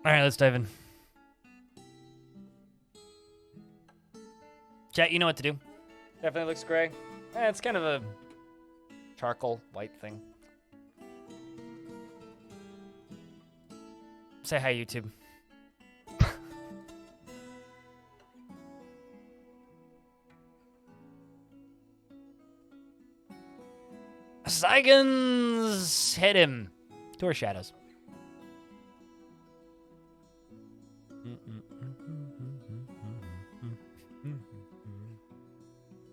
All right, let's dive in. Chat, you know what to do. Definitely looks gray. It's kind of a charcoal white thing. Say hi, YouTube. Zygons, hit him. Tourshadows.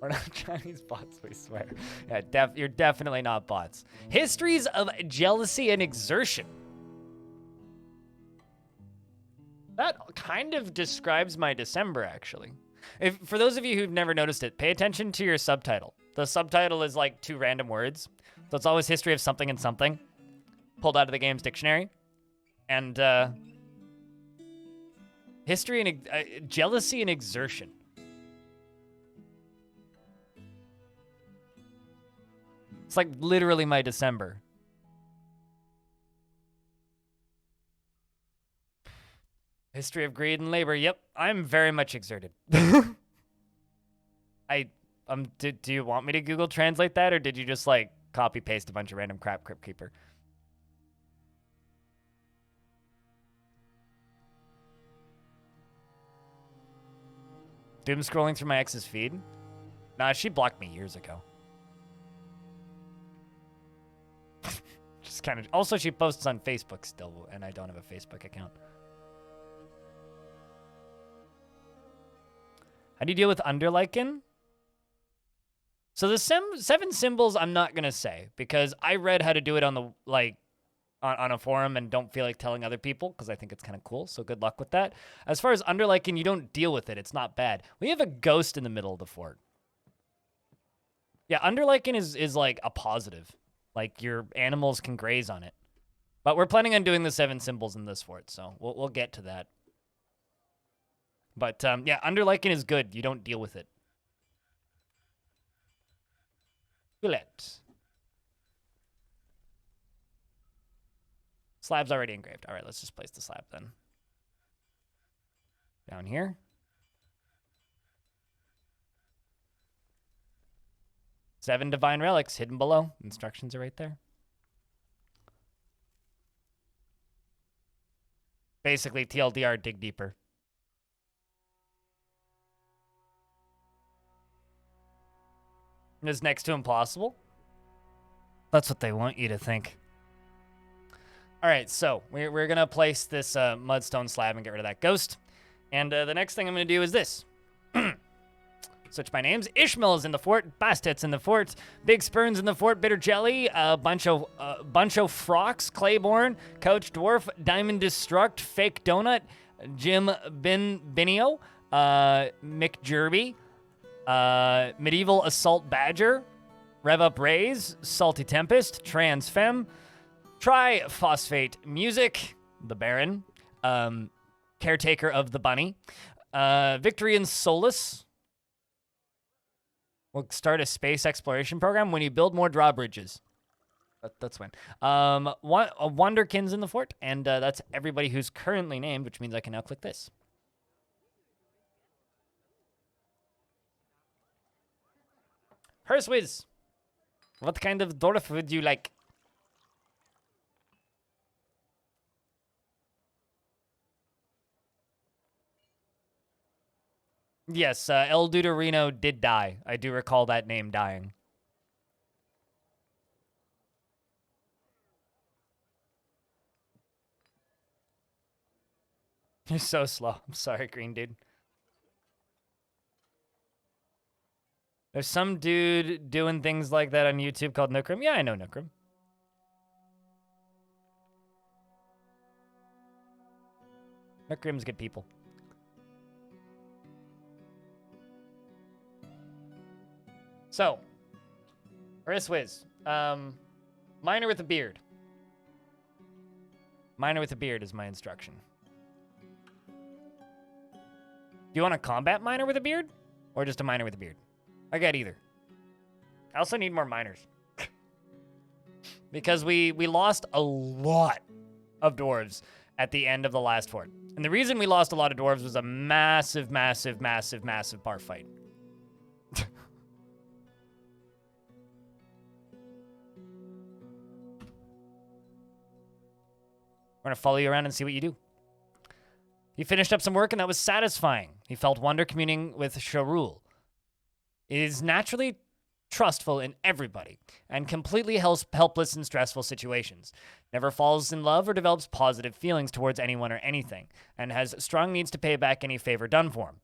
We're not Chinese bots, we swear. Yeah, you're definitely not bots. Histories of jealousy and exertion. That kind of describes my December, actually. For those of you who've never noticed it, pay attention to your subtitle. The subtitle is like 2 random words. So it's always history of something and something, pulled out of the game's dictionary. And history and jealousy and exertion. It's like literally my December. History of greed and labor. Yep, I'm very much exerted. Do you want me to Google translate that, or did you just like copy paste a bunch of random crap, Crypt Keeper? Doom scrolling through my ex's feed. Nah, she blocked me years ago. Just kind of. Also, she posts on Facebook still, and I don't have a Facebook account. How do you deal with underliken? So the 7 symbols, I'm not gonna say because I read how to do it on the on a forum and don't feel like telling other people because I think it's kind of cool. So good luck with that. As far as underliken, you don't deal with it. It's not bad. We have a ghost in the middle of the fort. Yeah, underliken is like a positive. Like your animals can graze on it. But we're planning on doing the 7 symbols in this fort, so we'll get to that. But yeah, underliken is good. You don't deal with it. Bullet. Slab's already engraved. All right, let's just place the slab then. Down here. Seven divine relics hidden below. Instructions are right there. Basically, TLDR, dig deeper. Is next to impossible? That's what they want you to think. All right, so we're going to place this mudstone slab and get rid of that ghost. And the next thing I'm going to do is this. Switch my names. Ishmael is in the fort. Bastet's in the fort. Big Spurn's in the fort. Bitter Jelly. Bunch of Frocks. Claiborne. Coach Dwarf. Diamond Destruct. Fake Donut. Jim Binio. Mick Jerby. Medieval Assault Badger, Rev Up Rays, Salty Tempest, Trans Femme, Triphosphate Music, The Baron, Caretaker of the Bunny, Victory and Solace. We'll start a space exploration program when you build more drawbridges. That's when. Wonderkin's in the fort, and that's everybody who's currently named, which means I can now click this. Perswiz, what kind of dwarf would you like? Yes, El Duderino did die. I do recall that name dying. You're so slow. I'm sorry, green dude. There's some dude doing things like that on YouTube called Nookrim. Yeah, I know Nookrim. Nookrim's good people. So, Riswiz. Miner with a beard. Miner with a beard is my instruction. Do you want a combat miner with a beard? Or just a miner with a beard? I got either. I also need more miners. Because we lost a lot of dwarves. at the end of the last fort. And the reason we lost a lot of dwarves was a massive, massive, massive, massive bar fight. We're going to follow you around and see what you do. He finished up some work, and that was satisfying. He felt wonder communing with Sharul. He is naturally trustful in everybody and completely helpless in stressful situations. Never falls in love or develops positive feelings towards anyone or anything, and has strong needs to pay back any favor done for him.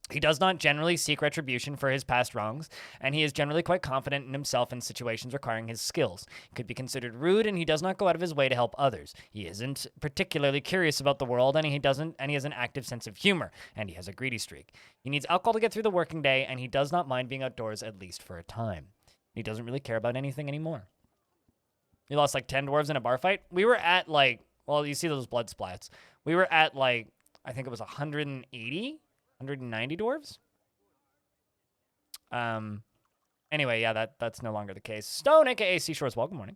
He does not generally seek retribution for his past wrongs, and he is generally quite confident in himself in situations requiring his skills. He could be considered rude, and he does not go out of his way to help others. He isn't particularly curious about the world, and he has an active sense of humor, and he has a greedy streak. He needs alcohol to get through the working day, and he does not mind being outdoors at least for a time. He doesn't really care about anything anymore. We lost like 10 dwarves in a bar fight. We were at like, well, you see those blood splats. We were at like, I think it was 180? 190 dwarves? Anyway, yeah, that's no longer the case. Stone, aka Seashores, welcome, morning.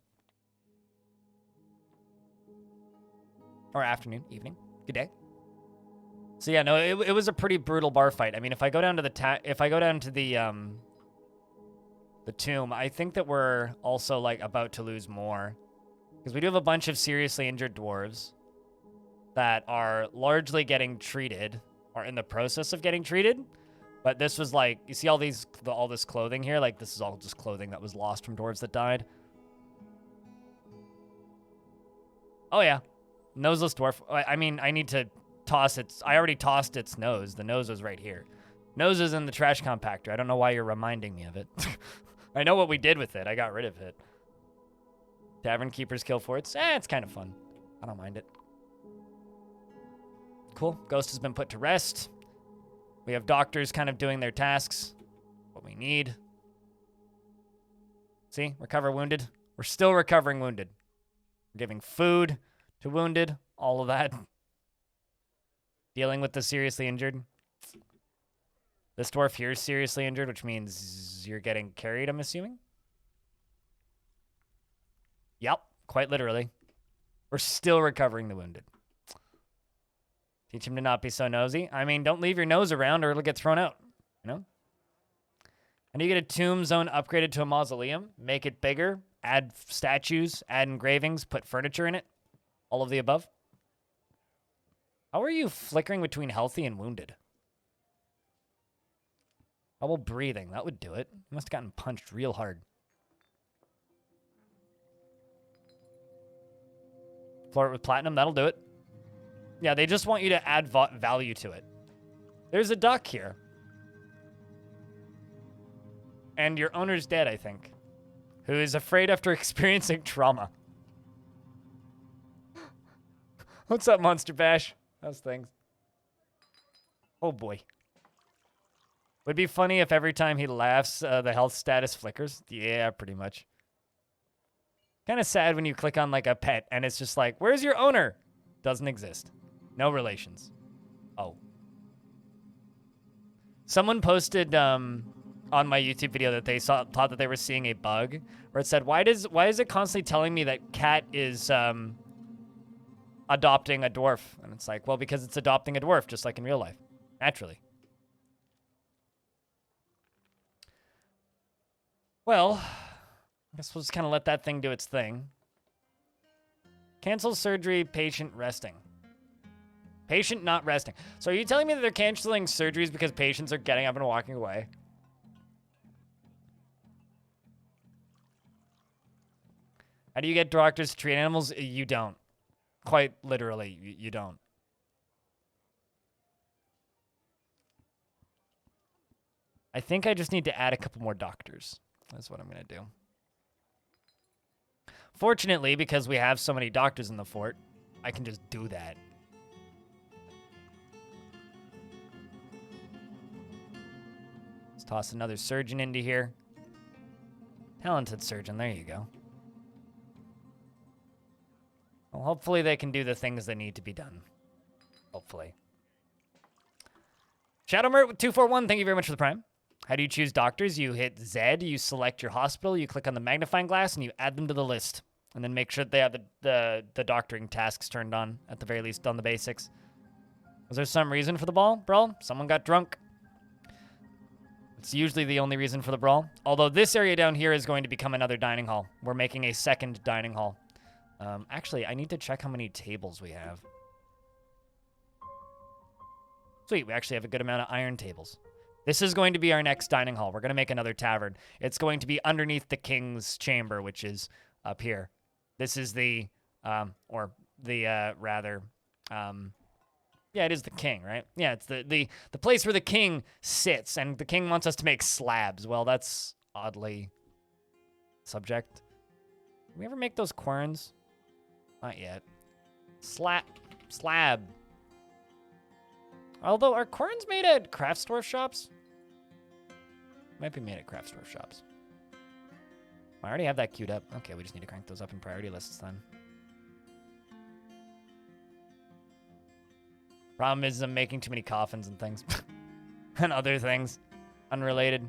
Or afternoon, evening. Good day. So yeah, no, it was a pretty brutal bar fight. I mean, if I go down to the tomb, I think that we're also like about to lose more. Because we do have a bunch of seriously injured dwarves that are largely getting treated, or in the process of getting treated. But this was like, you see all this clothing here? Like, this is all just clothing that was lost from dwarves that died. Oh yeah, noseless dwarf. I mean, I need to toss its, I already tossed its nose. The nose was right here. Nose is in the trash compactor. I don't know why you're reminding me of it. I know what we did with it. I got rid of it. Tavern keepers kill forts. It's kind of fun. I don't mind it. Cool. Ghost has been put to rest. We have doctors kind of doing their tasks. What we need. See? Recover wounded. We're still recovering wounded. We're giving food to wounded. All of that. Dealing with the seriously injured. This dwarf here is seriously injured, which means you're getting carried, I'm assuming? Yep. Quite literally. We're still recovering the wounded. Teach him to not be so nosy. I mean, don't leave your nose around or it'll get thrown out, you know? And you get a tomb zone upgraded to a mausoleum. Make it bigger. Add statues. Add engravings. Put furniture in it. All of the above. How are you flickering between healthy and wounded? How about breathing? That would do it. You must have gotten punched real hard. Floor it with platinum. That'll do it. Yeah, they just want you to add value to it. There's a duck here. And your owner's dead, I think. Who is afraid after experiencing trauma. What's up, Monster Bash? How's things? Oh, boy. Would be funny if every time he laughs, the health status flickers. Yeah, pretty much. Kind of sad when you click on, like, a pet, and it's just like, where's your owner? Doesn't exist. No relations. Oh. Someone posted on my YouTube video that they thought that they were seeing a bug where it said, why is it constantly telling me that cat is adopting a dwarf? And it's like, well, because it's adopting a dwarf, just like in real life. Naturally. Well, I guess we'll just kind of let that thing do its thing. Cancel surgery, patient resting. Patient not resting. So are you telling me that they're canceling surgeries because patients are getting up and walking away? How do you get doctors to treat animals? You don't. Quite literally, you don't. I think I just need to add a couple more doctors. That's what I'm going to do. Fortunately, because we have so many doctors in the fort, I can just do that. Let's toss another surgeon into here. Talented surgeon, there you go. Well, hopefully they can do the things that need to be done. Hopefully. Shadowmert with 241, thank you very much for the prime. How do you choose doctors? You hit Z, you select your hospital, you click on the magnifying glass, and you add them to the list. And then make sure they have the doctoring tasks turned on, at the very least on the basics. Was there some reason for the brawl? Someone got drunk. It's usually the only reason for the brawl. Although this area down here is going to become another dining hall. We're making a second dining hall. Actually, I need to check how many tables we have. Sweet, we actually have a good amount of iron tables. This is going to be our next dining hall. We're going to make another tavern. It's going to be underneath the king's chamber, which is up here. This is the, yeah, it is the king, right? Yeah, it's the place where the king sits, and the king wants us to make slabs. Well, that's oddly subject. Did we ever make those querns? Not yet. Slab. Although, are querns made at craft store shops? Might be made at craft store shops. I already have that queued up. Okay, we just need to crank those up in priority lists then. Problem is I'm making too many coffins and things. And other things. Unrelated.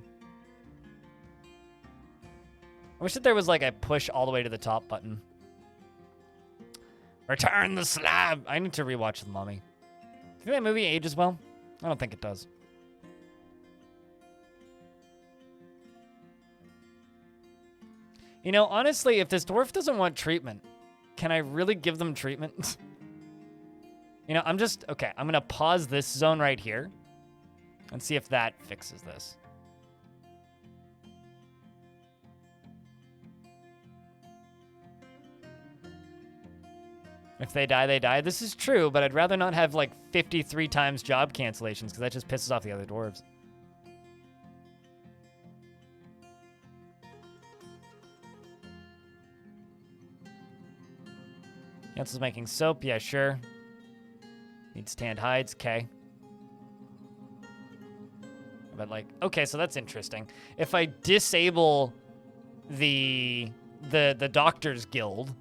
I wish that there was like a push all the way to the top button. Return the slab! I need to rewatch The Mummy. Do you think that movie ages well? I don't think it does. You know, honestly, if this dwarf doesn't want treatment, can I really give them treatment? You know, okay, I'm going to pause this zone right here and see if that fixes this. If they die, they die. This is true, but I'd rather not have like 53 times job cancellations because that just pisses off the other dwarves. Yancel's making soap. Yeah, sure. Needs tanned hides. Okay. But like, okay, so that's interesting. If I disable the Doctors Guild,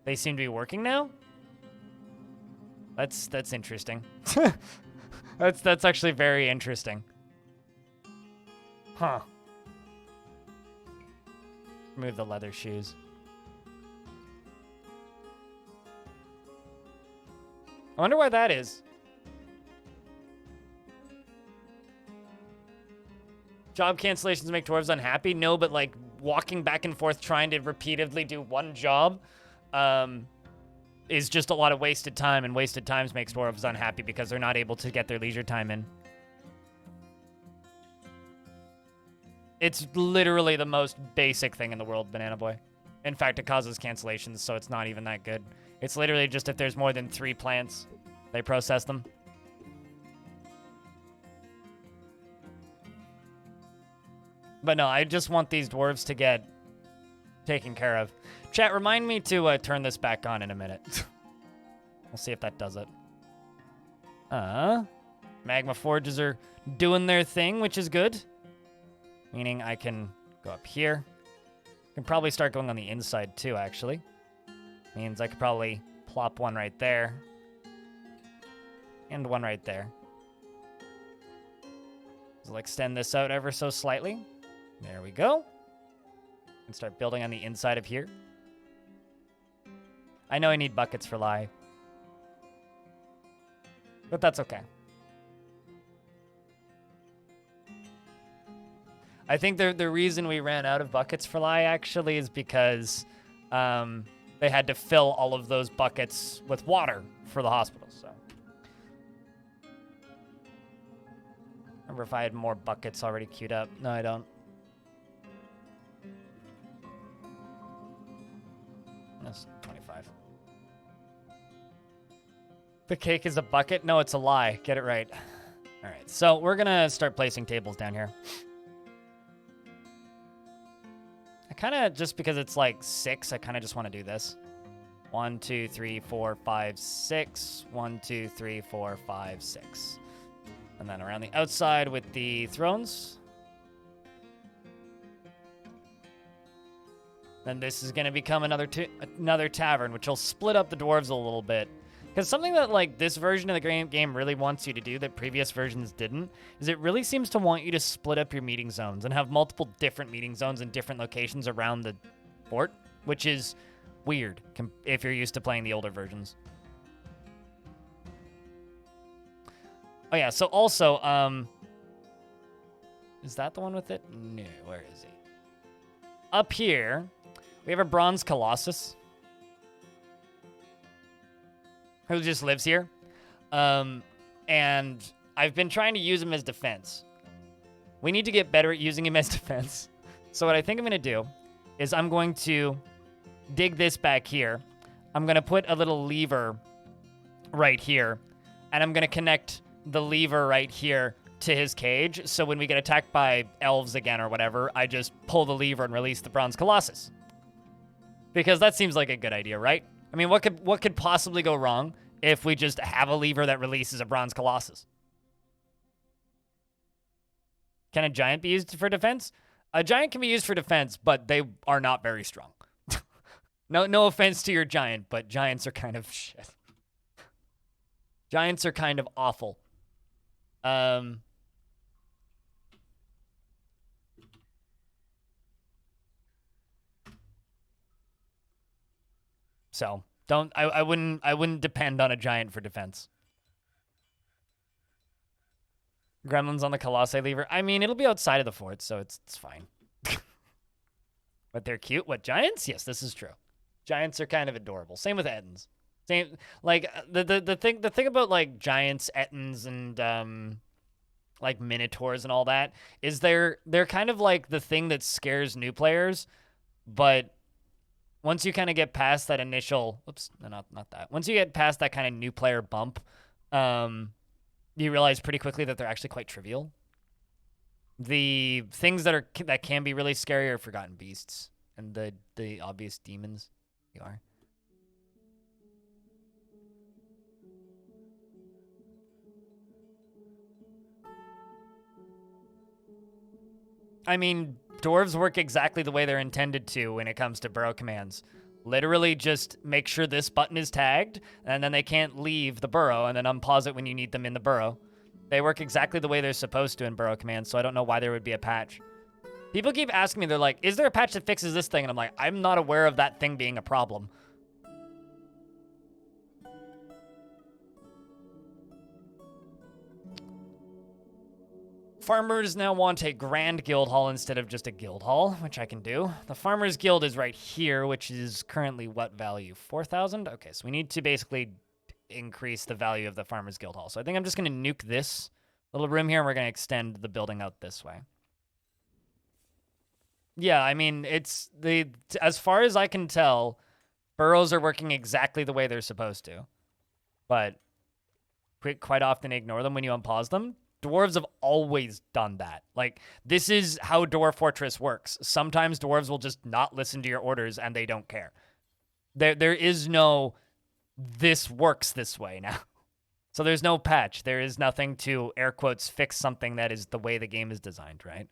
they seem to be working now. That's interesting. that's actually very interesting. Huh. Remove the leather shoes. I wonder why that is. Job cancellations make dwarves unhappy? No, but like walking back and forth trying to repeatedly do one job is just a lot of wasted time, and wasted times makes dwarves unhappy because they're not able to get their leisure time in. It's literally the most basic thing in the world, Banana Boy. In fact, it causes cancellations, so it's not even that good. It's literally just if there's more than 3 plants, they process them. But no, I just want these dwarves to get taken care of. Chat, remind me to turn this back on in a minute. We'll see if that does it. Magma forges are doing their thing, which is good. Meaning I can go up here. I can probably start going on the inside too, actually. Means I could probably plop one right there. And one right there. So I'll extend this out ever so slightly. There we go. And start building on the inside of here. I know I need buckets for lye. But that's okay. I think the reason we ran out of buckets for lye actually is because they had to fill all of those buckets with water for the hospital. So, remember if I had more buckets already queued up. No, I don't. That's 25. The cake is a bucket? No, it's a lie. Get it right. All right, so we're gonna start placing tables down here. I kind of, just because it's like 6, I kind of just want to do this. 1, 2, 3, 4, 5, 6. 1, 2, 3, 4, 5, 6. And then around the outside with the thrones. Then this is going to become another tavern, which will split up the dwarves a little bit. Because something that like this version of the game really wants you to do that previous versions didn't, is it really seems to want you to split up your meeting zones and have multiple different meeting zones in different locations around the fort, which is weird if you're used to playing the older versions. Oh yeah, so also, is that the one with it? No, where is he? Up here, we have a bronze colossus who just lives here. And I've been trying to use him as defense. We need to get better at using him as defense. So what I think I'm going to do is I'm going to dig this back here. I'm going to put a little lever right here, and I'm going to connect the lever right here to his cage, so when we get attacked by elves again or whatever, I just pull the lever and release the bronze colossus. Because that seems like a good idea, right? I mean, what could possibly go wrong if we just have a lever that releases a bronze colossus? Can a giant be used for defense? A giant can be used for defense, but they are not very strong. No offense to your giant, but giants are kind of shit. Giants are kind of awful. So I wouldn't depend on a giant for defense. Gremlins on the Colossi lever. I mean, it'll be outside of the fort, so it's fine. But they're cute. What, giants? Yes, this is true. Giants are kind of adorable. Same with Ettins. Same, like the thing about like giants, Ettins, and like minotaurs and all that is they're kind of like the thing that scares new players, but once you kind of get past that initial, not that. Once you get past that kind of new player bump, you realize pretty quickly that they're actually quite trivial. The things that can be really scary are forgotten beasts and the obvious demons. You are. I mean, dwarves work exactly the way they're intended to when it comes to burrow commands. Literally just make sure this button is tagged, and then they can't leave the burrow, and then unpause it when you need them in the burrow. They work exactly the way they're supposed to in burrow commands, so I don't know why there would be a patch. People keep asking me, they're like, is there a patch that fixes this thing? And I'm like, I'm not aware of that thing being a problem. Farmers now want a grand guild hall instead of just a guild hall, which I can do. The farmers guild is right here, which is currently what value? 4,000? Okay, so we need to basically increase the value of the farmers guild hall. So I think I'm just going to nuke this little room here, and we're going to extend the building out this way. Yeah, I mean, it's as far as I can tell, burrows are working exactly the way they're supposed to. But quite often ignore them when you unpause them. Dwarves have always done that. Like, this is how Dwarf Fortress works. Sometimes dwarves will just not listen to your orders and they don't care. There is no, this works this way now. So there's no patch. There is nothing to, air quotes, fix something that is the way the game is designed, right?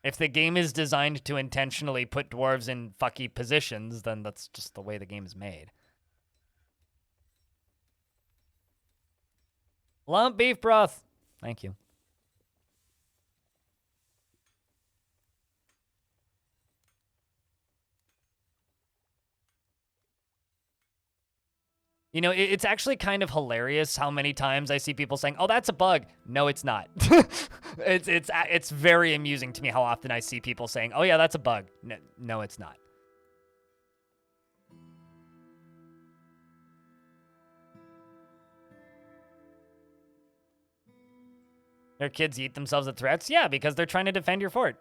If the game is designed to intentionally put dwarves in fucky positions, then that's just the way the game is made. Lump beef broth. Thank you. You know, it's actually kind of hilarious how many times I see people saying, "Oh, that's a bug." No, it's not. It's very amusing to me how often I see people saying, "Oh yeah, that's a bug." No, it's not. Their kids eat themselves at threats? Yeah, because they're trying to defend your fort.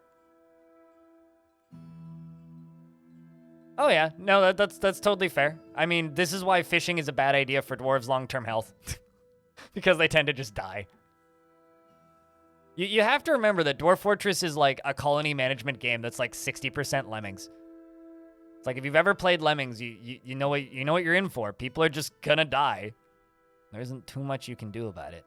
Oh yeah, no, that's totally fair. I mean, this is why fishing is a bad idea for dwarves' long-term health. Because they tend to just die. You have to remember that Dwarf Fortress is like a colony management game that's like 60% lemmings. It's like if you've ever played Lemmings, you know what you're in for. People are just gonna die. There isn't too much you can do about it.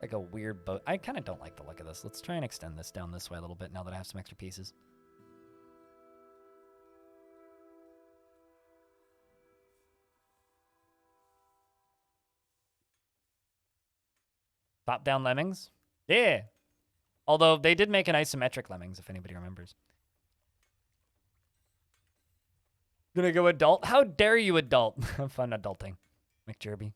Like a weird boat. I kind of don't like the look of this. Let's try and extend this down this way a little bit now that I have some extra pieces. Pop down lemmings. Yeah. Although they did make an isometric lemmings, if anybody remembers. Gonna go adult? How dare you adult? Have fun adulting, McJerby.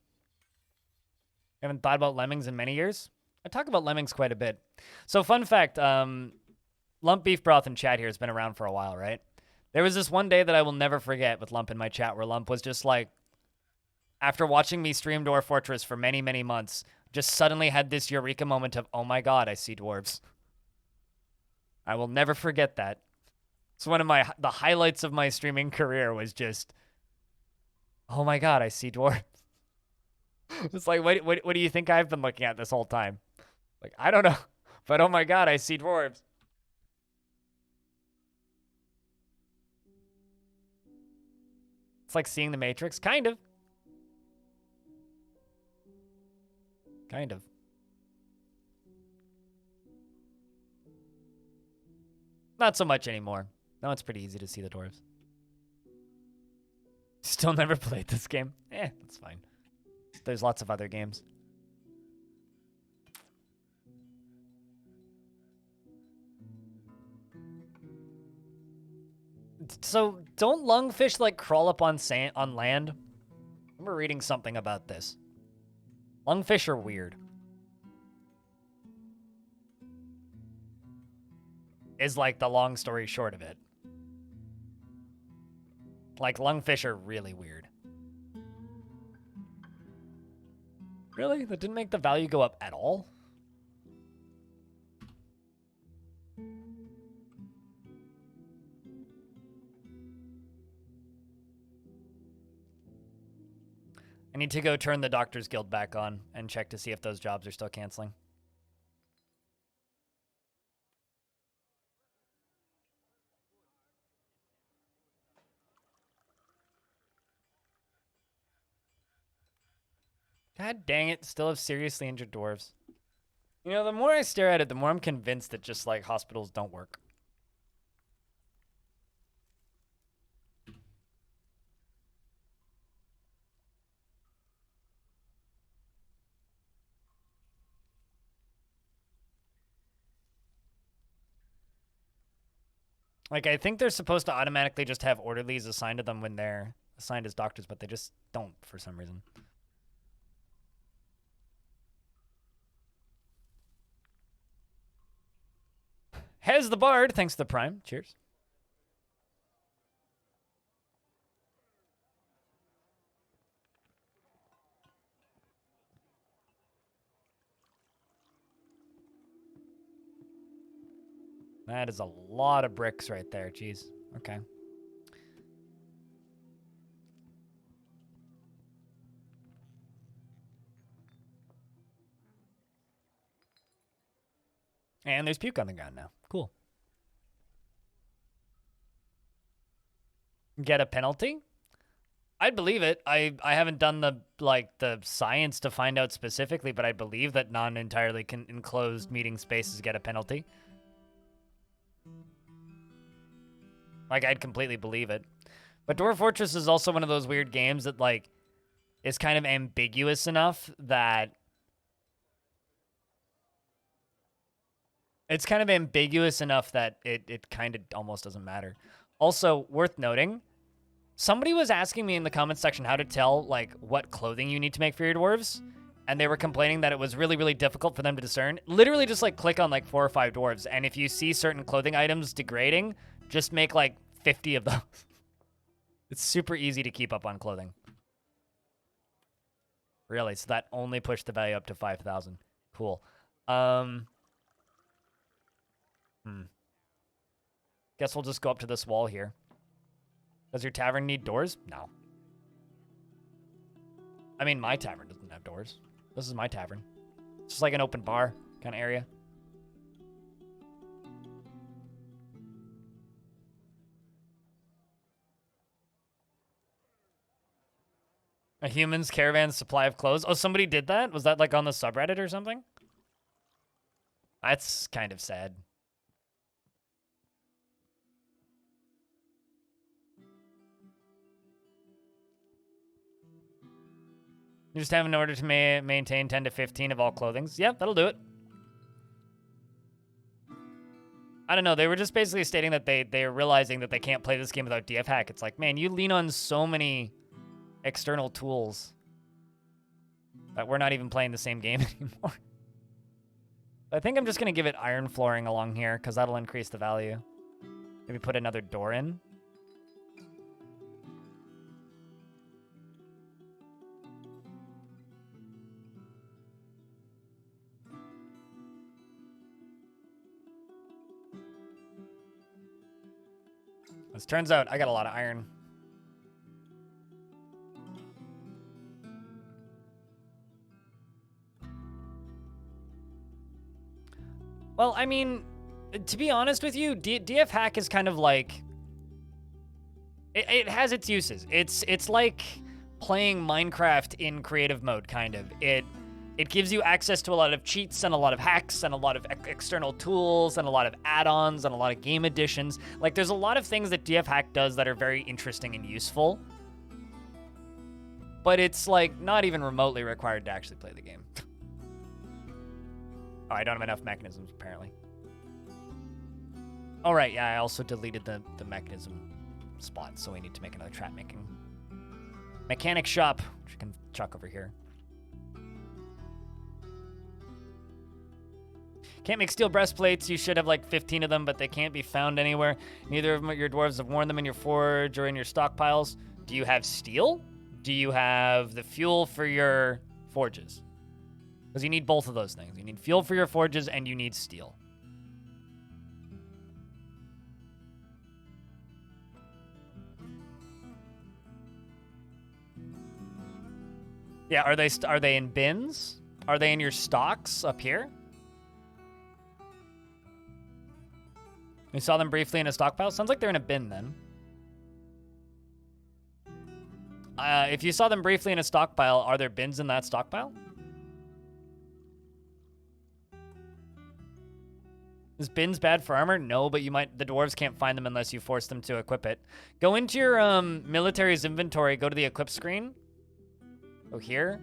Haven't thought about lemmings in many years. I talk about lemmings quite a bit. So fun fact, Lump Beef Broth in chat here has been around for a while, right? There was this one day that I will never forget with Lump in my chat where Lump was just like, after watching me stream Dwarf Fortress for many, many months, just suddenly had this eureka moment of, oh my god, I see dwarves. I will never forget that. It's one of the highlights of my streaming career was just, oh my god, I see dwarves. It's like, what do you think I've been looking at this whole time? Like, I don't know, but oh my god, I see dwarves. It's like seeing the Matrix, kind of. Kind of. Not so much anymore. Now it's pretty easy to see the dwarves. Still never played this game. That's fine. There's lots of other games. So, don't lungfish, like, crawl up on land? I remember reading something about this. Lungfish are weird. Is, like, the long story short of it. Like, lungfish are really weird. Really? That didn't make the value go up at all? I need to go turn the Doctors Guild back on and check to see if those jobs are still canceling. God dang it, still have seriously injured dwarves. You know, the more I stare at it, the more I'm convinced that just, like, hospitals don't work. Like, I think they're supposed to automatically just have orderlies assigned to them when they're assigned as doctors, but they just don't for some reason. Hez the Bard, thanks to the Prime. Cheers. That is a lot of bricks right there. Jeez. Okay. And there's puke on the ground now. Cool. Get a penalty? I'd believe it. I haven't done the science to find out specifically, but I believe that non-entirely enclosed meeting spaces get a penalty. Like, I'd completely believe it. But Dwarf Fortress is also one of those weird games that, like, is kind of ambiguous enough that... It's kind of ambiguous enough that it kind of almost doesn't matter. Also, worth noting, somebody was asking me in the comments section how to tell, like, what clothing you need to make for your dwarves. And they were complaining that it was really, really difficult for them to discern. Literally just, like, click on, like, 4 or 5 dwarves. And if you see certain clothing items degrading... Just make, like, 50 of those. It's super easy to keep up on clothing. Really? So that only pushed the value up to 5,000. Cool. Guess we'll just go up to this wall here. Does your tavern need doors? No. I mean, my tavern doesn't have doors. This is my tavern. It's just like an open bar kind of area. A human's caravan supply of clothes. Oh, somebody did that? Was that like on the subreddit or something? That's kind of sad. You just have an order to maintain 10 to 15 of all clothings. Yeah, that'll do it. I don't know. They were just basically stating that they're realizing that they can't play this game without DF hack. It's like, man, you lean on so many external tools that we're not even playing the same game anymore. I think I'm just going to give it iron flooring along here because that'll increase the value. Maybe put another door in. As turns out, I got a lot of iron. Well, I mean, to be honest with you, DF hack is kind of like... It has its uses. It's like playing Minecraft in creative mode, kind of. It gives you access to a lot of cheats and a lot of hacks and a lot of external tools and a lot of add-ons and a lot of game additions. Like, there's a lot of things that DF hack does that are very interesting and useful. But it's, like, not even remotely required to actually play the game. Oh, I don't have enough mechanisms, apparently. Oh, right, yeah, I also deleted the mechanism spot, so we need to make another trap making mechanic shop, which we can chuck over here. Can't make steel breastplates. You should have like 15 of them, but they can't be found anywhere. Neither of your dwarves have worn them in your forge or in your stockpiles. Do you have steel? Do you have the fuel for your forges? Because you need both of those things. You need fuel for your forges and you need steel. Yeah, are they in bins? Are they in your stocks up here? You saw them briefly in a stockpile? Sounds like they're in a bin then. If you saw them briefly in a stockpile, are there bins in that stockpile? Is bins bad for armor? No, but the dwarves can't find them unless you force them to equip it. Go into your military's inventory, go to the equip screen. Go here.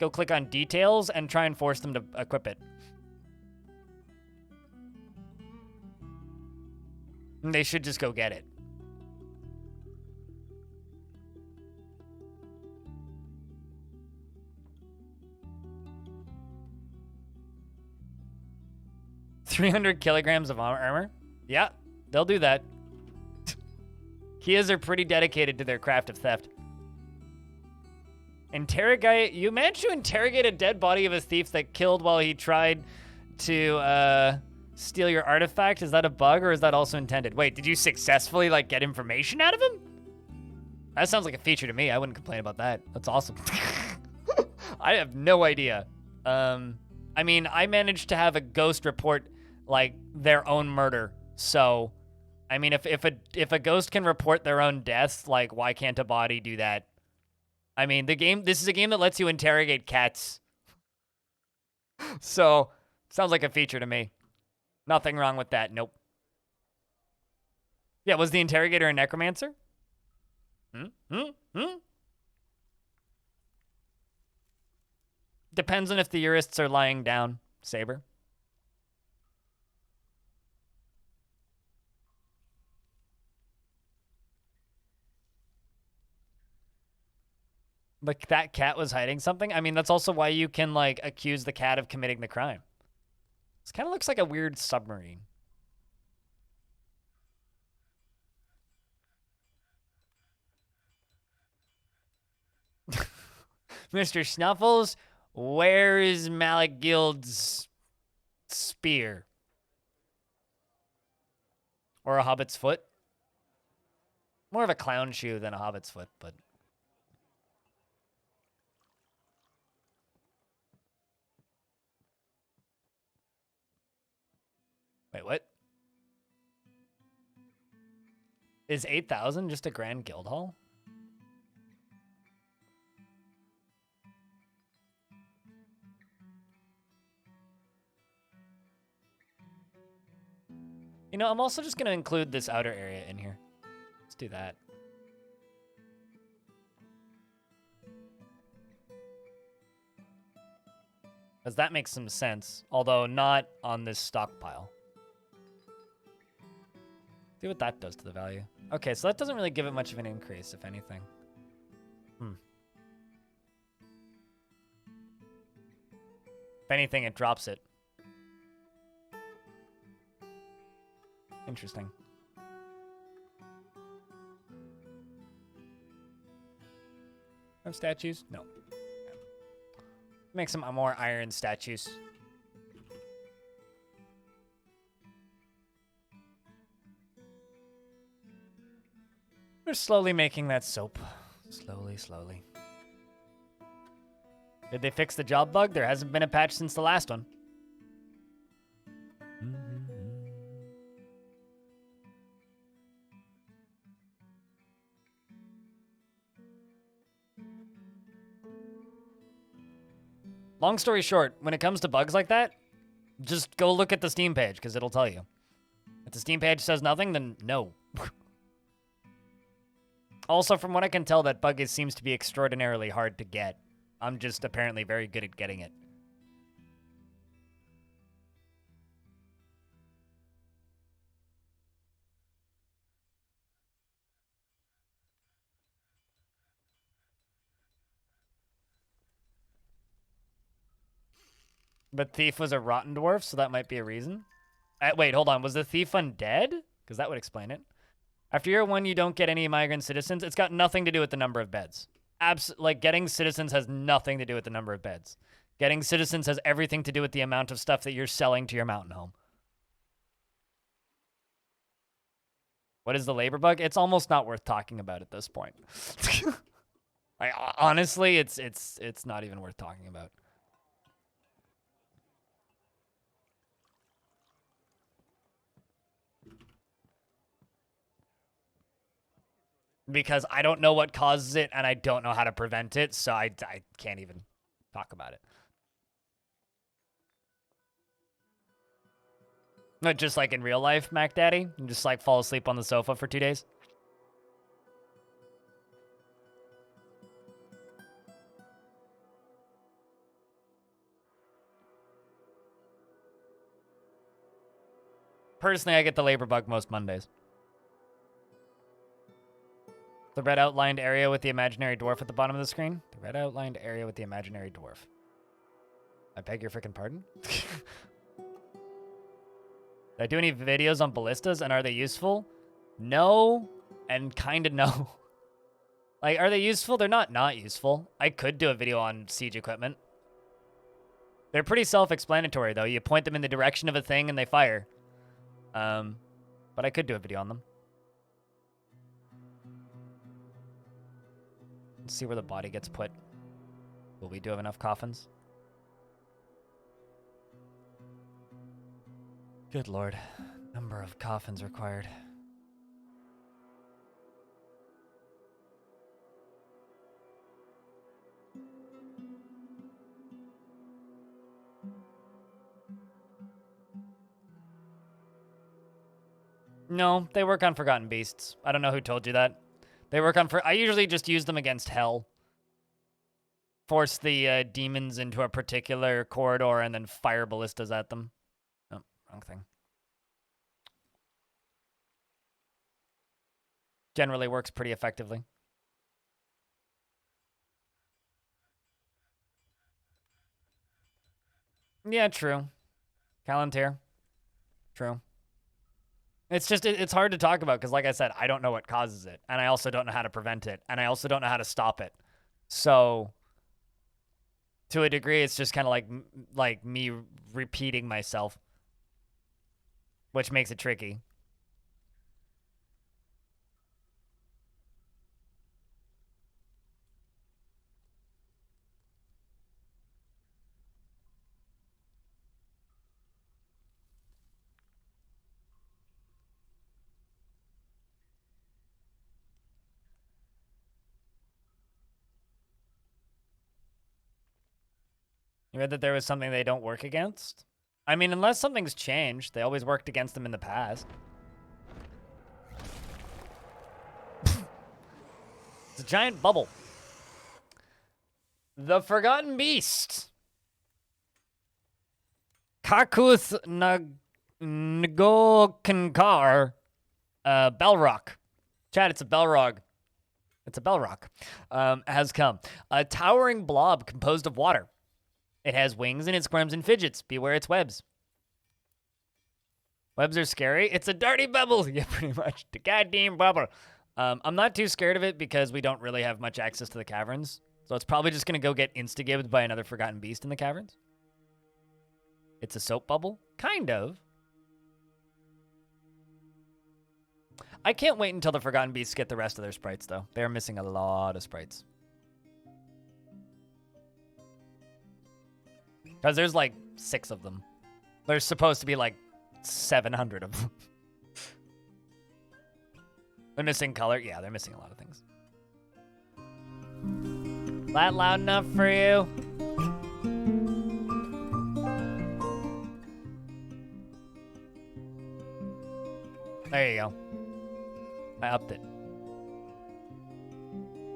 Go click on details and try and force them to equip it. They should just go get it. $300 kilograms of armor? Yeah, they'll do that. Kias are pretty dedicated to their craft of theft. You managed to interrogate a dead body of a thief that killed while he tried to steal your artifact. Is that a bug or is that also intended? Wait, did you successfully like get information out of him? That sounds like a feature to me. I wouldn't complain about that. That's awesome. I have no idea. I mean, I managed to have a ghost report like their own murder. So, I mean, if a ghost can report their own death, like why can't a body do that? I mean, this is a game that lets you interrogate cats. So, sounds like a feature to me. Nothing wrong with that. Nope. Yeah, was the interrogator a necromancer? Depends on if the jurists are lying down, Saber. Like, that cat was hiding something? I mean, that's also why you can, like, accuse the cat of committing the crime. This kind of looks like a weird submarine. Mr. Snuffles, where is Malagild's spear? Or a hobbit's foot? More of a clown shoe than a hobbit's foot, but... Wait, what? Is 8,000 just a grand guild hall? You know, I'm also just going to include this outer area in here. Let's do that. Because that makes some sense, although not on this stockpile. See what that does to the value. Okay, so that doesn't really give it much of an increase, if anything. If anything, it drops it. Interesting. Have statues? No. Make some more iron statues. We're slowly making that soap. Slowly, slowly. Did they fix the job bug? There hasn't been a patch since the last one. Long story short, when it comes to bugs like that, just go look at the Steam page, because it'll tell you. If the Steam page says nothing, then no. Also, from what I can tell, that bug seems to be extraordinarily hard to get. I'm just apparently very good at getting it. But Thief was a rotten dwarf, so that might be a reason. Wait, hold on. Was the Thief undead? Because that would explain it. After year 1, you don't get any migrant citizens. It's got nothing to do with the number of beds. Like, getting citizens has nothing to do with the number of beds. Getting citizens has everything to do with the amount of stuff that you're selling to your mountain home. What is the labor bug? It's almost not worth talking about at this point. Honestly, it's not even worth talking about. Because I don't know what causes it, and I don't know how to prevent it, so I can't even talk about it. Not just like in real life, Mac Daddy? You just like fall asleep on the sofa for 2 days? Personally, I get the labor bug most Mondays. The red outlined area with the imaginary dwarf at the bottom of the screen? The red outlined area with the imaginary dwarf. I beg your freaking pardon? Did I do any videos on ballistas, and are they useful? No, and kinda no. Like, are they useful? They're not useful. I could do a video on siege equipment. They're pretty self-explanatory, though. You point them in the direction of a thing, and they fire. But I could do a video on them. Let's see where the body gets put. Will we do have enough coffins? Good lord. Number of coffins required. No, they work on Forgotten Beasts. I don't know who told you that. They work on... I usually just use them against Hell. Force the demons into a particular corridor and then fire ballistas at them. Oh, wrong thing. Generally works pretty effectively. Yeah, true. Callantir. True. It's just, it's hard to talk about because, like I said, I don't know what causes it. And I also don't know how to prevent it. And I also don't know how to stop it. So, to a degree, it's just kind of like me repeating myself. Which makes it tricky. You read that there was something they don't work against? I mean, unless something's changed, they always worked against them in the past. It's a giant bubble. The Forgotten Beast. Kakuth Nagokankar Belrock. Chat, it's a Belrog. It's a Belrock. Has come. A towering blob composed of water. It has wings and it squirms and fidgets. Beware its webs. Webs are scary. It's a dirty bubble. Yeah, pretty much. The goddamn bubble. I'm not too scared of it because we don't really have much access to the caverns. So it's probably just going to go get instigated by another forgotten beast in the caverns. It's a soap bubble? Kind of. I can't wait until the forgotten beasts get the rest of their sprites, though. They're missing a lot of sprites. Because there's like 6 of them. There's supposed to be like 700 of them. They're missing color. Yeah, they're missing a lot of things. That loud enough for you? There you go. I upped it.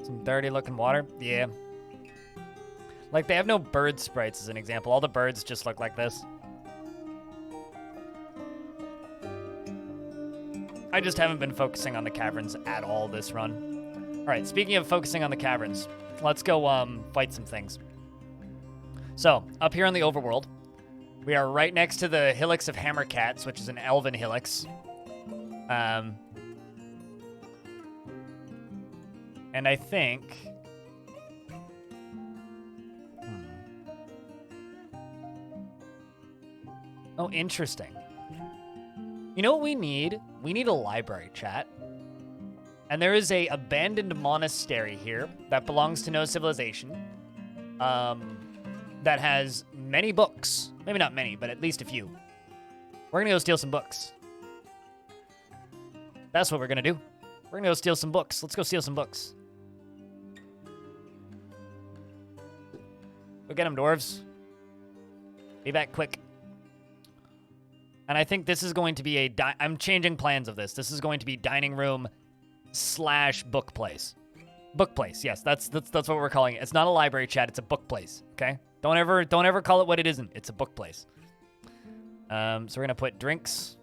Some dirty looking water. Yeah. Like, they have no bird sprites as an example. All the birds just look like this. I just haven't been focusing on the caverns at all this run. All right, speaking of focusing on the caverns, let's go fight some things. So, up here on the overworld, we are right next to the Hillocks of Hammercats, which is an elven hillocks. And I think... Oh, interesting. You know what we need? We need a library, chat. And there is a abandoned monastery here that belongs to no civilization. That has many books. Maybe not many, but at least a few. We're gonna go steal some books. That's what we're gonna do. We're gonna go steal some books. Let's go steal some books. Go get them, dwarves. Be back quick. And I think this is going to be a... I'm changing plans of this. This is going to be dining room / book place. Book place, yes. That's what we're calling it. It's not a library, chat. It's a book place, okay? Don't ever call it what it isn't. It's a book place. So we're going to put drinks.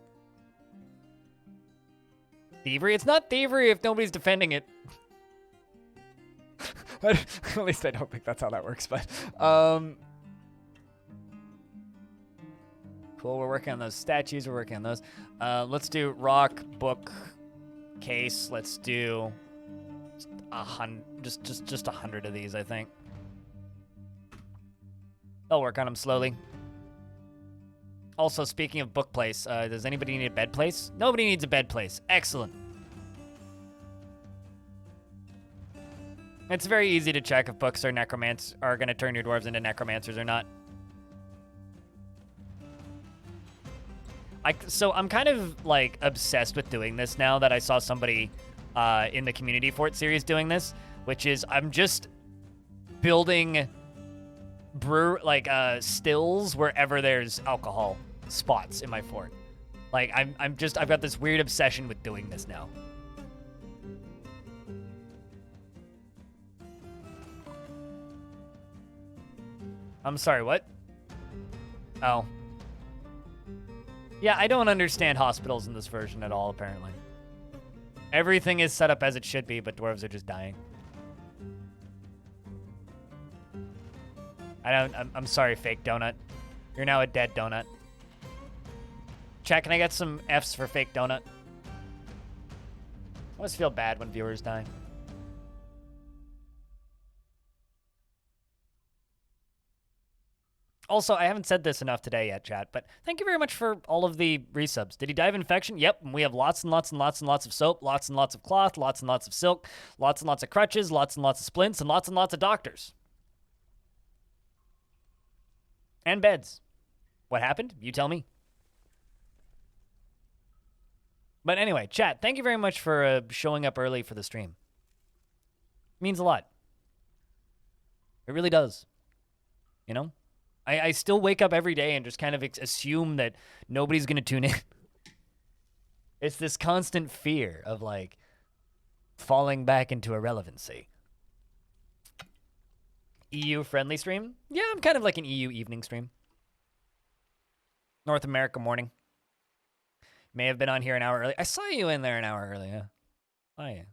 Thievery? It's not thievery if nobody's defending it. At least I don't think that's how that works, but... Cool, we're working on those statues. We're working on those. Let's do rock, book, case. Let's do 100, just 100 of these, I think. I'll work on them slowly. Also, speaking of book place, does anybody need a bed place? Nobody needs a bed place. Excellent. It's very easy to check if books are going to turn your dwarves into necromancers or not. So I'm kind of, like, obsessed with doing this now that I saw somebody in the Community Fort series doing this, which is I'm just building stills wherever there's alcohol spots in my fort. Like, I've got this weird obsession with doing this now. I'm sorry, what? Oh. Yeah, I don't understand hospitals in this version at all, apparently. Everything is set up as it should be, but dwarves are just dying. I'm sorry, fake donut. You're now a dead donut. Chat, can I get some Fs for fake donut? I always feel bad when viewers die. Also, I haven't said this enough today yet, chat, but thank you very much for all of the resubs. Did he die of infection? Yep, and we have lots and lots and lots and lots of soap, lots and lots of cloth, lots and lots of silk, lots and lots of crutches, lots and lots of splints, and lots of doctors. And beds. What happened? You tell me. But anyway, chat, thank you very much for showing up early for the stream. It means a lot. It really does. You know? I still wake up every day and just kind of assume that nobody's going to tune in. It's this constant fear of, like, falling back into irrelevancy. EU-friendly stream? Yeah, I'm kind of like an EU evening stream. North America morning. May have been on here an hour early. I saw you in there an hour early, yeah. Oh, yeah.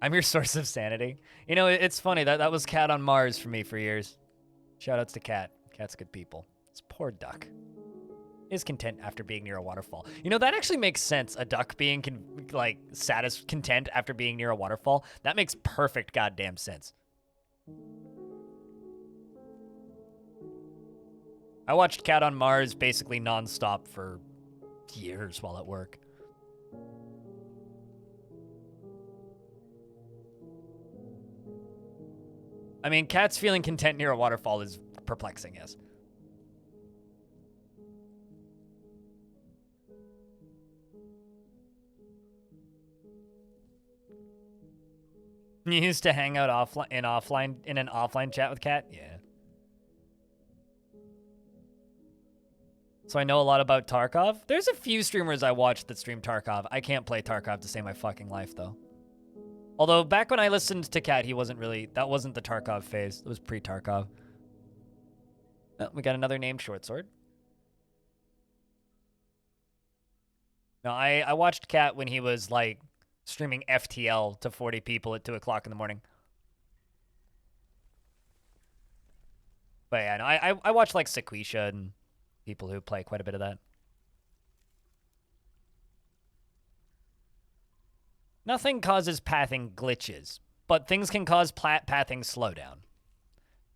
I'm your source of sanity. You know, it's funny. That was Cat on Mars for me for years. Shoutouts to Cat. Cat's good people. This poor duck is content after being near a waterfall. You know, that actually makes sense. A duck being, content after being near a waterfall. That makes perfect goddamn sense. I watched Cat on Mars basically nonstop for years while at work. I mean, Cat's feeling content near a waterfall is perplexing, yes. You used to hang out in an offline chat with Cat? Yeah. So I know a lot about Tarkov. There's a few streamers I watch that stream Tarkov. I can't play Tarkov to save my fucking life, though. Although, back when I listened to Cat, he wasn't really... That wasn't the Tarkov phase. It was pre-Tarkov. Oh, we got another named short sword. No, I watched Cat when he was, like, streaming FTL to 40 people at 2 o'clock in the morning. But yeah, no, I watch, like, Sequisha and people who play quite a bit of that. Nothing causes pathing glitches, but things can cause pathing slowdown.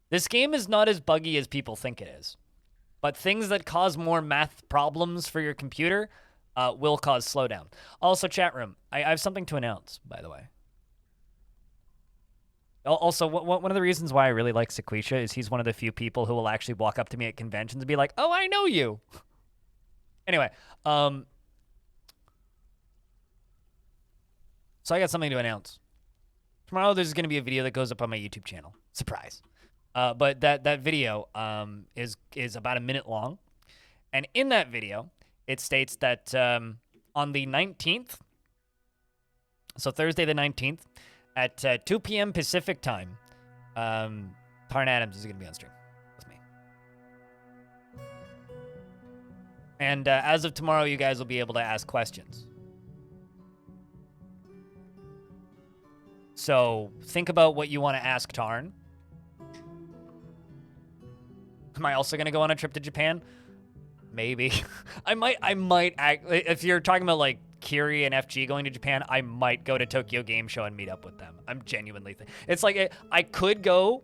This game is not as buggy as people think it is, but things that cause more math problems for your computer will cause slowdown. Also, chat room, I have something to announce, by the way. Also, one of the reasons why I really like Sequisha is he's one of the few people who will actually walk up to me at conventions and be like, "Oh, I know you." Anyway, so I got something to announce. Tomorrow there's going to be a video that goes up on my YouTube channel. Surprise. But that video is about a minute long. And in that video, it states that on the 19th, so Thursday the 19th, at 2 p.m. Pacific time, Tarn Adams is going to be on stream with me. And as of tomorrow, you guys will be able to ask questions. So think about what you want to ask Tarn. Am I also going to go on a trip to Japan? Maybe. I might act, if you're talking about like Kiri and FG going to Japan, I might go to Tokyo Game Show and meet up with them. I'm genuinely it's like I could go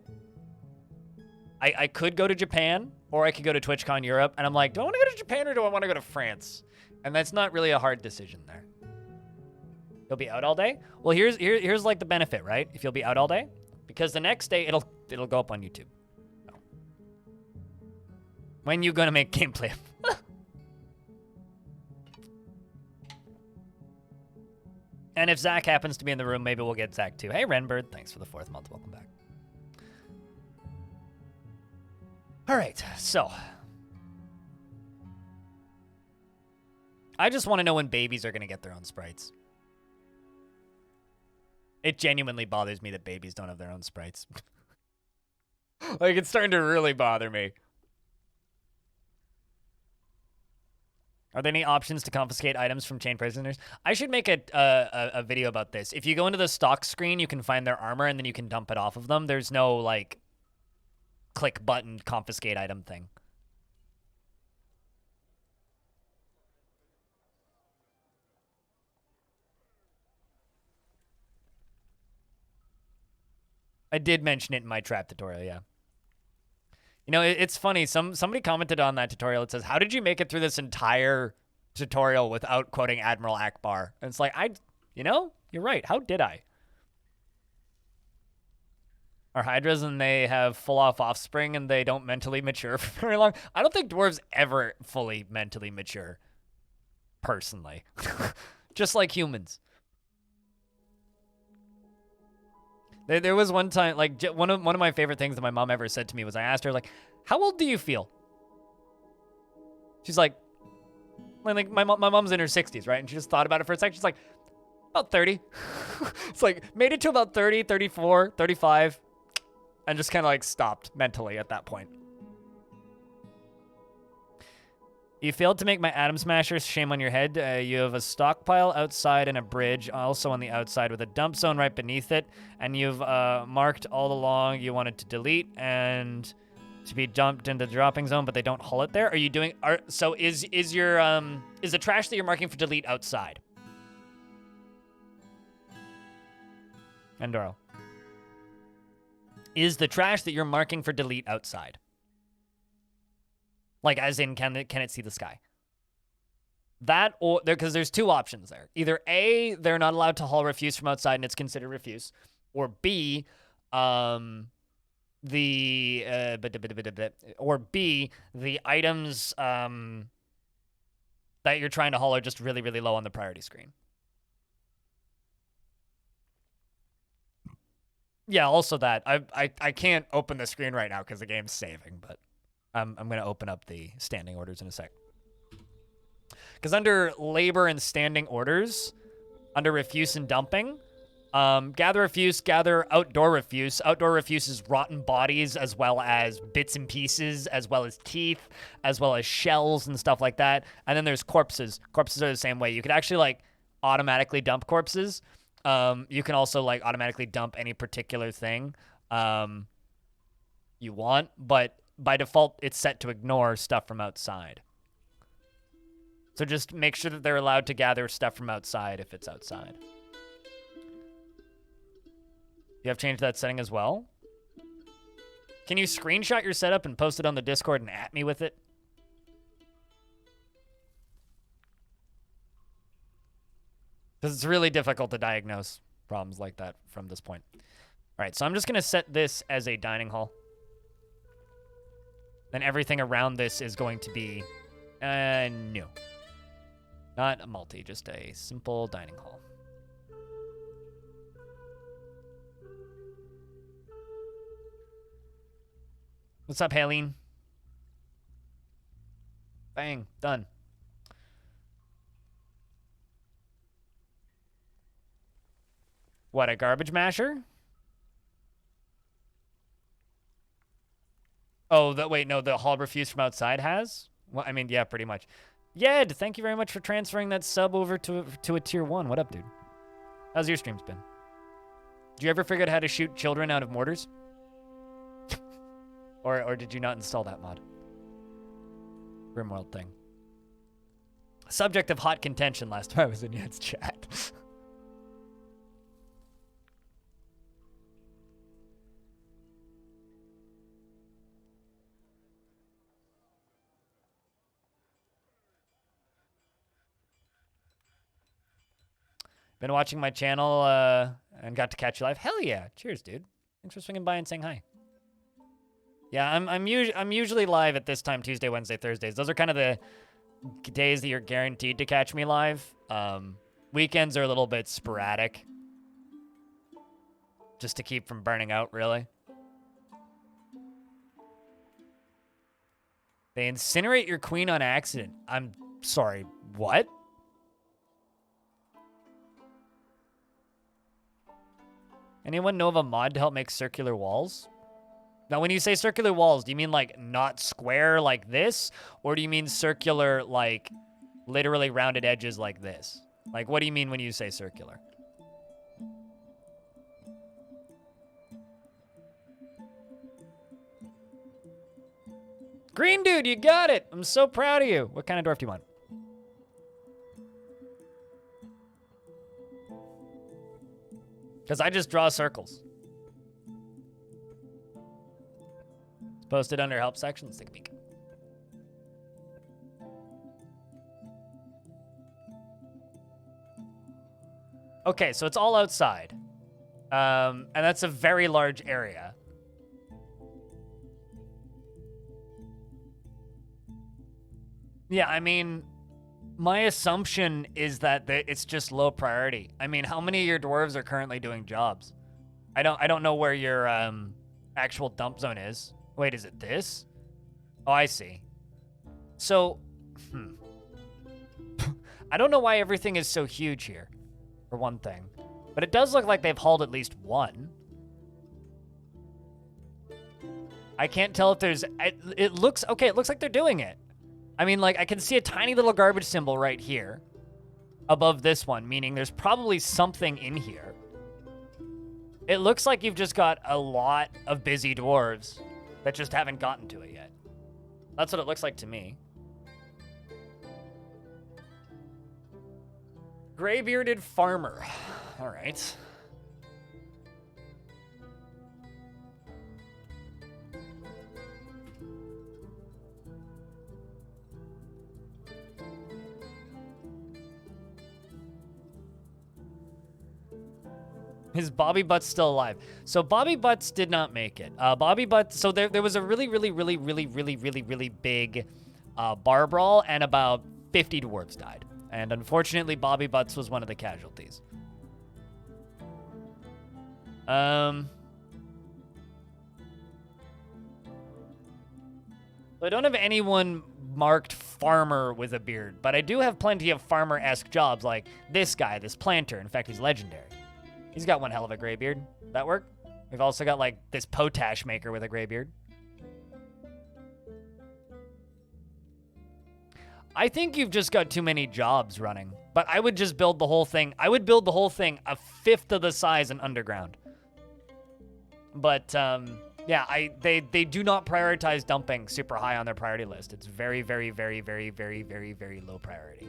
to Japan, or I could go to TwitchCon Europe, and I'm like, do I want to go to Japan or do I want to go to France? And that's not really a hard decision there. You'll be out all day? Well, here's like the benefit, right? If you'll be out all day, because the next day it'll go up on YouTube. So. When you gonna make gameplay? And if Zach happens to be in the room, maybe we'll get Zach too. Hey, Renbird, thanks for the 4th month. Welcome back. All right, so I just want to know when babies are gonna get their own sprites. It genuinely bothers me that babies don't have their own sprites. Like, it's starting to really bother me. Are there any options to confiscate items from chained prisoners? I should make a video about this. If you go into the stock screen, you can find their armor, and then you can dump it off of them. There's no, like, click button confiscate item thing. I did mention it in my trap tutorial, yeah. You know, it's funny. Somebody commented on that tutorial. It says, how did you make it through this entire tutorial without quoting Admiral Akbar? And it's like, you know, you're right. How did I? Are hydras and they have full-off offspring and they don't mentally mature for very long? I don't think dwarves ever fully mentally mature, personally. Just like humans. There was one time, like, one of my favorite things that my mom ever said to me was, I asked her, like, how old do you feel? She's like my mom's in her 60s, right? And she just thought about it for a second. She's like, about 30. It's like, made it to about 30, 34, 35, and just kind of, like, stopped mentally at that point. You failed to make my Atom Smasher. Shame on your head. You have a stockpile outside and a bridge also on the outside with a dump zone right beneath it. And you've marked all along you wanted to delete and to be dumped into the dropping zone, but they don't haul it there. Are you doing... so is the trash that you're marking for delete outside? Endoro. Is the trash that you're marking for delete outside? Like, as in, can it see the sky? That, or because there's two options there. Either A, they're not allowed to haul refuse from outside and it's considered refuse, or B, the items that you're trying to haul are just really, really low on the priority screen. Yeah, also that. I can't open the screen right now because the game's saving, but I'm going to open up the standing orders in a sec. Because under labor and standing orders, under refuse and dumping, gather refuse, gather outdoor refuse. Outdoor refuse is rotten bodies as well as bits and pieces, as well as teeth, as well as shells and stuff like that. And then there's corpses. Corpses are the same way. You could actually, like, automatically dump corpses. You can also, like, automatically dump any particular thing you want, but by default, it's set to ignore stuff from outside. So just make sure that they're allowed to gather stuff from outside if it's outside. You have changed that setting as well? Can you screenshot your setup and post it on the Discord and at me with it? Because it's really difficult to diagnose problems like that from this point. All right, so I'm just going to set this as a dining hall. Then everything around this is going to be new. Not a multi, just a simple dining hall. What's up, Haleen? Bang, done. What, a garbage masher? Oh, wait, no, the haul refuse from outside has? Well, I mean, yeah, pretty much. Yed, thank you very much for transferring that sub over to a tier 1. What up, dude? How's your streams been? Did you ever figure out how to shoot children out of mortars? or did you not install that mod? Grimworld thing. Subject of hot contention last time I was in Yed's chat. Been watching my channel and got to catch you live. Hell yeah! Cheers, dude. Thanks for swinging by and saying hi. Yeah, I'm usually live at this time, Tuesday, Wednesday, Thursdays. Those are kind of the days that you're guaranteed to catch me live. Weekends are a little bit sporadic, just to keep from burning out, really. They incinerate your queen on accident. I'm sorry, what? Anyone know of a mod to help make circular walls? Now, when you say circular walls, do you mean, like, not square like this? Or do you mean circular, like, literally rounded edges like this? Like, what do you mean when you say circular? Green dude, you got it! I'm so proud of you. What kind of dwarf do you want? Because I just draw circles. It's posted under help section. Let's take a peek. Okay, so it's all outside. And that's a very large area. Yeah, I mean, my assumption is that it's just low priority. I mean, how many of your dwarves are currently doing jobs? I don't know where your actual dump zone is. Wait, is it this? Oh, I see. So, I don't know why everything is so huge here, for one thing. But it does look like they've hauled at least one. I can't tell if there's... It looks... Okay, it looks like they're doing it. I mean, like, I can see a tiny little garbage symbol right here above this one, meaning there's probably something in here. It looks like you've just got a lot of busy dwarves that just haven't gotten to it yet. That's what it looks like to me. Gray-bearded farmer. All right. Is Bobby Butts still alive? So Bobby Butts did not make it. Bobby Butts, so there was a really big bar brawl, and about 50 dwarves died. And unfortunately, Bobby Butts was one of the casualties. So I don't have anyone marked farmer with a beard, but I do have plenty of farmer-esque jobs like this guy, this planter. In fact, he's legendary. He's got one hell of a gray beard. That work? We've also got, like, this potash maker with a gray beard. I think you've just got too many jobs running. But I would just build the whole thing. I would build the whole thing a fifth of the size and underground. But, yeah, they do not prioritize dumping super high on their priority list. It's very low priority.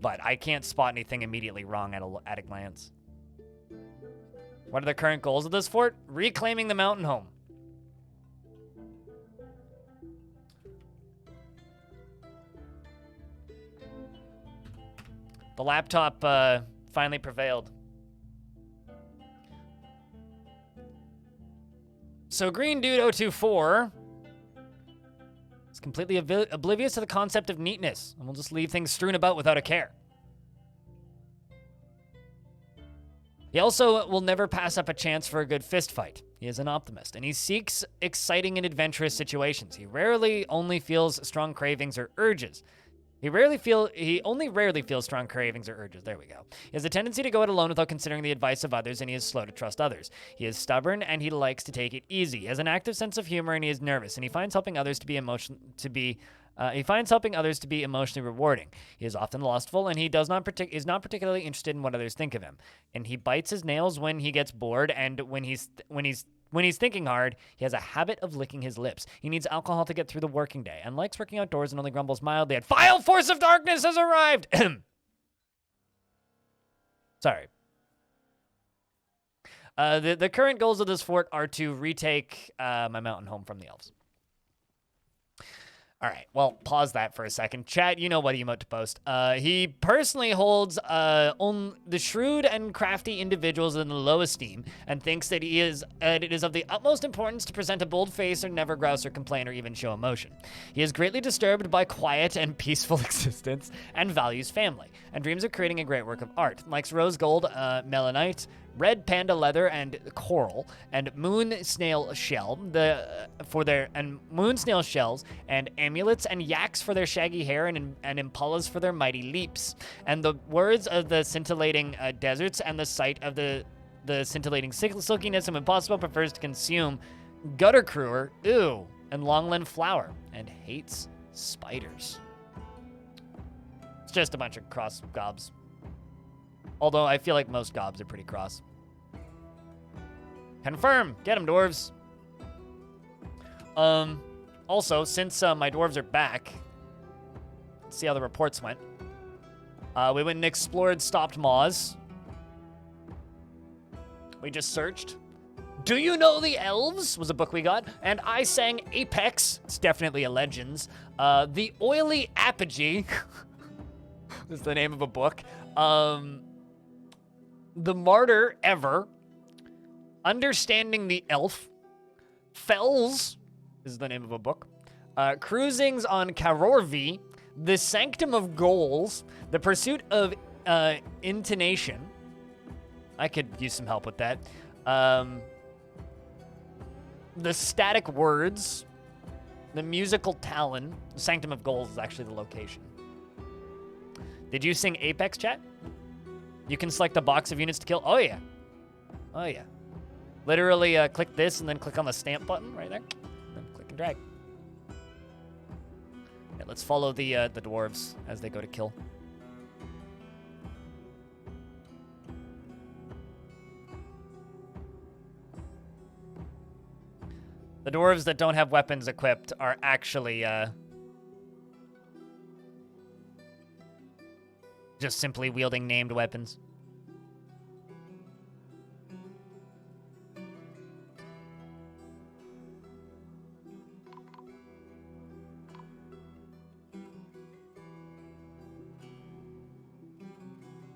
But I can't spot anything immediately wrong at a glance. What are the current goals of this fort? Reclaiming the mountain home. The laptop finally prevailed. So Green Dude 024 is completely oblivious to the concept of neatness, and will just leave things strewn about without a care. He also will never pass up a chance for a good fist fight. He is an optimist, and he seeks exciting and adventurous situations. He only feels strong cravings or urges. He only rarely feels strong cravings or urges. There we go. He has a tendency to go it alone without considering the advice of others, and he is slow to trust others. He is stubborn, and he likes to take it easy. He has an active sense of humor, and he is nervous, and he finds helping others to be emotionally rewarding. He is often lustful, and he is not particularly interested in what others think of him. And he bites his nails when he gets bored, and when he's thinking hard, he has a habit of licking his lips. He needs alcohol to get through the working day, and likes working outdoors and only grumbles mildly at Vile Force of Darkness has arrived! Sorry. The current goals of this fort are to retake my mountain home from the elves. All right, well, pause that for a second. Chat, you know what emote to post. He personally holds the shrewd and crafty individuals in the low esteem, and thinks that it is of the utmost importance to present a bold face or never grouse or complain or even show emotion. He is greatly disturbed by quiet and peaceful existence, and values family, and dreams of creating a great work of art. Likes rose gold, melanite, red panda leather and coral, and moon snail shell moon snail shells, and amulets and yaks for their shaggy hair, and impalas for their mighty leaps. And the words of the scintillating deserts, and the sight of the scintillating silkiness of impossible, prefers to consume gutter crewer, ew, and longland flower, and hates spiders. It's just a bunch of cross gobs. Although I feel like most gobs are pretty cross. Confirm. Get them, dwarves. Also, since my dwarves are back, let's see how the reports went. We went and explored Stopped Maws. We just searched. Do You Know the Elves was a book we got. And I Sang Apex. It's definitely a Legends. The Oily Apogee is the name of a book. The Martyr Ever, Understanding the Elf, Fells is the name of a book, Cruisings on Karorvi, The Sanctum of Goals, The Pursuit of Intonation. I could use some help with that. The Static Words, The Musical Talon. The Sanctum of Goals is actually the location. Did you sing Apex, chat? You can select a box of units to kill. Oh, yeah. Oh, yeah. Literally click this and then click on the stamp button right there. Then click and drag. Yeah, let's follow the dwarves as they go to kill. The dwarves that don't have weapons equipped are actually just simply wielding named weapons.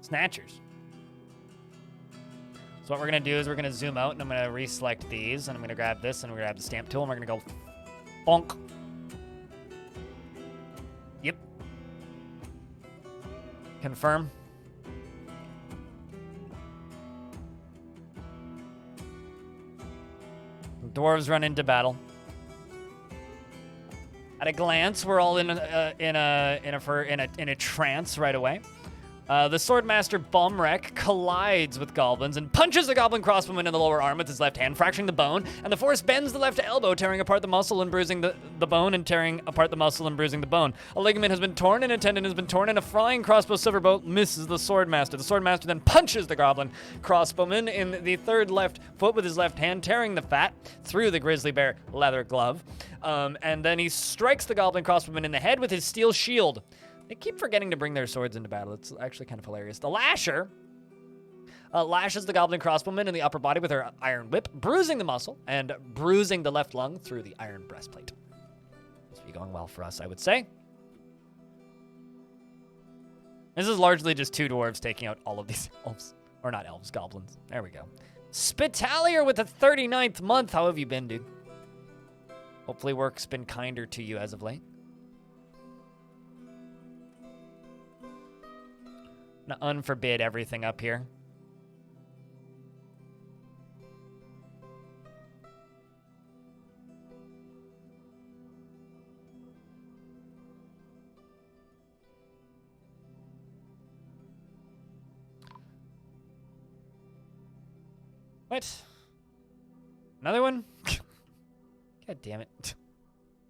Snatchers. So what we're going to do is we're going to zoom out, and I'm going to reselect these, and I'm going to grab this, and we're going to grab the stamp tool, and we're going to go bonk. Yep. Confirm. Dwarves run into battle. At a glance, we're all in a trance right away. The Swordmaster Bomwreck collides with goblins and punches the goblin crossbowman in the lower arm with his left hand, fracturing the bone, and the force bends the left elbow, tearing apart the muscle and bruising the bone and tearing apart the muscle and bruising the bone. A ligament has been torn and a tendon has been torn, and a flying crossbow silverbolt misses the Swordmaster. The Swordmaster then punches the goblin crossbowman in the third left foot with his left hand, tearing the fat through the grizzly bear leather glove. And then he strikes the goblin crossbowman in the head with his steel shield. They keep forgetting to bring their swords into battle. It's actually kind of hilarious. The Lasher lashes the goblin crossbowman in the upper body with her iron whip, bruising the muscle and bruising the left lung through the iron breastplate. This will be going well for us, I would say. This is largely just two dwarves taking out all of these elves. Or not elves, goblins. There we go. Spitalier with the 39th month. How have you been, dude? Hopefully work's been kinder to you as of late. Unforbid everything up here. What? Another one? God damn it.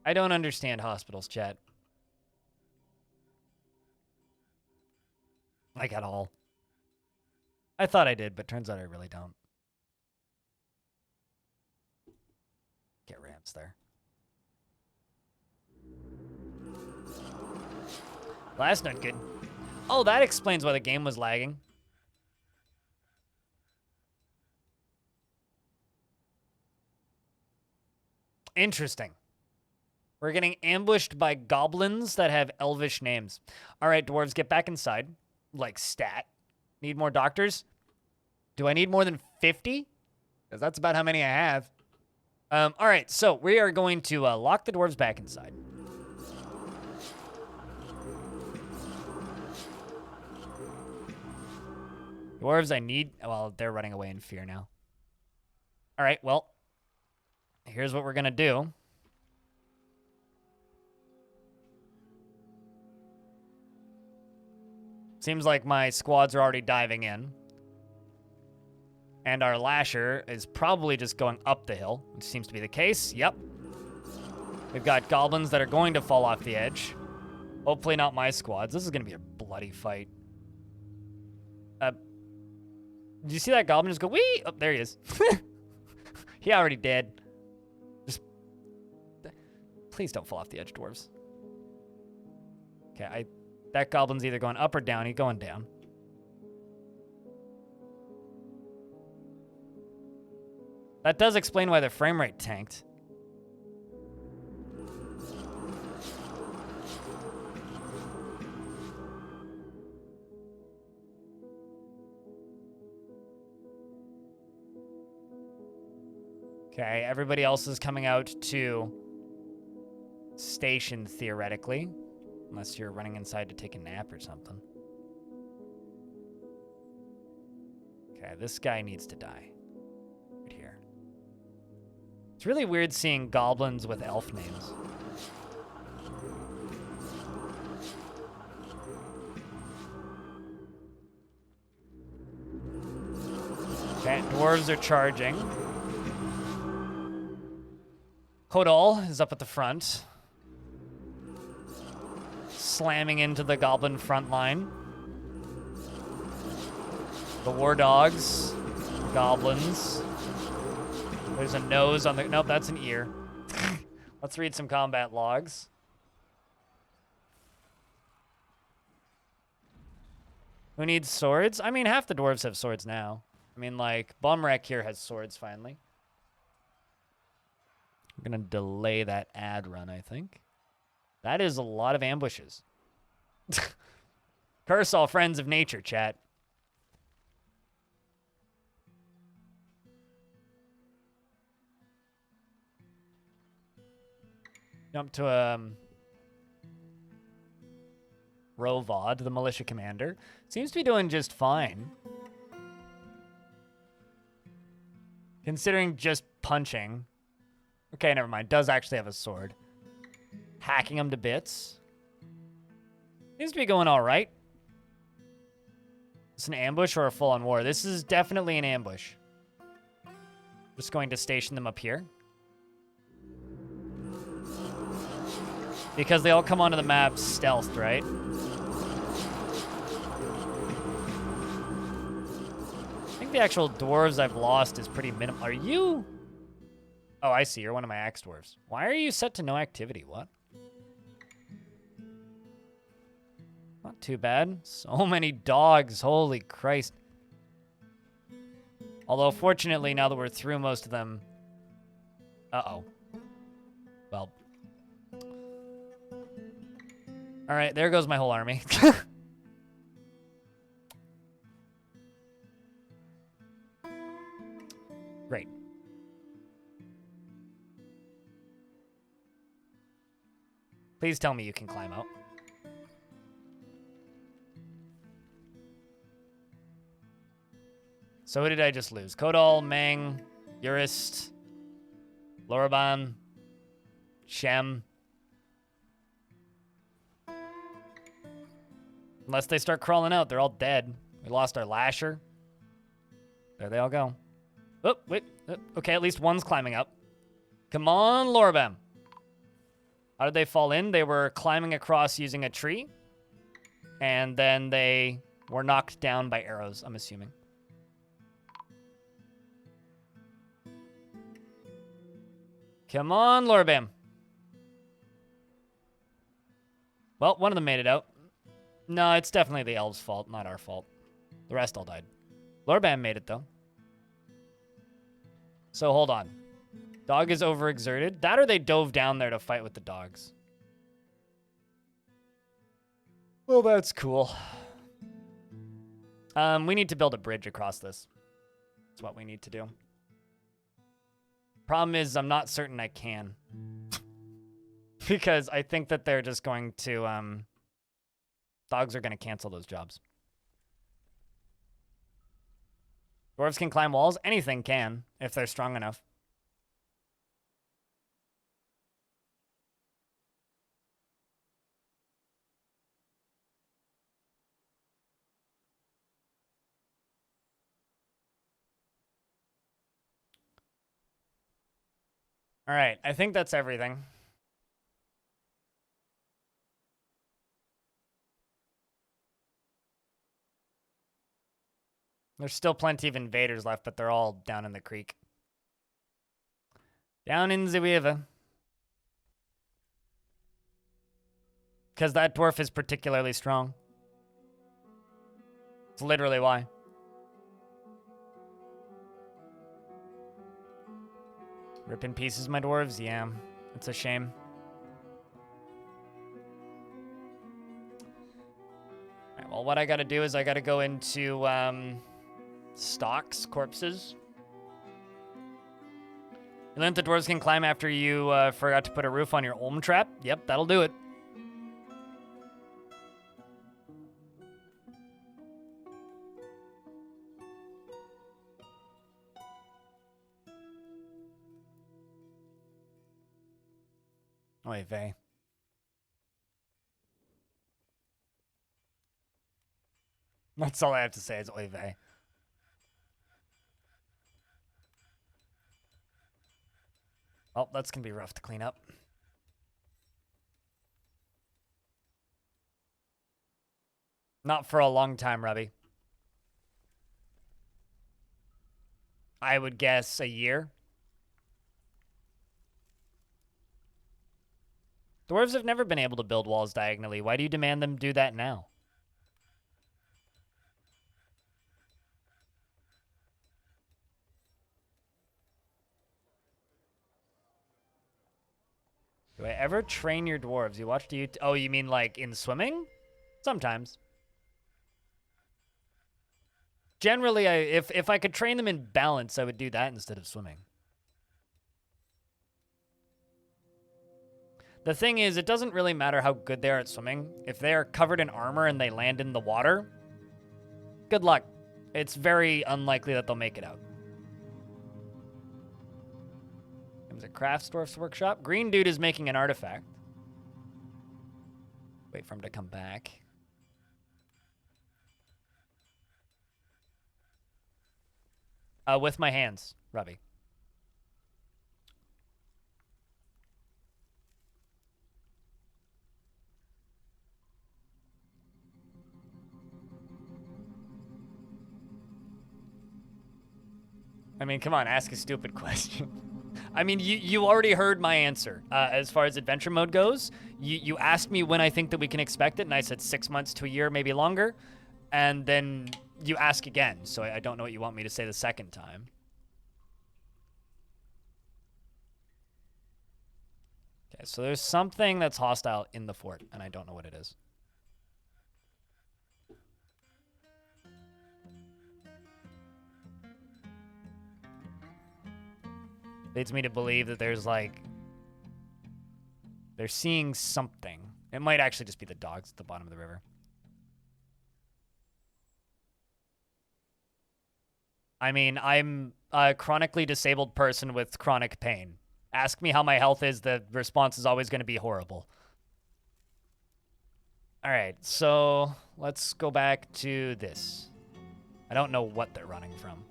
I don't understand hospitals, chat. Like at all. I thought I did, but turns out I really don't. Get ramps there. Well, that's not good. Oh, that explains why the game was lagging. Interesting. We're getting ambushed by goblins that have elvish names. All right, dwarves, get back inside. Like stat. Need more doctors? Do I need more than 50? Because that's about how many I have. All right, so we are going to lock the dwarves back inside. Dwarves, I need... Well, they're running away in fear now. All right, well, here's what we're going to do. Seems like my squads are already diving in. And our Lasher is probably just going up the hill, which seems to be the case. Yep. We've got goblins that are going to fall off the edge. Hopefully not my squads. This is going to be a bloody fight. Did you see that goblin just go, wee? Oh, there he is. He already did. Just... Please don't fall off the edge, dwarves. Okay, that goblin's either going up or down. He's going down. That does explain why the frame rate tanked. Okay, everybody else is coming out to station, theoretically. Unless you're running inside to take a nap or something. Okay, this guy needs to die. Right here. It's really weird seeing goblins with elf names. Okay, dwarves are charging. Hodol is up at the front. slamming into the goblin front line. The war dogs, goblins. There's a nose on the, nope, that's an ear. Let's read some combat logs. Who needs swords? I mean, half the dwarves have swords now. I mean, like, Bumwreck here has swords, finally. I'm gonna delay that ad run, I think. That is a lot of ambushes. Curse all friends of nature, chat. Jump to, Rovod, the militia commander. Seems to be doing just fine. Considering just punching. Okay, never mind. Does actually have a sword. Hacking him to bits. Seems to be going all right. Is this an ambush or a full-on war? This is definitely an ambush. Just going to station them up here. Because they all come onto the map stealthed, right? I think the actual dwarves I've lost is pretty minimal. Are you? Oh, I see. You're one of my axe dwarves. Why are you set to no activity? What? Not too bad. So many dogs. Holy Christ. Although, fortunately, now that we're through most of them... Uh-oh. Well... All right, there goes my whole army. Great. Please tell me you can climb out. So who did I just lose? Kodal, Mang, Urist, Loroban, Shem. Unless they start crawling out, they're all dead. We lost our Lasher. There they all go. Oh, wait. Okay, at least one's climbing up. Come on, Lorabam. How did they fall in? They were climbing across using a tree. And then they were knocked down by arrows, I'm assuming. Come on, Lorabam. Well, one of them made it out. No, it's definitely the elves' fault, not our fault. The rest all died. Lorabam made it, though. So, hold on. Dog is overexerted. That or they dove down there to fight with the dogs. Well, that's cool. We need to build a bridge across this. That's what we need to do. Problem is, I'm not certain I can. Because I think that they're just going to, dogs are going to cancel those jobs. Dwarves can climb walls. Anything can, if they're strong enough. All right, I think that's everything. There's still plenty of invaders left, but they're all down in the creek. Down in the river. Because that dwarf is particularly strong. It's literally why. Rip in pieces, my dwarves? Yeah, it's a shame. All right, well, what I gotta do is I gotta go into, stocks, corpses. You learned the dwarves can climb after you forgot to put a roof on your Olm trap? Yep, that'll do it. Oy vey. That's all I have to say is oy vey. Oh, that's gonna be rough to clean up. Not for a long time, Rubby. I would guess a year. Dwarves have never been able to build walls diagonally. Why do you demand them do that now? Do I ever train your dwarves? You watch the Oh, you mean like in swimming? Sometimes. Generally, if I could train them in balance, I would do that instead of swimming. The thing is, it doesn't really matter how good they are at swimming. If they are covered in armor and they land in the water, good luck. It's very unlikely that they'll make it out. Comes a crafts dwarf's workshop. Green dude is making an artifact. Wait for him to come back. With my hands, Robbie. I mean, come on, ask a stupid question. I mean, you already heard my answer. As far as adventure mode goes, you asked me when I think that we can expect it, and I said 6 months to a year, maybe longer. And then you ask again, so I don't know what you want me to say the second time. Okay, so there's something that's hostile in the fort, and I don't know what it is. Leads me to believe that there's like... They're seeing something. It might actually just be the dogs at the bottom of the river. I mean, I'm a chronically disabled person with chronic pain. Ask me how my health is, the response is always going to be horrible. All right, so let's go back to this. I don't know what they're running from.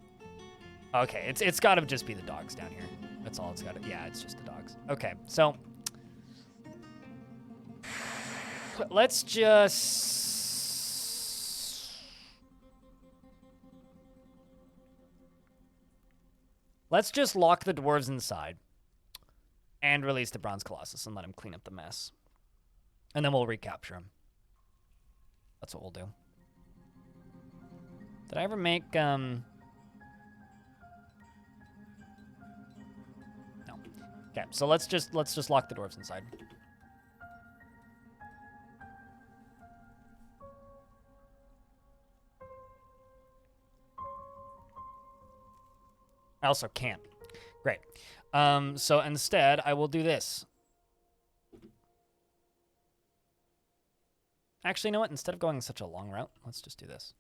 Okay, it's got to just be the dogs down here. That's all it's got to... Yeah, it's just the dogs. Okay, so... Let's just... Let's just lock the dwarves inside and release the bronze colossus and let him clean up the mess. And then we'll recapture him. That's what we'll do. Did I ever make, No. Okay, so let's just lock the dwarves inside. I also can't. Great. So instead, I will do this. Actually, you know what? Instead of going such a long route, let's just do this.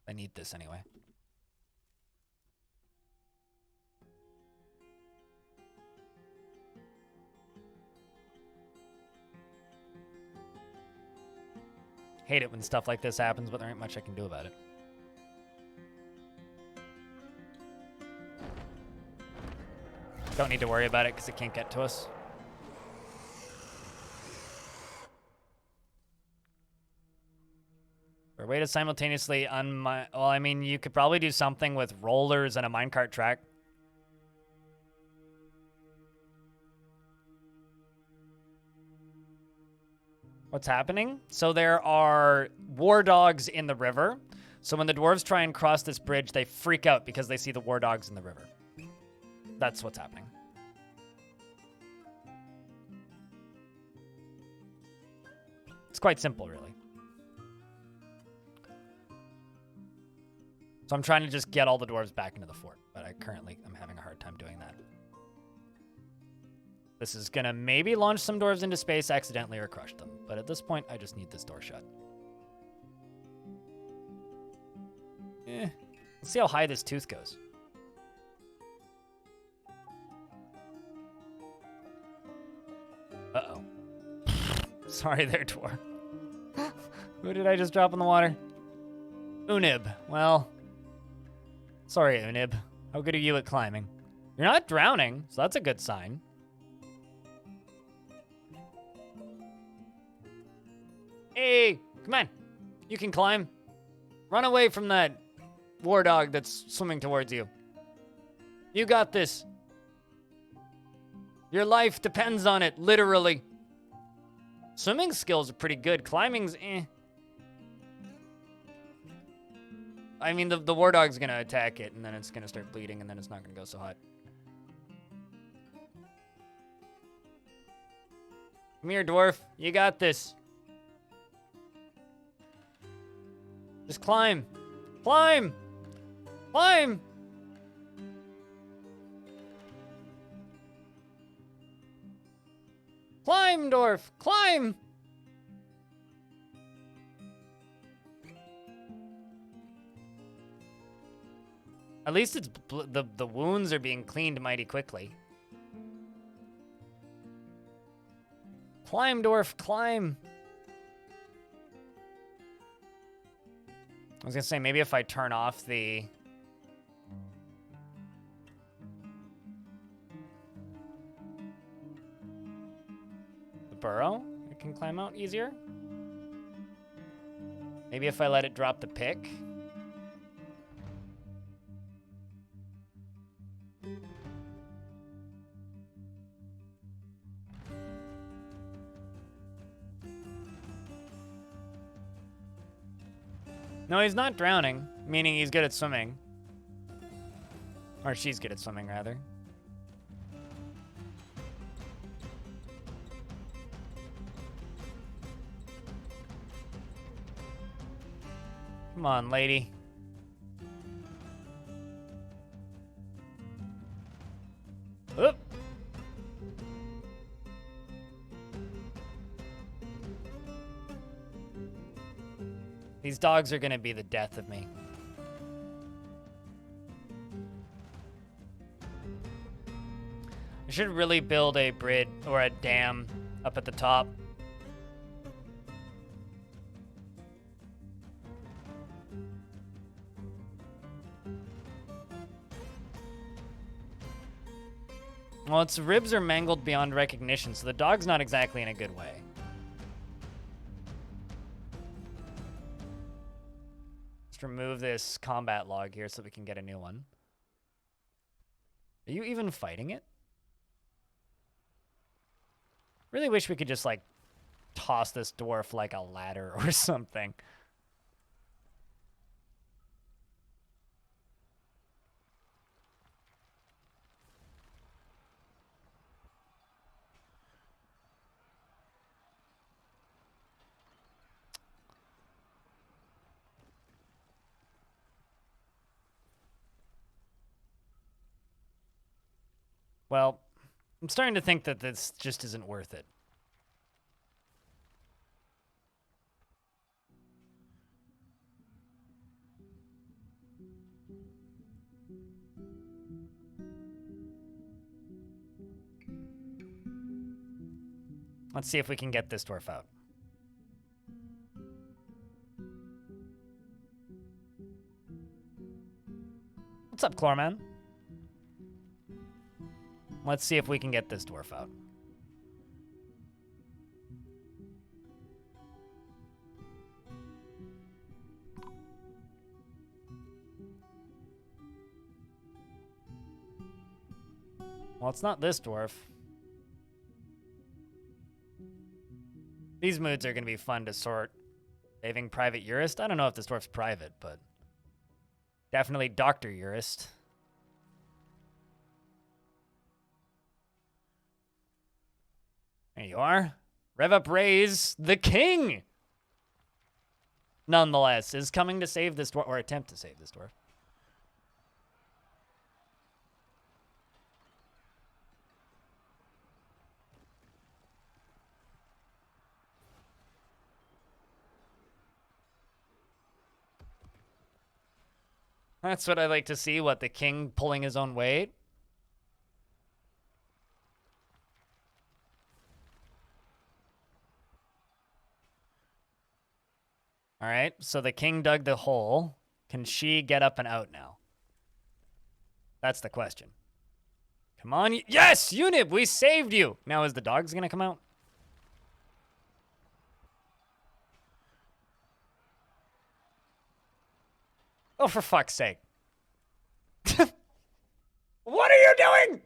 I need this anyway. Hate it when stuff like this happens, but there ain't much I can do about it. Don't need to worry about it because it can't get to us. Or way to simultaneously well, I mean, you could probably do something with rollers and a minecart track. What's happening? So there are war dogs in the river. So when the dwarves try and cross this bridge, they freak out because they see the war dogs in the river. That's what's happening. It's quite simple, really. So I'm trying to just get all the dwarves back into the fort, but I'm having a hard time doing that. This is gonna maybe launch some dwarves into space accidentally or crush them, but at this point, I just need this door shut. Let's see how high this tooth goes. Uh-oh. Sorry there, dwarf. Who did I just drop in the water? Unib. Well, sorry, Unib. How good are you at climbing? You're not drowning, so that's a good sign. Hey, come on. You can climb. Run away from that war dog that's swimming towards you. You got this. Your life depends on it, literally. Swimming skills are pretty good. Climbing's eh. I mean, the war dog's gonna attack it, and then it's gonna start bleeding, and then it's not gonna go so hot. Come here, dwarf. You got this. Just climb. Climb! Climb! Climb, dwarf! Climb! At least it's the wounds are being cleaned mighty quickly. Climb, dwarf, climb. I was gonna say, maybe if I turn off the... burrow, it can climb out easier. Maybe if I let it drop the pick. No, he's not drowning, meaning he's good at swimming. Or she's good at swimming, rather. Come on, lady. Oop. These dogs are gonna be the death of me. I should really build a bridge or a dam up at the top. Well, its ribs are mangled beyond recognition, so the dog's not exactly in a good way. Let's remove this combat log here so we can get a new one. Are you even fighting it? Really wish we could just, like, toss this dwarf like a ladder or something. Well, I'm starting to think that this just isn't worth it. Let's see if we can get this dwarf out. What's up, Clorman? Let's see if we can get this dwarf out. Well, it's not this dwarf. These moods are going to be fun to sort. Saving Private Urist? I don't know if this dwarf's private, but definitely Dr. Urist. There you are. Rev up Raise, the king, nonetheless, is coming to save this dwarf, or attempt to save this dwarf. That's what I like to see, what, the king pulling his own weight? All right, so the king dug the hole. Can she get up and out now? That's the question. Come on. Yes, Unib, we saved you. Now is the dogs going to come out? Oh, for fuck's sake. What are you doing?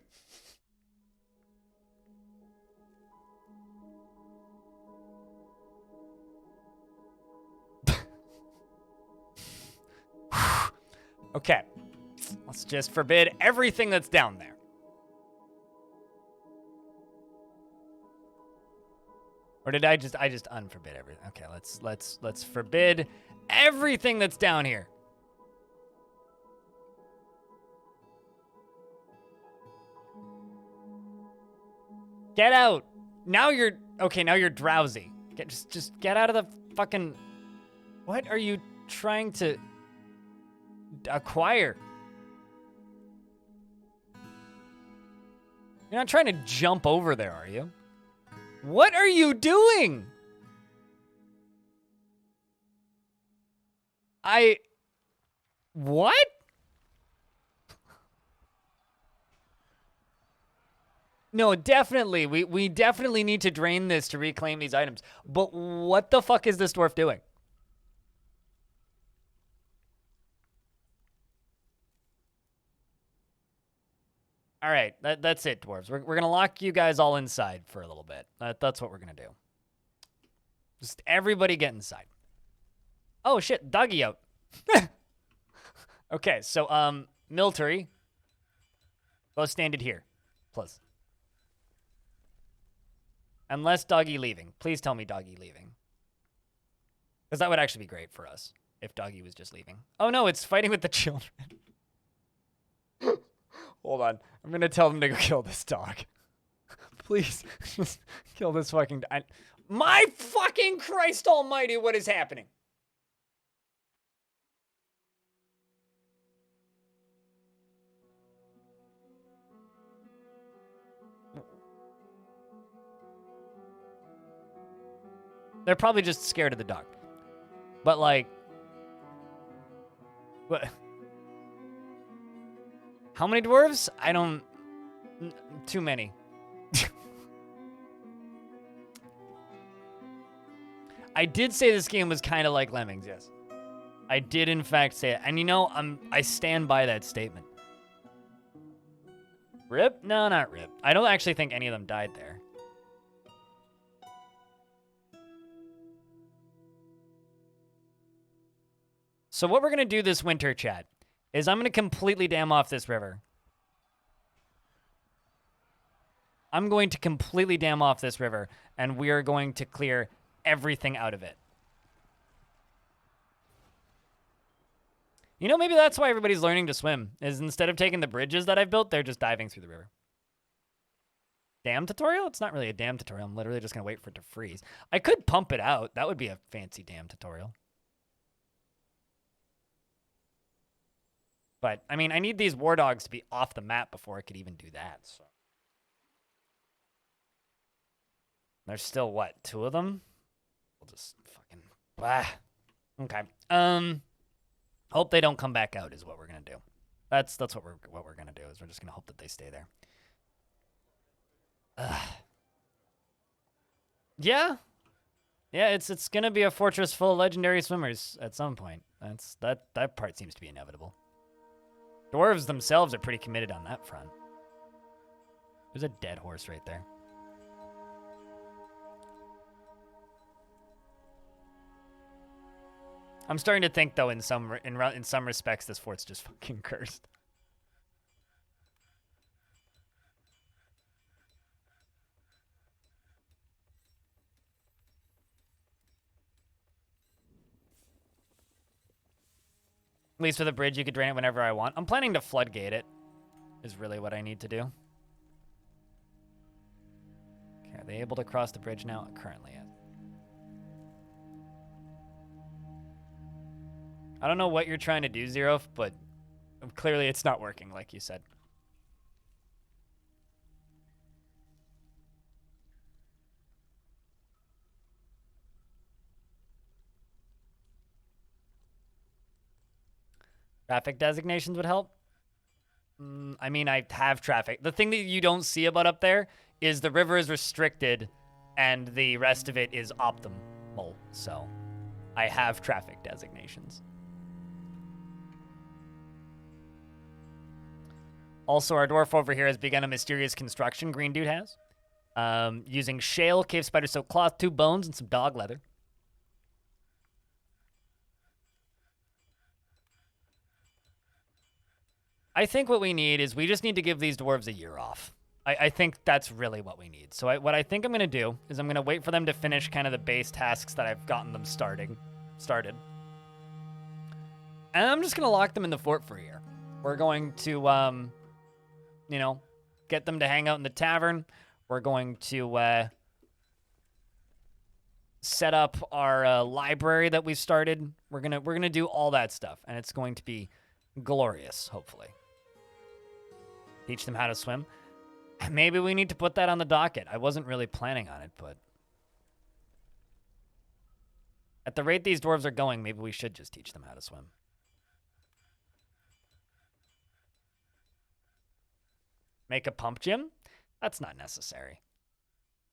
Okay. Let's just forbid everything that's down there. Or did I just unforbid everything? Okay, let's forbid everything that's down here. Get out. Now you're okay, now you're drowsy. Just get out of the fucking. What are you trying to acquire? You're not trying to jump over there, are you? What are you doing? What? No, definitely. We definitely need to drain this to reclaim these items. But what the fuck is this dwarf doing? All right, that's it, dwarves. We're going to lock you guys all inside for a little bit. That's what we're going to do. Just everybody get inside. Oh, shit, doggy out. Okay, so, military. Go stand it here, please. Unless doggy leaving. Please tell me doggy leaving. Because that would actually be great for us if doggy was just leaving. Oh, no, it's fighting with the children. Hold on. I'm going to tell them to go kill this dog. Please, just kill this fucking dog. My fucking Christ almighty, what is happening? They're probably just scared of the dog. But, like... What? How many dwarves? I don't... Too many. I did say this game was kind of like Lemmings, yes. I did, in fact, say it. And, you know, I stand by that statement. Rip? No, not Rip. I don't actually think any of them died there. So what we're going to do this winter, chat, is I'm going to completely dam off this river. I'm going to completely dam off this river, and we are going to clear everything out of it. You know, maybe that's why everybody's learning to swim, is instead of taking the bridges that I've built, they're just diving through the river. Dam tutorial? It's not really a dam tutorial. I'm literally just going to wait for it to freeze. I could pump it out. That would be a fancy dam tutorial. But, I mean, I need these war dogs to be off the map before I could even do that, so. There's still, what, 2 of them? We'll just fucking... Blah. Okay. Hope they don't come back out is what we're going to do. That's what we're going to do, is we're just going to hope that they stay there. Yeah. Yeah, it's going to be a fortress full of legendary swimmers at some point. That part seems to be inevitable. Dwarves themselves are pretty committed on that front. There's a dead horse right there. I'm starting to think, though, in some respects, this fort's just fucking cursed. At least with a bridge, you could drain it whenever I want. I'm planning to floodgate it, is really what I need to do. Okay, are they able to cross the bridge now? Currently, yes. I don't know what you're trying to do, Zero, but clearly it's not working, like you said. Traffic designations would help. I mean, I have traffic. The thing that you don't see about up there is the river is restricted and the rest of it is optimal. So I have traffic designations. Also, our dwarf over here has begun a mysterious construction. Green dude has. Using shale, cave spider silk cloth, 2 bones, and some dog leather. I think what we need is we just need to give these dwarves a year off. I think that's really what we need. So what I think I'm going to do is I'm going to wait for them to finish kind of the base tasks that I've gotten them started. And I'm just going to lock them in the fort for a year. We're going to, you know, get them to hang out in the tavern. We're going to set up our library that we've started. We're gonna do all that stuff, and it's going to be glorious, hopefully. Teach them how to swim. Maybe we need to put that on the docket. I wasn't really planning on it, but at the rate these dwarves are going, maybe we should just teach them how to swim. Make a pump gym? That's not necessary.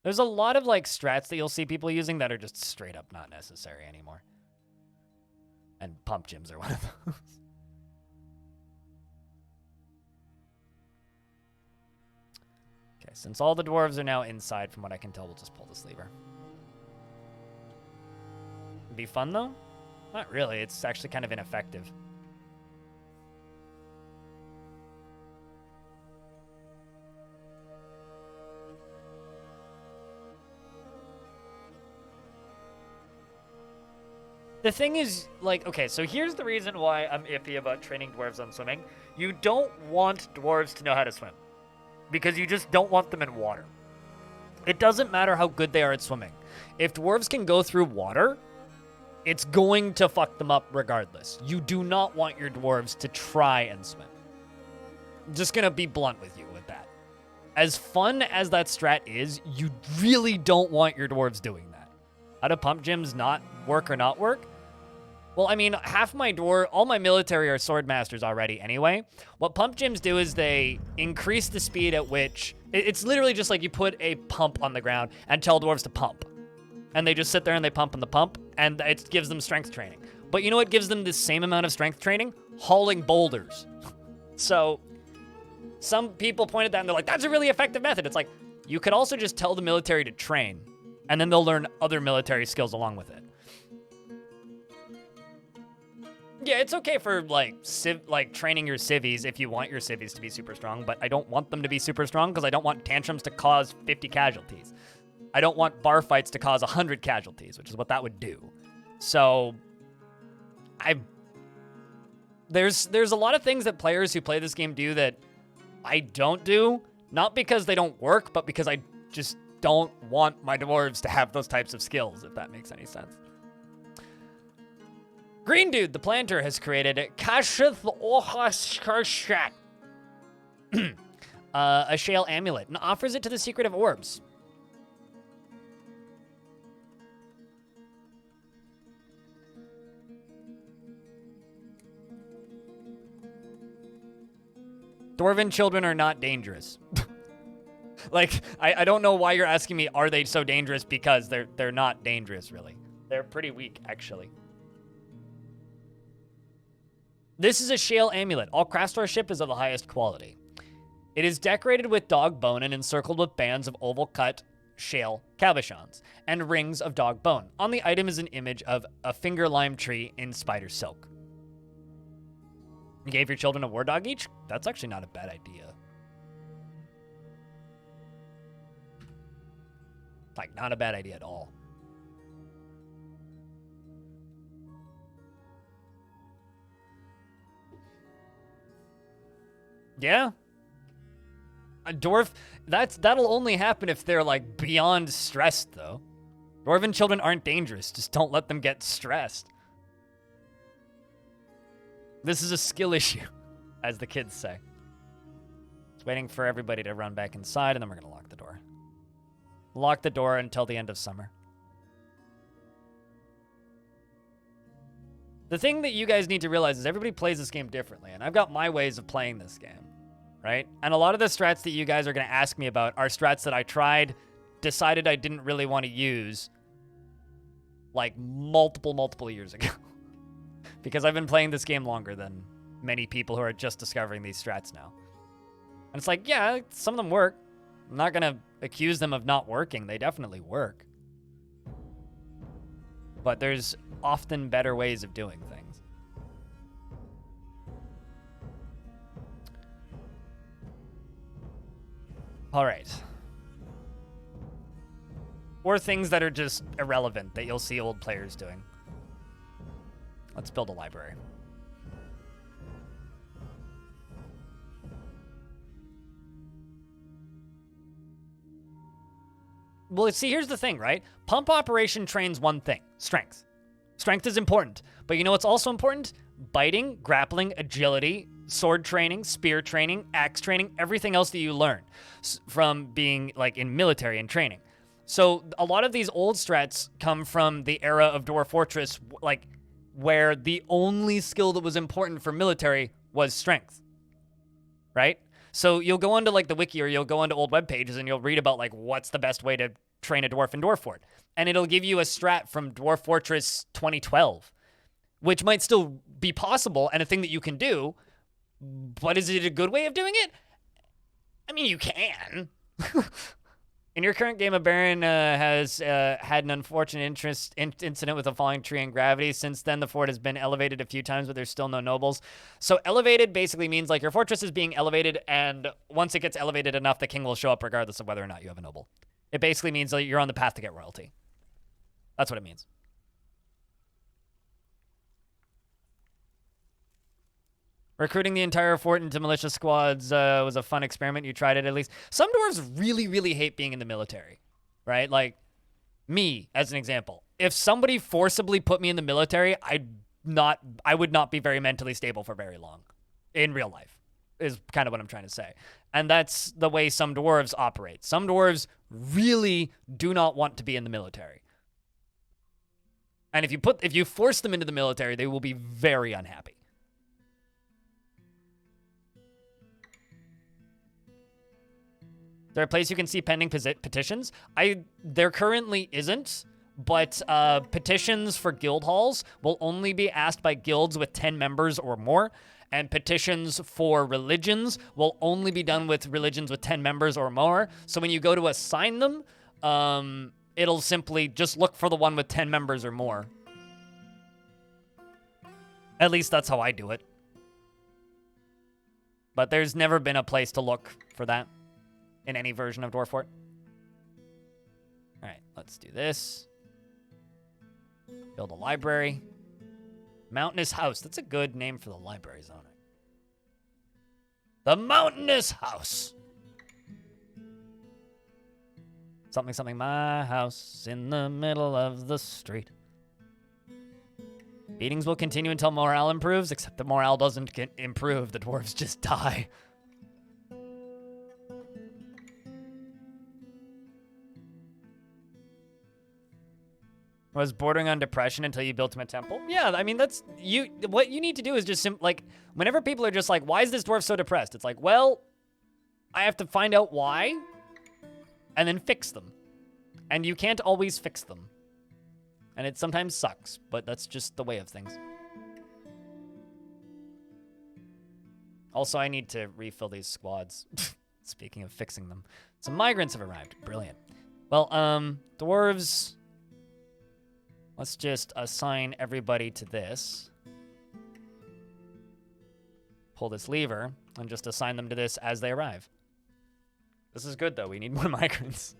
There's a lot of like strats that you'll see people using that are just straight up not necessary anymore. And pump gyms are one of those. Okay, since all the dwarves are now inside, from what I can tell, we'll just pull this lever. It'd be fun, though? Not really. It's actually kind of ineffective. The thing is, like, okay, so here's the reason why I'm iffy about training dwarves on swimming. You don't want dwarves to know how to swim, because you just don't want them in water. It doesn't matter how good they are at swimming. If dwarves can go through water, it's going to fuck them up regardless. You do not want your dwarves to try and swim. I'm just gonna be blunt with you with that. As fun as that strat is, you really don't want your dwarves doing that. How do pump gyms not work or not work? Well, I mean, all my military are sword masters already anyway. What pump gyms do is they increase the speed at which, it's literally just like you put a pump on the ground and tell dwarves to pump. And they just sit there and they pump and the pump, and it gives them strength training. But you know what gives them the same amount of strength training? Hauling boulders. So some people pointed that and they're like, that's a really effective method. It's like, you could also just tell the military to train, and then they'll learn other military skills along with it. Yeah, it's okay for like training your civvies if you want your civvies to be super strong, but I don't want them to be super strong because I don't want tantrums to cause 50 casualties. I don't want bar fights to cause 100 casualties, which is what that would do. So there's a lot of things that players who play this game do that I don't do, not because they don't work, but because I just don't want my dwarves to have those types of skills, if that makes any sense. Green Dude, the planter, has created a shale amulet and offers it to the secretive orbs. Dwarven children are not dangerous. Like, I don't know why you're asking me, are they so dangerous? Because they're not dangerous, really. They're pretty weak, actually. This is a shale amulet. All craftsmanship is of the highest quality. It is decorated with dog bone and encircled with bands of oval-cut shale cabochons and rings of dog bone. On the item is an image of a finger lime tree in spider silk. You gave your children a war dog each? That's actually not a bad idea. Like, not a bad idea at all. Yeah. A dwarf, that'll only happen if they're, like, beyond stressed, though. Dwarven children aren't dangerous. Just don't let them get stressed. This is a skill issue, as the kids say. Just waiting for everybody to run back inside, and then we're going to lock the door. Lock the door until the end of summer. The thing that you guys need to realize is everybody plays this game differently, and I've got my ways of playing this game, right? And a lot of the strats that you guys are going to ask me about are strats that I tried, decided I didn't really want to use, like, multiple years ago. Because I've been playing this game longer than many people who are just discovering these strats now. And it's like, yeah, some of them work. I'm not going to accuse them of not working. They definitely work. But there's often better ways of doing things. All right. Or things that are just irrelevant that you'll see old players doing. Let's build a library. Well, see, here's the thing, right? Pump operation trains one thing, strength. Strength is important, but you know what's also important? Biting, grappling, agility, sword training, spear training, axe training, everything else that you learn from being like in military and training. So a lot of these old strats come from the era of Dwarf Fortress, like where the only skill that was important for military was strength, right? So you'll go onto like the wiki or you'll go onto old web pages and you'll read about like what's the best way to train a dwarf in Dwarf Fort. And it'll give you a strat from Dwarf Fortress 2012, which might still be possible and a thing that you can do, but is it a good way of doing it? I mean, you can. In your current game, a Baron has had an unfortunate incident with a falling tree and gravity. Since then, the fort has been elevated a few times, but there's still no nobles. So elevated basically means like your fortress is being elevated, and once it gets elevated enough, the king will show up regardless of whether or not you have a noble. It basically means that you're on the path to get royalty. That's what it means. Recruiting the entire fort into militia squads was a fun experiment. You tried it at least. Some dwarves really, really hate being in the military, right? Like me, as an example. If somebody forcibly put me in the military, I would not be very mentally stable for very long in real life, is kind of what I'm trying to say. And that's the way some dwarves operate. Some dwarves really do not want to be in the military. And if you force them into the military, they will be very unhappy. Is there a place you can see pending petitions? There currently isn't, but petitions for guild halls will only be asked by guilds with 10 members or more, and petitions for religions will only be done with religions with 10 members or more. So when you go to assign them, it'll simply just look for the one with 10 members or more. At least that's how I do it. But there's never been a place to look for that in any version of Dwarf Fort. All right, let's do this. Build a library. Mountainous House. That's a good name for the library zone. The Mountainous House. Something, something, my house in the middle of the street. Beatings will continue until morale improves, except the morale doesn't get improved. The dwarves just die. Was bordering on depression until you built him a temple? Yeah, I mean, that's you. What you need to do is just like, whenever people are just like, why is this dwarf so depressed? It's like, well, I have to find out why and then fix them. And you can't always fix them. And it sometimes sucks, but that's just the way of things. Also, I need to refill these squads. Speaking of fixing them. Some migrants have arrived. Brilliant. Well, dwarves... Let's just assign everybody to this. Pull this lever and just assign them to this as they arrive. This is good, though. We need more migrants.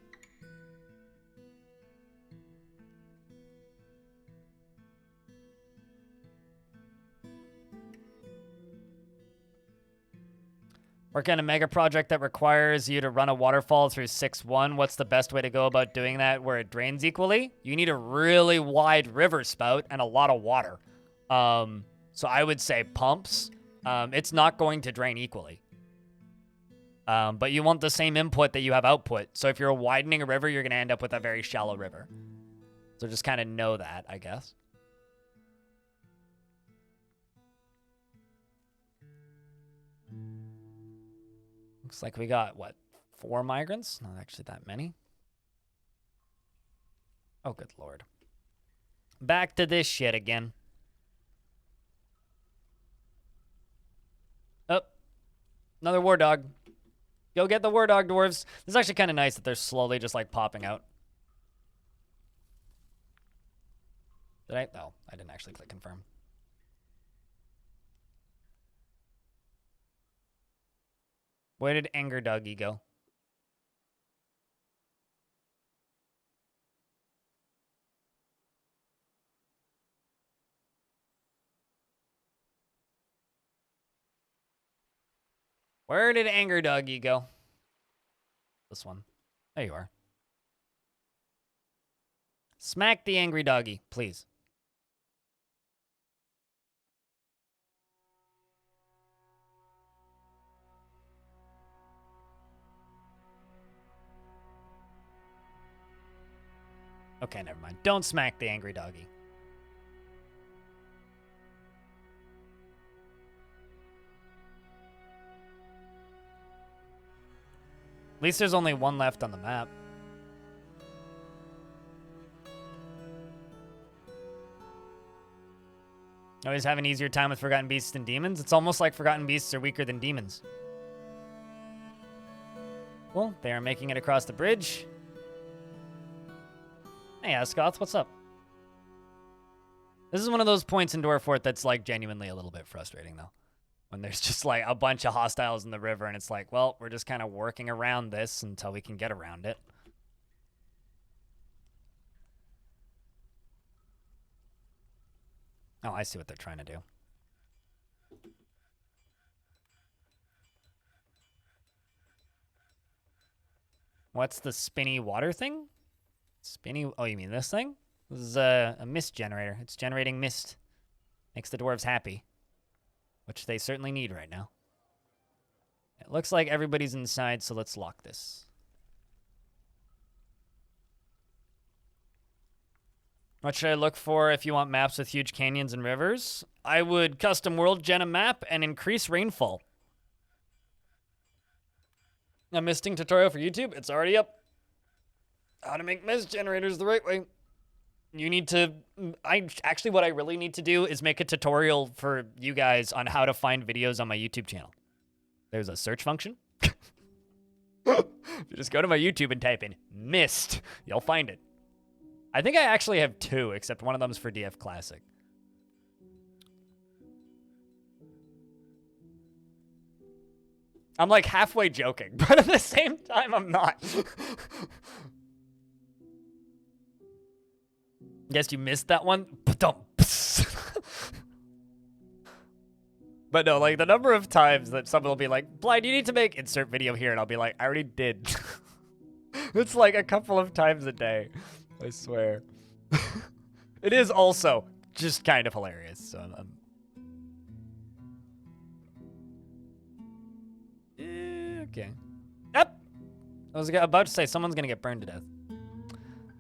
Work on a mega project that requires you to run a waterfall through 6-1. What's the best way to go about doing that where it drains equally? You need a really wide river spout and a lot of water. So I would say pumps. It's not going to drain equally. But you want the same input that you have output. So if you're widening a river, you're going to end up with a very shallow river. So just kind of know that, I guess. Looks like we got, what, 4 migrants? Not actually that many. Oh, good lord. Back to this shit again. Oh, another war dog. Go get the War Dog Dwarves. This is actually kind of nice that they're slowly just, like, popping out. Did I? Oh, I didn't actually click confirm. Where did Anger Doggy go? Where did Anger Doggy go? This one. There you are. Smack the angry doggy, please. Okay, never mind. Don't smack the angry doggy. At least there's only one left on the map. Always have an easier time with Forgotten Beasts than demons? It's almost like Forgotten Beasts are weaker than demons. Well, they are making it across the bridge. Hey, Ascoth, what's up? This is one of those points in Dwarf Fort that's, like, genuinely a little bit frustrating, though. When there's just, like, a bunch of hostiles in the river, and it's like, well, we're just kind of working around this until we can get around it. Oh, I see what they're trying to do. What's the spinny water thing? Spinny... Oh, you mean this thing? This is a mist generator. It's generating mist. Makes the dwarves happy. Which they certainly need right now. It looks like everybody's inside, so let's lock this. What should I look for if you want maps with huge canyons and rivers? I would custom world gen a map and increase rainfall. A misting tutorial for YouTube? It's already up. How to make mist generators the right way. You need to... Actually, what I really need to do is make a tutorial for you guys on how to find videos on my YouTube channel. There's a search function. You just go to my YouTube and type in mist. You'll find it. I think I actually have 2, except one of them's for DF Classic. I'm like halfway joking, but at the same time, I'm not. Guess you missed that one? But no, like, the number of times that someone will be like, Blind, you need to make insert video here, and I'll be like, I already did. It's like a couple of times a day. I swear. It is also just kind of hilarious, so okay. Yep. I was about to say someone's gonna get burned to death.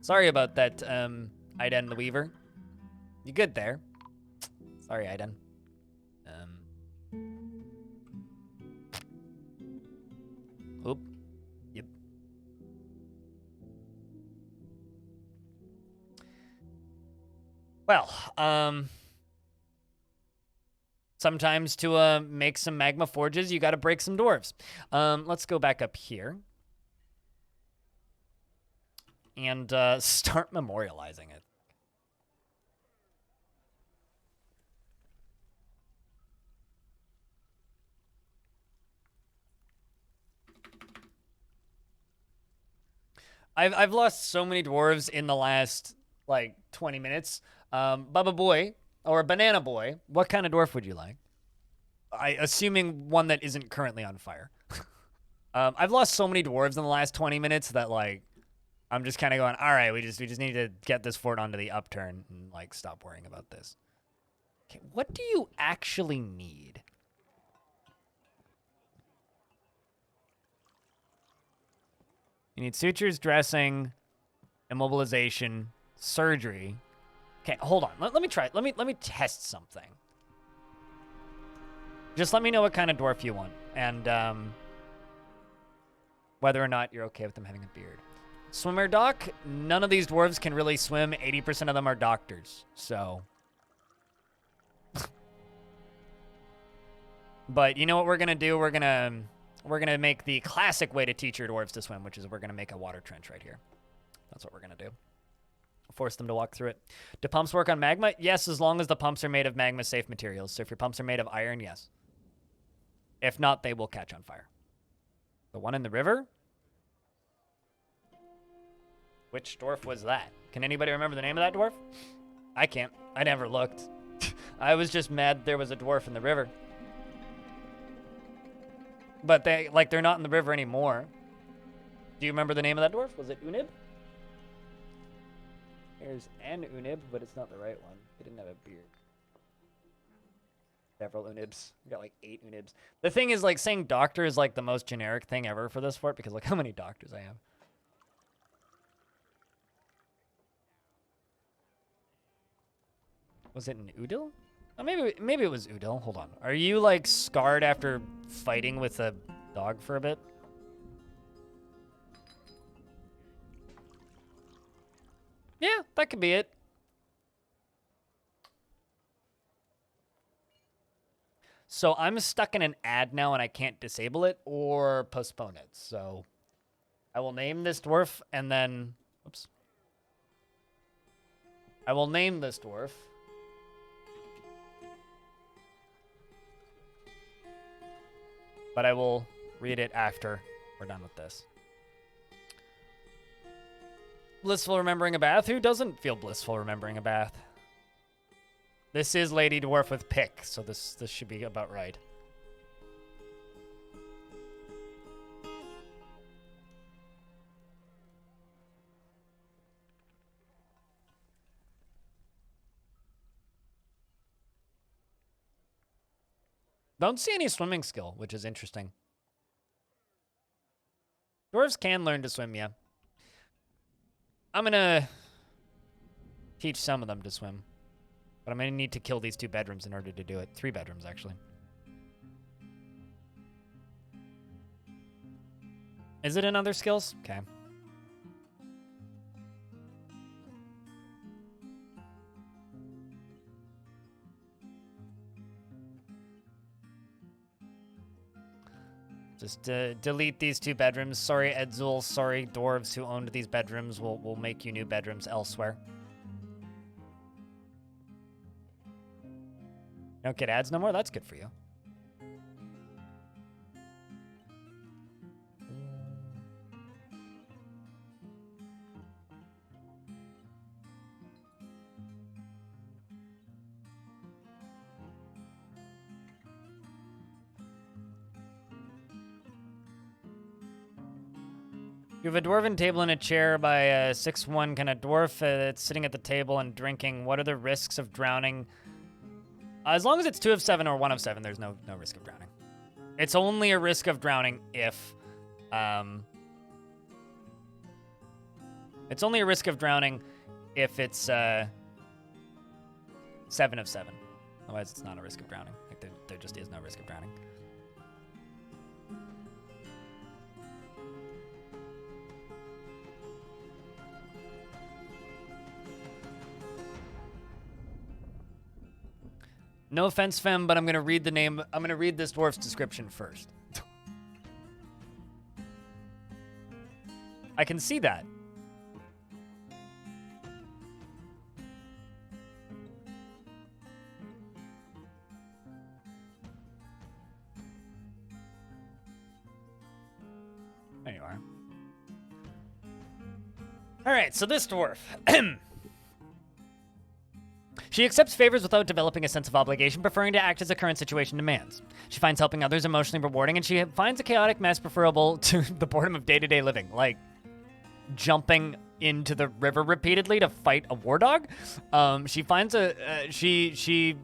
Sorry about that, Iden the Weaver. You good there? Sorry, Iden. Oop. Yep. Well, sometimes to make some magma forges, you got to break some dwarves. Let's go back up here and start memorializing it. I've lost so many dwarves in the last, like, 20 minutes. Bubba Boy, or Banana Boy, what kind of dwarf would you like? Assuming one that isn't currently on fire. I've lost so many dwarves in the last 20 minutes that, like, I'm just kind of going, all right, we just need to get this fort onto the upturn and, like, stop worrying about this. Okay, what do you actually need? You need sutures, dressing, immobilization, surgery. Okay, hold on. Let me try. Let me test something. Just let me know what kind of dwarf you want, and whether or not you're okay with them having a beard. Swimmer doc. None of these dwarves can really swim. 80% of them are doctors. So, but you know what we're gonna do? We're gonna we're going to make the classic way to teach your dwarves to swim, which is we're going to make a water trench right here. That's what we're going to do. Force them to walk through it. Do pumps work on magma? Yes, as long as the pumps are made of magma-safe materials. So if your pumps are made of iron, yes. If not, they will catch on fire. The one in the river? Which dwarf was that? Can anybody remember the name of that dwarf? I can't. I never looked. I was just mad there was a dwarf in the river. But they're not in the river anymore. Do you remember the name of that dwarf? Was it Unib? There's an Unib, but it's not the right one. He didn't have a beard. Several Unibs. We got like 8 Unibs. The thing is, like, saying doctor is like the most generic thing ever for this fort because look how many doctors I have. Was it an Udil? Oh, maybe it was Udil. Hold on. Are you like scarred after fighting with a dog for a bit? Yeah, that could be it. So I'm stuck in an ad now and I can't disable it or postpone it. So I will name this dwarf and then, oops. I will name this dwarf. But I will read it after we're done with this. Blissful remembering a bath? Who doesn't feel blissful remembering a bath? This is Lady Dwarf with pick, so this should be about right. Don't see any swimming skill, which is interesting. Dwarves can learn to swim, yeah. I'm gonna teach some of them to swim. But I'm gonna need to kill these 2 bedrooms in order to do it. 3 bedrooms, actually. Is it in other skills? Okay. Just delete these 2 bedrooms. Sorry, Edzul. Sorry, dwarves who owned these bedrooms. We'll make you new bedrooms elsewhere. Don't get ads no more? That's good for you. You have a dwarven table and a chair by a 6'1". Can a dwarf that's sitting at the table and drinking? What are the risks of drowning? As long as it's 2 of 7 or 1 of 7, there's no risk of drowning. It's only a risk of drowning if... it's only a risk of drowning if it's 7 of 7. Otherwise, it's not a risk of drowning. Like there just is no risk of drowning. No offense, Fem, but I'm going to read the name. I'm going to read this dwarf's description first. I can see that. There you are. All right, so this dwarf. She accepts favors without developing a sense of obligation, preferring to act as the current situation demands. She finds helping others emotionally rewarding, and she finds a chaotic mess preferable to the boredom of day-to-day living, like jumping into the river repeatedly to fight a war dog. She finds she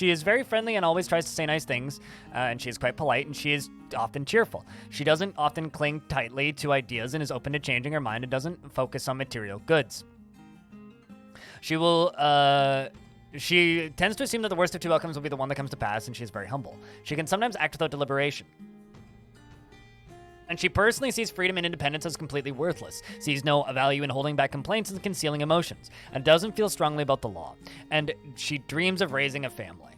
is very friendly and always tries to say nice things, and she is quite polite, and she is often cheerful. She doesn't often cling tightly to ideas and is open to changing her mind and doesn't focus on material goods. She tends to assume that the worst of 2 outcomes will be the one that comes to pass, and she is very humble. She can sometimes act without deliberation. And she personally sees freedom and independence as completely worthless, sees no value in holding back complaints and concealing emotions, and doesn't feel strongly about the law. And she dreams of raising a family.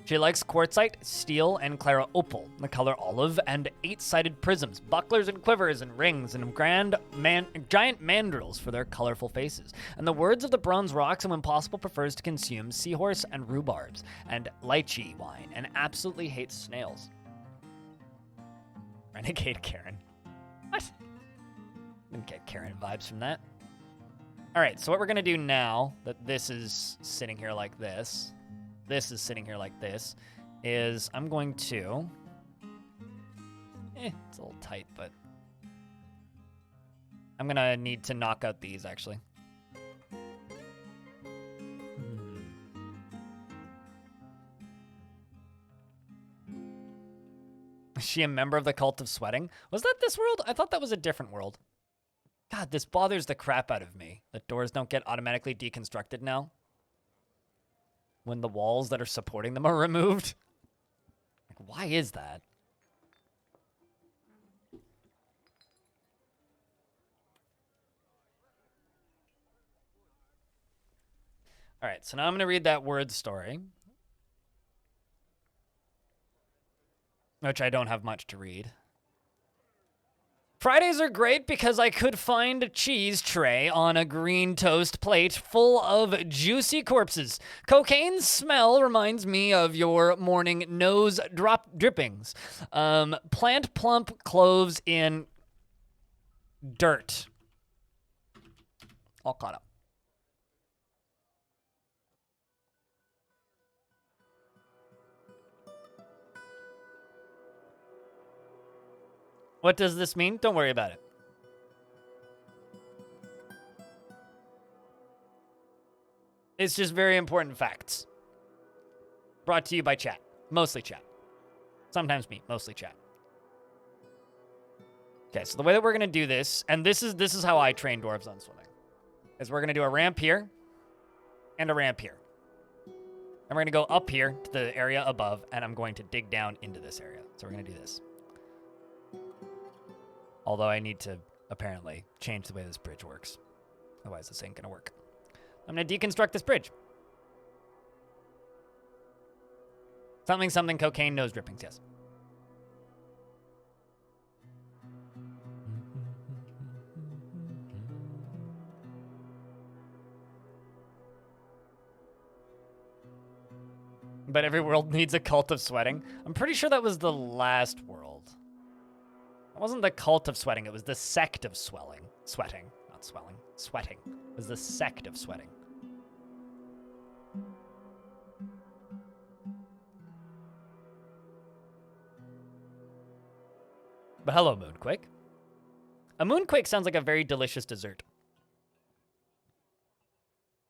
She likes quartzite, steel, and clara opal, the color olive, and 8-sided prisms, bucklers and quivers and rings, and giant mandrills for their colorful faces. And the words of the bronze rocks, and when possible prefers to consume seahorse and rhubarbs, and lychee wine, and absolutely hates snails. Renegade Karen. What? Didn't get Karen vibes from that. All right, so what we're gonna do now that this is sitting here like this, is sitting here like this, is I'm going to, it's a little tight, but I'm gonna need to knock out these actually. Is she a member of the Cult of Sweating? Was that this world? I thought that was a different world. God, this bothers the crap out of me. That doors don't get automatically deconstructed now when the walls that are supporting them are removed. Like, why is that? All right, so now I'm going to read that word story, which I don't have much to read. Fridays are great because I could find a cheese tray on a green toast plate full of juicy corpses. Cocaine smell reminds me of your morning nose drippings. Plant plump cloves in dirt. All caught up. What does this mean? Don't worry about it. It's just very important facts. Brought to you by chat. Mostly chat. Sometimes me, mostly chat. Okay, so the way that we're gonna do this, and this is how I train dwarves on swimming, is we're gonna do a ramp here and a ramp here. And we're gonna go up here to the area above, and I'm going to dig down into this area. So we're gonna do this. Although I need to, apparently, change the way this bridge works. Otherwise, this ain't gonna work. I'm gonna deconstruct this bridge. Something, cocaine, nose drippings, yes. But every world needs a cult of sweating. I'm pretty sure that was the last world. It wasn't the cult of sweating, it was the sect of swelling. Sweating, not swelling. Sweating. It was the sect of sweating. But hello, Moonquake. A Moonquake sounds like a very delicious dessert.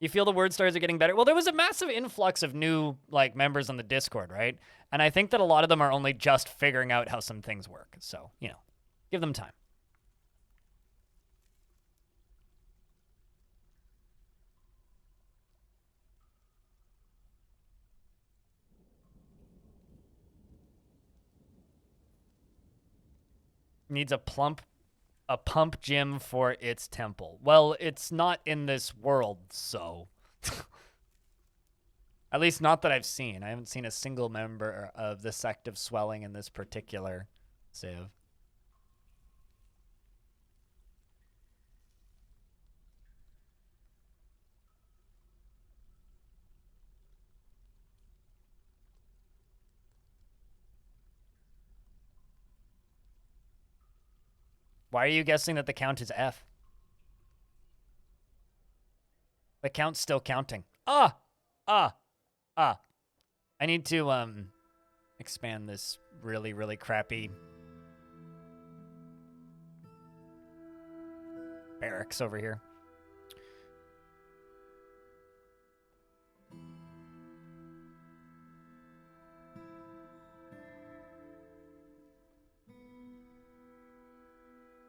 You feel the word stories are getting better? Well, there was a massive influx of new, like, members on the Discord, right? And I think that a lot of them are only just figuring out how some things work. So, you know. Give them time. Needs a pump gym for its temple. Well, it's not in this world, so. At least not that I've seen. I haven't seen a single member of the sect of swelling in this particular civ. Why are you guessing that the count is F? The count's still counting. I need to expand this really, really crappy barracks over here.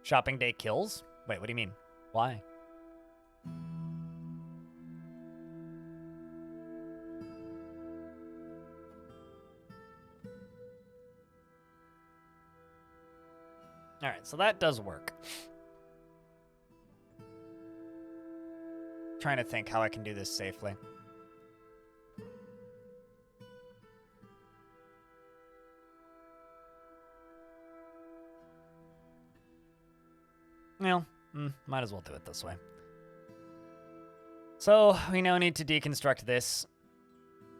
Shopping day kills? Wait, what do you mean? Why? All right, so that does work. Trying to think how I can do this safely. Well, might as well do it this way. So we now need to deconstruct this.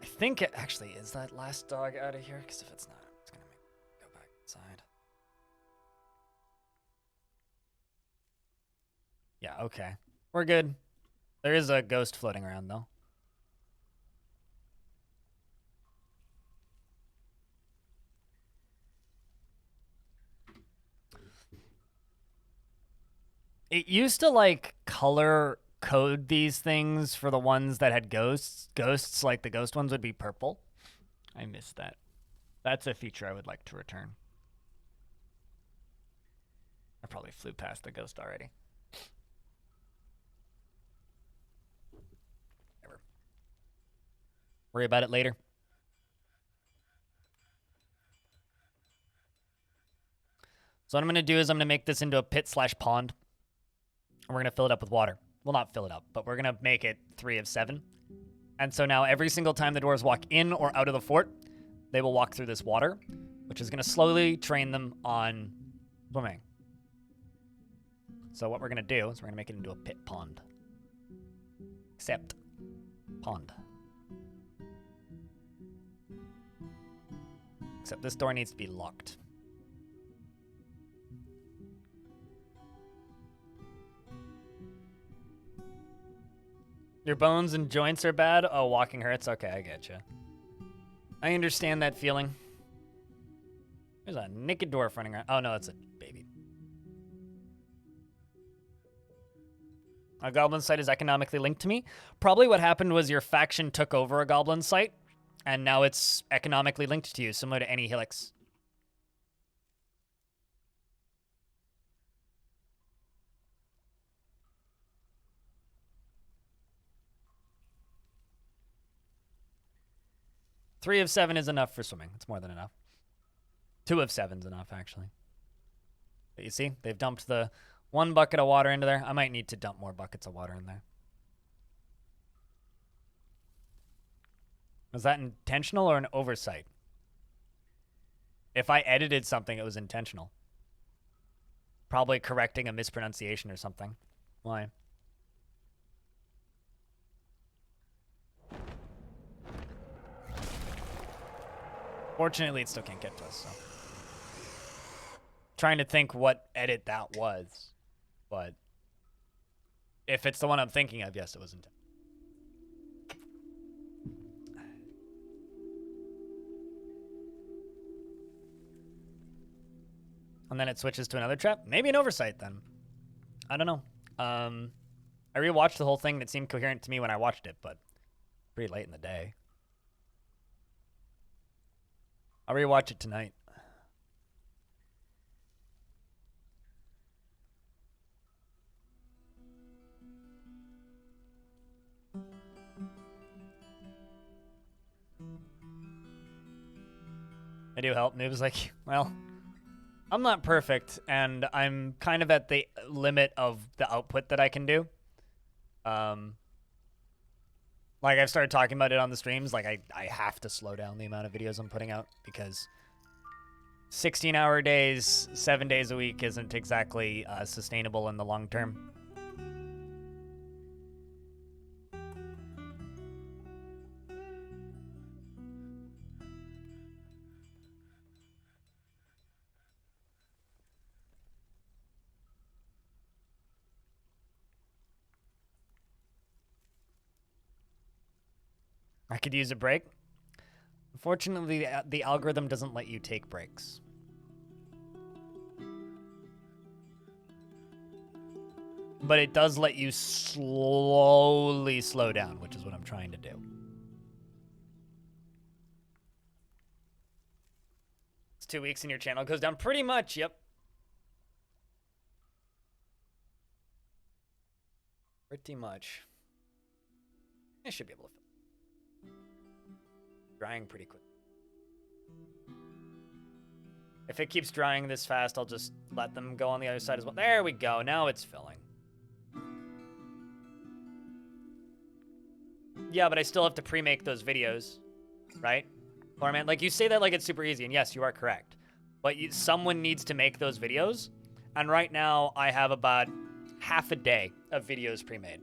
I think it actually is that last dog out of here, because if it's not, it's going to make it go back inside. Yeah, okay. We're good. There is a ghost floating around, though. It used to, like, color code these things for the ones that had ghosts. Ghosts, like the ghost ones, would be purple. I missed that. That's a feature I would like to return. I probably flew past the ghost already. Never. Worry about it later. So what I'm going to do is I'm going to make this into a pit/pond. And we're going to fill it up with water. Well, not fill it up, but we're going to make it 3 of 7. And so now every single time the dwarves walk in or out of the fort, they will walk through this water, which is going to slowly train them on swimming. So what we're going to do is we're going to make it into a pit pond. Except pond. Except this door needs to be locked. Your bones and joints are bad? Oh, walking hurts? Okay, I get you. I understand that feeling. There's a naked dwarf running around. Oh, no, it's a baby. A goblin site is economically linked to me. Probably what happened was your faction took over a goblin site, and now it's economically linked to you, similar to any Helix. Three of 7 is enough for swimming. It's more than enough. 2 of 7 is enough, actually. But you see, they've dumped the 1 bucket of water into there. I might need to dump more buckets of water in there. Was that intentional or an oversight? If I edited something, it was intentional. Probably correcting a mispronunciation or something. Why? Fortunately, it still can't get to us, so. Trying to think what edit that was. But if it's the one I'm thinking of, yes, it was intentional. And then it switches to another trap? Maybe an oversight, then. I don't know. I rewatched the whole thing, and it seemed coherent to me when I watched it, but pretty late in the day. I'll rewatch it tonight. I do help. Noob's like, well, I'm not perfect, and I'm kind of at the limit of the output that I can do. Like, I've started talking about it on the streams. Like, I have to slow down the amount of videos I'm putting out because 16-hour days, 7 days a week isn't exactly sustainable in the long term. I could use a break. Unfortunately, the algorithm doesn't let you take breaks. But it does let you slowly slow down, which is what I'm trying to do. It's 2 weeks and your channel goes down. Pretty much, yep. Pretty much. I should be able to fill. Drying pretty quick. If it keeps drying this fast, I'll just let them go on the other side as well. There we go. Now it's filling. Yeah, but I still have to pre-make those videos, right? Lorman, like, you say that like it's super easy, and yes, you are correct. But someone needs to make those videos, And right now, I have about half a day of videos pre-made.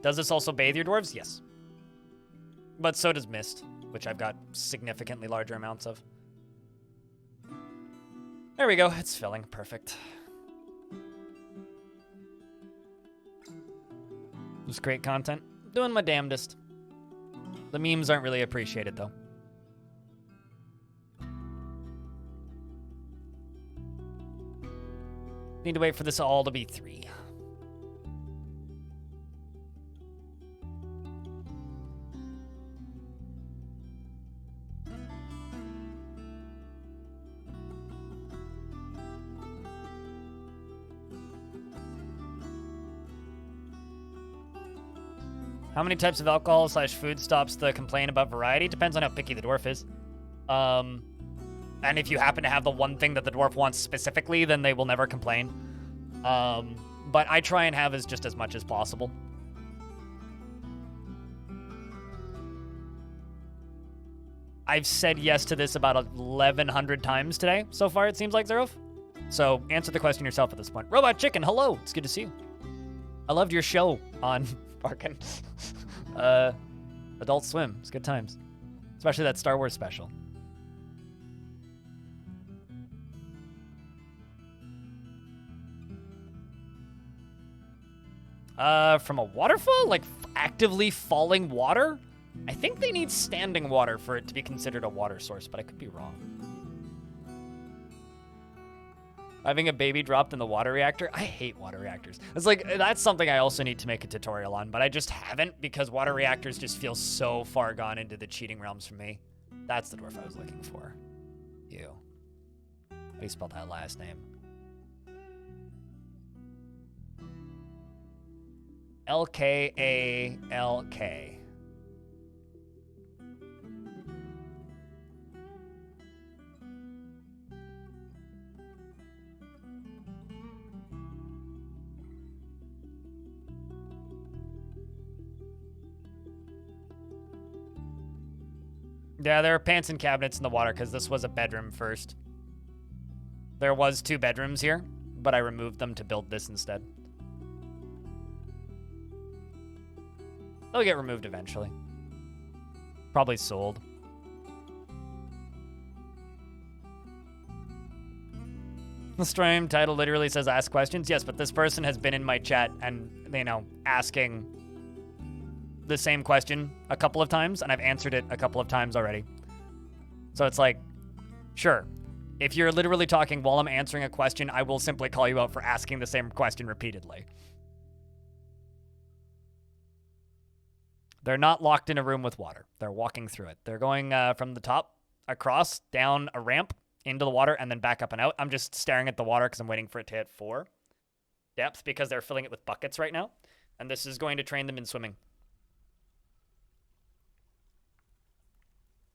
Does this also bathe your dwarves? Yes. But so does Mist, which I've got significantly larger amounts of. There we go. It's filling. Perfect. It's great content. Doing my damnedest. The memes aren't really appreciated, though. Need to wait for this all to be 3. How many types of alcohol / food stops the complaint about variety? Depends on how picky the dwarf is. And if you happen to have the one thing that the dwarf wants specifically, then they will never complain. But I try and have just as much as possible. I've said yes to this about 1,100 times today so far, it seems like, Zerof. So answer the question yourself at this point. Robot Chicken, hello. It's good to see you. I loved your show on Barkin. Adult Swim. It's good times. Especially that Star Wars special. From a waterfall? Like actively falling water? I think they need standing water for it to be considered a water source, but I could be wrong. Having a baby dropped in the water reactor? I hate water reactors. It's like, that's something I also need to make a tutorial on, but I just haven't because water reactors just feel so far gone into the cheating realms for me. That's the dwarf I was looking for. You. How do you spell that last name? L-K-A-L-K. Yeah, there are pants and cabinets in the water because this was a bedroom first. There was 2 bedrooms here, but I removed them to build this instead. They'll get removed eventually. Probably sold. The stream title literally says ask questions. Yes, but this person has been in my chat and, you know, asking the same question a couple of times, and I've answered it a couple of times already. So it's like, sure, if you're literally talking while I'm answering a question, I will simply call you out for asking the same question repeatedly. They're not locked in a room with water. They're walking through it. They're going from the top across, down a ramp, into the water, and then back up and out. I'm just staring at the water because I'm waiting for it to hit 4 depth because they're filling it with buckets right now. And this is going to train them in swimming.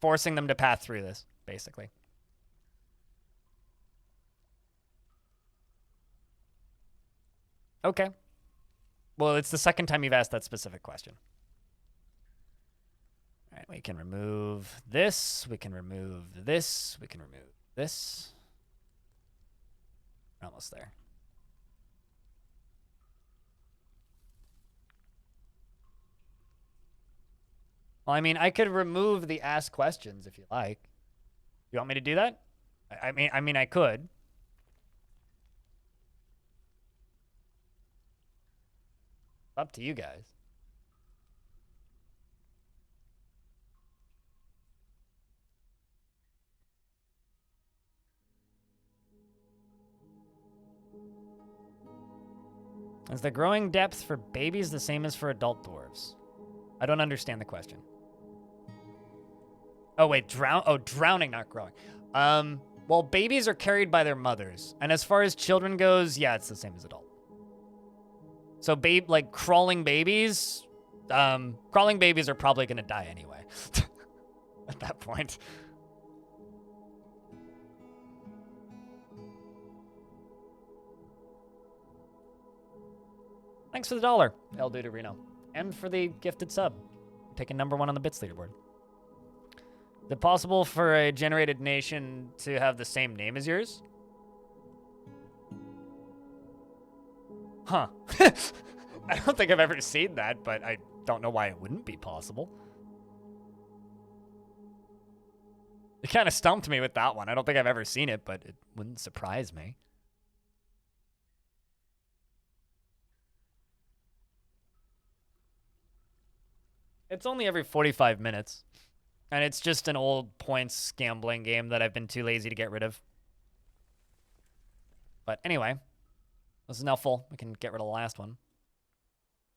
Forcing them to path through this, basically. Okay. Well, it's the second time you've asked that specific question. All right, we can remove this. We can remove this. We can remove this. We're almost there. Well, I mean, I could remove the ask questions if you like. You want me to do that? I mean, I could. Up to you guys. Is the growing depth for babies the same as for adult dwarves? I don't understand the question. Oh, wait, drowning, not growing. Well, babies are carried by their mothers. And as far as children goes, yeah, it's the same as adult. So, crawling babies are probably going to die anyway. At that point. Thanks for the $1, El Duderino. And for the gifted sub. Taking #1 on the bits leaderboard. Is it possible for a generated nation to have the same name as yours? Huh. I don't think I've ever seen that, but I don't know why it wouldn't be possible. It kind of stumped me with that one. I don't think I've ever seen it, but it wouldn't surprise me. It's only every 45 minutes. And it's just an old points gambling game that I've been too lazy to get rid of. But anyway, this is now full. We can get rid of the last one.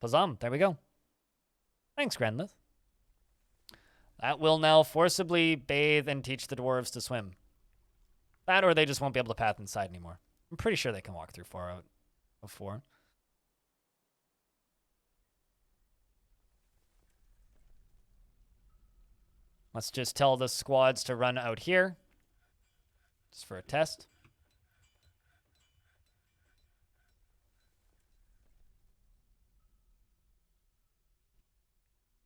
Pazam, there we go. Thanks, Grenlith. That will now forcibly bathe and teach the dwarves to swim. That or they just won't be able to path inside anymore. I'm pretty sure they can walk through 4 out of 4. Let's just tell the squads to run out here. Just for a test.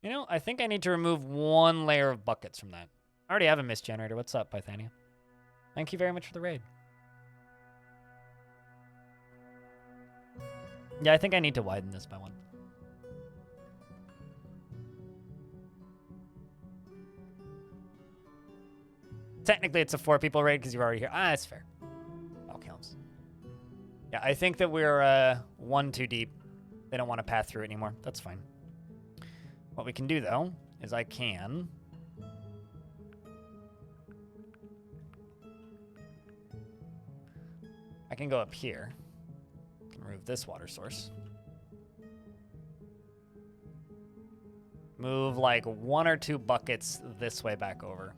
You know, I think I need to remove 1 layer of buckets from that. I already have a mist generator. What's up, Pythania? Thank you very much for the raid. Yeah, I think I need to widen this by 1. Technically, it's a 4-people raid because you're already here. Ah, that's fair. All counts. Yeah, I think that we're 1 too deep. They don't want to path through it anymore. That's fine. What we can do, though, is I can... go up here. I can remove this water source. Move, like, 1 or 2 buckets this way back over.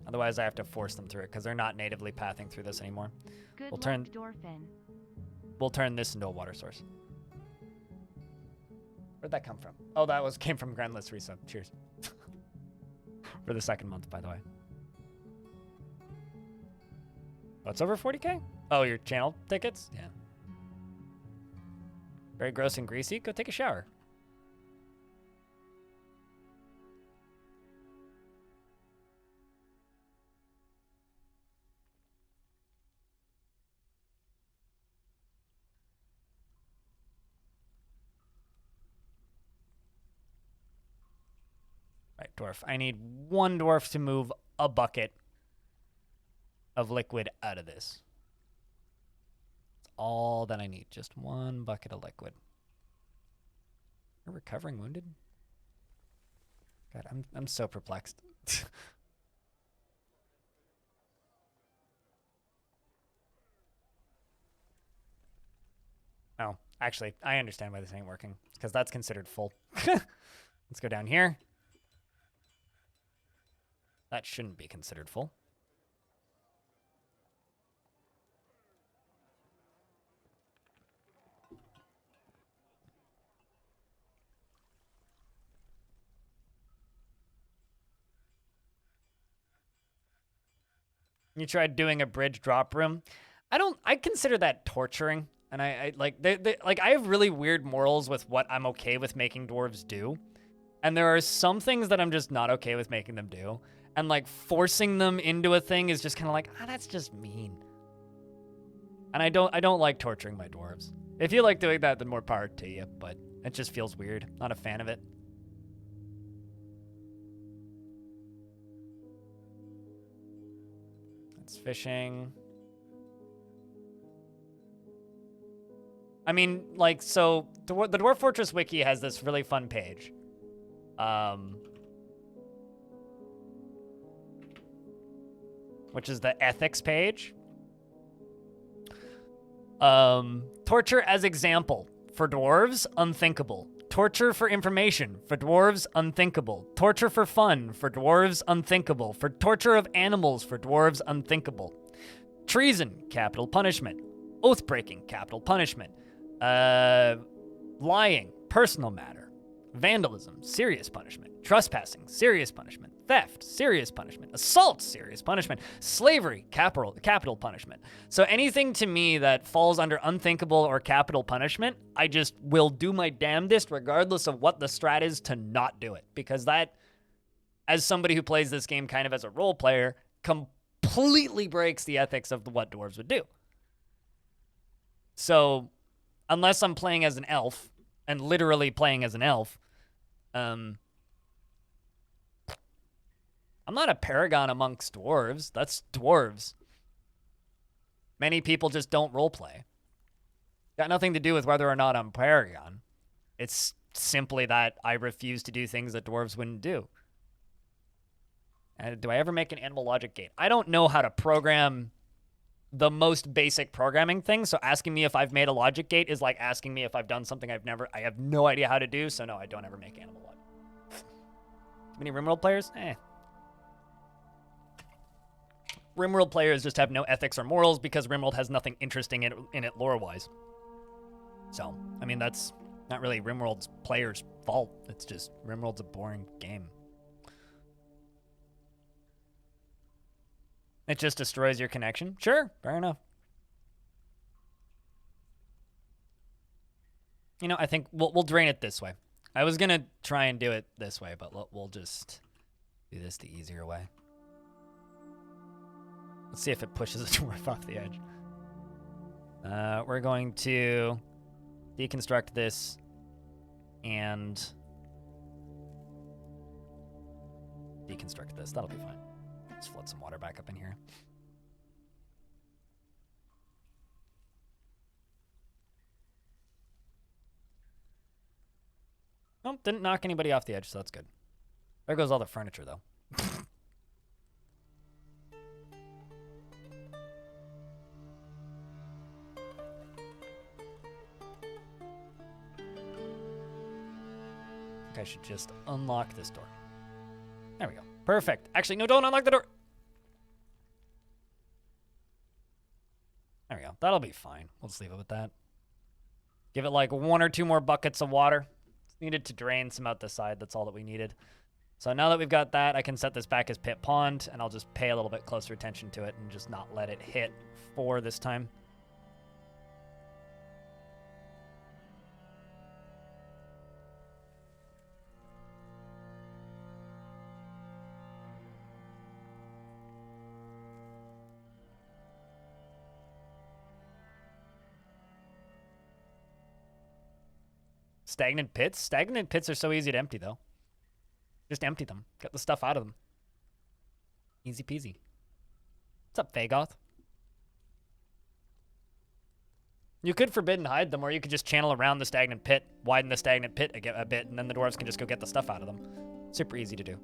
Otherwise, I have to force them through it, because they're not natively pathing through this anymore. Good we'll turn, Dwarfen. We'll turn this into a water source. Where'd that come from? Oh, that came from Grenlith's resub. Cheers. For the 2nd month, by the way. Oh, it's over 40k? Oh, your channel tickets? Yeah. Very gross and greasy? Go take a shower. Right, dwarf. I need 1 dwarf to move a bucket of liquid out of this. That's all that I need. Just 1 bucket of liquid. Are recovering wounded? God, I'm so perplexed. Oh, actually, I understand why this ain't working. Because that's considered full. Let's go down here. That shouldn't be considered full. You tried doing a bridge drop room. I consider that torturing. And I have really weird morals with what I'm okay with making dwarves do. And there are some things that I'm just not okay with making them do. And like forcing them into a thing is just kind of like, that's just mean. And I don't like torturing my dwarves. If you like doing that, then more power to you, but it just feels weird. Not a fan of it. It's fishing. I mean, like, so the Dwarf Fortress wiki has this really fun page. Which is the ethics page. Torture as example. For dwarves, unthinkable. Torture for information. For dwarves, unthinkable. Torture for fun. For dwarves, unthinkable. For torture of animals. For dwarves, unthinkable. Treason, capital punishment. Oath-breaking, capital punishment. Lying, personal matter. Vandalism, serious punishment. Trespassing, serious punishment. Theft, serious punishment. Assault, serious punishment. Slavery, capital punishment. So anything to me that falls under unthinkable or capital punishment, I just will do my damnedest regardless of what the strat is to not do it. Because that as somebody who plays this game kind of as a role player, completely breaks the ethics of what dwarves would do. So, unless I'm playing as an elf, and literally playing as an elf, I'm not a paragon amongst dwarves. That's dwarves. Many people just don't roleplay. Got nothing to do with whether or not I'm paragon. It's simply that I refuse to do things that dwarves wouldn't do. And do I ever make an animal logic gate? I don't know how to program the most basic programming thing, so asking me if I've made a logic gate is like asking me if I've done something I have no idea how to do, so no, I don't ever make animal logic. Too many RimWorld players? RimWorld players just have no ethics or morals because RimWorld has nothing interesting in it lore-wise. So, I mean, that's not really RimWorld's players' fault. It's just RimWorld's a boring game. It just destroys your connection? Sure, fair enough. You know, I think we'll drain it this way. I was going to try and do it this way, but we'll just do this the easier way. Let's see if it pushes a dwarf off the edge. We're going to deconstruct this and deconstruct this. That'll be fine. Let's flood some water back up in here. Nope, didn't knock anybody off the edge, so that's good. There goes all the furniture, though. I should just unlock this door. There we go. Perfect. Actually, no, don't unlock the door. There we go. That'll be fine. We'll just leave it with that. Give it like 1 or 2 more buckets of water. It's needed to drain some out the side. That's all that we needed. So now that we've got that, I can set this back as pit pond, and I'll just pay a little bit closer attention to it and just not let it hit 4 this time. Stagnant pits? Stagnant pits are so easy to empty, though. Just empty them. Get the stuff out of them. Easy peasy. What's up, Fagoth? You could forbid and hide them, or you could just channel around the stagnant pit, widen the stagnant pit a bit, and then the dwarves can just go get the stuff out of them. Super easy to do.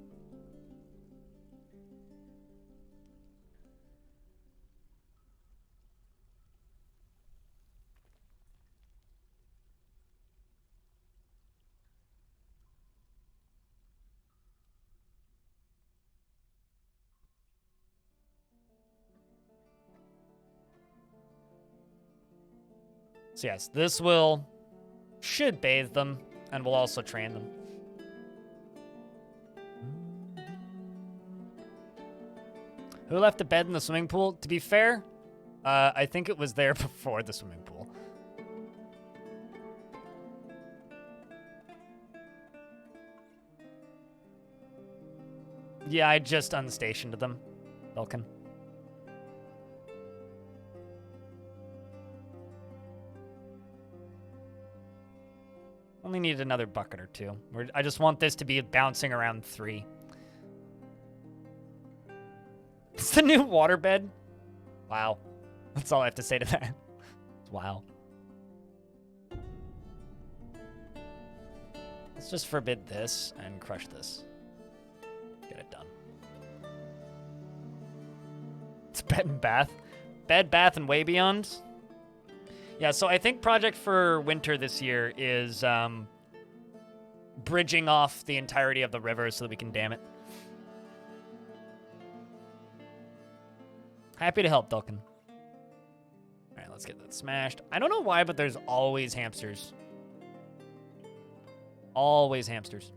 So yes, this should bathe them, and we'll also train them. Who left the bed in the swimming pool? To be fair, I think it was there before the swimming pool. Yeah, I just unstationed them, Vulcan. Only need another bucket or 2. I just want this to be bouncing around 3. It's the new waterbed. Wow. That's all I have to say to that. Wow. Let's just forbid this and crush this. Get it done. It's bed and bath. Bed, bath, and way beyond. Yeah, so I think project for winter this year is bridging off the entirety of the river so that we can dam it. Happy to help, Dulcan. All right, let's get that smashed. I don't know why, but there's always hamsters. Always hamsters.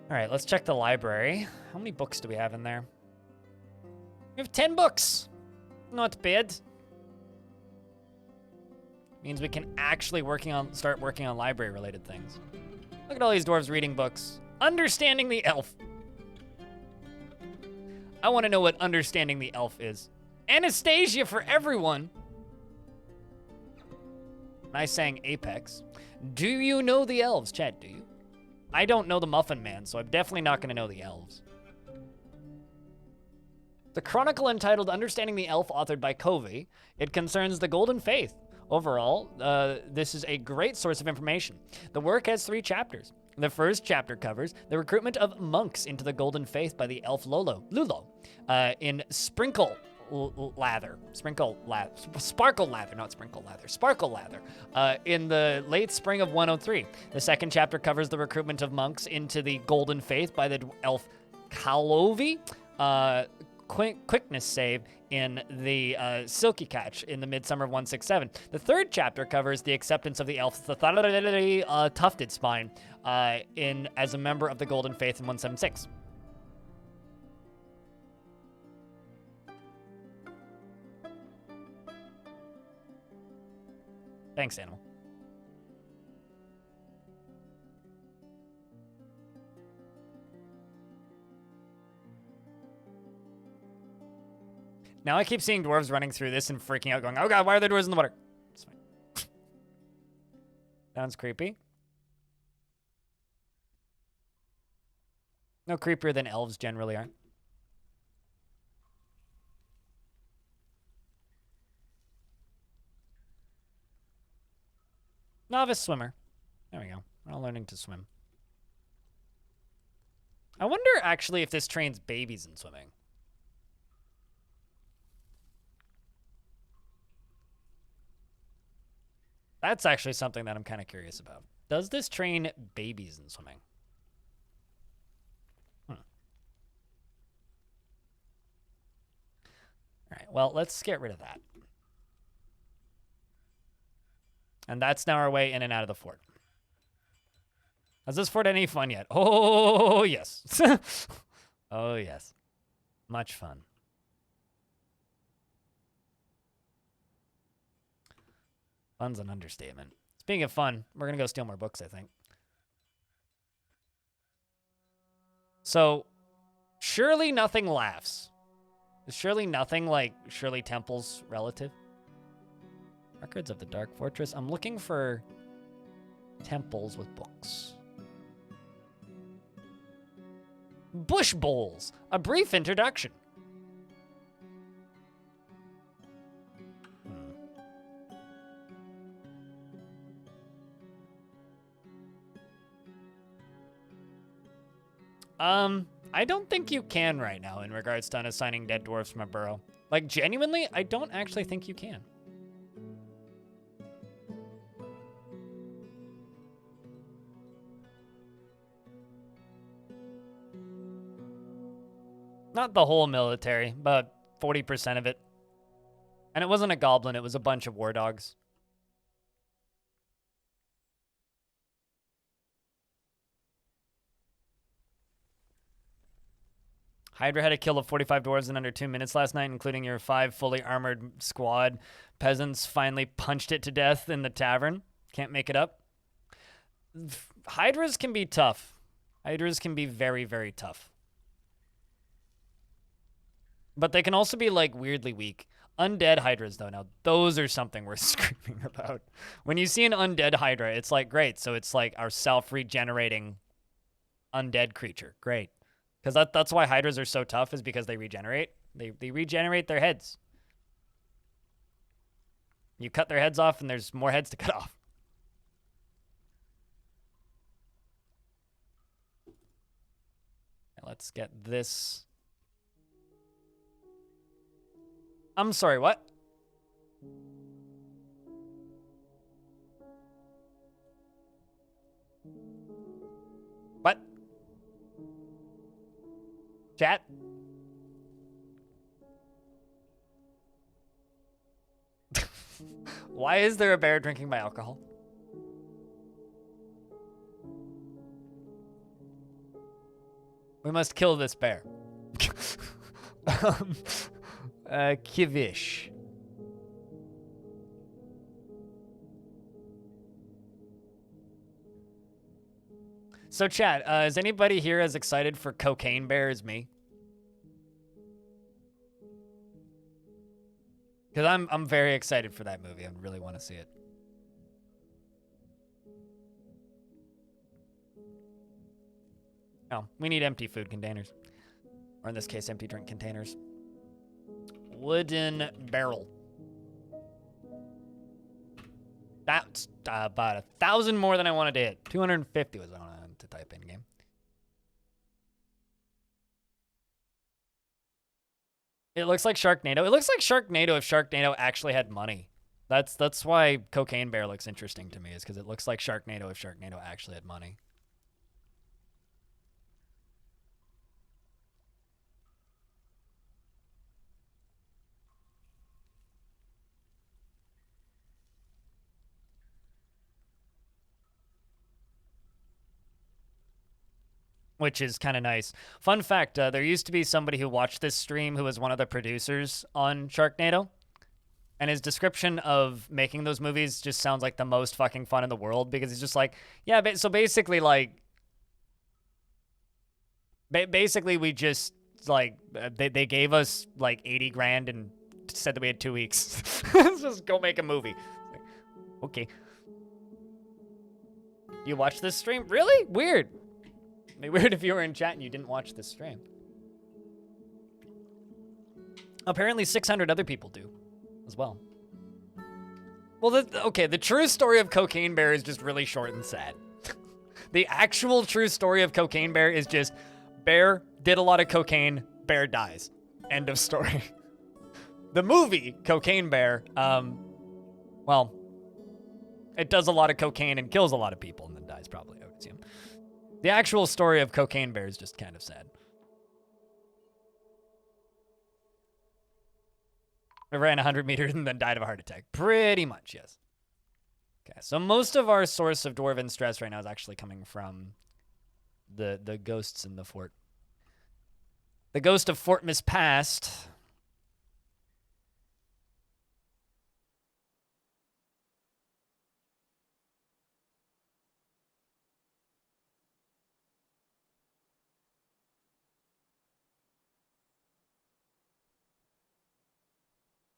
All right, let's check the library. How many books do we have in there? We have 10 books. Not bad. Means we can actually start working on library-related things. Look at all these dwarves reading books. Understanding the elf. I want to know what understanding the elf is. Anastasia for everyone. Nice saying Apex. Do you know the elves? Chad, do you? I don't know the Muffin Man, so I'm definitely not going to know the elves. The chronicle entitled Understanding the Elf, authored by Covey. It concerns the Golden Faith. Overall, this is a great source of information. The work has 3 chapters. The first chapter covers the recruitment of monks into the Golden Faith by the elf Lulo in Sparkle Lather, in the late spring of 103. The second chapter covers the recruitment of monks into the Golden Faith by the elf Kalovi, quickness save in the Silky Catch in the midsummer of 167. The third chapter covers the acceptance of the elf Tufted Spine as a member of the Golden Faith in 176. Thanks, Animal. Now I keep seeing dwarves running through this and freaking out, going, oh god, why are there dwarves in the water? It's fine. Sounds creepy. No creepier than elves generally are. Novice swimmer. There we go. We're all learning to swim. I wonder, actually, if this trains babies in swimming. That's actually something that I'm kind of curious about. Does this train babies in swimming? All right, well, let's get rid of that. And that's now our way in and out of the fort. Has this fort any fun yet? Oh, yes. Oh, yes. Much fun. Fun's an understatement. Speaking of fun, we're going to go steal more books, I think. So, surely nothing laughs. Is surely nothing like Shirley Temple's relative? Records of the Dark Fortress. I'm looking for temples with books. Bush Bowls. A brief introduction. I don't think you can right now in regards to unassigning dead dwarves from a burrow. Like, genuinely, I don't actually think you can. Not the whole military, but 40% of it. And it wasn't a goblin, it was a bunch of war dogs. Hydra had a kill of 45 dwarves in under 2 minutes last night, including your 5 fully armored squad. Peasants finally punched it to death in the tavern. Can't make it up. Hydras can be tough. Hydras can be very, very tough. But they can also be, like, weirdly weak. Undead Hydras, though, now, those are something worth screaming about. When you see an undead Hydra, it's like, great. So it's like our self-regenerating undead creature. Great. Because that's why Hydras are so tough, is because they regenerate. They regenerate their heads. You cut their heads off, and there's more heads to cut off. Let's get this. I'm sorry, what? What? Chat? Why is there a bear drinking my alcohol? We must kill this bear. Kivish. So, chat, is anybody here as excited for Cocaine Bear as me? Because I'm very excited for that movie. I really want to see it. Oh, we need empty food containers. Or in this case, empty drink containers. Wooden barrel. That's about 1,000 more than I wanted to hit. 250 was what I wanted to type in game. It looks like Sharknado. It looks like Sharknado if Sharknado actually had money. That's why Cocaine Bear looks interesting to me, is because it looks like Sharknado if Sharknado actually had money. Which is kind of nice. Fun fact, there used to be somebody who watched this stream who was one of the producers on Sharknado. And his description of making those movies just sounds like the most fucking fun in the world, because he's just like, yeah, so basically, like, basically we just, like, they gave us, like, 80 grand and said that we had 2 weeks. Let's just go make a movie. Okay. You watched this stream? Really? Weird. It'd be weird if you were in chat and you didn't watch this stream. Apparently 600 other people do as well. Well, okay, the true story of Cocaine Bear is just really short and sad. The actual true story of Cocaine Bear is just Bear did a lot of cocaine, Bear dies. End of story. The movie, Cocaine Bear, well, it does a lot of cocaine and kills a lot of people and then dies probably, I would assume. The actual story of Cocaine Bear is just kind of sad. I ran 100 meters and then died of a heart attack. Pretty much, yes. Okay, so most of our source of Dwarven stress right now is actually coming from the ghosts in the fort. The ghost of Fort Misspast.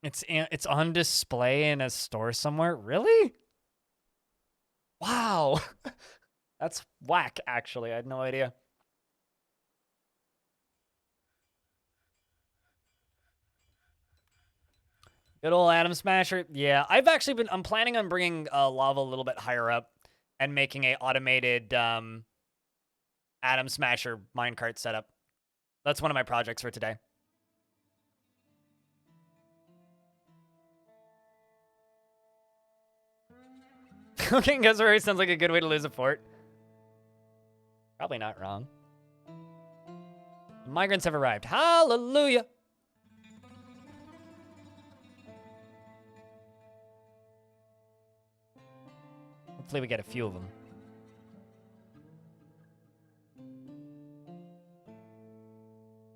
It's on display in a store somewhere. Really? Wow. That's whack, actually. I had no idea. Good old Atom Smasher. Yeah, I'm planning on bringing lava a little bit higher up and making a automated Atom Smasher minecart setup. That's one of my projects for today. Okay, Guzzleberry sounds like a good way to lose a fort. Probably not wrong. The migrants have arrived. Hallelujah! Hopefully we get a few of them.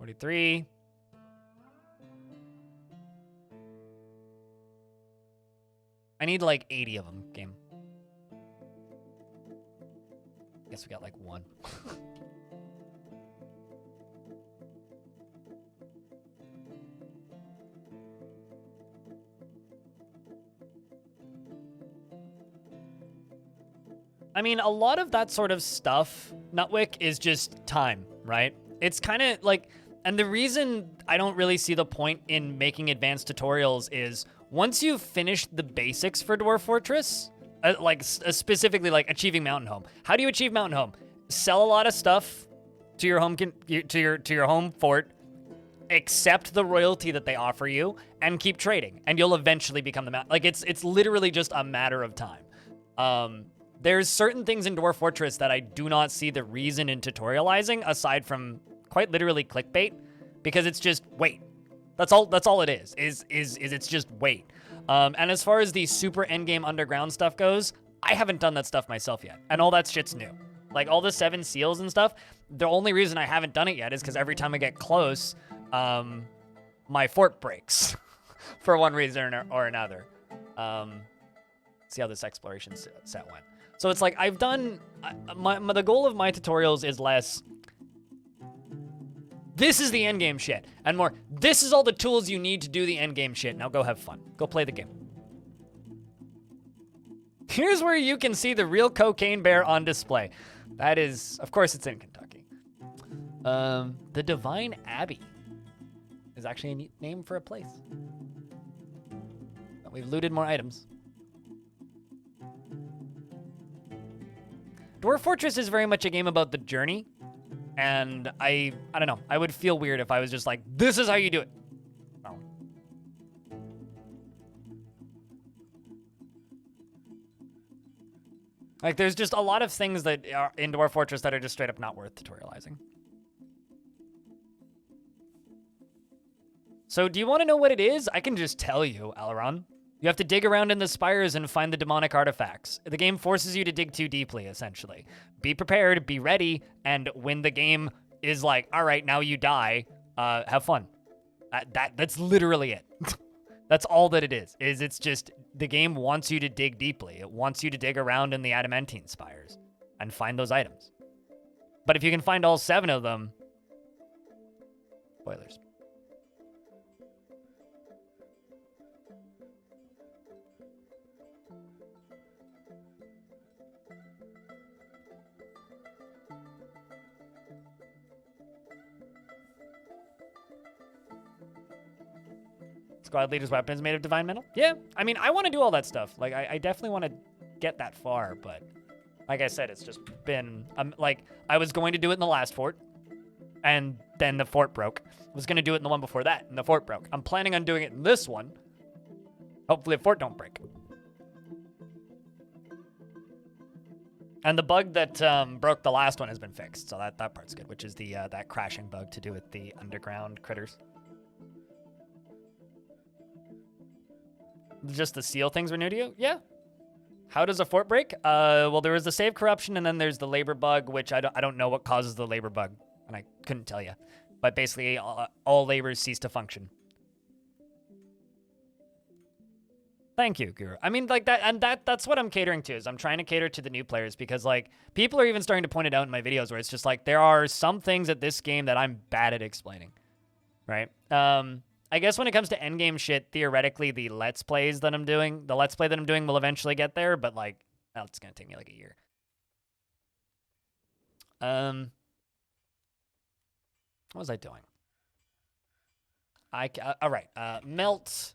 $43. I need like 80 of them, game. Guess we got like one. I mean, a lot of that sort of stuff, Nutwick, is just time, right? It's kind of like, and the reason I don't really see the point in making advanced tutorials is once you've finished the basics for Dwarf Fortress, specifically like achieving Mountain Home. How do you achieve Mountain Home? Sell a lot of stuff to your home to your home fort, accept the royalty that they offer you, and keep trading, and you'll eventually become the mountain. Like it's literally just a matter of time. There's certain things in Dwarf Fortress that I do not see the reason in tutorializing aside from quite literally clickbait, because it's just wait. That's all it is it's just wait. And as far as the super endgame underground stuff goes, I haven't done that stuff myself yet. And all that shit's new. Like all the 7 seals and stuff, the only reason I haven't done it yet is because every time I get close, my fort breaks for one reason or another. See how this exploration set went. So it's like I've done, the goal of my tutorials is less, this is the endgame shit, and more, this is all the tools you need to do the endgame shit. Now go have fun. Go play the game. Here's where you can see the real cocaine bear on display. That is, of course it's in Kentucky. The Divine Abbey is actually a neat name for a place. But we've looted more items. Dwarf Fortress is very much a game about the journey. And I don't know. I would feel weird if I was just like, this is how you do it. No. Like, there's just a lot of things that are in Dwarf Fortress that are just straight up not worth tutorializing. So, do you want to know what it is? I can just tell you, Alaron. You have to dig around in the spires and find the demonic artifacts. The game forces you to dig too deeply, essentially. Be prepared, be ready, and when the game is like, all right, now you die, have fun. That's literally it. That's all that it is it's just, the game wants you to dig deeply. It wants you to dig around in the adamantine spires and find those items. But if you can find all 7 of them, spoilers. Squad leader's weapon is made of divine metal? Yeah, I mean, I want to do all that stuff. Like, I definitely want to get that far, but like I said, it's just been, like, I was going to do it in the last fort, and then the fort broke. I was going to do it in the one before that, and the fort broke. I'm planning on doing it in this one. Hopefully the fort don't break. And the bug that broke the last one has been fixed, so that part's good, which is the that crashing bug to do with the underground critters. Just the seal things were new to you? Yeah. How does a fort break? Well, there was the save corruption, and then there's the labor bug, which I don't know what causes the labor bug, and I couldn't tell you. But basically, all labors cease to function. Thank you, Guru. I mean, like that, and that's what I'm catering to, is I'm trying to cater to the new players, because like people are even starting to point it out in my videos where it's just like there are some things at this game that I'm bad at explaining, right? I guess when it comes to endgame shit, theoretically, the let's play that I'm doing will eventually get there, but like, well, it's gonna take me like a year. What was I doing? All right, melt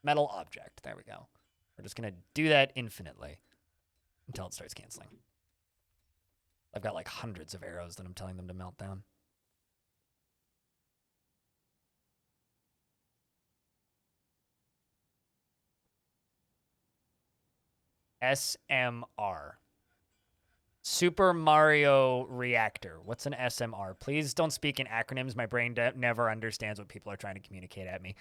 metal object. There we go. We're just gonna do that infinitely until it starts canceling. I've got like hundreds of arrows that I'm telling them to melt down. SMR. Super Mario Reactor. What's an SMR? Please don't speak in acronyms. My brain never understands what people are trying to communicate at me.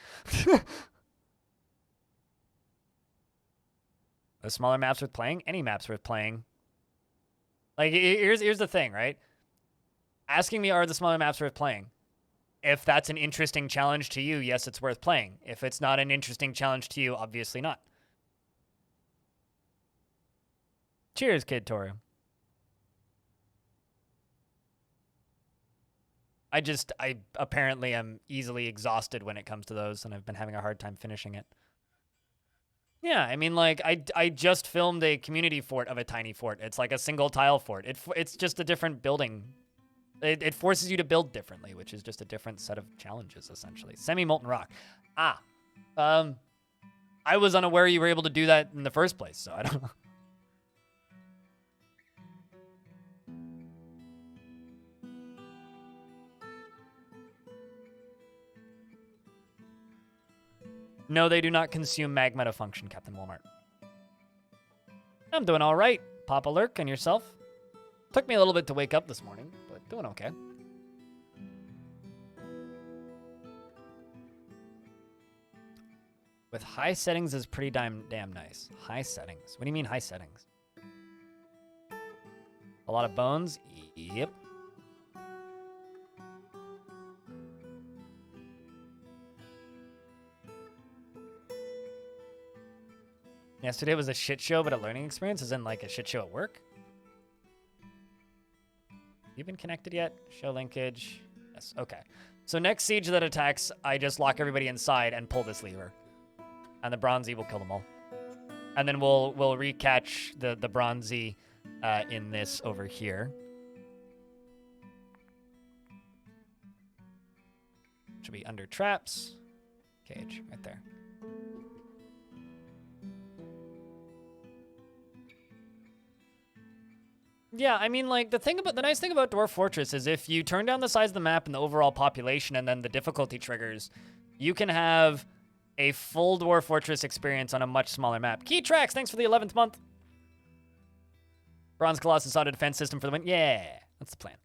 The smaller maps worth playing? Any maps worth playing. Like, here's the thing, right? Asking me, are the smaller maps worth playing? If that's an interesting challenge to you, yes, it's worth playing. If it's not an interesting challenge to you, obviously not. Cheers, Kid Toru. I apparently am easily exhausted when it comes to those, and I've been having a hard time finishing it. Yeah, I mean, like, I just filmed a community fort of a tiny fort. It's like a single tile fort. It's just a different building. It forces you to build differently, which is just a different set of challenges, essentially. Semi-molten rock. I was unaware you were able to do that in the first place, so I don't know. No, they do not consume magma to function, Captain Walmart. I'm doing all right, Papa Lurk, and yourself? Took me a little bit to wake up this morning, but doing okay. With high settings is pretty damn nice. High settings. What do you mean high settings? A lot of bones? Yep. Yesterday was a shit show, but a learning experience, as in like a shit show at work. You been connected yet? Show linkage. Yes. Okay. So next siege that attacks, I just lock everybody inside and pull this lever, and the Bronzy will kill them all. And then we'll recatch the Bronzy in this over here. Should be under traps. Cage right there. Yeah, I mean, like, the nice thing about Dwarf Fortress is if you turn down the size of the map and the overall population and then the difficulty triggers, you can have a full Dwarf Fortress experience on a much smaller map. Key Tracks, thanks for the 11th month. Bronze Colossus auto defense system for the win. Yeah, that's the plan.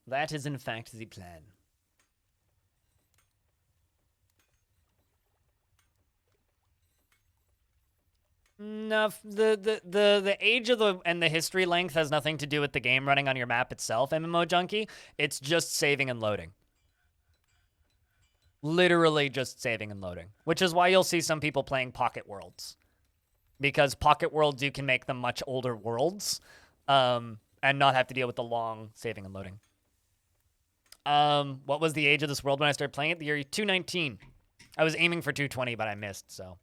That is, in fact, the plan. No, the age of the history length has nothing to do with the game running on your map itself, MMO Junkie. It's just saving and loading. Literally just saving and loading, which is why you'll see some people playing Pocket Worlds, because Pocket Worlds, you can make them much older worlds, and not have to deal with the long saving and loading. What was the age of this world when I started playing it? The year 219. I was aiming for 220, but I missed, so.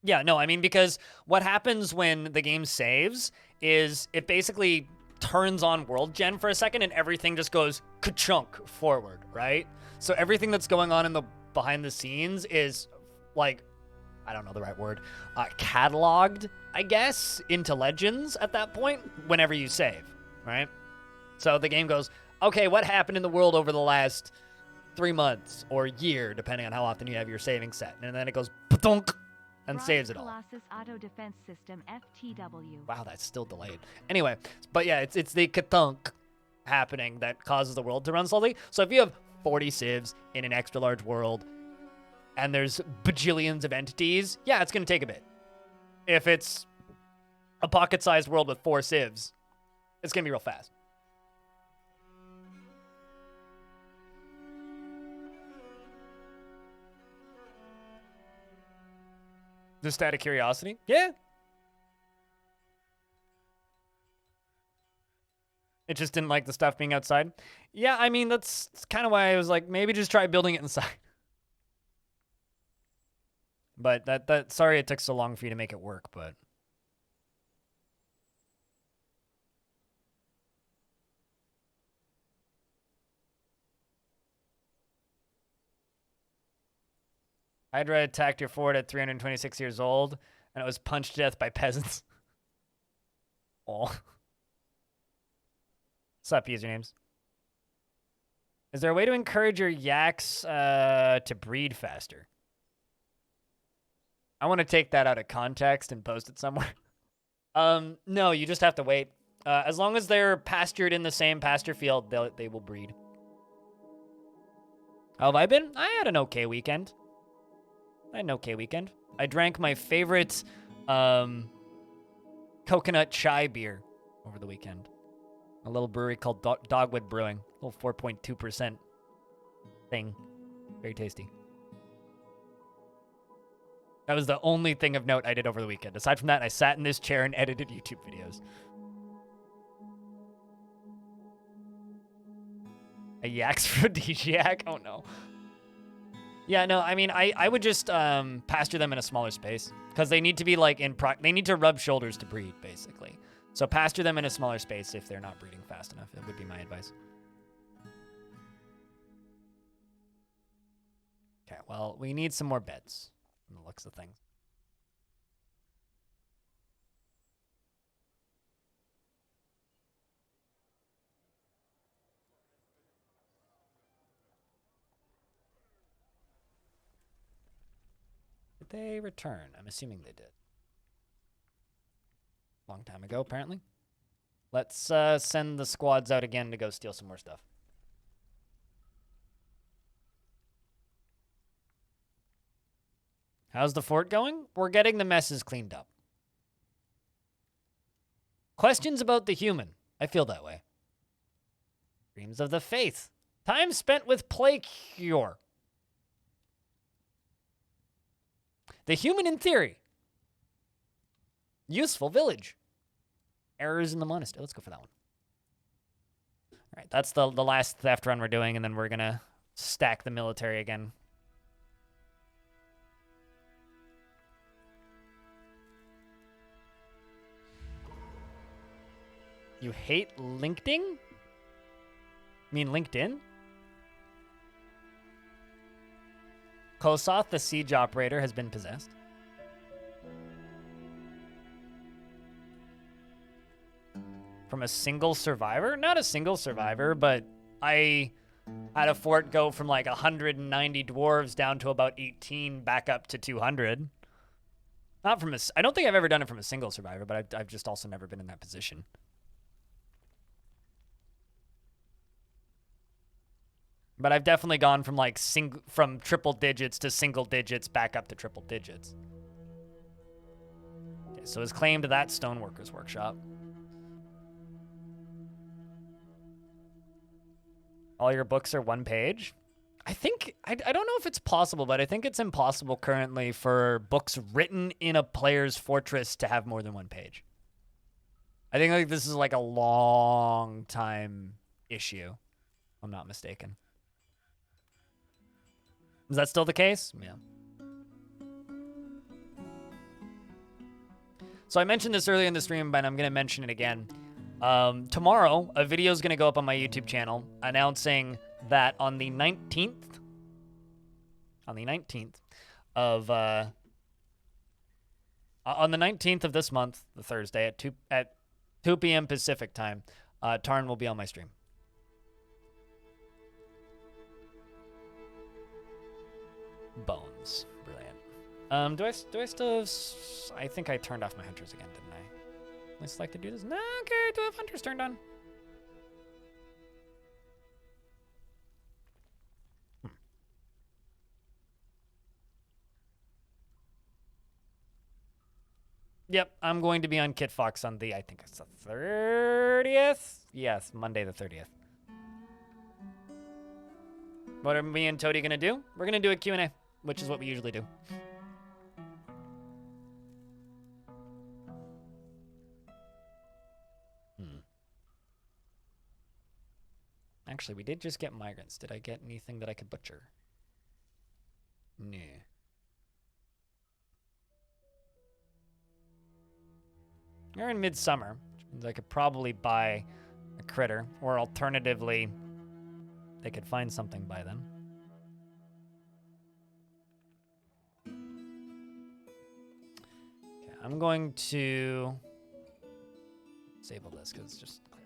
Yeah, no, I mean, because what happens when the game saves is it basically turns on world gen for a second and everything just goes ka-chunk forward, right? So everything that's going on in the behind the scenes is, like, I don't know the right word, cataloged, I guess, into legends at that point whenever you save, right? So the game goes, okay, what happened in the world over the last 3 months or year, depending on how often you have your saving set. And then it goes, pa-dunk, and saves it all. Colossus auto defense system FTW. Wow, that's still delayed. Anyway, but yeah, it's the ka-thunk happening that causes the world to run slowly. So if you have 40 civs in an extra large world and there's bajillions of entities, yeah, it's going to take a bit. If it's a pocket-sized world with 4 civs, it's going to be real fast. Just out of curiosity? Yeah. It just didn't like the stuff being outside? Yeah, I mean, that's kind of why I was like, maybe just try building it inside. But sorry it took so long for you to make it work, but. Hydra attacked your fort at 326 years old, and it was punched to death by peasants. Oh. What's up, usernames? Is there a way to encourage your yaks to breed faster? I want to take that out of context and post it somewhere. No, you just have to wait. As long as they're pastured in the same pasture field, they will breed. How have I been? I had an okay weekend. I drank my favorite coconut chai beer over the weekend. A little brewery called Dogwood Brewing. A little 4.2% thing. Very tasty. That was the only thing of note I did over the weekend. Aside from that, I sat in this chair and edited YouTube videos. A yax-aphrodisiac? Oh, no. Yeah, no, I mean, I would just pasture them in a smaller space. Because they need to be, like, they need to rub shoulders to breed, basically. So pasture them in a smaller space if they're not breeding fast enough. That would be my advice. Okay, well, we need some more beds. From the looks of things. Did they return? I'm assuming they did. Long time ago, apparently. Let's send the squads out again to go steal some more stuff. How's the fort going? We're getting the messes cleaned up. Questions about the human. I feel that way. Dreams of the Faith. Time spent with play cure. The Human in Theory. Useful Village. Errors in the Monastery. Let's go for that one. All right, that's the last theft run we're doing, and then we're going to stack the military again. You hate LinkedIn? You mean LinkedIn? Kosoth, the siege operator, has been possessed. From a single survivor? Not a single survivor, but I had a fort go from like 190 dwarves down to about 18, back up to 200. Not from a... I don't think I've ever done it from a single survivor, but I've just also never been in that position. But I've definitely gone from like from triple digits to single digits back up to triple digits. Okay, so it's claimed that Stoneworkers Workshop. All your books are one page? I think, I don't know if it's possible, but I think it's impossible currently for books written in a player's fortress to have more than one page. I think like this is like a long time issue, if I'm not mistaken. Is that still the case? Yeah. So I mentioned this earlier in the stream, but I'm going to mention it again. Tomorrow, a video is going to go up on my YouTube channel announcing that on the 19th of this month, the Thursday at 2 p.m. Pacific time, Tarn will be on my stream. Bones. Brilliant. Do I still have... I think I turned off my hunters again, didn't I? I select to do this? No, okay, I do have hunters turned on. Yep, I'm going to be on Kit Fox on the, I think it's the 30th? Yes, Monday the 30th. What are me and Toady going to do? We're going to do a Q&A, which is what we usually do. Actually, we did just get migrants. Did I get anything that I could butcher? No. We're in midsummer, which means I could probably buy a critter, or alternatively, they could find something by then. Okay, I'm going to disable this because it's just clear.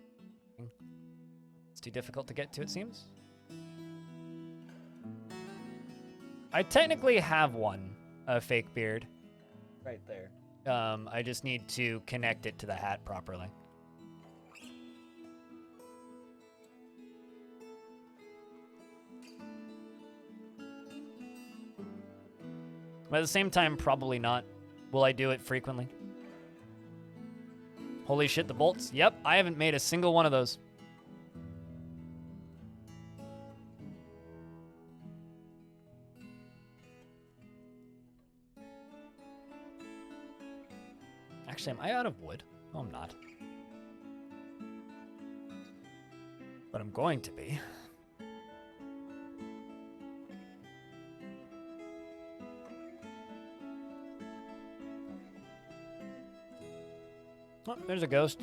It's too difficult to get to, it seems. I technically have one, a fake beard. Right there. I just need to connect it to the hat properly. But at the same time, probably not. Will I do it frequently? Holy shit, the bolts. Yep, I haven't made a single one of those. Actually, am I out of wood? No, I'm not. But I'm going to be. Oh, there's a ghost.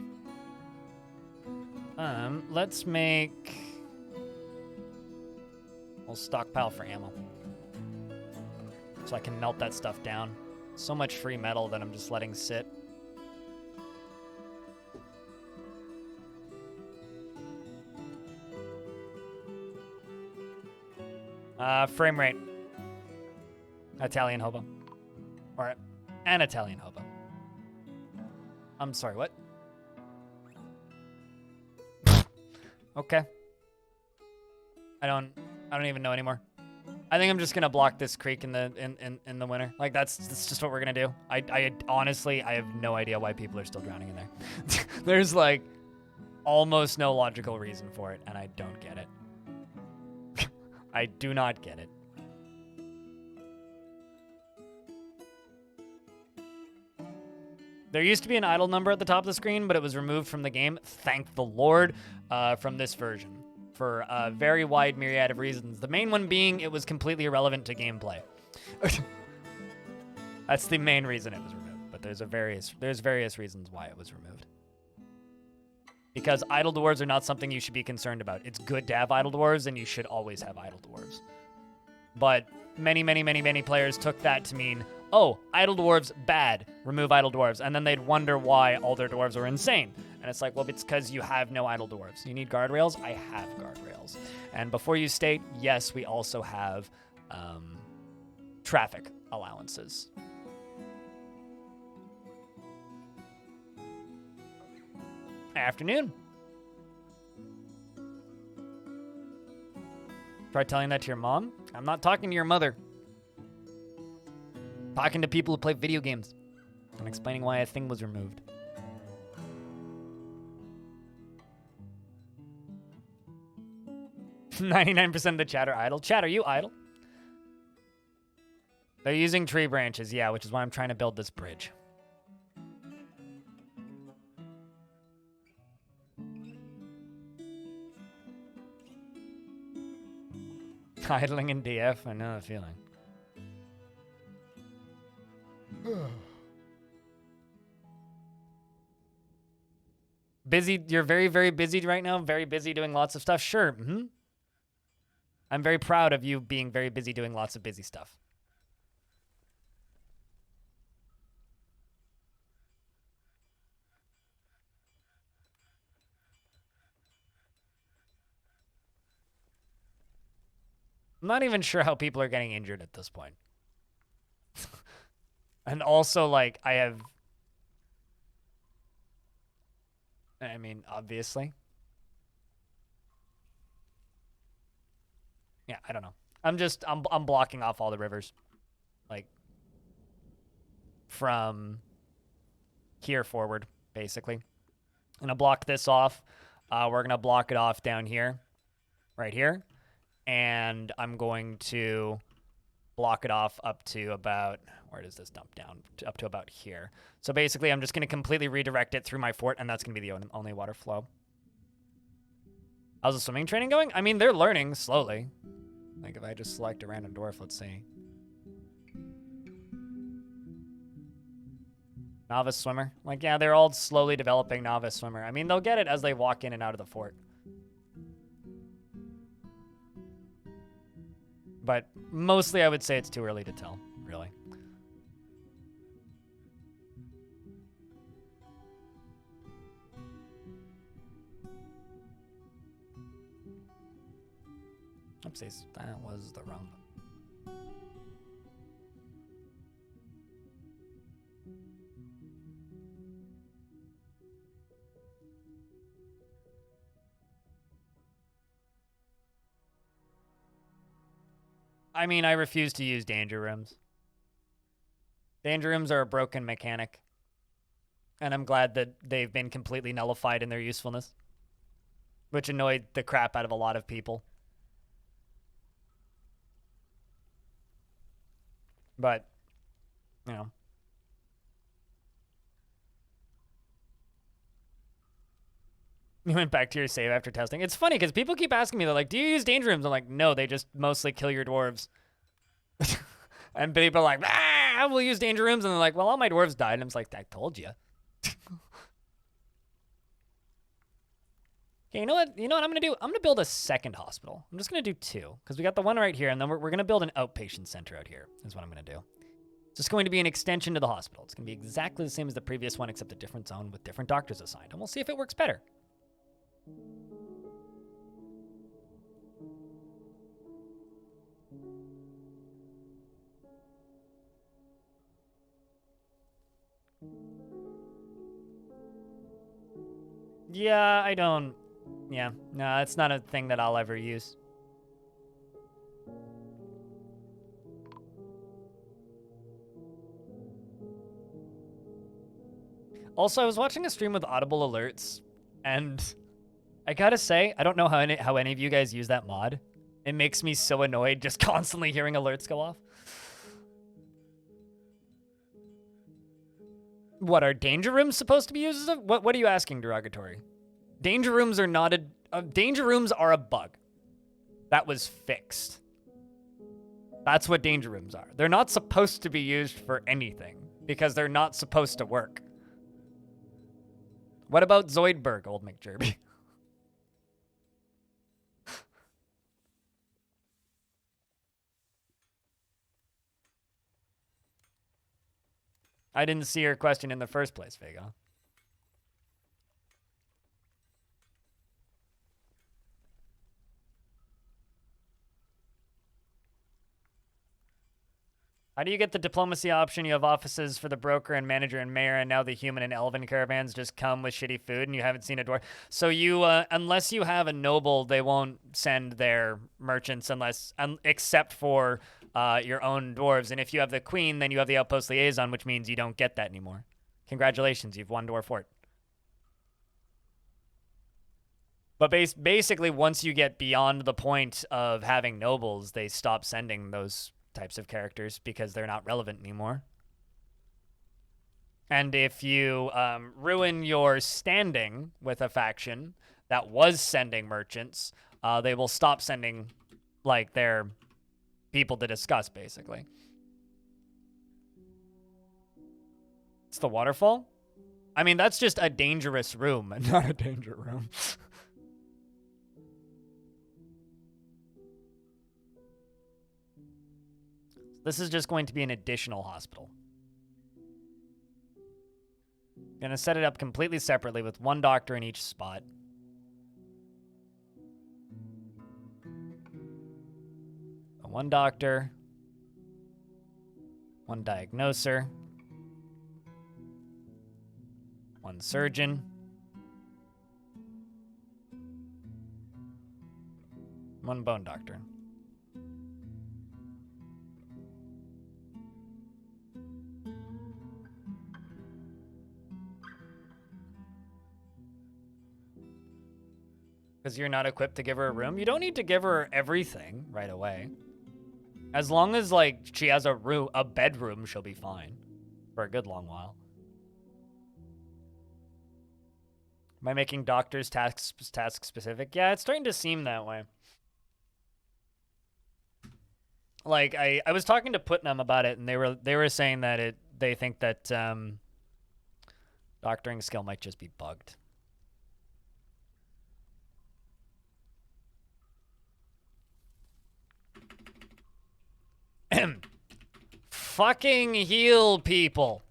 Let's make... We'll stockpile for ammo. So I can melt that stuff down. So much free metal that I'm just letting sit. Frame rate. Italian hobo. Or an Italian hobo. I'm sorry, what? Okay. I don't even know anymore. I think I'm just gonna block this creek in the winter. Like that's just what we're gonna do. I honestly I have no idea why people are still drowning in there. There's like almost no logical reason for it, and I don't get it. I do not get it. There used to be an idle number at the top of the screen, but it was removed from the game, thank the Lord, from this version, for a very wide myriad of reasons. The main one being it was completely irrelevant to gameplay. That's the main reason it was removed, but there's various reasons why it was removed. Because idle dwarves are not something you should be concerned about. It's good to have idle dwarves, and you should always have idle dwarves. But many players took that to mean, oh, idle dwarves, bad, remove idle dwarves. And then they'd wonder why all their dwarves were insane. And it's like, well, it's because you have no idle dwarves. You need guardrails? I have guardrails. And before you state, yes, we also have traffic allowances. Afternoon. Try telling that to your mom? I'm not talking to your mother. Talking to people who play video games. I'm explaining why a thing was removed. "99% of the chat are idle." Chat, are you idle? They're using tree branches, yeah, which is why I'm trying to build this bridge. Idling in DF, I know the feeling. Busy, you're very busy right now? Very busy doing lots of stuff? Sure, mm-hmm. I'm very proud of you being very busy doing lots of busy stuff. I'm not even sure how people are getting injured at this point. And also, like, I mean, obviously. Yeah, I don't know. I'm blocking off all the rivers. Like, from here forward, basically. I'm gonna block this off. We're gonna block it off down here. Right here. And I'm going to block it off up to about, where does this dump down? Up to about here. So basically, I'm just going to completely redirect it through my fort, and that's going to be the only water flow. How's the swimming training going? I mean, they're learning slowly. Like, if I just select a random dwarf, let's see. Novice swimmer. Like, yeah, they're all slowly developing novice swimmer. I mean, they'll get it as they walk in and out of the fort. But mostly I would say it's too early to tell, really. Oopsies, that was the wrong one. I mean, I refuse to use danger rooms. Danger rooms are a broken mechanic. And I'm glad that they've been completely nullified in their usefulness. Which annoyed the crap out of a lot of people. But, you know. You went back to your save after testing. It's funny because people keep asking me, they're like, do you use danger rooms? I'm like, no, they just mostly kill your dwarves. And people are like, ah, we'll use danger rooms. And they're like, well, all my dwarves died. And I'm just like, I told you. Okay, you know what? I'm going to do? I'm going to build a second hospital. I'm just going to do 2 because we got the one right here. And then we're going to build an outpatient center out here is what I'm going to do. It's just going to be an extension to the hospital. It's going to be exactly the same as the previous one, except a different zone with different doctors assigned. And we'll see if it works better. Yeah, I don't... Yeah, no, it's not a thing that I'll ever use. Also, I was watching a stream with audible alerts, and I gotta say, I don't know how any of you guys use that mod. It makes me so annoyed just constantly hearing alerts go off. What, are danger rooms supposed to be used as a... What are you asking, derogatory? Danger rooms are not a... danger rooms are a bug. That was fixed. That's what danger rooms are. They're not supposed to be used for anything because they're not supposed to work. What about Zoidberg, old McJerby? I didn't see your question in the first place, Vega. How do you get the diplomacy option? You have offices for the broker and manager and mayor, and now the human and elven caravans just come with shitty food, and you haven't seen a dwarf. So you, unless you have a noble, they won't send their merchants except for your own dwarves. And if you have the queen, then you have the outpost liaison, which means you don't get that anymore. Congratulations, you've won Dwarf Fort. But basically, once you get beyond the point of having nobles, they stop sending those types of characters because they're not relevant anymore. And if you ruin your standing with a faction that was sending merchants, they will stop sending like their people to discuss, basically. It's the waterfall? I mean, that's just a dangerous room, not a danger room. This is just going to be an additional hospital. Gonna set it up completely separately with one doctor in each spot. One doctor, one diagnoser, one surgeon, one bone doctor. Because you're not equipped to give her a room? You don't need to give her everything right away. As long as, like, she has a bedroom, she'll be fine. For a good long while. Am I making doctors task specific? Yeah, it's starting to seem that way. Like, I was talking to Putnam about it, and they were saying that they think that doctoring skill might just be bugged. Fucking heal people.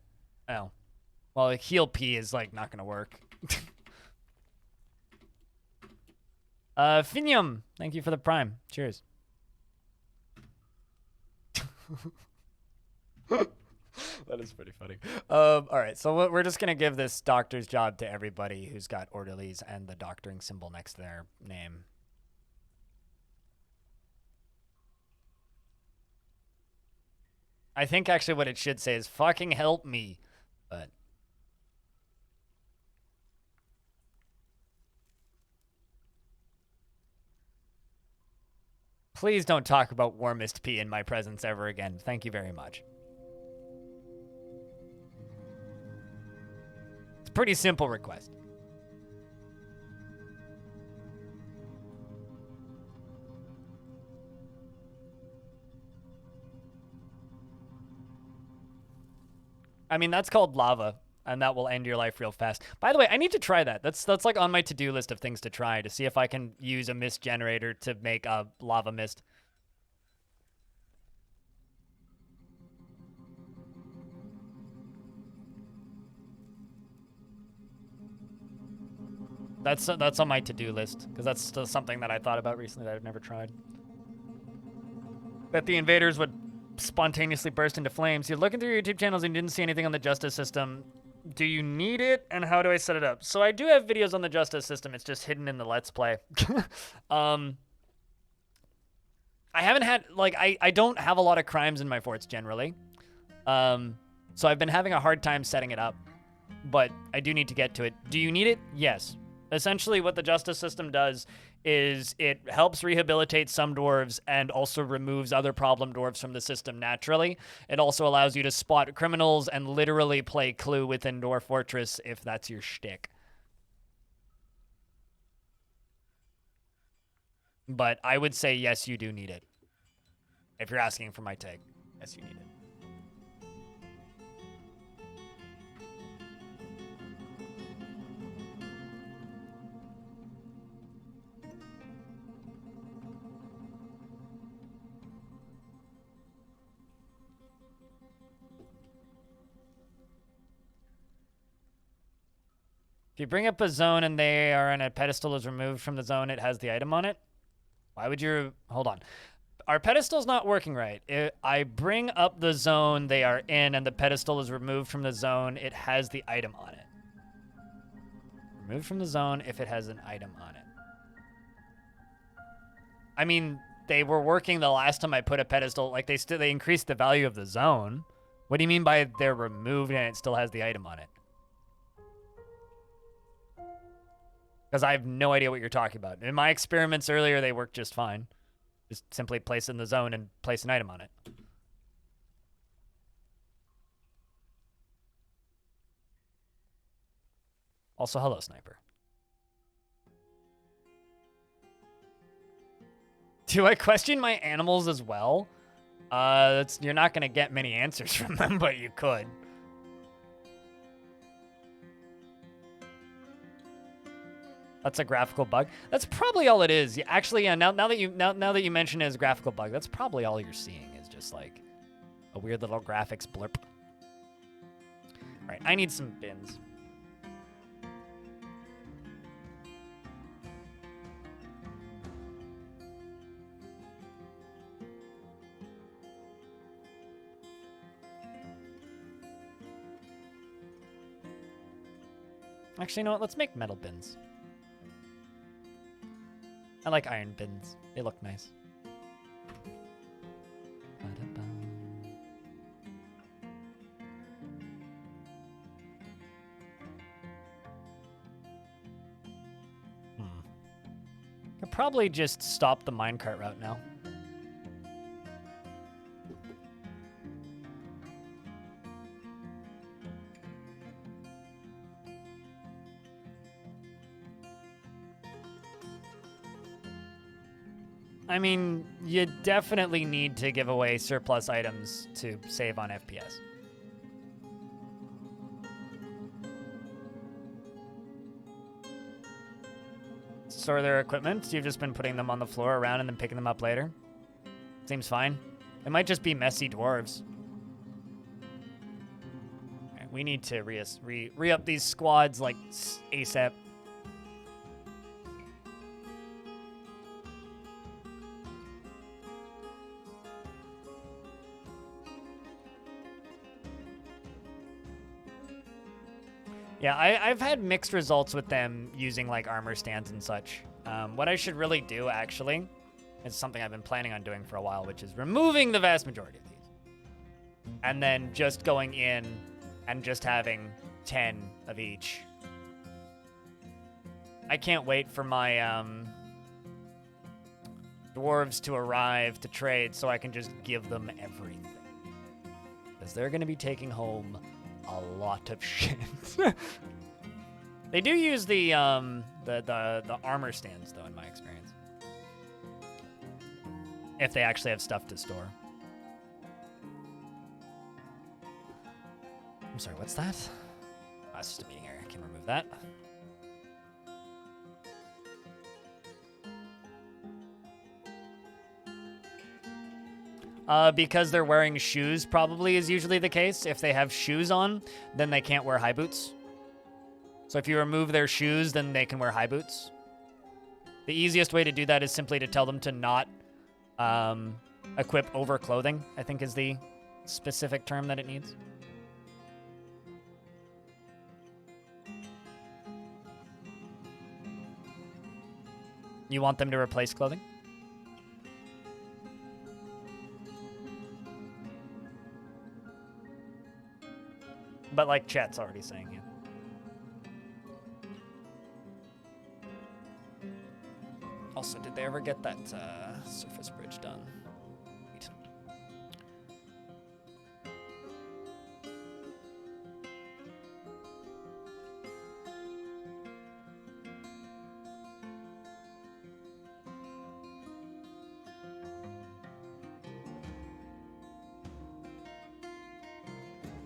Oh. Well, heal P is, like, not gonna work. Finium, thank you for the prime. Cheers. That is pretty funny. All right, so we're just gonna give this doctor's job to everybody who's got orderlies and the doctoring symbol next to their name. I think actually what it should say is fucking help me, but please don't talk about warmest pee in my presence ever again. Thank you very much. It's a pretty simple request. I mean, that's called lava, and that will end your life real fast. By the way, I need to try that. That's like on my to-do list of things to try to see if I can use a mist generator to make a lava mist. That's on my to-do list, because that's still something that I thought about recently that I've never tried. Bet the invaders would spontaneously burst into flames. You're looking through your YouTube channels and you didn't see anything on the justice system. Do you need it, and how do I set it up? So I do have videos on the justice system. It's just hidden in the Let's Play. I haven't had, like, I don't have a lot of crimes in my forts generally. So I've been having a hard time setting it up, but I do need to get to it. Do you need it? Yes. Essentially, what the justice system does is it helps rehabilitate some dwarves and also removes other problem dwarves from the system naturally. It also allows you to spot criminals and literally play Clue within Dwarf Fortress if that's your shtick. But I would say, yes, you do need it. If you're asking for my take, yes, you need it. If you bring up a zone and they are on a pedestal is removed from the zone, it has the item on it. Why would you... Hold on. Our pedestal's not working right. I bring up the zone they are in and the pedestal is removed from the zone, it has the item on it. Removed from the zone if it has an item on it. I mean, they were working the last time I put a pedestal. Like, they increased the value of the zone. What do you mean by they're removed and it still has the item on it? Because I have no idea what you're talking about. In my experiments earlier, they worked just fine. Just simply place in the zone and place an item on it. Also, hello, sniper. Do I question my animals as well? You're not going to get many answers from them, but you could. That's a graphical bug. That's probably all it is. Actually, yeah. Now that you mention it as a graphical bug, that's probably all you're seeing is just like a weird little graphics blurb. All right, I need some bins. Actually, you know what? Let's make metal bins. I like iron bins. They look nice. Could probably just stop the minecart route now. I mean, you definitely need to give away surplus items to save on FPS. Store their equipment. You've just been putting them on the floor around and then picking them up later. Seems fine. It might just be messy dwarves. Right, we need to re-up these squads like ASAP. Yeah, I've had mixed results with them using like armor stands and such. What I should really do actually is something I've been planning on doing for a while, which is removing the vast majority of these. And then just going in and just having 10 of each. I can't wait for my dwarves to arrive to trade so I can just give them everything. Because they're going to be taking home a lot of shit. They do use the armor stands though, in my experience. If they actually have stuff to store. I'm sorry, what's that? Oh, that's just a meeting area. I can remove that. Because they're wearing shoes probably is usually the case. If they have shoes on, then they can't wear high boots. So if you remove their shoes, then they can wear high boots. The easiest way to do that is simply to tell them to not equip over clothing, I think is the specific term that it needs. You want them to replace clothing? But like chat's already saying, yeah. Did they ever get that surface bridge done? Sweet.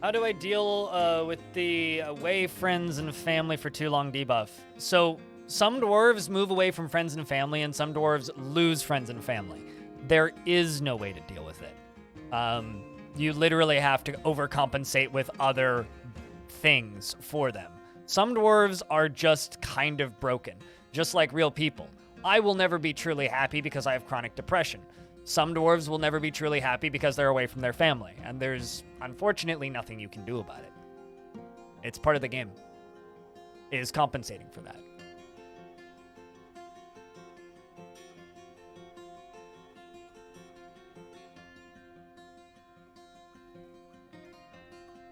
How do I deal with the away friends and family for too long debuff? So some dwarves move away from friends and family, and some dwarves lose friends and family. There is no way to deal with it. You literally have to overcompensate with other things for them. Some dwarves are just kind of broken, just like real people. I will never be truly happy because I have chronic depression. Some dwarves will never be truly happy because they're away from their family, and there's unfortunately nothing you can do about it. It's part of the game, is compensating for that.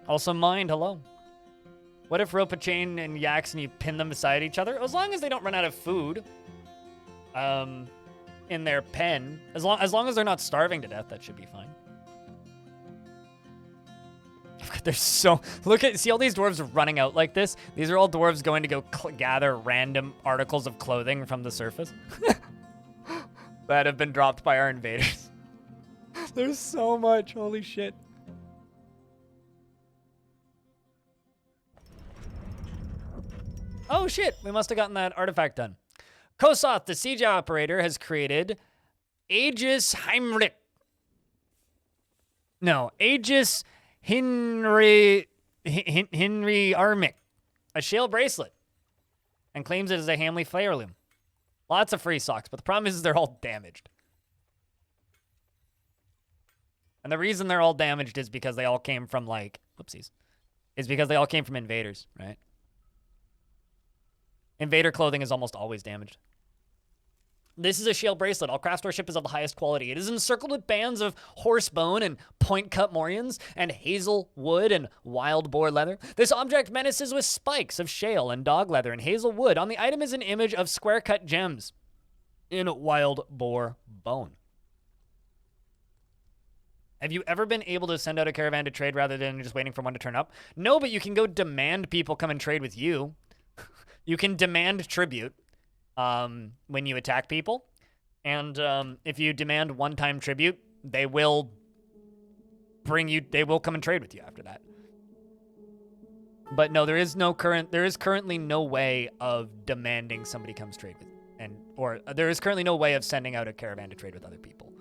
Also mind, hello. What if rope a chain and yaks and you pin them beside each other? As long as they don't run out of food. In their pen. As long as they're not starving to death, that should be fine. They're so... see all these dwarves running out like this? These are all dwarves going to go gather random articles of clothing from the surface. That have been dropped by our invaders. There's so much. Holy shit. Oh shit, we must have gotten that artifact done. Kosoth, the siege operator, has created Aegis Heimrich. No, Aegis Henry Armic, a shale bracelet, and claims it as a Hamley heirloom. Lots of free socks, but the problem is they're all damaged. And the reason they're all damaged is because they all came from, like, whoopsies, is because they all came from invaders, right? Invader clothing is almost always damaged. This is a shale bracelet. All craft ship is of the highest quality. It is encircled with bands of horse bone and point-cut morions and hazel wood and wild boar leather. This object menaces with spikes of shale and dog leather and hazel wood. On the item is an image of square-cut gems in wild boar bone. Have you ever been able to send out a caravan to trade rather than just waiting for one to turn up? No, but you can go demand people come and trade with you. You can demand tribute. When you attack people, and if you demand one-time tribute, they will come and trade with you after that. But no, there is currently no way of demanding somebody comes trade with, or there is currently no way of sending out a caravan to trade with other people.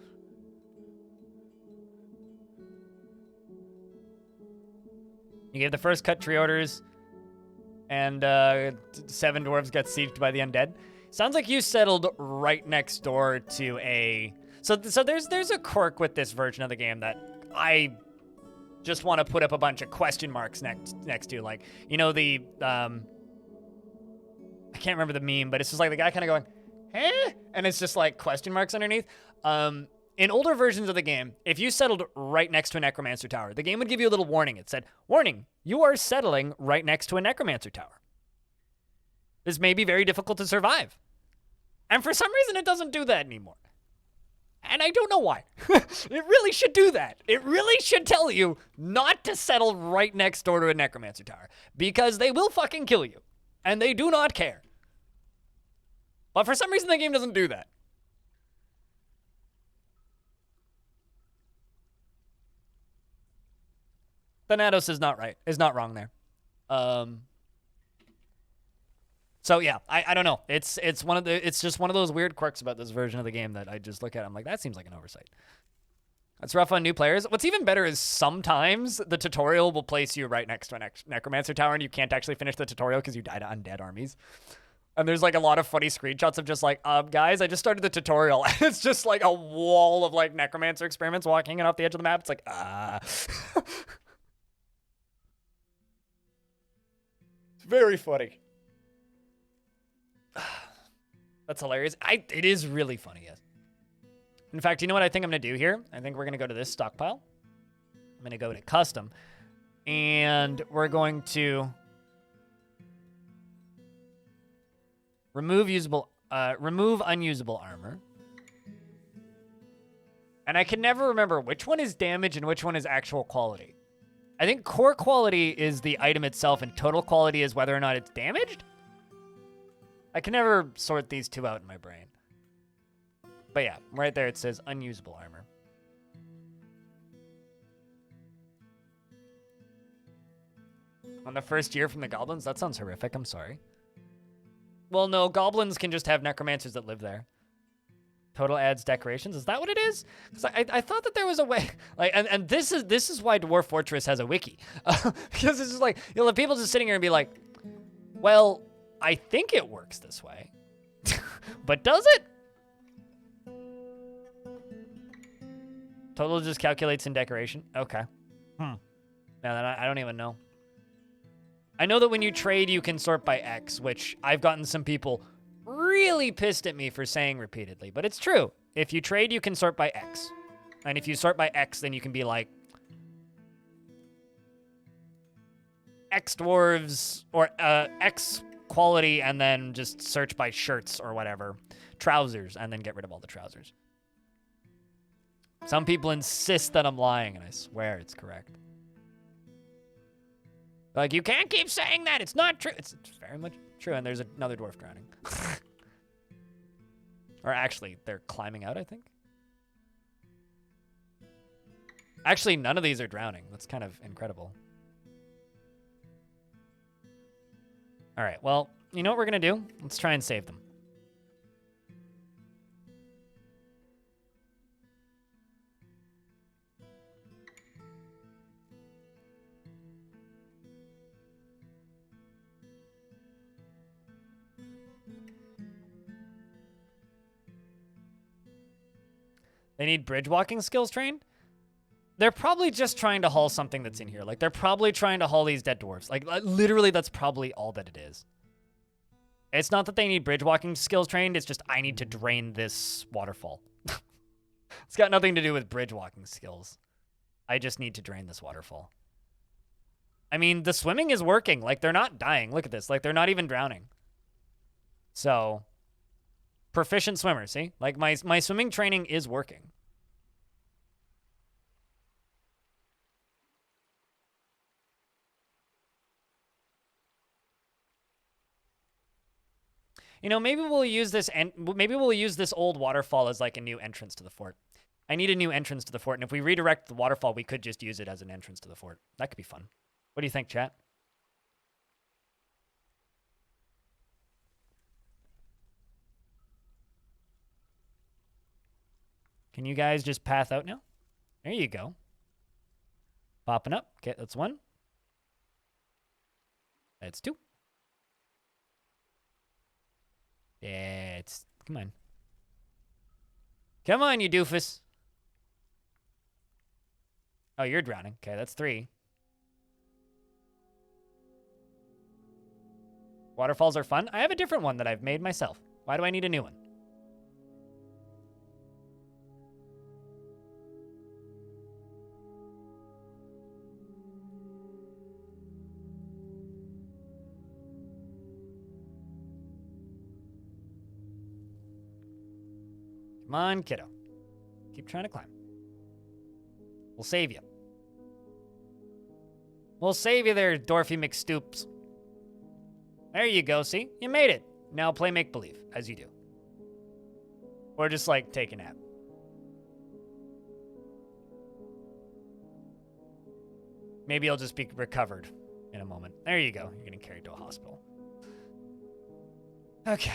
You gave the first cut tree orders, and 7 dwarves got sieged by the undead. Sounds like you settled right next door to a... So there's a quirk with this version of the game that I just want to put up a bunch of question marks next to. Like, you know, the... I can't remember the meme, but it's just like the guy kind of going, eh? And it's just like question marks underneath. In older versions of the game, if you settled right next to a necromancer tower, the game would give you a little warning. It said, warning, you are settling right next to a necromancer tower. This may be very difficult to survive. And for some reason, it doesn't do that anymore. And I don't know why. It really should do that. It really should tell you not to settle right next door to a necromancer tower. Because they will fucking kill you. And they do not care. But for some reason, the game doesn't do that. Thanatos is not right. Is not wrong there. So yeah, I don't know. It's just one of those weird quirks about this version of the game that I just look at. I'm like, that seems like an oversight. That's rough on new players. What's even better is sometimes the tutorial will place you right next to a necromancer tower, and you can't actually finish the tutorial because you died to undead armies. And there's like a lot of funny screenshots of just like, guys, I just started the tutorial. And it's just like a wall of like necromancer experiments walking off the edge of the map. It's like, It's very funny. That's hilarious. It is really funny, yes. In fact, you know what I think I'm going to do here? I think we're going to go to this stockpile. I'm going to go to custom. And we're going to remove unusable armor. And I can never remember which one is damage and which one is actual quality. I think core quality is the item itself, and total quality is whether or not it's damaged? I can never sort these two out in my brain. But yeah, right there it says unusable armor. On the first year from the goblins? That sounds horrific, I'm sorry. Well, no, goblins can just have necromancers that live there. Total adds decorations. Is that what it is? Because I thought that there was a way, like, and this is why Dwarf Fortress has a wiki, because it's just like, you'll have people just sitting here and be like, well, I think it works this way, but does it? Total just calculates in decoration. Okay. Now then I don't even know. I know that when you trade, you can sort by X, which I've gotten some people really pissed at me for saying repeatedly, but it's true. If you trade, you can sort by X. And if you sort by X, then you can be like X dwarves or X quality, and then just search by shirts or whatever. Trousers, and then get rid of all the trousers. Some people insist that I'm lying, and I swear it's correct. Like, you can't keep saying that. It's not true. It's very much true, and there's another dwarf drowning. Or actually, they're climbing out, I think. Actually, none of these are drowning. That's kind of incredible. All right, well, you know what we're going to do? Let's try and save them. They need bridge walking skills trained? They're probably just trying to haul something that's in here. Like, they're probably trying to haul these dead dwarves. Like, literally, that's probably all that it is. It's not that they need bridge walking skills trained. It's just, I need to drain this waterfall. It's got nothing to do with bridge walking skills. I just need to drain this waterfall. I mean, the swimming is working. Like, they're not dying. Look at this. Like, they're not even drowning. So, proficient swimmer, see? Like, my swimming training is working. You know, maybe we'll use this, and maybe we'll use this old waterfall as like a new entrance to the fort. I need a new entrance to the fort, and if we redirect the waterfall, we could just use it as an entrance to the fort. That could be fun. What do you think, chat? Can you guys just path out now? There you go. Popping up. Okay, that's one. That's two. Yeah, come on. Come on, you doofus. Oh, you're drowning. Okay, that's three. Waterfalls are fun. I have a different one that I've made myself. Why do I need a new one? Come on, kiddo. Keep trying to climb. We'll save you. We'll save you there, Dorothy McStoops. There you go, see? You made it. Now play make-believe, as you do. Or just, like, take a nap. Maybe you'll just be recovered in a moment. There you go. You're getting carried to a hospital. Okay.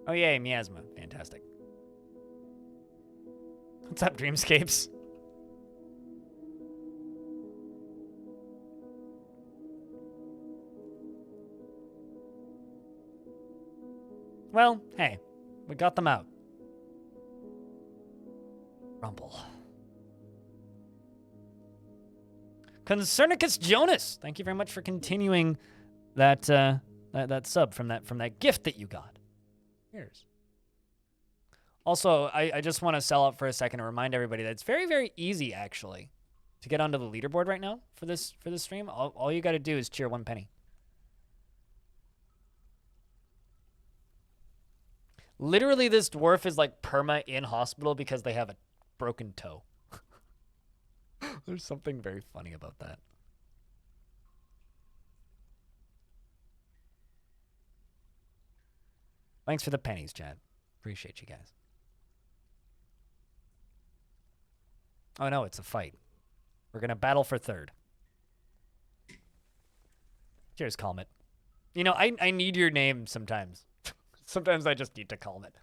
Oh, yay, miasma. Fantastic. What's up, Dreamscapes? Well, hey, we got them out. Rumble. Concernicus Jonas, thank you very much for continuing that that sub from that gift that you got. Here's. Also, I just want to sell up for a second and remind everybody that it's very, very easy, actually, to get onto the leaderboard right now for this stream. All you got to do is cheer 1 penny. Literally, this dwarf is like perma in hospital because they have a broken toe. There's something very funny about that. Thanks for the pennies, Chad. Appreciate you guys. Oh no, it's a fight. We're gonna battle for third. Cheers, Calm It. You know, I need your name sometimes. Sometimes I just need to calm it.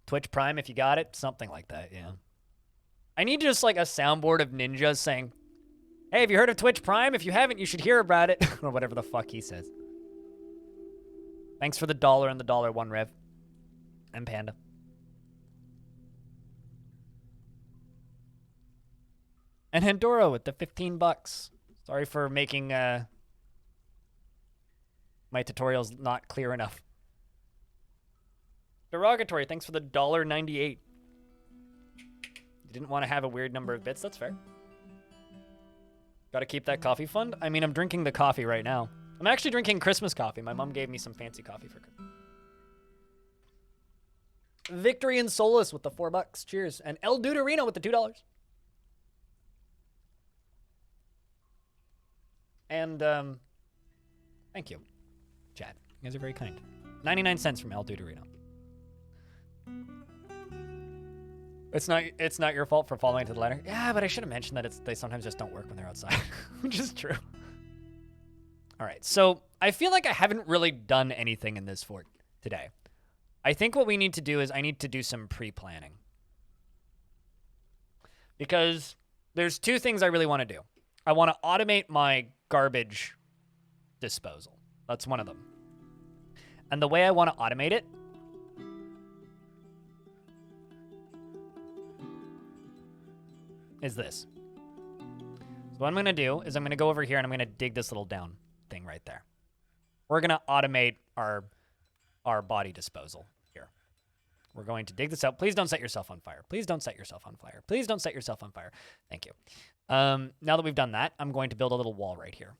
Twitch Prime, if you got it. Something like that, yeah. I need just like a soundboard of ninjas saying, hey, have you heard of Twitch Prime? If you haven't, you should hear about it. Or whatever the fuck he says. Thanks for the $1 and the $1 Rev. And Panda. And Handoro with the 15 bucks. Sorry for making my tutorials not clear enough. Derogatory, thanks for the $1.98. You didn't want to have a weird number of bits, that's fair. Gotta keep that coffee fund. I mean, I'm drinking the coffee right now. I'm actually drinking Christmas coffee. My mom gave me some fancy coffee for Christmas. Victory and Solace with the $4. Cheers. And El Duderino with the $2. And, thank you, Chad. You guys are very kind. 99 cents from El Duderino. It's not your fault for following to the letter. Yeah, but I should have mentioned that they sometimes just don't work when they're outside, which is true. All right, so I feel like I haven't really done anything in this fort today. I think what we need to do is I need to do some pre-planning. Because there's two things I really want to do. I want to automate my garbage disposal. That's one of them. And the way I want to automate it is this. So what I'm going to do is I'm going to go over here and I'm going to dig this little down thing right there. We're going to automate our body disposal here. We're going to dig this out. Please don't set yourself on fire. Please don't set yourself on fire. Please don't set yourself on fire. Thank you. Now that we've done that, I'm going to build a little wall right here.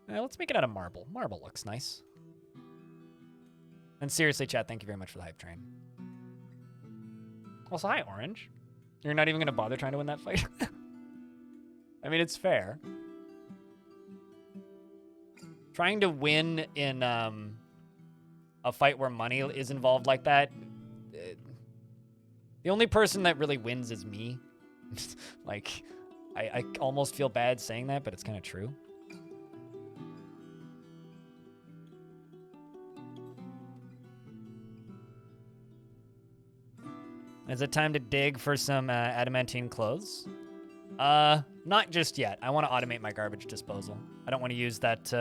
Let's make it out of marble. Marble looks nice. And seriously, chat, thank you very much for the hype train. Also, hi, Orange. You're not even going to bother trying to win that fight? I mean, it's fair. Trying to win in a fight where money is involved like that, the only person that really wins is me. Like, I almost feel bad saying that, but it's kind of true. Is it time to dig for some adamantine clothes? Not just yet. I want to automate my garbage disposal. I don't want to use that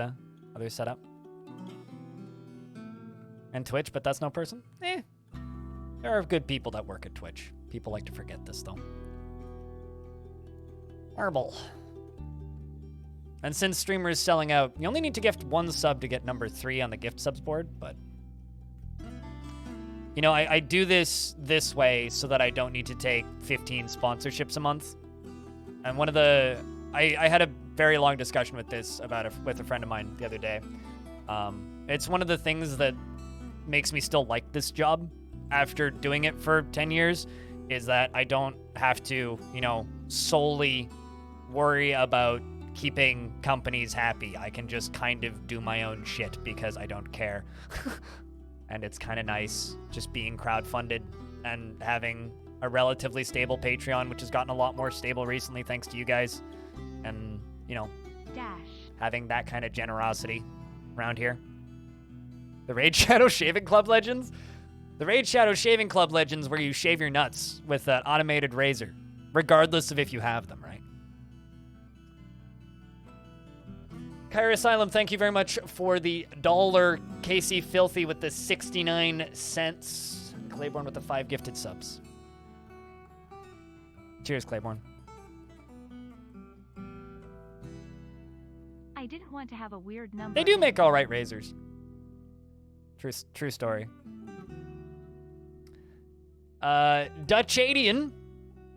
other setup. And Twitch, but that's no person? Eh. There are good people that work at Twitch. People like to forget this, though. Marble. And since streamer is selling out, you only need to gift 1 sub to get number 3 on the gift subs board, but... You know, I do this way so that I don't need to take 15 sponsorships a month. And one of the... I had a very long discussion with this with a friend of mine the other day. It's one of the things that makes me still like this job after doing it for 10 years is that I don't have to, you know, solely worry about keeping companies happy. I can just kind of do my own shit because I don't care. And it's kind of nice just being crowdfunded and having a relatively stable Patreon, which has gotten a lot more stable recently thanks to you guys. And, you know, having that kind of generosity around here. The Raid Shadow Shaving Club Legends? The Raid Shadow Shaving Club Legends where you shave your nuts with an automated razor, regardless of if you have them, right? Kyra Asylum, thank you very much for the $1. Casey Filthy with the 69 cents. And Claiborne with the 5 gifted subs. Cheers, Claiborne. I didn't want to have a weird number. They do make all right razors. True story. Dutchadian,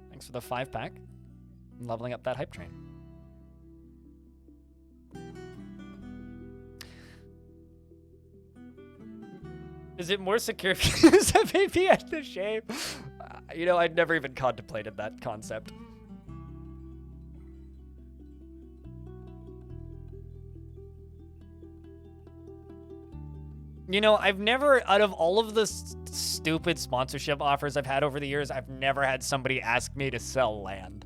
thanks for the 5-pack. I'm leveling up that hype train. Is it more secure if you use FAP at the shape? You know, I'd never even contemplated that concept. You know, I've never, out of all of the stupid sponsorship offers I've had over the years, I've never had somebody ask me to sell land.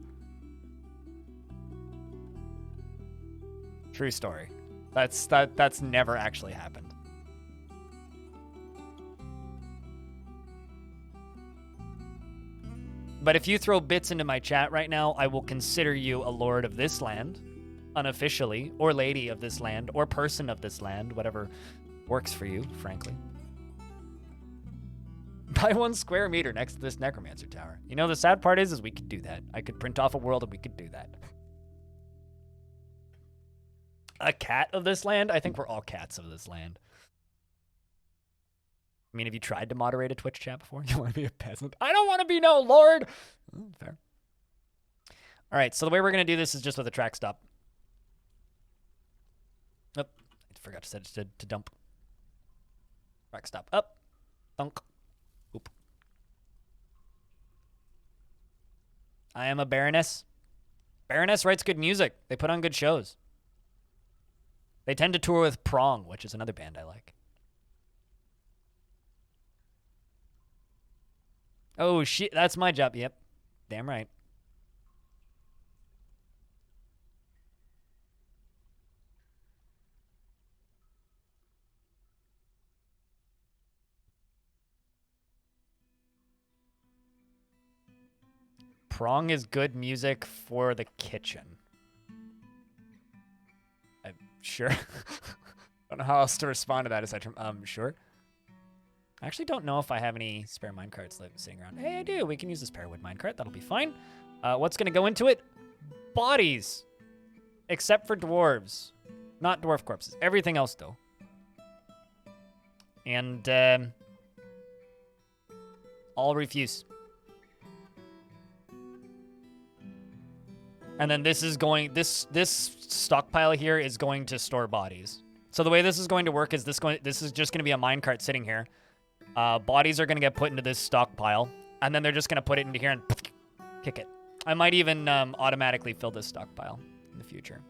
True story. That's never actually happened. But if you throw bits into my chat right now, I will consider you a lord of this land, unofficially, or lady of this land, or person of this land, whatever works for you, frankly. Buy 1 square meter next to this necromancer tower. You know, the sad part is we could do that. I could print off a world and we could do that. A cat of this land? I think we're all cats of this land. I mean, have you tried to moderate a Twitch chat before? You want to be a peasant? I don't want to be no lord! Fair. All right, so the way we're going to do this is just with a track stop. Oh, I forgot to set it to dump. Track stop. Up. Thunk. Oop. I am a baroness. Baroness writes good music. They put on good shows. They tend to tour with Prong, which is another band I like. Oh, shit. That's my job. Yep. Damn right. Prong is good music for the kitchen. I'm sure. I don't know how else to respond to that aside from, sure. I actually don't know if I have any spare minecarts sitting around. Hey, I do. We can use this pearwood minecart. That'll be fine. What's going to go into it? Bodies. Except for dwarves. Not dwarf corpses. Everything else, though. And, all refuse. And then this is going, this stockpile here is going to store bodies. So the way this is going to work is this is just going to be a minecart sitting here. Bodies are going to get put into this stockpile, and then they're just going to put it into here and kick it. I might even automatically fill this stockpile in the future.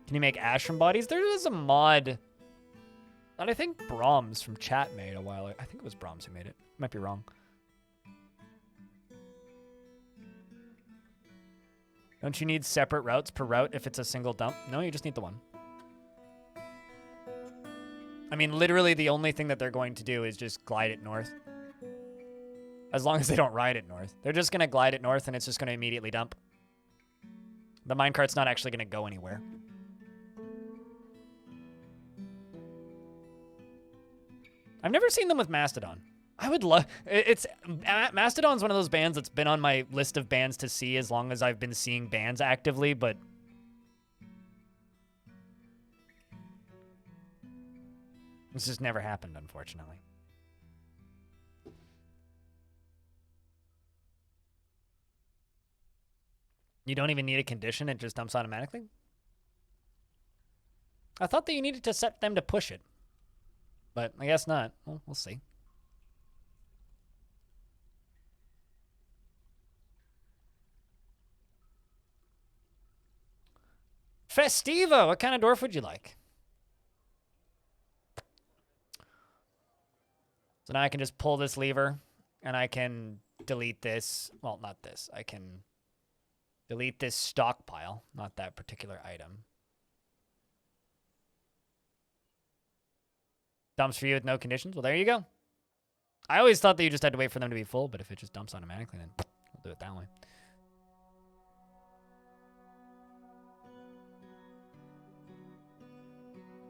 Can you make ash from bodies? There is a mod that I think Brahms from chat made a while ago. I think it was Brahms who made it. Might be wrong. Don't you need separate routes per route if it's a single dump? No, you just need the one. I mean, literally the only thing that they're going to do is just glide it north. As long as they don't ride it north. They're just going to glide it north and it's just going to immediately dump. The minecart's not actually going to go anywhere. I've never seen them with Mastodon. I would love... Mastodon's one of those bands that's been on my list of bands to see as long as I've been seeing bands actively, but... This just never happened, unfortunately. You don't even need a condition, it just dumps automatically? I thought that you needed to set them to push it. But I guess not. Well, we'll see. Festiva! What kind of dwarf would you like? So now I can just pull this lever, and I can delete this. Well, not this. I can delete this stockpile, not that particular item. Dumps for you with no conditions? Well, there you go. I always thought that you just had to wait for them to be full, but if it just dumps automatically, then we'll do it that way.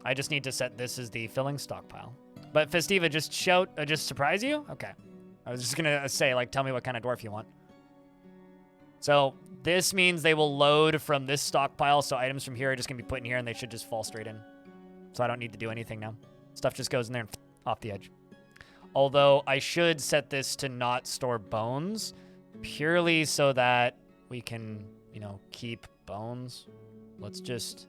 I just need to set this as the filling stockpile. But Festiva, just shout, just surprise you? Okay. I was just gonna say, like, tell me what kind of dwarf you want. So this means they will load from this stockpile, so items from here are just gonna be put in here and they should just fall straight in. So I don't need to do anything now. Stuff just goes in there and off the edge. Although I should set this to not store bones, purely so that we can, you know, keep bones. Let's just...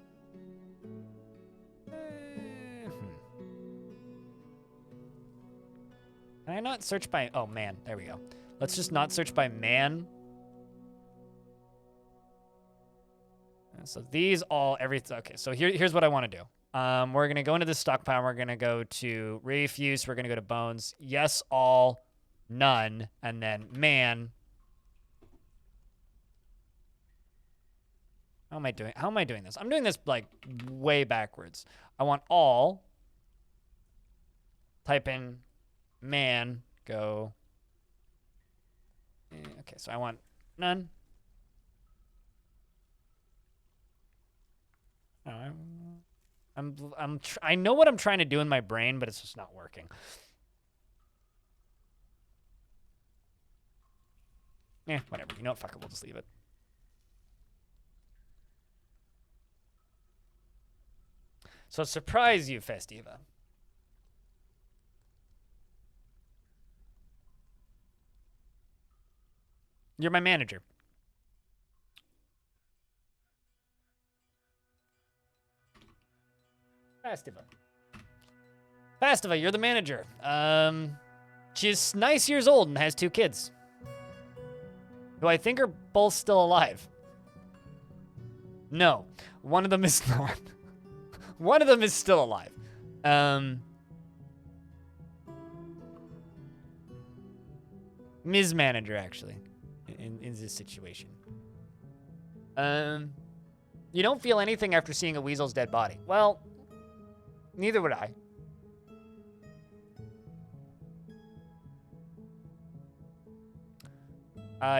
Can I not search by... Oh, man. There we go. Let's just not search by man. So these all... everything. Okay, so here's what I want to do. We're going to go into the stockpile. We're going to go to refuse. We're going to go to bones. Yes, all, none, and then man. How am I doing this? I'm doing this, like, way backwards. I want all. Type in man. Go. Okay, so I want none. No, I know what I'm trying to do in my brain, but it's just not working. Yeah, whatever. You know what? Fuck it. We'll just leave it. So surprise you, Festiva. You're my manager. Festiva, you're the manager. She's nice years old and has 2 kids. Who I think are both still alive. No, one of them is not. One of them is still alive. Ms. Manager, actually, in this situation. You don't feel anything after seeing a weasel's dead body. Well, neither would I.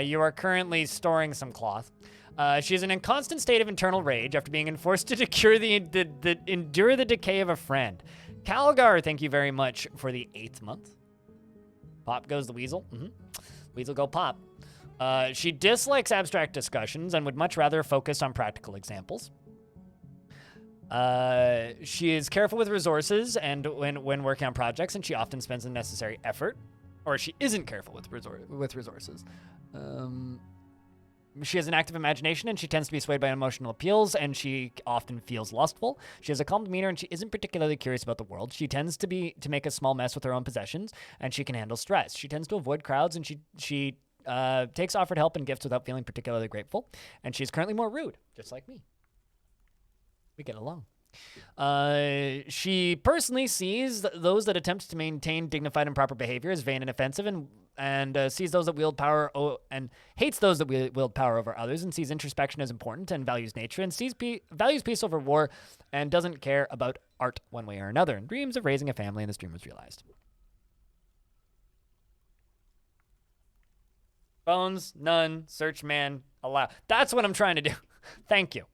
You are currently storing some cloth. She is in a constant state of internal rage after being enforced to endure the decay of a friend. Calgar, thank you very much for the 8th month. Pop goes the weasel. Weasel go pop. She dislikes abstract discussions and would much rather focus on practical examples. She is careful with resources and when working on projects, and she often spends the necessary effort. Or she isn't careful with resources. She has an active imagination, and she tends to be swayed by emotional appeals, and she often feels lustful. She has a calm demeanor, and she isn't particularly curious about the world. She tends to make a small mess with her own possessions, and she can handle stress. She tends to avoid crowds, and she takes offered help and gifts without feeling particularly grateful. And she's currently more rude, just like me. We get along. She personally sees those that attempt to maintain dignified and proper behavior as vain and offensive, and sees those that wield power and hates those that wield power over others, and sees introspection as important and values nature, and values peace over war, and doesn't care about art one way or another, and dreams of raising a family, and this dream was realized. Bones, none, search man, allow. That's what I'm trying to do. Thank you.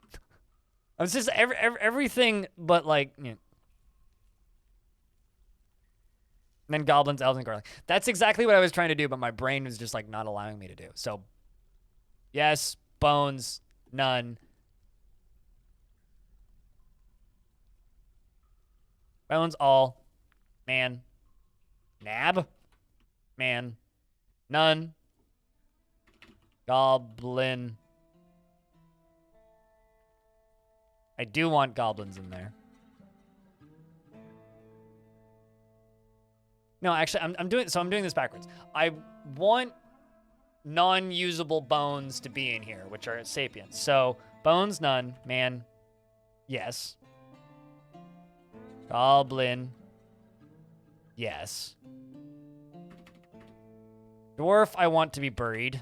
It's just everything but, like, you know. And then goblins, elves, and garlic. That's exactly what I was trying to do, but my brain was just, like, not allowing me to do. So, yes, bones, none. Bones, all. Man. Nab. Man. None. Goblin. I do want goblins in there. No, actually, I'm doing this backwards. I want non-usable bones to be in here, which are sapiens. So, bones, none. Man, yes. Goblin, yes. Dwarf, I want to be buried.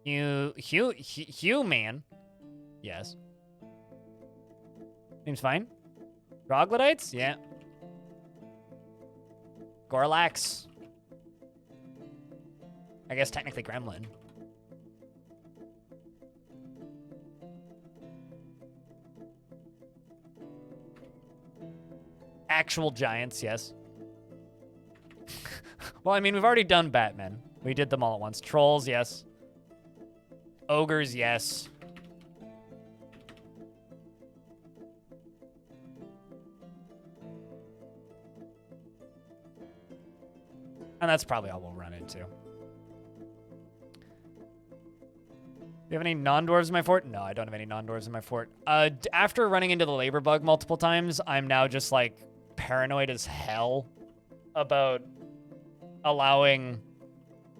Human, yes. Seems fine. Troglodytes, yeah. Gorlax. I guess technically gremlin. Actual giants, yes. Well, I mean, we've already done Batman. We did them all at once. Trolls, yes. Ogres, yes. And that's probably all we'll run into. Do you have any non-dwarves in my fort? No, I don't have any non-dwarves in my fort. After running into the labor bug multiple times, I'm now just like paranoid as hell about allowing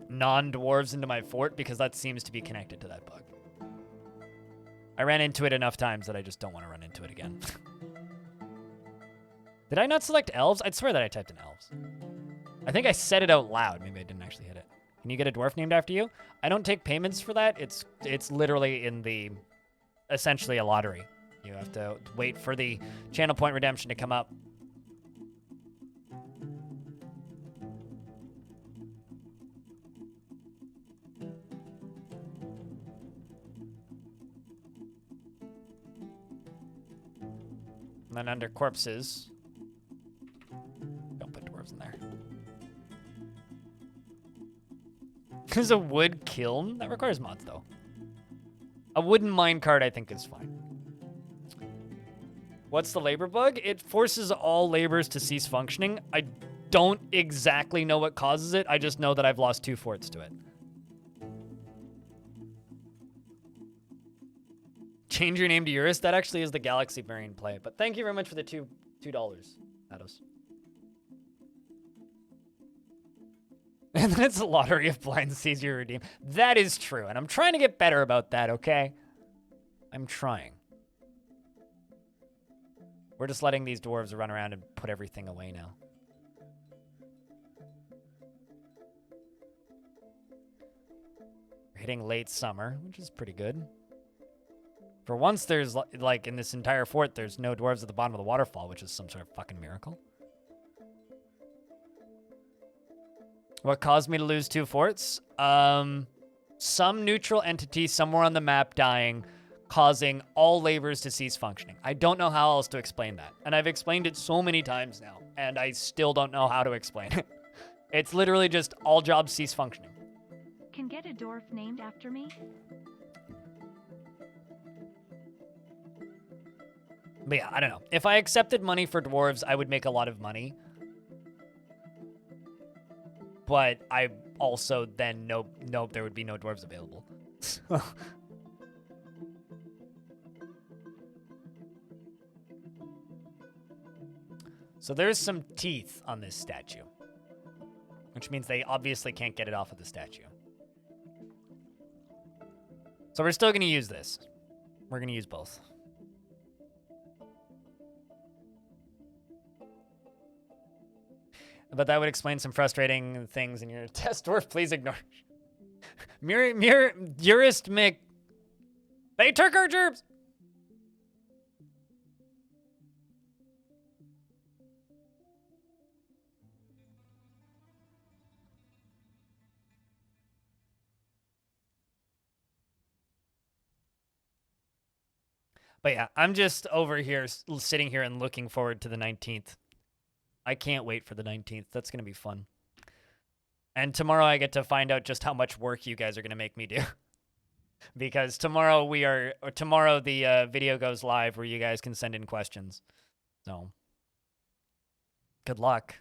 non-dwarves into my fort because that seems to be connected to that bug. I ran into it enough times that I just don't want to run into it again. Did I not select elves? I'd swear that I typed in elves. I think I said it out loud. Maybe I didn't actually hit it. Can you get a dwarf named after you? I don't take payments for that. It's literally in the, essentially a lottery. You have to wait for the channel point redemption to come up. And then under corpses, don't put dwarves in there. There's a wood kiln? That requires mods, though. A wooden minecart, I think, is fine. What's the labor bug? It forces all laborers to cease functioning. I don't exactly know what causes it. I just know that I've lost 2 forts to it. Change your name to Eurus? That actually is the Galaxy variant play. But thank you very much for the $2, Ados. And then it's a lottery of blind sees you redeem. That is true, and I'm trying to get better about that, okay? I'm trying. We're just letting these dwarves run around and put everything away now. We're hitting late summer, which is pretty good. For once, there's, like, in this entire fort, there's no dwarves at the bottom of the waterfall, which is some sort of fucking miracle. What caused me to lose 2 forts? Some neutral entity somewhere on the map dying, causing all laborers to cease functioning. I don't know how else to explain that. And I've explained it so many times now, and I still don't know how to explain it. It's literally just all jobs cease functioning. Can get a dwarf named after me? But yeah, I don't know. If I accepted money for dwarves, I would make a lot of money. But I also then nope, there would be no dwarves available. So there's some teeth on this statue, which means they obviously can't get it off of the statue. So we're still going to use this. We're going to use both. But that would explain some frustrating things in your test dwarf. Please ignore. Jurist Mick. They took our gerbs. But yeah, I'm just over here sitting here and looking forward to the 19th. I can't wait for the 19th. That's going to be fun. And tomorrow I get to find out just how much work you guys are going to make me do. Because tomorrow the video goes live where you guys can send in questions. So, good luck.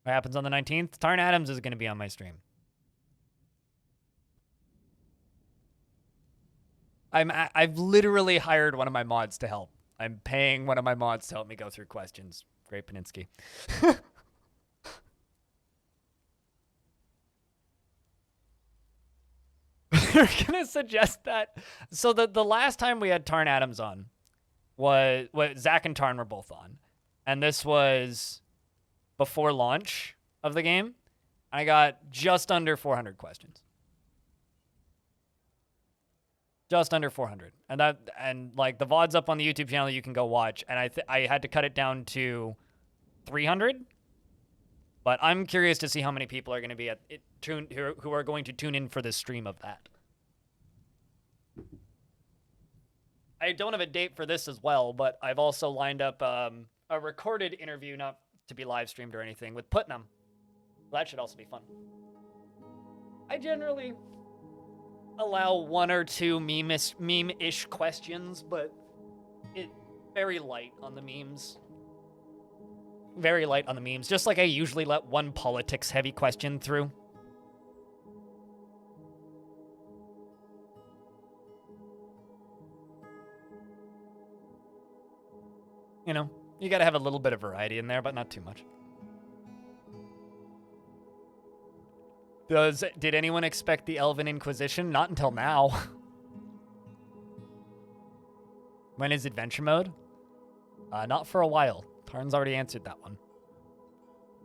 What happens on the 19th? Tarn Adams is going to be on my stream. I've literally hired one of my mods to help. I'm paying one of my mods to help me go through questions. Great Paninsky. We're gonna suggest that. So the last time we had Tarn Adams on was Zach and Tarn were both on. And this was before launch of the game. I got just under 400 questions. Just under 400. And like the VOD's up on the YouTube channel you can go watch. And I had to cut it down to 300. But I'm curious to see how many people are going to be who are going to tune in for this stream of that. I don't have a date for this as well, but I've also lined up a recorded interview, not to be live streamed or anything, with Putnam. That should also be fun. I generally allow 1 or 2 meme-ish questions, but very light on the memes. Very light on the memes, just like I usually let 1 politics-heavy question through. You know, You gotta have a little bit of variety in there, but not too much. Did anyone expect the Elven Inquisition? Not until now. When is adventure mode? Not for a while. Tarn's already answered that one.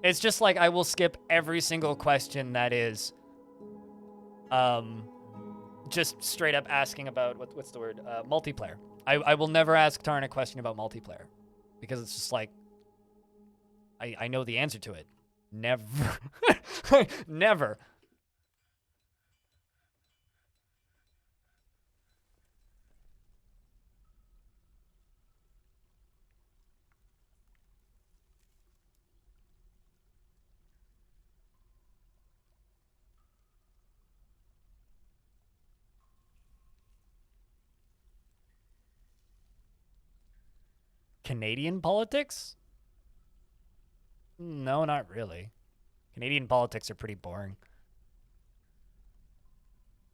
It's just like I will skip every single question that is just straight up asking about, what's the word? Multiplayer. I will never ask Tarn a question about multiplayer because it's just like, I know the answer to it. Never. Never. Canadian politics? No, not really. Canadian politics are pretty boring.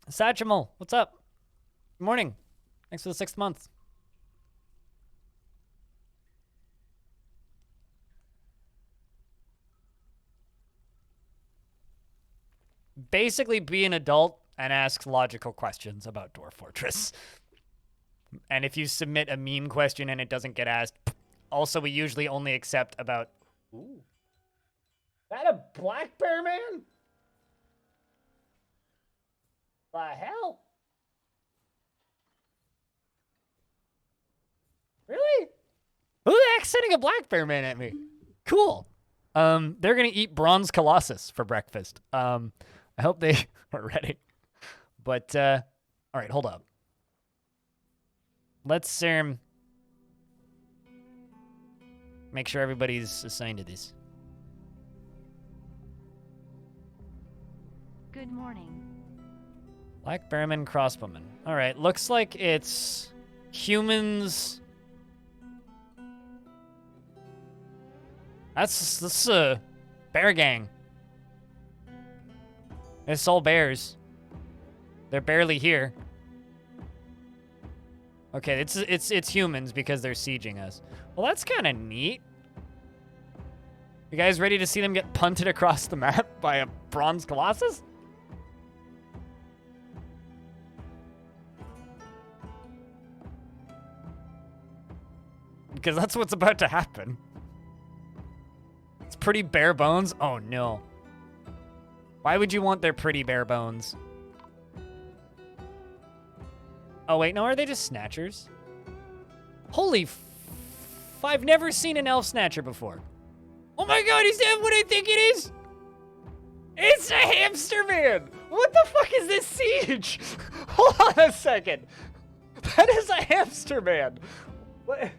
Satchimal, what's up? Good morning. Thanks for the 6th month. Basically, be an adult and ask logical questions about Dwarf Fortress. And if you submit a meme question and it doesn't get asked, also, we usually only accept about... Ooh. That a black bear, man? The hell? Really? Who the heck's sending a black bear man at me? Cool. They're gonna eat bronze colossus for breakfast. I hope they are ready. But, all right, hold up. Let's, make sure everybody's assigned to this. Good morning. Black Bearman Crossbowman. All right, looks like it's humans. That's a bear gang. It's all bears. They're barely here. Okay, it's humans because they're sieging us. Well, that's kind of neat. You guys ready to see them get punted across the map by a bronze colossus? Because that's what's about to happen. It's pretty bare bones. Oh, no. Why would you want their pretty bare bones? Oh, wait, no, are they just snatchers? Holy I've never seen an elf snatcher before. Oh my god, is that what I think it is? It's a hamster man! What the fuck is this siege? Hold on a second. That is a hamster man. What?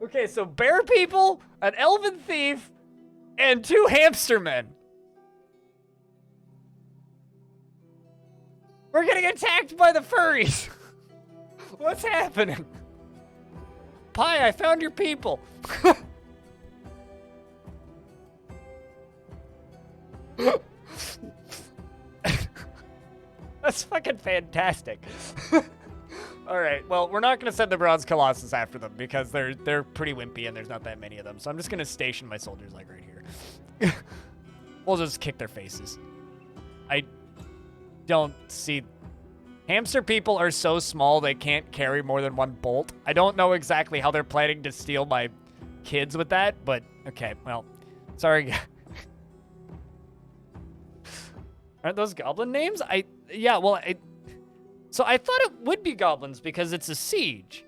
Okay, so bear people, an elven thief, and 2 hamster men. We're getting attacked by the furries. What's happening? Pi, I found your people. That's fucking fantastic. All right, well, we're not going to send the bronze colossus after them because they're pretty wimpy and there's not that many of them. So I'm just going to station my soldiers like right here. We'll just kick their faces. I don't see... Hamster people are so small they can't carry more than 1 bolt. I don't know exactly how they're planning to steal my kids with that, but okay, well, sorry. Aren't those goblin names? So I thought it would be goblins because it's a siege.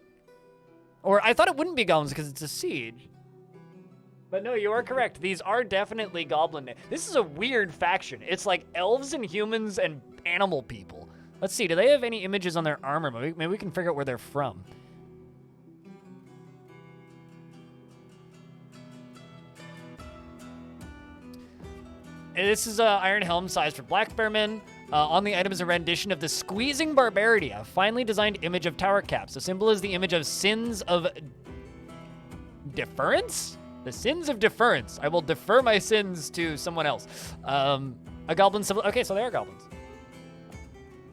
Or I thought it wouldn't be goblins because it's a siege. But no, you are correct. These are definitely goblin names. This is a weird faction. It's like elves and humans and animal people. Let's see, do they have any images on their armor? Maybe we can figure out where they're from. This is Iron Helm size for Black Bearman. On the item is a rendition of the Squeezing Barbarity, a finely designed image of tower caps. The symbol is the image of sins of deference? The sins of deference. I will defer my sins to someone else. A goblin symbol. Okay, so they are goblins.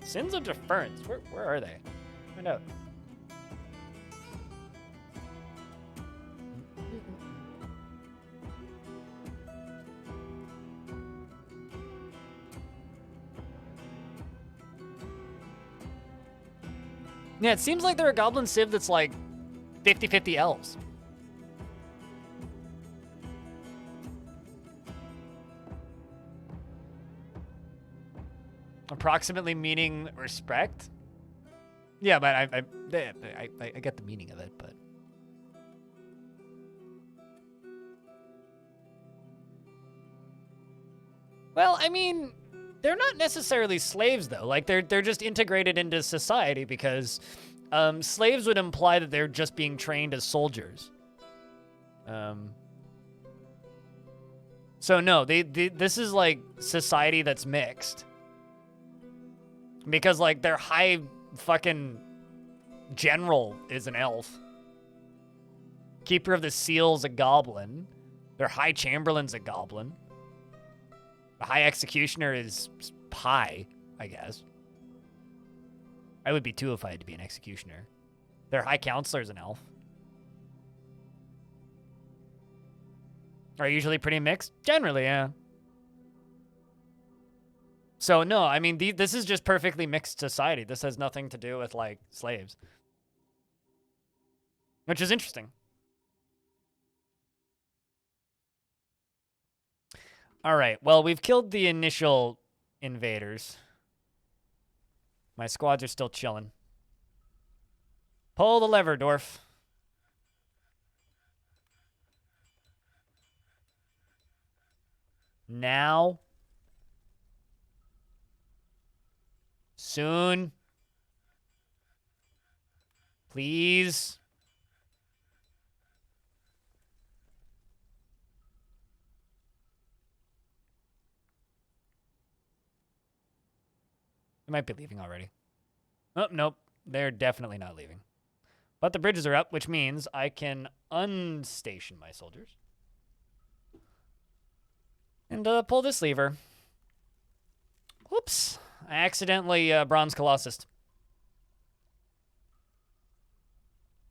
Sins of deference. Where are they? Find out. Yeah, it seems like they're a goblin civ that's like 50-50 elves. Approximately meaning respect. Yeah, but I get the meaning of it, but. Well, I mean, they're not necessarily slaves though. Like they're just integrated into society because slaves would imply that they're just being trained as soldiers. So no, this is like society that's mixed. Because like their high fucking general is an elf. Keeper of the Seal's a goblin. Their high chamberlain's a goblin. The high executioner is high, I guess. I would be too if I had to be an executioner. Their high counselor is an elf. Are usually pretty mixed? Generally, yeah. So, no, I mean, this is just perfectly mixed society. This has nothing to do with, like, slaves. Which is interesting. All right, well, we've killed the initial invaders. My squads are still chilling. Pull the lever, Dwarf. Now. Soon. Please. They might be leaving already. Oh, nope. They're definitely not leaving. But the bridges are up, which means I can unstation my soldiers. And pull this lever. Whoops. I accidentally bronze colossus.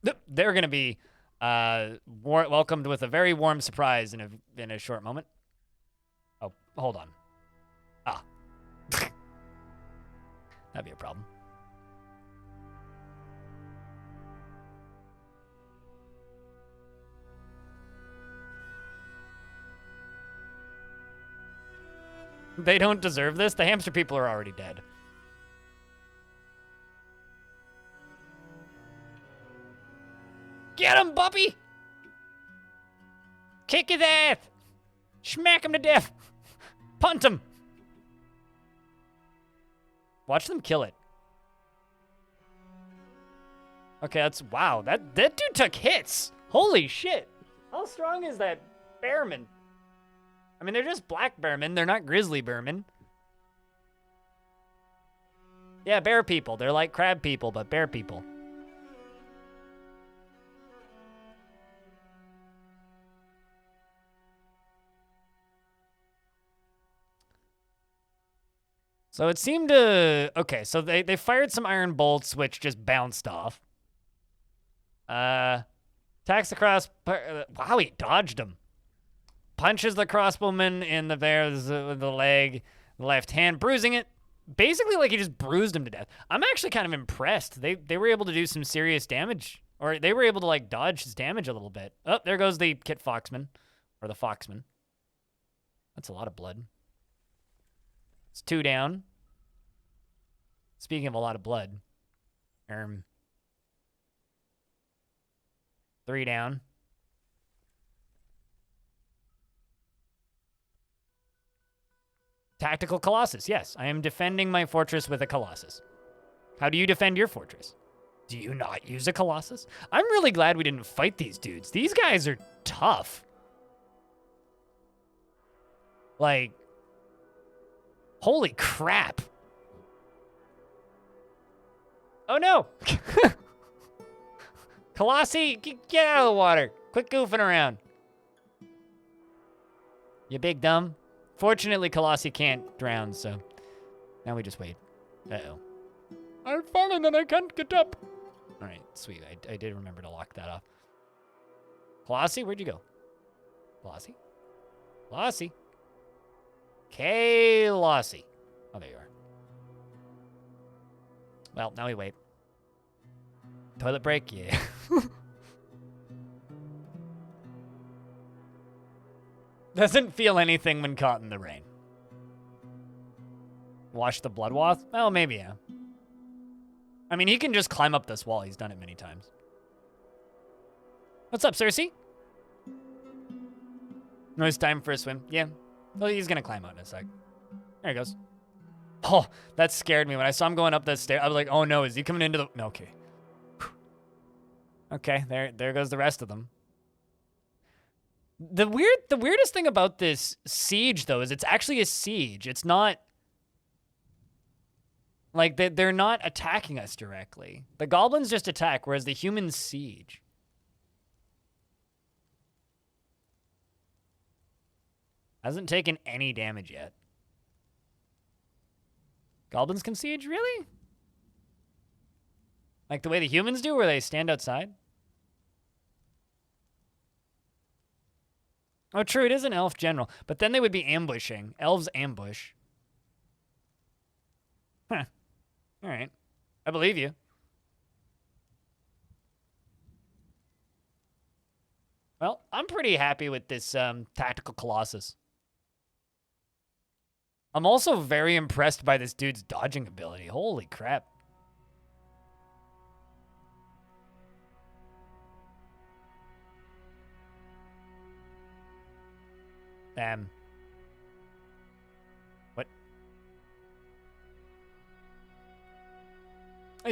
They're going to be welcomed with a very warm surprise in a short moment. Oh, hold on. Ah. That'd be a problem. They don't deserve this. The hamster people are already dead. Get him, Buppy! Kick his ass! Smack him to death! Punt him! Watch them kill it. Okay, that's... Wow, that dude took hits! Holy shit! How strong is that bearman? I mean, they're just black bearmen. They're not grizzly bearmen. Yeah, bear people. They're like crab people, but bear people. So it seemed to... Okay, so they fired some iron bolts, which just bounced off. Attacks the cross... Wow, he dodged them. Punches the crossbowman in the leg, the left hand, bruising it. Basically, like he just bruised him to death. I'm actually kind of impressed. They were able to do some serious damage, or they were able to like dodge his damage a little bit. Oh, there goes the Kit Foxman, or the Foxman. That's a lot of blood. It's 2 down. Speaking of a lot of blood, 3 down. Tactical Colossus, yes. I am defending my fortress with a Colossus. How do you defend your fortress? Do you not use a Colossus? I'm really glad we didn't fight these dudes. These guys are tough. Like, holy crap. Oh no! Colossi, get out of the water. Quit goofing around. You big dumb. Fortunately, Colossi can't drown, so now we just wait. Uh-oh. I've fallen and I can't get up. All right, sweet. I did remember to lock that off. Colossi, where'd you go? Colossi? Colossi? Colossi. Oh, there you are. Well, now we wait. Toilet break? Yeah. Doesn't feel anything when caught in the rain. Wash the blood wasp? Oh, maybe, yeah. I mean, he can just climb up this wall. He's done it many times. What's up, Cersei? No, it's time for a swim. Yeah. Well, he's gonna climb out in a sec. There he goes. Oh, that scared me. When I saw him going up the stair, I was like, oh no, is he coming into the... No, okay. Whew. Okay, there goes the rest of them. The weirdest thing about this siege, though, is it's actually a siege. It's not... Like, they're not attacking us directly. The goblins just attack, whereas the humans siege. Hasn't taken any damage yet. Goblins can siege? Really? Like the way the humans do, where they stand outside? Oh, true, it is an elf general. But then they would be ambushing. Elves ambush. Huh. All right. I believe you. Well, I'm pretty happy with this tactical colossus. I'm also very impressed by this dude's dodging ability. Holy crap. What?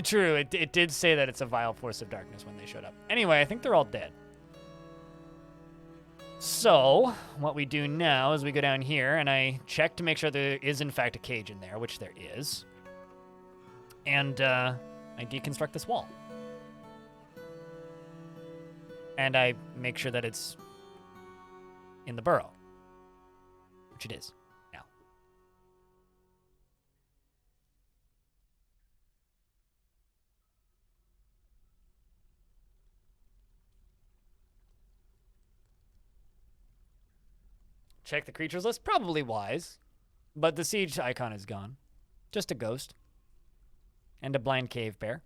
True, it did say that it's a vile force of darkness when they showed up. Anyway, I think they're all dead. So, what we do now is we go down here, and I check to make sure there is, in fact, a cage in there, which there is. And I deconstruct this wall. And I make sure that it's in the burrow, which it is now. Check the creatures list. Probably wise. But the siege icon is gone. Just a ghost. And a blind cave bear.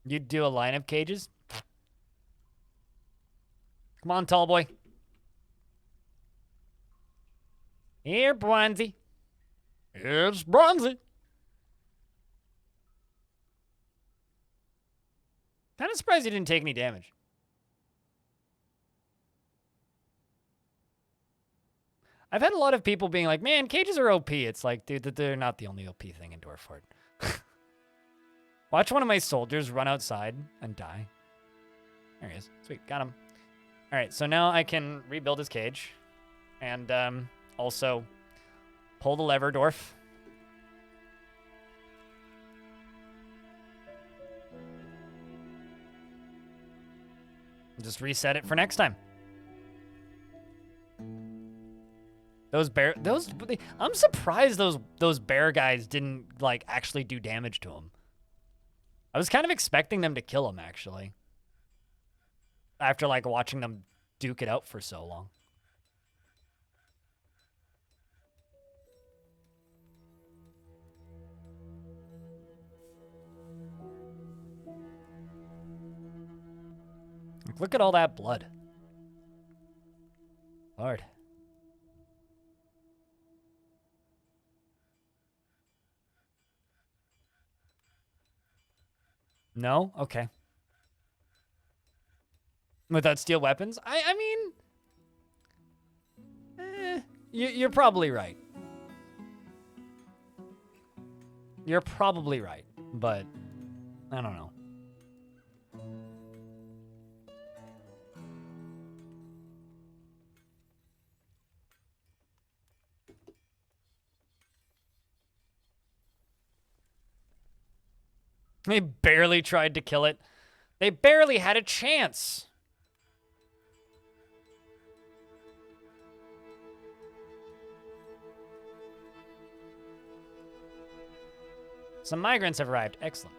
You'd do a line of cages? Come on, tall boy. Here, Bronzy. Here's Bronzy. Kind of surprised he didn't take any damage. I've had a lot of people being like, man, cages are OP. It's like, dude, they're not the only OP thing in Dwarf Fort. Watch one of my soldiers run outside and die. There he is. Sweet, got him. All right, so now I can rebuild his cage. And also pull the lever, Dwarf. Just reset it for next time. I'm surprised those bear guys didn't like actually do damage to him. I was kind of expecting them to kill him actually. After like watching them duke it out for so long. Look at all that blood. Lord. No? Okay. Without steel weapons? I mean... You're probably right. You're probably right, but I don't know. They barely tried to kill it. They barely had a chance. Some migrants have arrived. Excellent.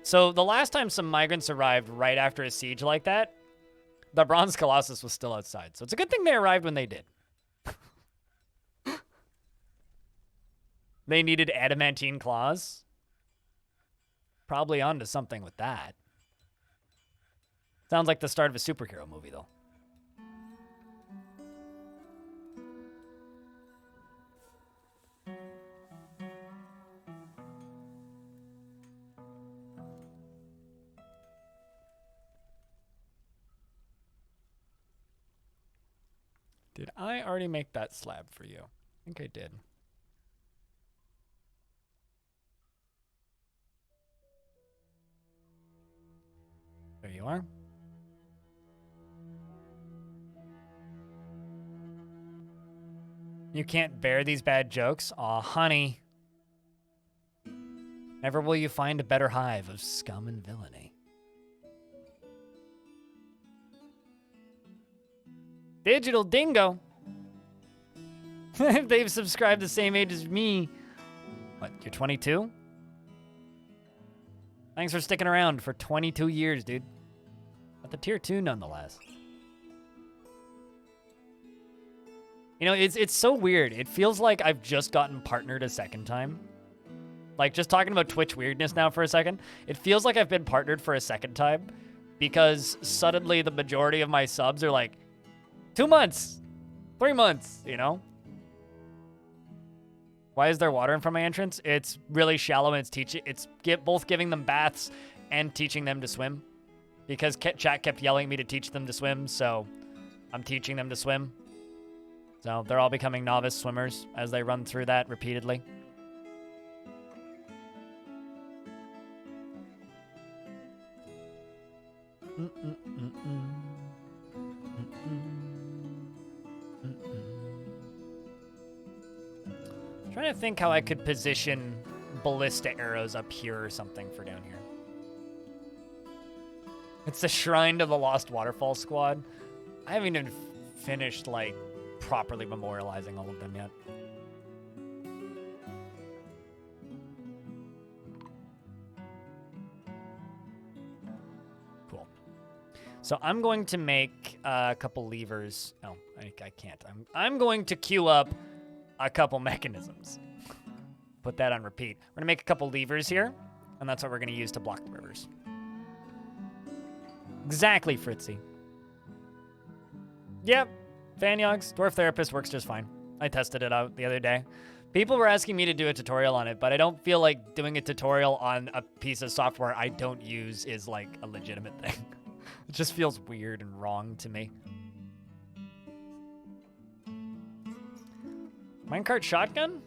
So the last time some migrants arrived right after a siege like that, the bronze colossus was still outside. So it's a good thing they arrived when they did. They needed adamantine claws. Probably onto something with that. Sounds like the start of a superhero movie, though. Did I already make that slab for you? I think I did. There you are. You can't bear these bad jokes? Aw, honey. Never will you find a better hive of scum and villainy. Digital Dingo. If they've subscribed the same age as me. What, you're 22? Thanks for sticking around for 22 years, dude. But the tier 2 nonetheless. You know, it's so weird. It feels like I've just gotten partnered a second time. Like, just talking about Twitch weirdness now for a second. It feels like I've been partnered for a second time. Because suddenly the majority of my subs are like, 2 months, 3 months, you know? Why is there water in front of my entrance? It's really shallow and it's both giving them baths and teaching them to swim. Because chat kept yelling at me to teach them to swim, so I'm teaching them to swim. So they're all becoming novice swimmers as they run through that repeatedly. Trying to think how I could position ballista arrows up here or something for down here. It's the Shrine to the Lost Waterfall Squad. I haven't even finished, like, properly memorializing all of them yet. Cool. So I'm going to make a couple levers. No, I can't. I'm going to queue up a couple mechanisms. Put that on repeat. We're going to make a couple levers here, and that's what we're going to use to block the rivers. Exactly, Fritzy. Yep, Fanyog's Dwarf Therapist works just fine. I tested it out the other day. People were asking me to do a tutorial on it, but I don't feel like doing a tutorial on a piece of software I don't use is like a legitimate thing. It just feels weird and wrong to me. Minecart shotgun?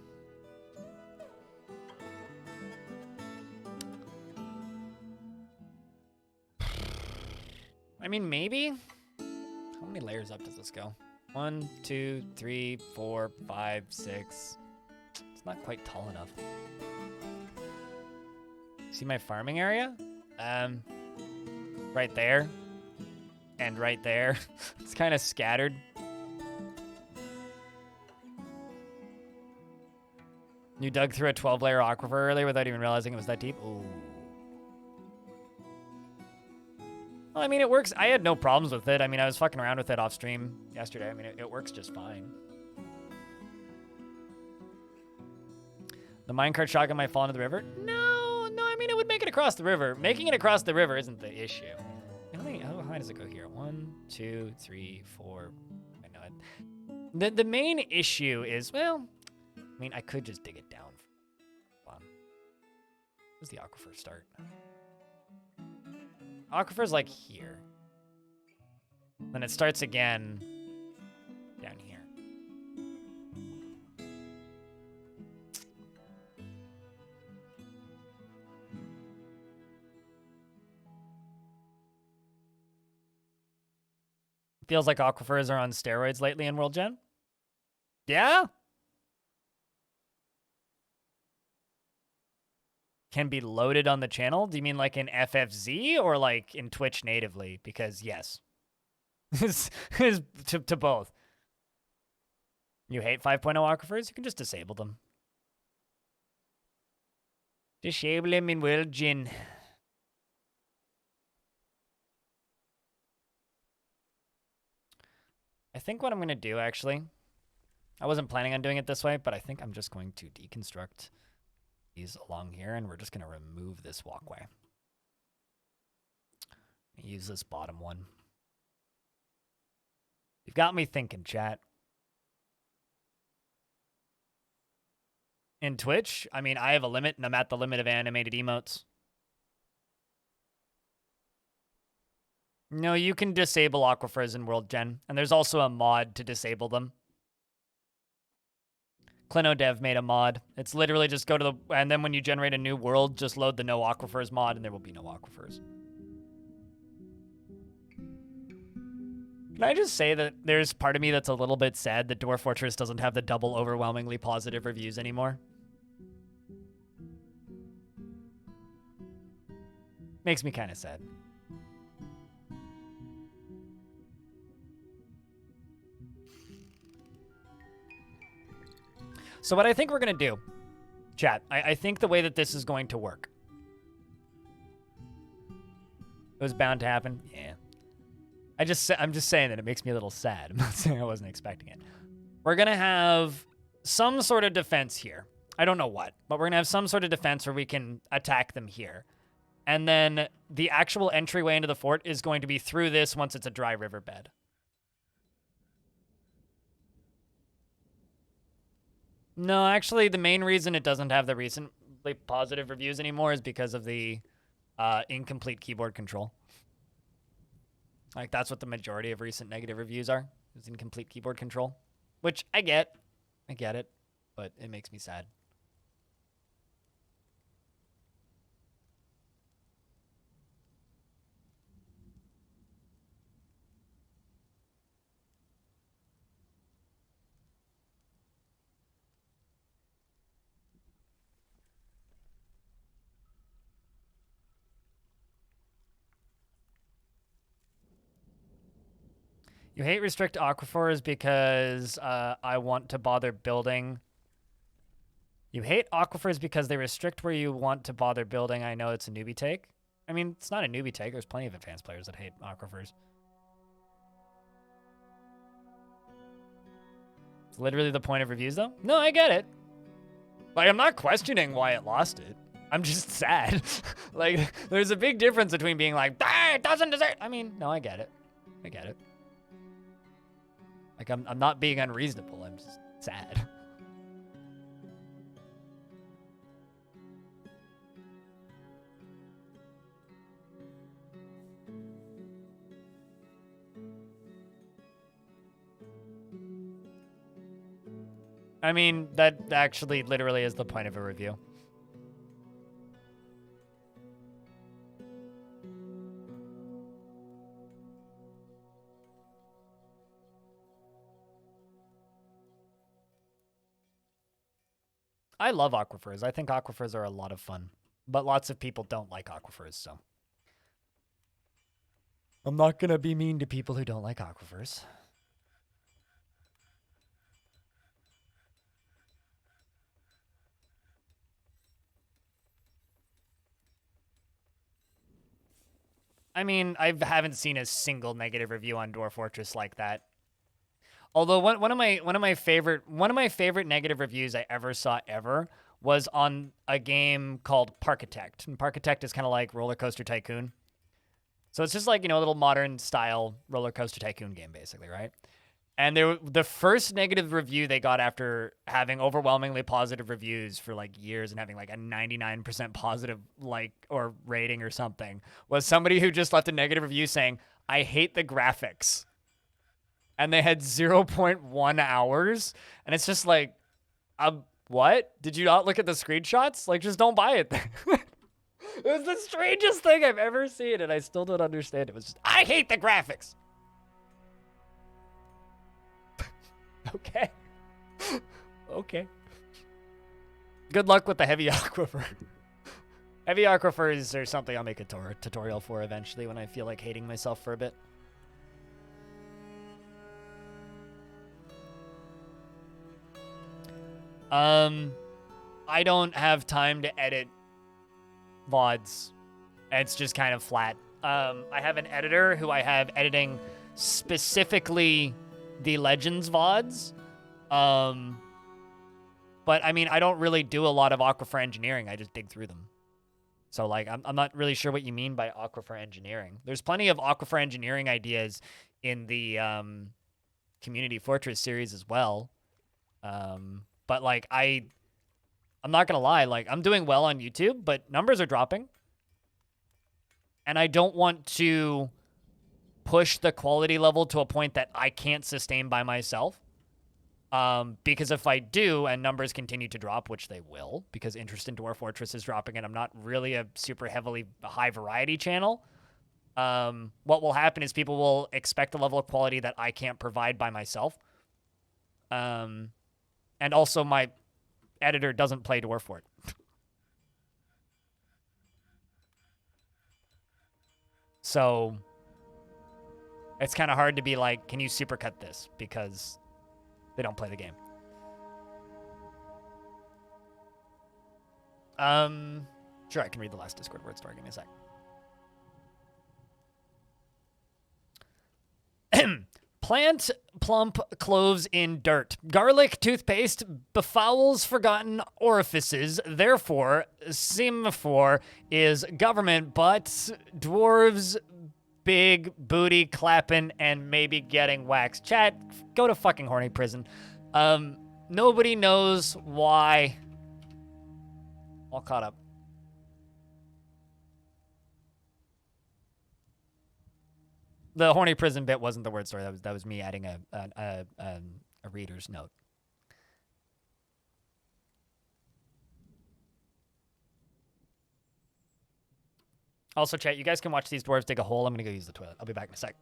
I mean, maybe. How many layers up does this go? 1, 2, 3, 4, 5, 6. It's not quite tall enough. See my farming area? Right there. And right there. It's kind of scattered. You dug through a 12-layer aquifer earlier without even realizing it was that deep? Ooh. Well, I mean, it works. I had no problems with it. I mean, I was fucking around with it off stream yesterday. I mean, it works just fine. The minecart shotgun might fall into the river? No, I mean, it would make it across the river. Making it across the river isn't the issue. How high does it go here? 1, 2, 3, 4. I know it. The main issue is, well, I mean, I could just dig it down. Hold on. Where's the aquifer start? Aquifer's like here. Then it starts again down here. Feels like aquifers are on steroids lately in World Gen. Yeah? Can be loaded on the channel? Do you mean like in FFZ or like in Twitch natively? Because yes. to both. You hate 5.0 aquifers? You can just disable them. Disable them in World Gen. I think what I'm going to do, actually, I wasn't planning on doing it this way, but I think I'm just going to deconstruct these along here, and we're just going to remove this walkway. Use this bottom one. You've got me thinking, chat. In Twitch, I mean, I have a limit, and I'm at the limit of animated emotes. No, you can disable aquifers in World Gen, and there's also a mod to disable them. ClinoDev made a mod. It's literally just go to the... And then when you generate a new world, just load the no aquifers mod, and there will be no aquifers. Can I just say that there's part of me that's a little bit sad that Dwarf Fortress doesn't have the double overwhelmingly positive reviews anymore? Makes me kind of sad. So what I think we're going to do, chat, I think the way that this is going to work. It was bound to happen? Yeah. I'm just saying that it makes me a little sad. I'm not saying I wasn't expecting it. We're going to have some sort of defense here. I don't know what, but we're going to have some sort of defense where we can attack them here. And then the actual entryway into the fort is going to be through this once it's a dry riverbed. No, actually, the main reason it doesn't have the recently positive reviews anymore is because of the incomplete keyboard control. Like, that's what the majority of recent negative reviews are, is incomplete keyboard control. Which, I get it, but it makes me sad. You hate restrict aquifers because I want to bother building. You hate aquifers because they restrict where you want to bother building. I know it's a newbie take. I mean, it's not a newbie take. There's plenty of advanced players that hate aquifers. It's literally the point of reviews, though. No, I get it. Like, I'm not questioning why it lost it. I'm just sad. Like, there's a big difference between being like, ah, it doesn't deserve. I mean, no, I get it. I get it. Like, I'm not being unreasonable. I'm just sad. I mean, that actually literally is the point of a review. I love aquifers. I think aquifers are a lot of fun, but lots of people don't like aquifers, so. I'm not gonna be mean to people who don't like aquifers. I mean, I haven't seen a single negative review on Dwarf Fortress like that. Although one of my favorite negative reviews I ever saw was on a game called Parkitect. And Parkitect is kind of like Roller Coaster Tycoon. So it's just like, you know, a little modern style Roller Coaster Tycoon game, basically, right? And the first negative review they got after having overwhelmingly positive reviews for like years and having like a 99% positive like or rating or something was somebody who just left a negative review saying, "I hate the graphics." And they had 0.1 hours. And it's just like, what? Did you not look at the screenshots? Like, just don't buy it. It was the strangest thing I've ever seen, and I still don't understand. It was just, I hate the graphics. Okay. Okay. Good luck with the heavy aquifer. Heavy aquifers are something I'll make a tutorial for eventually when I feel like hating myself for a bit. I don't have time to edit VODs. It's just kind of flat. I have an editor who I have editing specifically the Legends VODs. But I mean, I don't really do a lot of aquifer engineering. I just dig through them. So like, I'm not really sure what you mean by aquifer engineering. There's plenty of aquifer engineering ideas in the Community Fortress series as well. But like, I'm not gonna lie, like I'm doing well on YouTube, but numbers are dropping. And I don't want to push the quality level to a point that I can't sustain by myself. Because if I do and numbers continue to drop, which they will, because interest in Dwarf Fortress is dropping and I'm not really a super heavily high variety channel, what will happen is people will expect a level of quality that I can't provide by myself. And also my editor doesn't play Dwarf Fort. So it's kind of hard to be like, can you supercut this? Because they don't play the game. Sure, I can read the last Discord word story. Give me a sec. Plant plump cloves in dirt. Garlic toothpaste befouls forgotten orifices. Therefore, semaphore is government, but dwarves big booty clapping and maybe getting waxed. Chat, go to fucking horny prison. Nobody knows why. All caught up. The horny prison bit wasn't the word story. That was me adding a reader's note. Also, chat, you guys can watch these dwarves dig a hole. I'm gonna go use the toilet. I'll be back in a sec.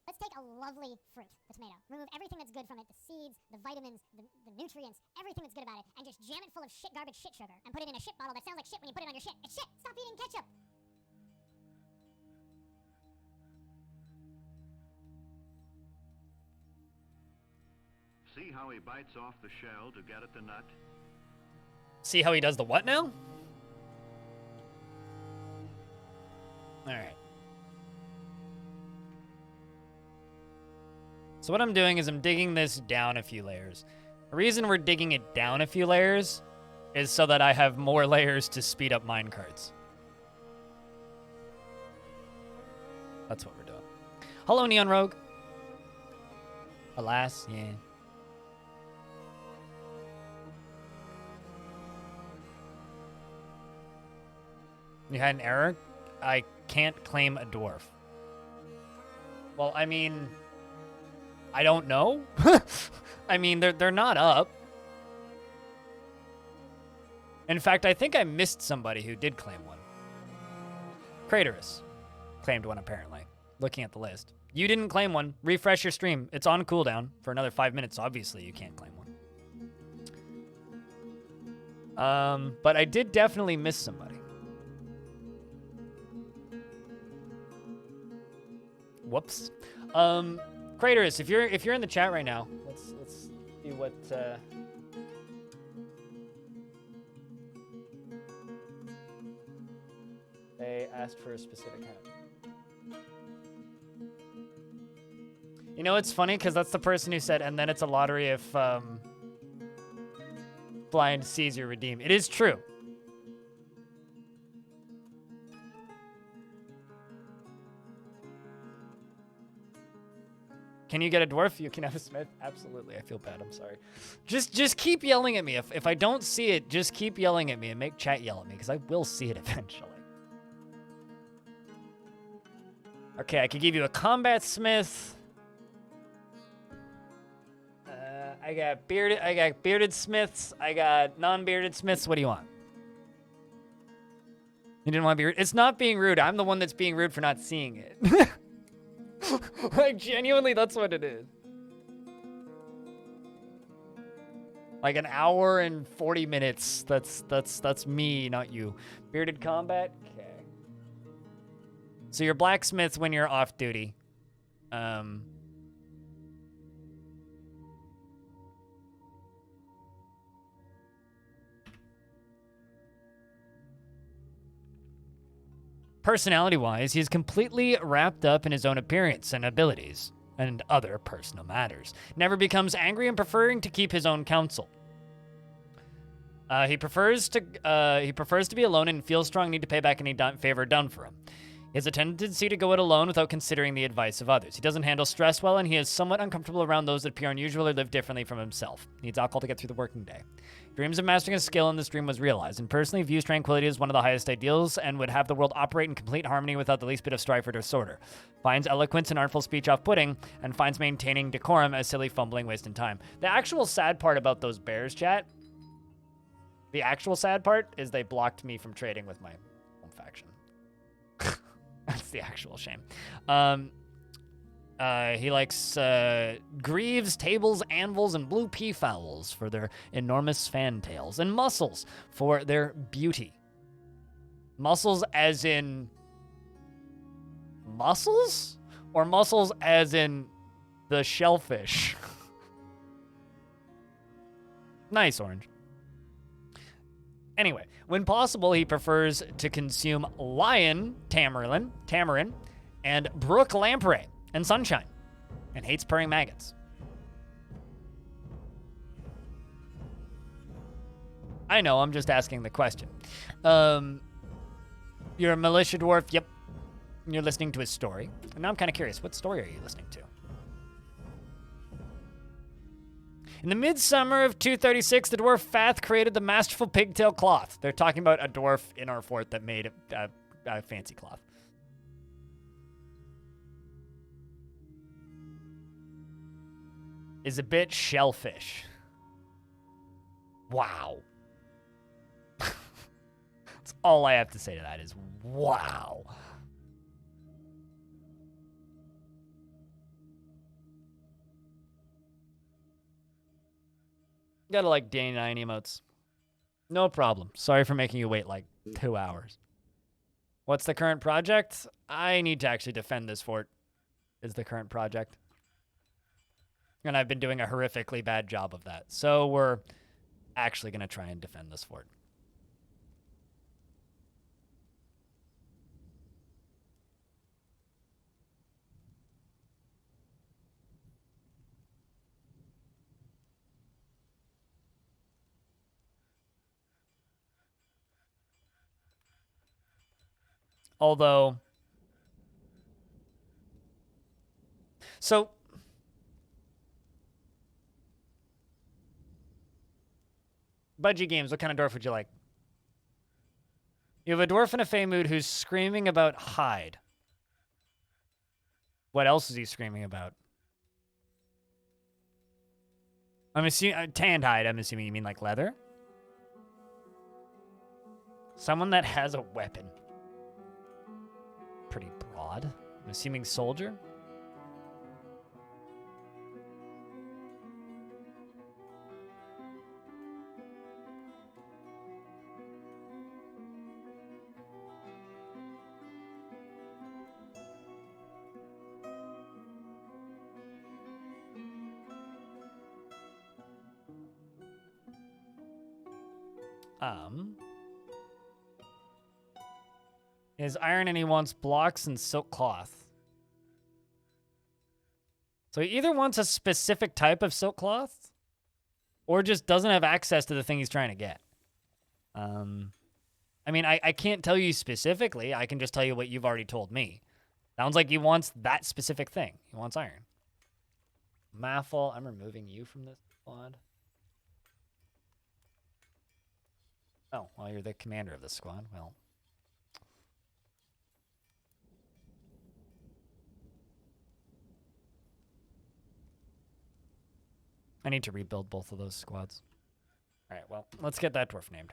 Let's take a lovely fruit, the tomato. Remove everything that's good from it, the seeds, the vitamins, the nutrients, everything that's good about it, and just jam it full of shit garbage shit sugar and put it in a shit bottle that sounds like shit when you put it on your shit. It's shit! Stop eating ketchup! See how he bites off the shell to get at the nut? See how he does the what now? All right. So what I'm doing is I'm digging this down a few layers. The reason we're digging it down a few layers is so that I have more layers to speed up minecarts. That's what we're doing. Hello, Neon Rogue. Alas, yeah. You had an error? I can't claim a dwarf. Well, I mean, I don't know. I mean, they're not up. In fact, I think I missed somebody who did claim one. Craterus claimed one, apparently. Looking at the list. You didn't claim one. Refresh your stream. It's on cooldown for another 5 minutes. Obviously, you can't claim one. But I did definitely miss somebody. Whoops. Craterus, if you're in the chat right now, let's see what they asked for a specific hat. You know, it's funny because that's the person who said, and then it's a lottery if blind sees your redeem. It is true. Can you get a dwarf? You can have a smith. Absolutely. I feel bad. I'm sorry. Just keep yelling at me. If I don't see it, just keep yelling at me and make chat yell at me because I will see it eventually. Okay, I could give you a combat smith. I got bearded smiths. I got non-bearded smiths. What do you want? You didn't want to be rude? It's not being rude. I'm the one that's being rude for not seeing it. Like, genuinely, that's what it is. Like an hour and 40 minutes. That's me, not you. Bearded combat? Okay. So you're blacksmiths when you're off duty. Personality-wise, he is completely wrapped up in his own appearance and abilities and other personal matters. Never becomes angry and preferring to keep his own counsel. He prefers to be alone and feels strong need to pay back any favor done for him. He has a tendency to go it alone without considering the advice of others. He doesn't handle stress well, and he is somewhat uncomfortable around those that appear unusual or live differently from himself. Needs alcohol to get through the working day. Dreams of mastering a skill, and this dream was realized, and personally views tranquility as one of the highest ideals and would have the world operate in complete harmony without the least bit of strife or disorder. Finds eloquence and artful speech off-putting, and finds maintaining decorum as silly fumbling, wasting time. The actual sad part about those bears, chat, the actual sad part is they blocked me from trading with my home faction. That's the actual shame. He likes greaves, tables, anvils, and blue peafowls for their enormous fantails, and mussels for their beauty. Mussels as in mussels? Or mussels as in the shellfish? Nice, Orange. Anyway, when possible, he prefers to consume lion, tamarin, and brook lamprey, and sunshine, and hates purring maggots. I know, I'm just asking the question. You're a militia dwarf, yep. You're listening to his story. And now I'm kind of curious, what story are you listening to? In the midsummer of 236, the dwarf Fath created the masterful pigtail cloth. They're talking about a dwarf in our fort that made a fancy cloth. Is a bit shellfish. Wow. That's all I have to say to that is wow. Gotta like day 9 emotes. No problem. Sorry for making you wait like 2 hours. What's the current project? I need to actually defend this fort, is the current project. And I've been doing a horrifically bad job of that. So we're actually going to try and defend this fort. Although, so Budgie Games, what kind of dwarf would you like? You have a dwarf in a fey mood who's screaming about hide. What else is he screaming about? I'm assuming tanned hide. I'm assuming you mean like leather. Someone that has a weapon. Pretty broad. I'm assuming soldier. Is iron and he wants blocks and silk cloth. So he either wants a specific type of silk cloth or just doesn't have access to the thing he's trying to get. I mean, I can't tell you specifically. I can just tell you what you've already told me. Sounds like he wants that specific thing. He wants iron. Maffle, I'm removing you from this squad. Oh, well, you're the commander of this squad. Well. I need to rebuild both of those squads. All right, well, let's get that dwarf named.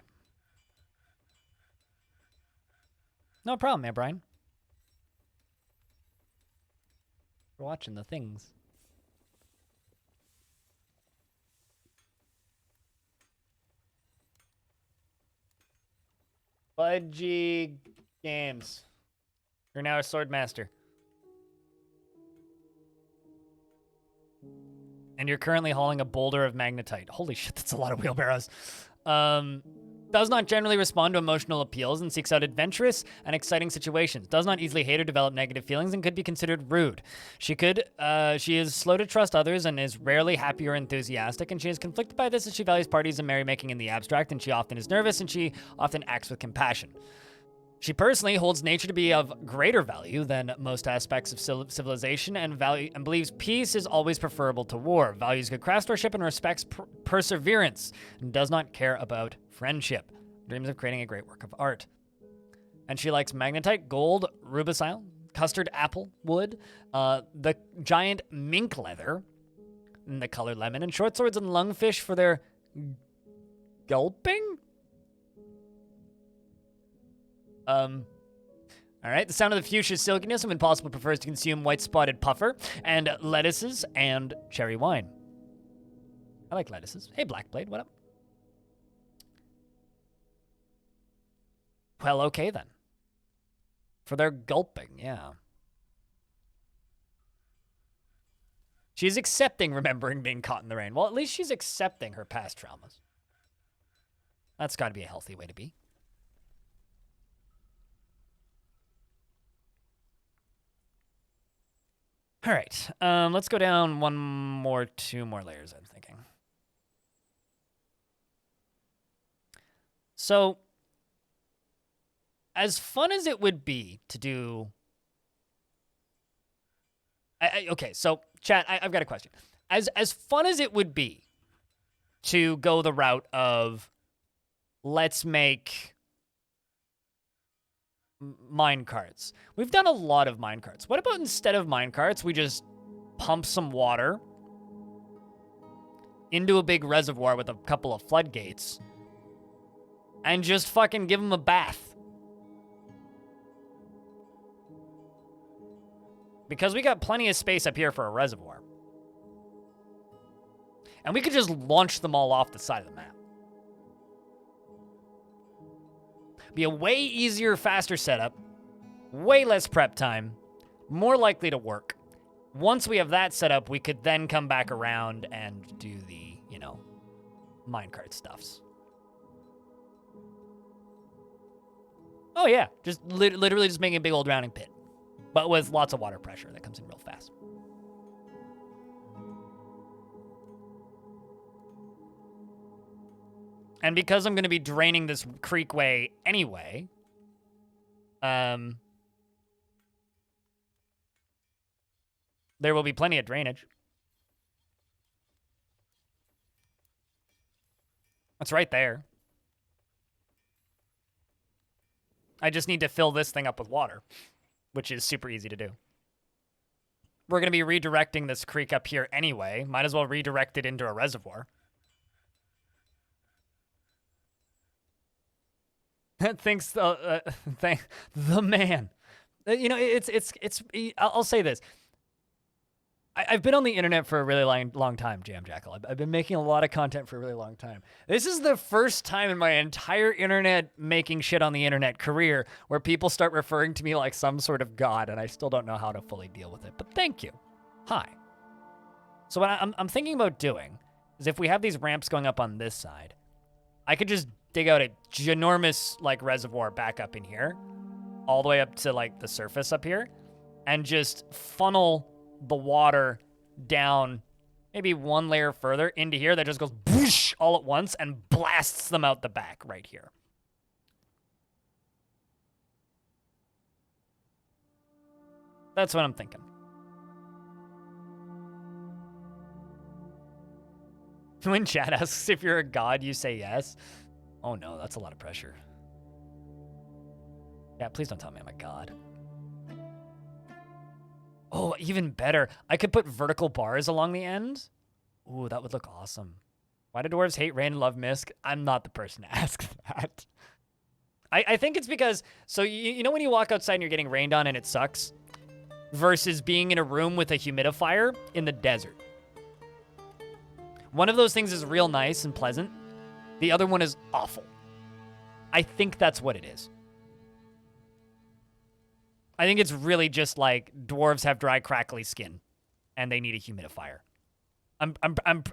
No problem, man, Brian. We're watching the things. Budgie Games. You're now a sword master. And you're currently hauling a boulder of magnetite. Holy shit, that's a lot of wheelbarrows. Does not generally respond to emotional appeals and seeks out adventurous and exciting situations. Does not easily hate or develop negative feelings and could be considered rude. She is slow to trust others and is rarely happy or enthusiastic, and she is conflicted by this as she values parties and merrymaking in the abstract, and she often is nervous and she often acts with compassion. She personally holds nature to be of greater value than most aspects of civilization and believes peace is always preferable to war, values good craftsmanship and respects perseverance, and does not care about friendship. Dreams of creating a great work of art. And she likes magnetite, gold, rubicile, custard apple wood, the giant mink leather, and the colored lemon, and short swords and lungfish for their gulping? All right, the sound of the fuchsia silkiness, and when possible prefers to consume white spotted puffer and lettuces and cherry wine. I like lettuces. Hey, Blackblade, what up? Well, okay then. For their gulping, yeah. She's accepting remembering being caught in the rain. Well, at least she's accepting her past traumas. That's got to be a healthy way to be. All right, let's go down two more layers, I'm thinking. So, as fun as it would be to do... okay, so, chat, I've got a question. As fun as it would be to go the route of, let's make minecarts. We've done a lot of minecarts. What about instead of minecarts, we just pump some water into a big reservoir with a couple of floodgates and just fucking give them a bath? Because we got plenty of space up here for a reservoir. And we could just launch them all off the side of the map. Be a way easier, faster setup, way less prep time, more likely to work. Once we have that set up, we could then come back around and do the, minecart stuffs. Oh yeah, just literally just making a big old drowning pit, but with lots of water pressure that comes in real fast. And because I'm going to be draining this creekway anyway, there will be plenty of drainage. It's right there. I just need to fill this thing up with water, which is super easy to do. We're going to be redirecting this creek up here anyway. Might as well redirect it into a reservoir. Thanks, thank the man. I'll say this. I've been on the internet for a really long time, Jam Jackal. I've been making a lot of content for a really long time. This is the first time in my entire internet making shit on the internet career where people start referring to me like some sort of god, and I still don't know how to fully deal with it. But thank you. Hi. So what I'm thinking about doing is if we have these ramps going up on this side, I could just dig out a ginormous reservoir back up in here, all the way up to the surface up here, and just funnel the water down maybe one layer further into here that just goes whoosh all at once and blasts them out the back right here. That's what I'm thinking. When chat asks if you're a god, you say yes. Oh no, that's a lot of pressure. Yeah, please don't tell me I'm a god. Oh, even better. I could put vertical bars along the end. Ooh, that would look awesome. Why do dwarves hate rain and love mist? I'm not the person to ask that. I think it's because, so you know when you walk outside and you're getting rained on and it sucks? Versus being in a room with a humidifier in the desert. One of those things is real nice and pleasant. The other one is awful. I think that's what it is. I think it's really just like dwarves have dry, crackly skin and they need a humidifier.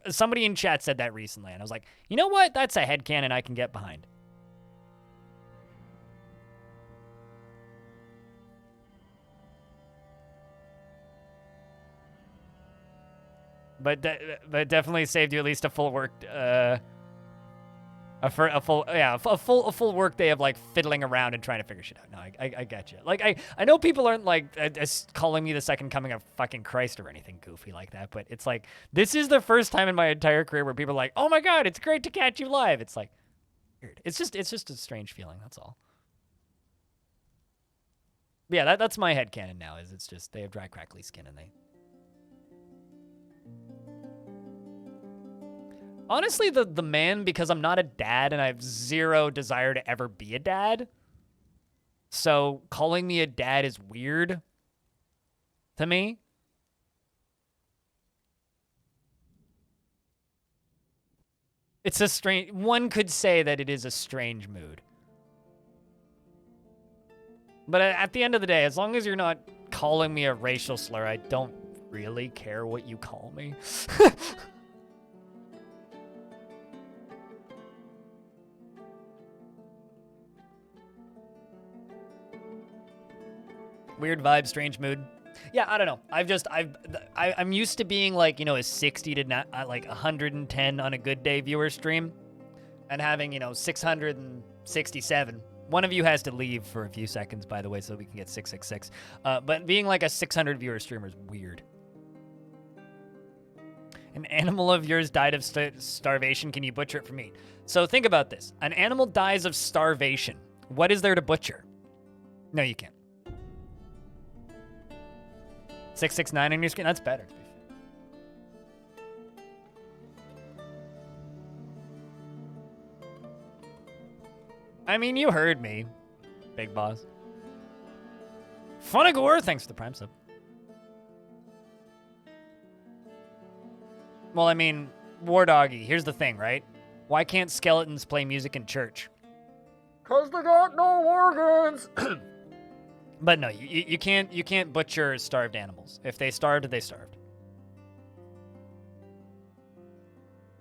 Somebody in chat said that recently, and I was like, you know what? That's a headcanon I can get behind. But definitely saved you at least a full work, a full work day of like fiddling around and trying to figure shit out. No, I get you. Like I know people aren't like calling me the second coming of fucking Christ or anything goofy like that, but it's like this is the first time in my entire career where people are like, oh my god, it's great to catch you live. It's like weird. It's just a strange feeling. That's all. But yeah, that's my headcanon now. Is it's just they have dry, crackly skin and they. Honestly, the man, because I'm not a dad and I have zero desire to ever be a dad. So calling me a dad is weird to me. It's a strange, one could say that it is a strange mood. But at the end of the day, as long as you're not calling me a racial slur, I don't really care what you call me. Weird vibe, strange mood. Yeah, I don't know. I'm used to being like, you know, a 60 to like 110 on a good day viewer stream and having, you know, 667. One of you has to leave for a few seconds, by the way, so we can get 666. But being like a 600 viewer streamer is weird. An animal of yours died of starvation. Can you butcher it for meat? So think about this. An animal dies of starvation. What is there to butcher? No, you can't. 669 on your screen? That's better. I mean, you heard me, big boss. Funagore, thanks for the prime sub. Well, I mean, War Doggy, here's the thing, right? Why can't skeletons play music in church? 'Cause they got no organs! But no, you can't butcher starved animals. If they starved, they starved.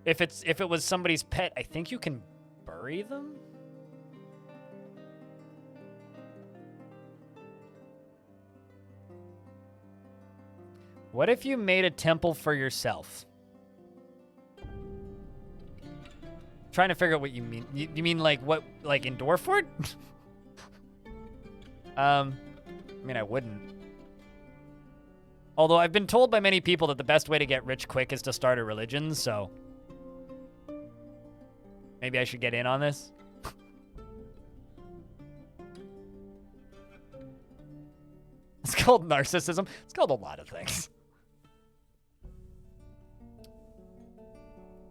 If it was somebody's pet, I think you can bury them? What if you made a temple for yourself? Trying to figure out what you mean. You mean like what, like in Dwarf Fort? I mean, I wouldn't. Although I've been told by many people that the best way to get rich quick is to start a religion, so maybe I should get in on this. It's called narcissism. It's called a lot of things.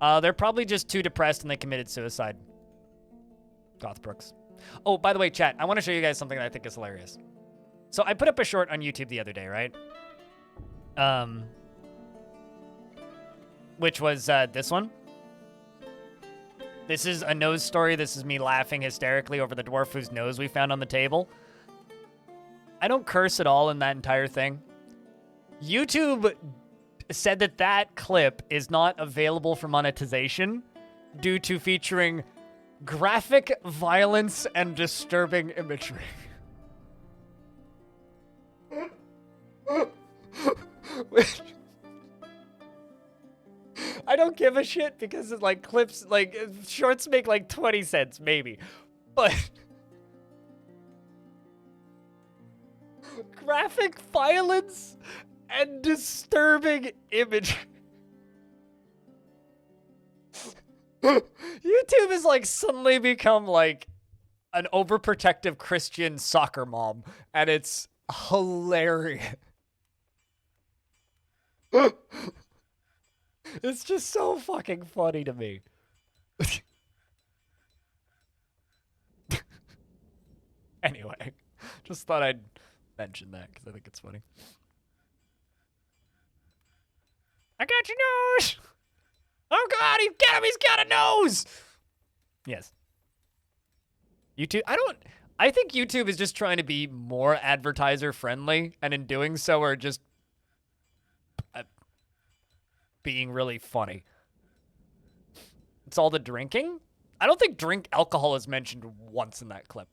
They're probably just too depressed and they committed suicide. Gothbrooks. Oh, by the way, chat, I want to show you guys something that I think is hilarious. So I put up a short on YouTube the other day, right? Which was this one. This is a nose story. This is me laughing hysterically over the dwarf whose nose we found on the table. I don't curse at all in that entire thing. YouTube said that that clip is not available for monetization due to featuring graphic violence and disturbing imagery. Which I don't give a shit because it's like clips, like shorts make like 20 cents maybe, but graphic violence and disturbing imagery. YouTube has like suddenly become like an overprotective Christian soccer mom, and it's hilarious. It's just so fucking funny to me. Anyway, just thought I'd mention that because I think it's funny. I got your nose! Oh god, he's got him! He's got a nose! Yes. YouTube, I think YouTube is just trying to be more advertiser friendly, and in doing so are just being really funny. It's all the drinking? I don't think alcohol is mentioned once in that clip.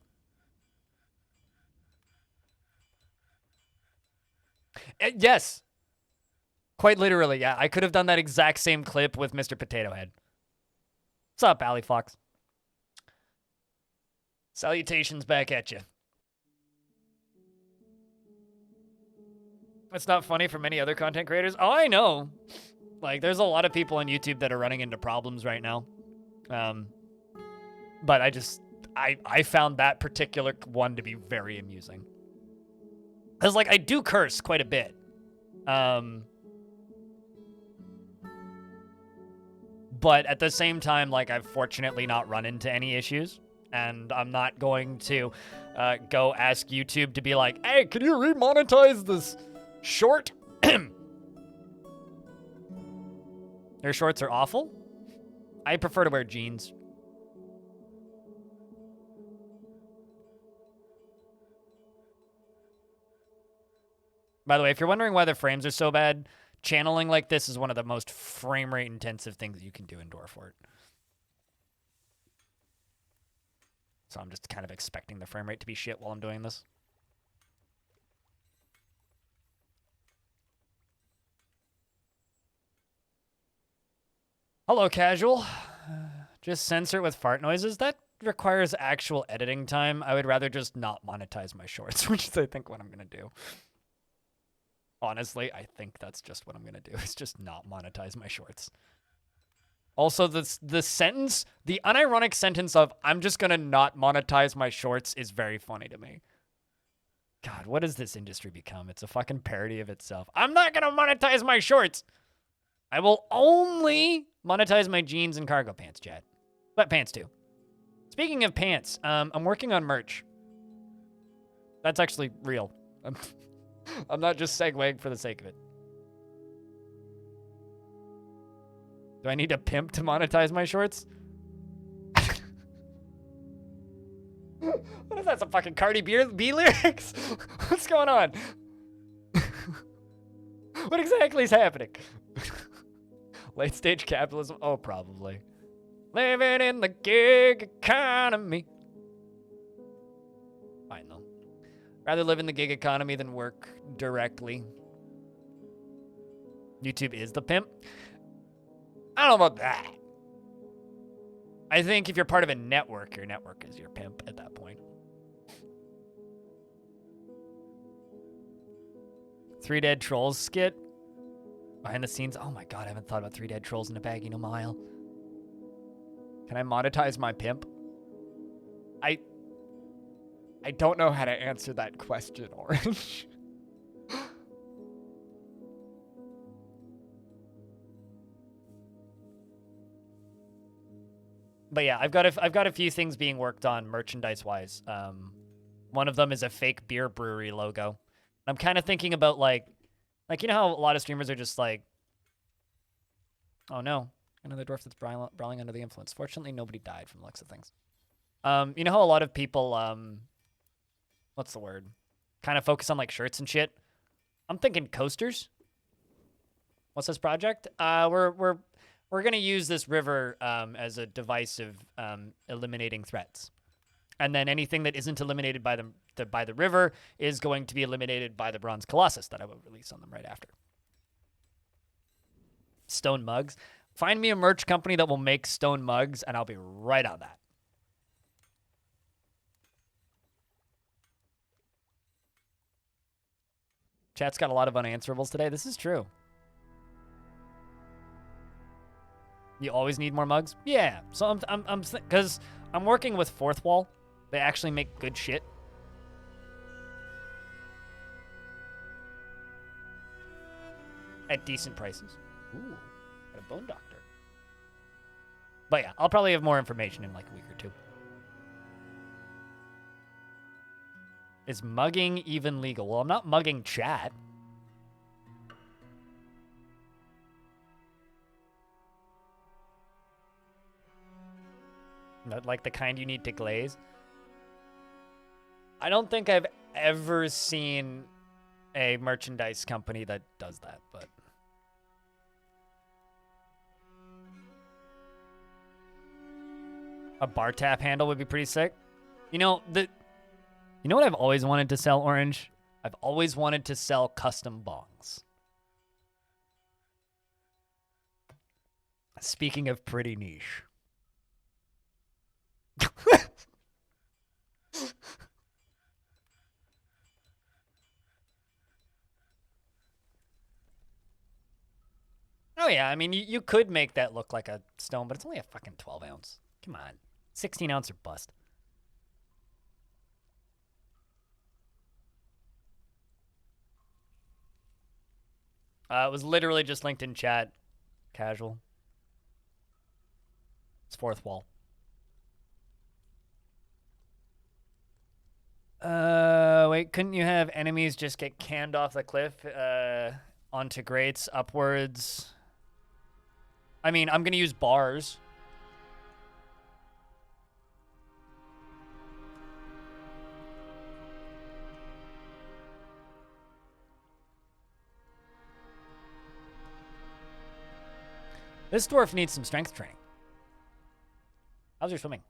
Yes. Quite literally, yeah. I could have done that exact same clip with Mr. Potato Head. What's up, Alley Fox? Salutations back at you. It's not funny for many other content creators. Oh, I know. Like, there's a lot of people on YouTube that are running into problems right now. But I found that particular one to be very amusing. Because, like, I do curse quite a bit. But at the same time, like, I've fortunately not run into any issues. And I'm not going to go ask YouTube to be like, hey, can you remonetize this short? Their shorts are awful. I prefer to wear jeans. By the way, if you're wondering why the frames are so bad, channeling like this is one of the most frame rate intensive things you can do in Dwarf Fort. So I'm just kind of expecting the frame rate to be shit while I'm doing this. Hello, casual. Just censor it with fart noises. That requires actual editing time. I would rather just not monetize my shorts, which is, I think, what I'm going to do. Honestly, I think that's just what I'm going to do, is just not monetize my shorts. Also, the sentence, the unironic sentence of, I'm just going to not monetize my shorts is very funny to me. God, what has this industry become? It's a fucking parody of itself. I'm not going to monetize my shorts. I will only monetize my jeans and cargo pants, chat. But pants, too. Speaking of pants, I'm working on merch. That's actually real. I'm not just segueing for the sake of it. Do I need a pimp to monetize my shorts? What is that, some fucking Cardi B lyrics? What's going on? What exactly is happening? Late stage capitalism? Oh, probably. Living in the gig economy. Fine, though. Rather live in the gig economy than work directly. YouTube is the pimp. I don't know about that. I think if you're part of a network, your network is your pimp at that point. 3 Dead Trolls skit. Behind the scenes. Oh my god, I haven't thought about 3 Dead Trolls in a bag in a mile. Can I monetize my pimp? I don't know how to answer that question, Orange. But yeah, I've got a few things being worked on merchandise-wise. One of them is a fake beer brewery logo. I'm kind of thinking about like you know how a lot of streamers are just like, oh no, another dwarf that's brawling under the influence. Fortunately, nobody died from the looks of things. You know how a lot of people, what's the word? Kind of focus on like shirts and shit. I'm thinking coasters. What's this project? We're gonna use this river as a device of eliminating threats, and then anything that isn't eliminated by the river is going to be eliminated by the bronze colossus that I will release on them right after. Stone mugs. Find me a merch company that will make stone mugs, and I'll be right on that. Chat's got a lot of unanswerables today. This is true. You always need more mugs? Yeah. So because I'm working with Fourth Wall. They actually make good shit. At decent prices. Ooh, got a bone doctor. But yeah, I'll probably have more information in like a week or two. Is mugging even legal? Well, I'm not mugging chat. Not like the kind you need to glaze. I don't think I've ever seen a merchandise company that does that, but a bar tap handle would be pretty sick. You know what I've always wanted to sell, Orange? I've always wanted to sell custom bongs. Speaking of pretty niche. Oh yeah, I mean, you could make that look like a stone, but it's only a fucking 12 ounce. Come on. 16 ounce or bust. It was literally just linked in chat. Casual. It's Fourth Wall. Wait, couldn't you have enemies just get canned off the cliff onto grates upwards? I mean, I'm going to use bars. This dwarf needs some strength training. How's your swimming?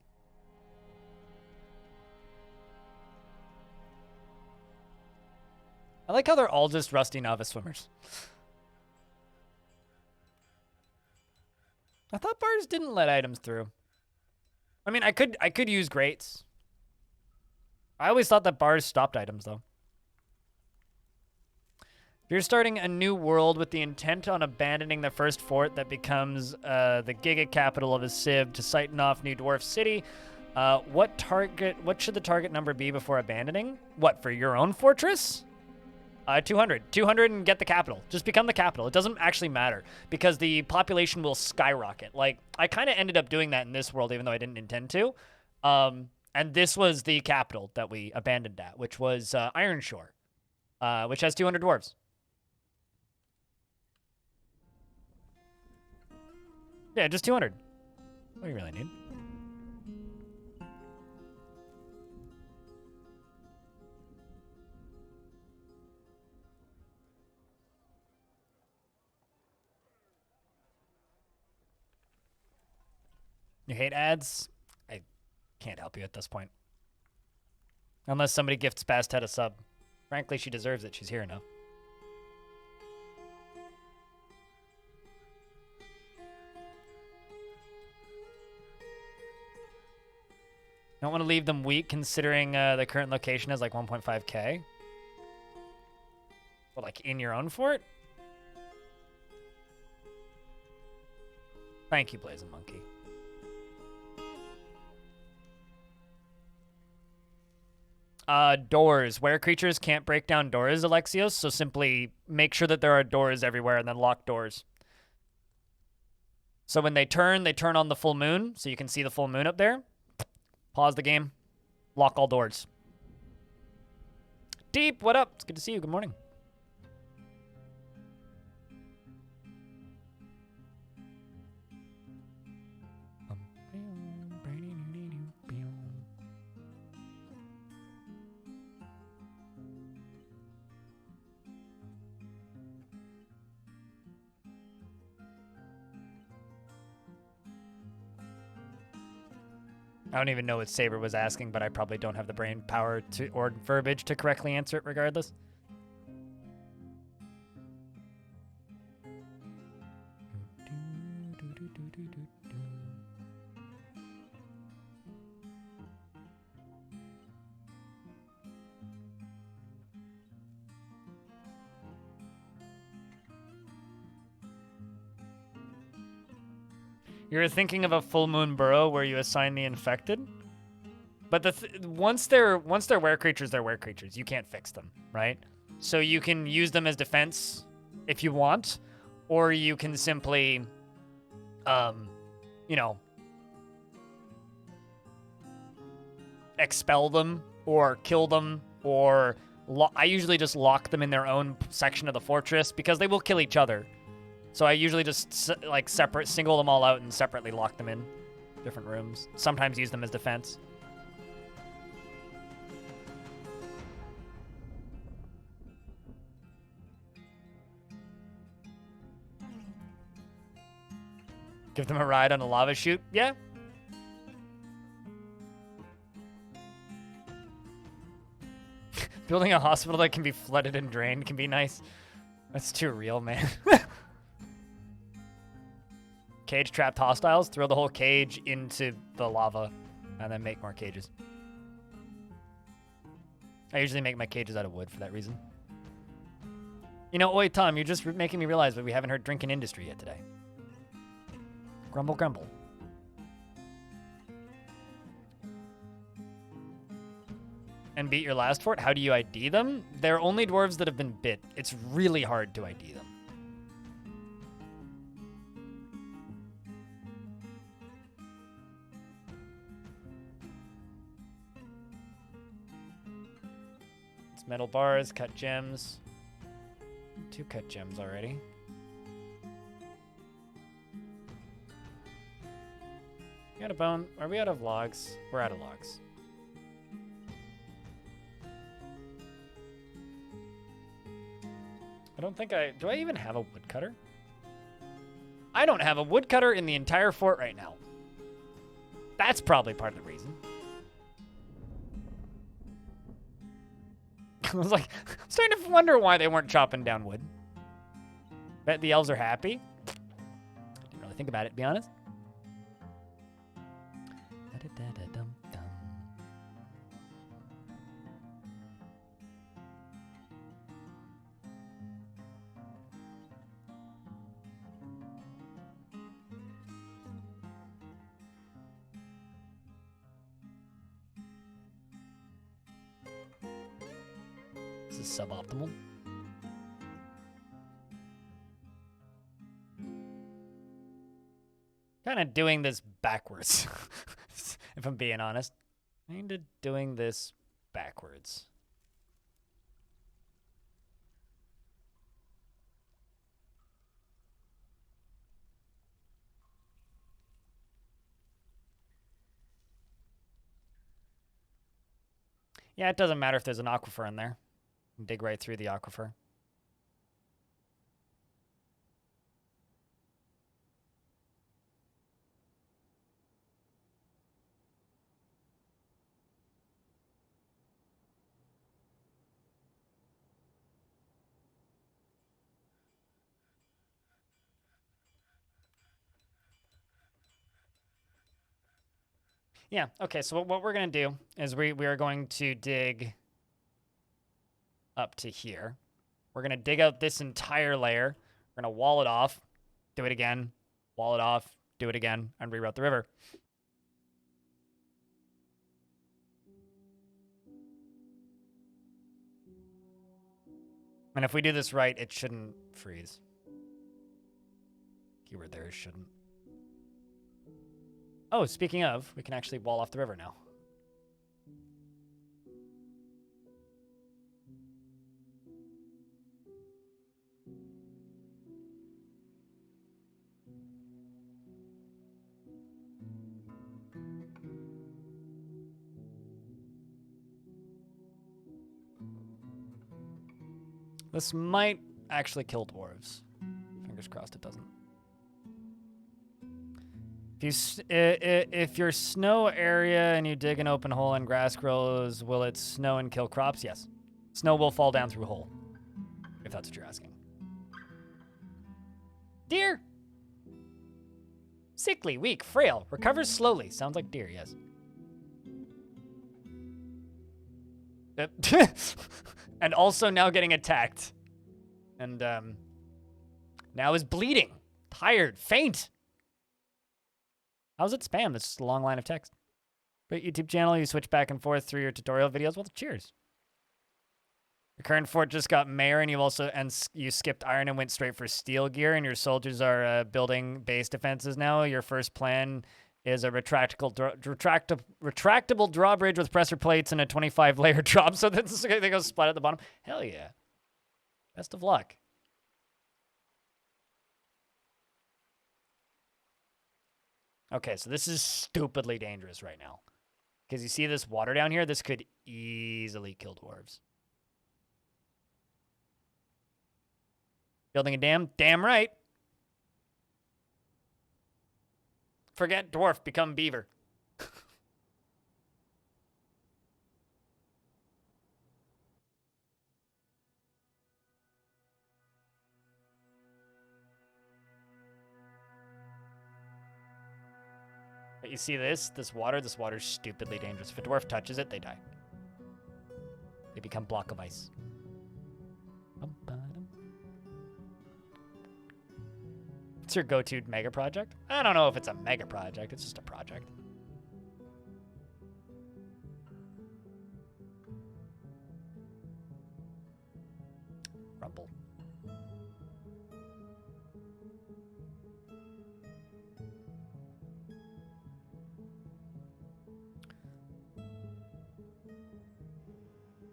I like how they're all just rusty novice swimmers. I thought bars didn't let items through. I mean, I could use grates. I always thought that bars stopped items, though. If you're starting a new world with the intent on abandoning the first fort that becomes the giga capital of a civ to sighten off New Dwarf City, what should the target number be before abandoning? What, for your own fortress? 200. 200 and get the capital. Just become the capital. It doesn't actually matter because the population will skyrocket. Like, I kind of ended up doing that in this world, even though I didn't intend to. And this was the capital that we abandoned at, which was Ironshore, which has 200 dwarves. Yeah, just 200. What do you really need? You hate ads? I can't help you at this point. Unless somebody gifts Bastet a sub. Frankly, she deserves it. She's here enough. Don't want to leave them weak considering the current location is like 1.5k. Well, like in your own fort? Thank you, Blazing Monkey. Doors. Where creatures can't break down doors, Alexios, so simply make sure that there are doors everywhere and then lock doors. So when they turn on the full moon, so you can see the full moon up there. Pause the game. Lock all doors. Deep, what up? It's good to see you. Good morning. I don't even know what Saber was asking, but I probably don't have the brain power to or verbiage to correctly answer it regardless. You're thinking of a full moon burrow where you assign the infected? But once they're were creatures, they're were creatures. You can't fix them, right? So you can use them as defense if you want, or you can simply, you know, expel them or kill them, or I usually just lock them in their own section of the fortress because they will kill each other. So I usually just like single them all out and separately lock them in different rooms. Sometimes use them as defense. Give them a ride on a lava chute? Yeah. Building a hospital that can be flooded and drained can be nice. That's too real, man. Cage trapped hostiles? Throw the whole cage into the lava and then make more cages. I usually make my cages out of wood for that reason. You know, wait, Tom, you're just making me realize that we haven't heard drinking industry yet today. Grumble, grumble. And beat your last fort? How do you ID them? They're only dwarves that have been bit. It's really hard to ID them. It's metal bars, cut gems. 2 cut gems already. We got a bone. Are we out of logs? We're out of logs. I don't think do I even have a woodcutter? I don't have a woodcutter in the entire fort right now. That's probably part of the reason. I was like, I'm starting to wonder why they weren't chopping down wood. Bet the elves are happy. Didn't really think about it, to be honest. This is suboptimal. Kind of doing this backwards, if I'm being honest. Kind of doing this backwards. Yeah, it doesn't matter if there's an aquifer in there. Dig right through the aquifer. Yeah, okay, so what we're going to do is we are going to dig up to here. We're going to dig out this entire layer. We're going to wall it off, do it again, wall it off, do it again, and reroute the river. And if we do this right, it shouldn't freeze. Keyword there is shouldn't. Oh, speaking of, we can actually wall off the river now. This might actually kill dwarves. Fingers crossed it doesn't. If your snow area and you dig an open hole and grass grows, will it snow and kill crops? Yes. Snow will fall down through a hole, if that's what you're asking. Deer. Sickly, weak, frail, recovers slowly. Sounds like deer, yes. And also now getting attacked. And now is bleeding, tired, faint. How's it spam? That's just a long line of text. Great YouTube channel. You switch back and forth through your tutorial videos. Well, cheers. Your current fort just got mayor, and you skipped iron and went straight for steel gear, and your soldiers are building base defenses now. Your first plan is a retractable drawbridge with pressure plates and a 25-layer drop, so that they go splat at the bottom. Hell yeah. Best of luck. Okay, so this is stupidly dangerous right now. Because you see this water down here? This could easily kill dwarves. Building a dam? Damn right. Forget dwarf, become beaver. But you see this water's stupidly dangerous. If a dwarf touches it, they die. They become block of ice. What's your go-to mega project? I don't know if it's a mega project. It's just a project. Rumble.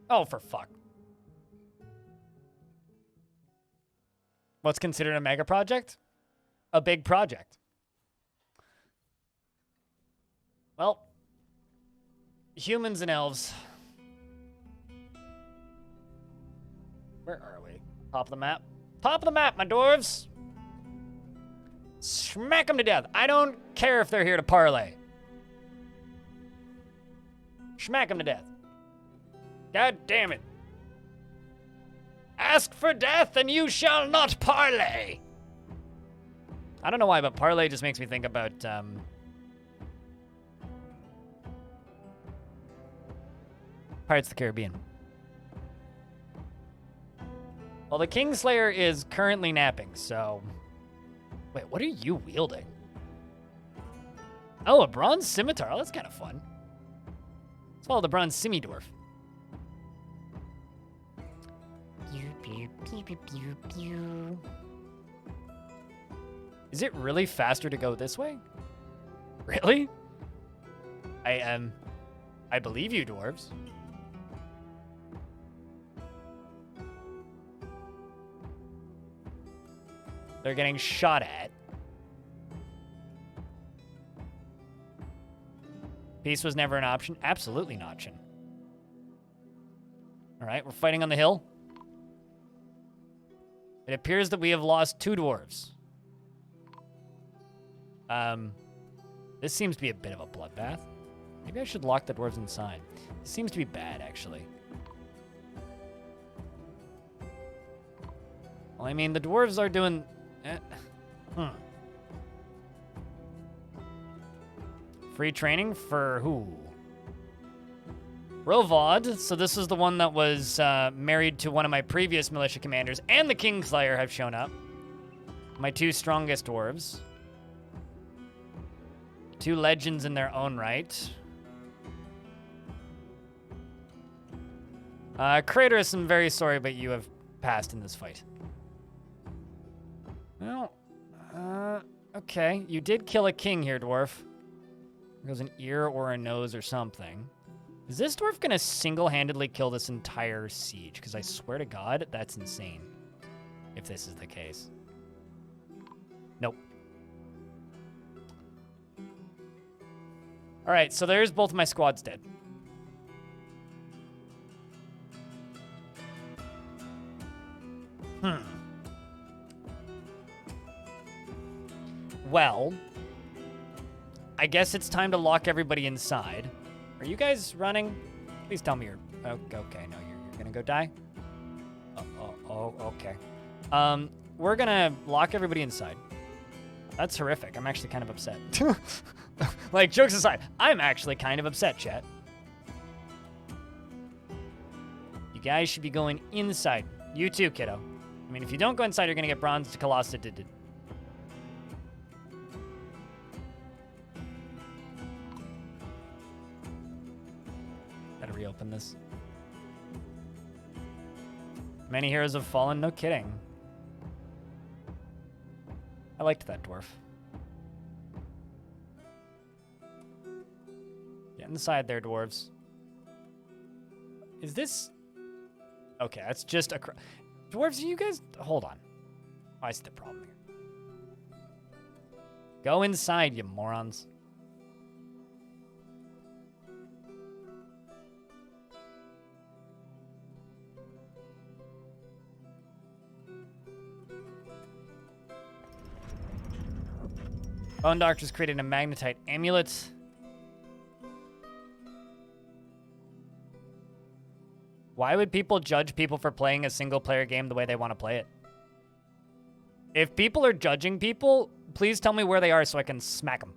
Oh, for fuck. What's considered a mega project? A big project. Well, humans and elves. Where are we? Top of the map. Top of the map, my dwarves. Smack them to death. I don't care if they're here to parlay. Smack them to death. God damn it. Ask for death and you shall not parlay. I don't know why, but parlay just makes me think about, Pirates of the Caribbean. Well, the Kingslayer is currently napping, so... Wait, what are you wielding? Oh, a bronze scimitar. Oh, that's kind of fun. Let's follow the bronze semi-dwarf. Is it really faster to go this way? Really? I believe you, dwarves. They're getting shot at. Peace was never an option. Absolutely an option. All right, we're fighting on the hill. It appears that we have lost 2 dwarves. This seems to be a bit of a bloodbath. Maybe I should lock the dwarves inside. This seems to be bad, actually. Well, I mean, the dwarves are doing... Free training for who? Rovod. So this is the one that was married to one of my previous militia commanders, and the Kingslayer have shown up. My 2 strongest dwarves. 2 legends in their own right. Kratos, I'm very sorry, but you have passed in this fight. Well, okay. You did kill a king here, dwarf. There goes an ear or a nose or something. Is this dwarf gonna single-handedly kill this entire siege? Because I swear to God, that's insane. If this is the case. Nope. All right, so there's both of my squads dead. Well, I guess it's time to lock everybody inside. Are you guys running? Please tell me you're... Oh, okay, no, you're gonna go die? Oh, okay. We're gonna lock everybody inside. That's horrific. I'm actually kind of upset. Like, jokes aside, I'm actually kind of upset, chat. You guys should be going inside. You too, kiddo. I mean, if you don't go inside, you're gonna get bronze to colossus. to reopen this. Many heroes have fallen, no kidding. I liked that dwarf. Get inside there, dwarves. Is this... Okay, that's just a... Dwarves, you guys... Hold on. Oh, I see the problem here. Go inside, you morons. Bone Doctor's created a magnetite amulet. Why would people judge people for playing a single-player game the way they want to play it? If people are judging people, please tell me where they are so I can smack them.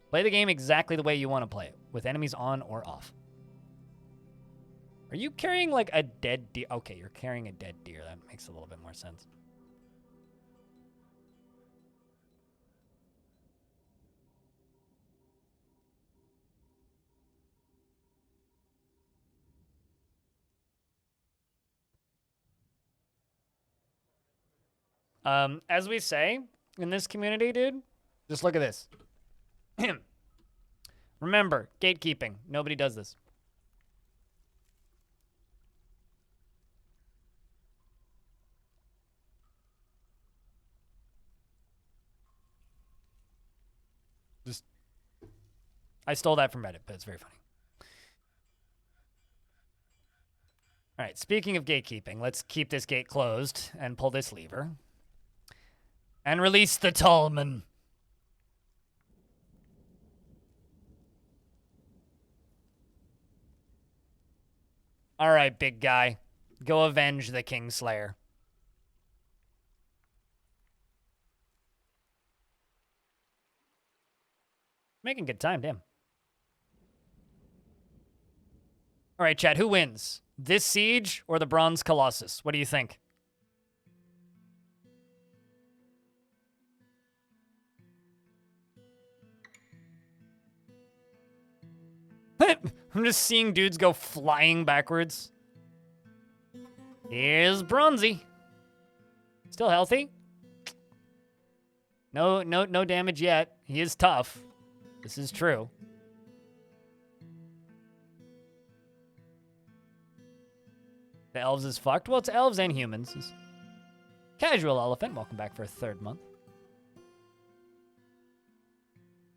Play the game exactly the way you want to play it, with enemies on or off. Are you carrying, like, a dead deer? Okay, you're carrying a dead deer. That makes a little bit more sense. As we say in this community, dude, just look at this. Remember, gatekeeping. Nobody does this. I stole that from Reddit, but it's very funny. All right, speaking of gatekeeping, let's keep this gate closed and pull this lever. And release the Tallman. All right, big guy. Go avenge the Kingslayer. Making good time, damn. All right, chat, who wins? This siege or the Bronze Colossus? What do you think? I'm just seeing dudes go flying backwards. Here's Bronzy. Still healthy. No damage yet. He is tough. This is true. The elves is fucked. Well, it's elves and humans. Casual Elephant, welcome back for a third month.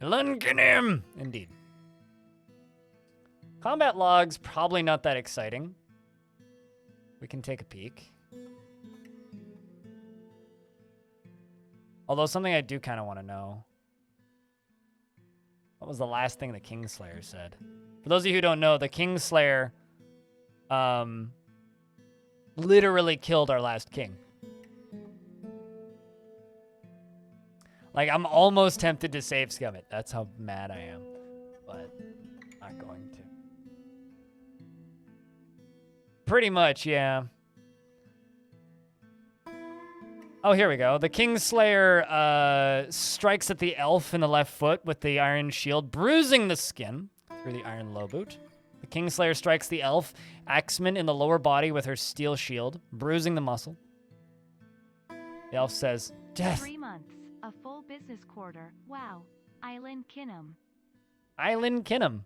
Lunkenim! Indeed. Combat logs, probably not that exciting. We can take a peek. Although something I do kind of want to know. What was the last thing the Kingslayer said? For those of you who don't know, the Kingslayer literally killed our last king. Like, I'm almost tempted to save scum it. That's how mad I am. But not going to. Pretty much, yeah. Oh, here we go. The Kingslayer strikes at the elf in the left foot with the iron shield, bruising the skin through the iron low boot. The Kingslayer strikes the elf axeman in the lower body with her steel shield, bruising the muscle. The elf says, "Death." 3 months, a full business quarter. Wow. Island Kinham. Island Kinham.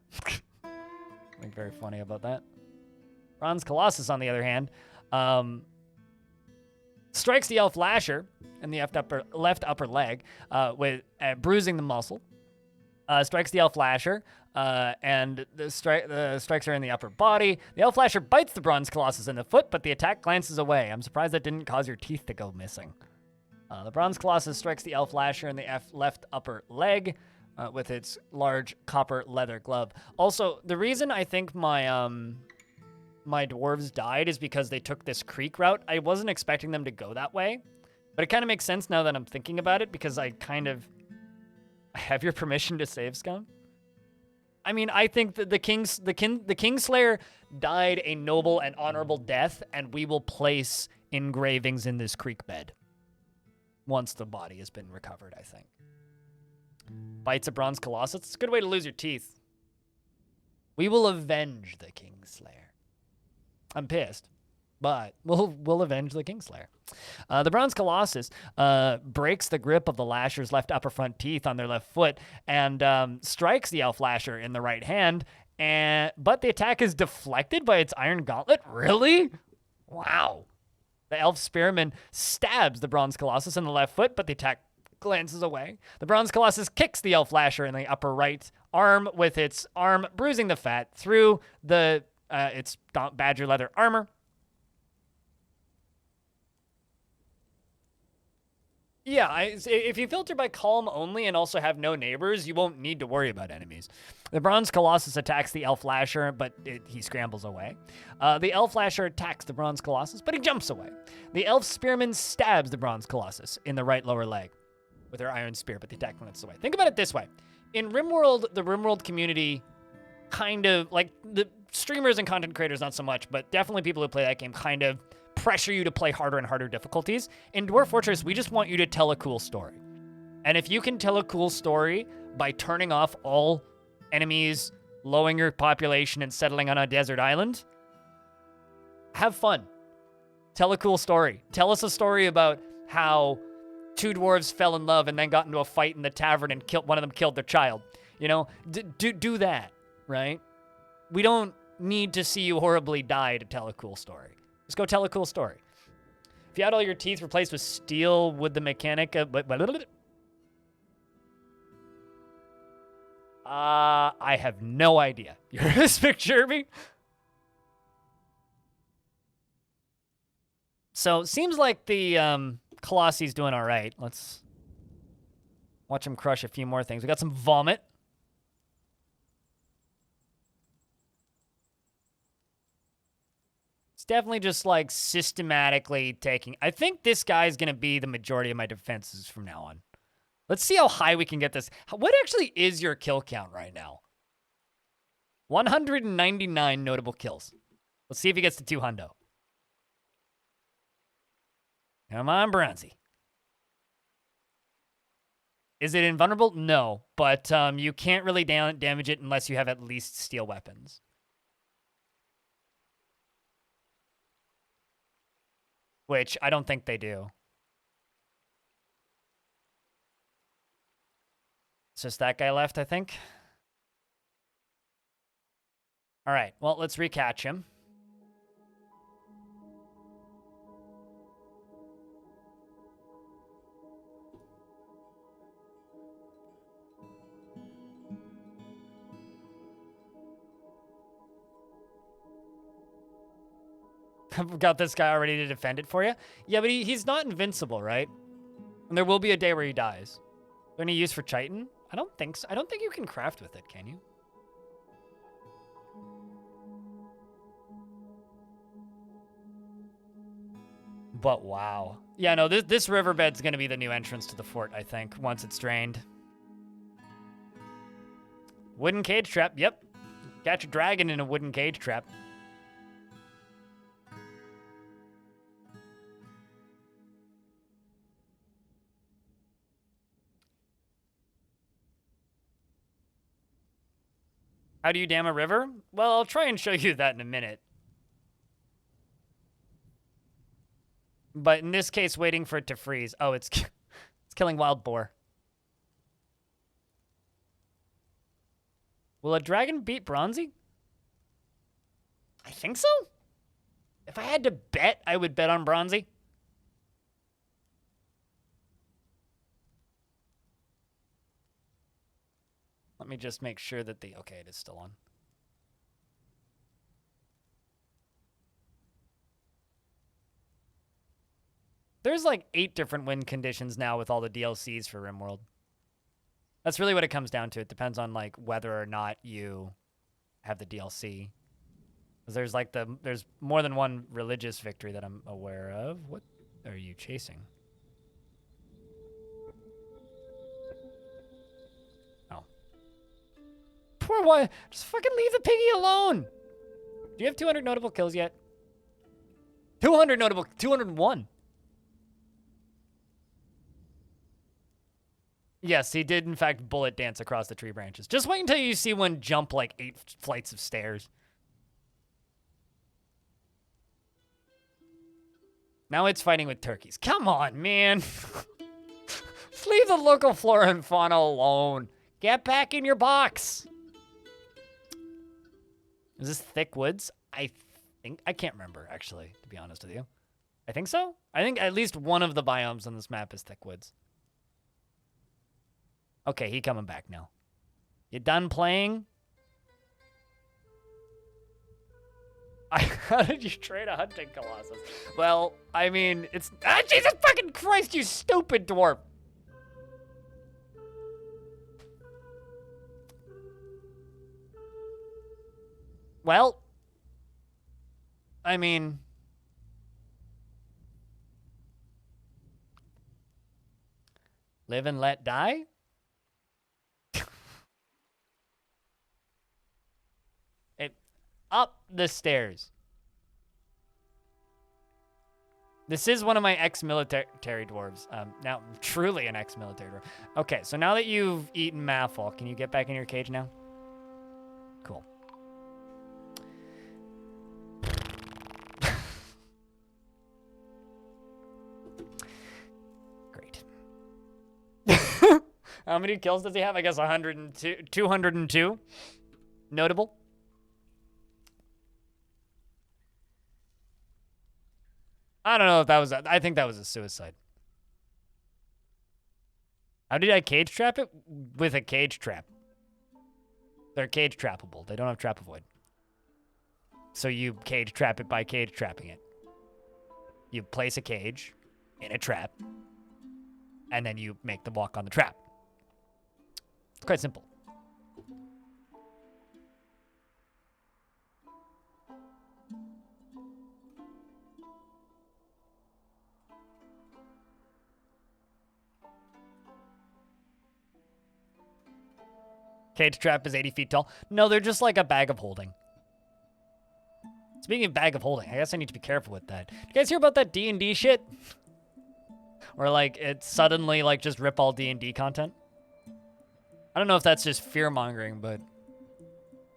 Something very funny about that. Bronze Colossus, on the other hand, strikes the elf lasher in the left upper leg with bruising the muscle. Strikes the elf lasher and strikes her in the upper body. The elf lasher bites the Bronze Colossus in the foot, but the attack glances away. I'm surprised that didn't cause your teeth to go missing. The Bronze Colossus strikes the elf lasher in the left upper leg with its large copper leather glove. Also, the reason I think my dwarves died is because they took this creek route. I wasn't expecting them to go that way, but it kind of makes sense now that I'm thinking about it because I have your permission to save scum. I mean, I think that the Kingslayer died a noble and honorable death, and we will place engravings in this creek bed once the body has been recovered, I think. Bites a Bronze Colossus. It's a good way to lose your teeth. We will avenge the Kingslayer. I'm pissed, but we'll avenge the Kingslayer. The Bronze Colossus breaks the grip of the Lasher's left upper front teeth on their left foot and strikes the Elf Lasher in the right hand, but the attack is deflected by its iron gauntlet? Really? Wow. The Elf Spearman stabs the Bronze Colossus in the left foot, but the attack glances away. The Bronze Colossus kicks the Elf Lasher in the upper right arm with its arm, bruising the fat through its badger leather armor. Yeah, if you filter by column only and also have no neighbors, you won't need to worry about enemies. The Bronze Colossus attacks the Elf Lasher, but he scrambles away. The Elf Lasher attacks the Bronze Colossus, but he jumps away. The Elf Spearman stabs the Bronze Colossus in the right lower leg with her iron spear, but the attack glances away. Think about it this way. In RimWorld, the RimWorld community kind of, like, the streamers and content creators, not so much, but definitely people who play that game kind of pressure you to play harder and harder difficulties. In Dwarf Fortress, we just want you to tell a cool story. And if you can tell a cool story by turning off all enemies, lowering your population, and settling on a desert island, have fun. Tell a cool story. Tell us a story about how two dwarves fell in love and then got into a fight in the tavern and one of them killed their child. You know, do that, right? We don't need to see you horribly die to tell a cool story. Just go tell a cool story. If you had all your teeth replaced with steel, would the mechanic... I have no idea. You're this picture of me? So, seems like the Colossi's doing all right. Let's watch him crush a few more things. We got some vomit. Definitely just like systematically taking. I think this guy is going to be the majority of my defenses from now on. Let's see how high we can get this. What actually is your kill count right now? 199 notable kills. Let's see if he gets to 200. Come on, Bronzy. Is it invulnerable? No, but you can't really damage it unless you have at least steel weapons. Which I don't think they do. It's just that guy left, I think. All right, well, let's recatch him. I've got this guy already to defend it for you. Yeah, but he's not invincible, right? And there will be a day where he dies. Is there any use for chitin? I don't think so. I don't think you can craft with it, can you? But wow. Yeah, no, this riverbed's going to be the new entrance to the fort, I think, once it's drained. Wooden cage trap. Yep. Catch a dragon in a wooden cage trap. How do you dam a river? Well, I'll try and show you that in a minute. But in this case, waiting for it to freeze. Oh, it's killing wild boar. Will a dragon beat Bronzy? I think so. If I had to bet, I would bet on Bronzy. Let me just make sure that okay, it is still on. There's like 8 different win conditions now with all the DLCs for RimWorld. That's really what it comes down to. It depends on like whether or not you have the DLC. Because there's more than one religious victory that I'm aware of. What are you chasing? Poor one. Just fucking leave the piggy alone. Do you have 200 notable kills yet? 201. Yes, he did, in fact, bullet dance across the tree branches. Just wait until you see one jump like 8 flights of stairs. Now it's fighting with turkeys. Come on, man. Just leave the local flora and fauna alone. Get back in your box. Is this thick woods? I can't remember, actually, to be honest with you. I think so. I think at least one of the biomes on this map is thick woods. Okay, he coming back now. You done playing? How did you trade a hunting colossus? Well, I mean, it's... Ah, Jesus fucking Christ, you stupid dwarf! Well, I mean... Live and let die? Up the stairs. This is one of my ex-military dwarves. Now, truly an ex-military dwarf. Okay, so now that you've eaten Maffle, can you get back in your cage now? Cool. Great. How many kills does he have? I guess 102, 202. Notable. I don't know if that was... I think that was a suicide. How did I cage trap it? With a cage trap. They're cage trappable. They don't have trap avoid. So you cage trap it by cage trapping it. You place a cage in a trap, and then you make them walk on the trap. It's quite simple. Cage trap is 80 feet tall. No, they're just like a bag of holding. Speaking of bag of holding, I guess I need to be careful with that. Did you guys hear about that D&D shit? Where like it suddenly like just rip all D&D content? I don't know if that's just fear mongering, but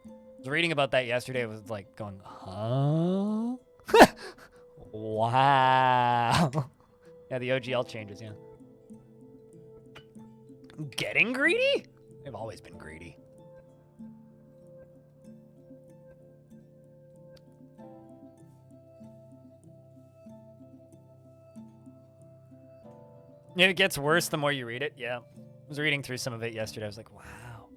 I was reading about that yesterday. I was like going, huh? Wow. Yeah, the OGL changes, yeah. Getting greedy? They've always been greedy. It gets worse the more you read it, yeah. I was reading through some of it yesterday. I was like, wow.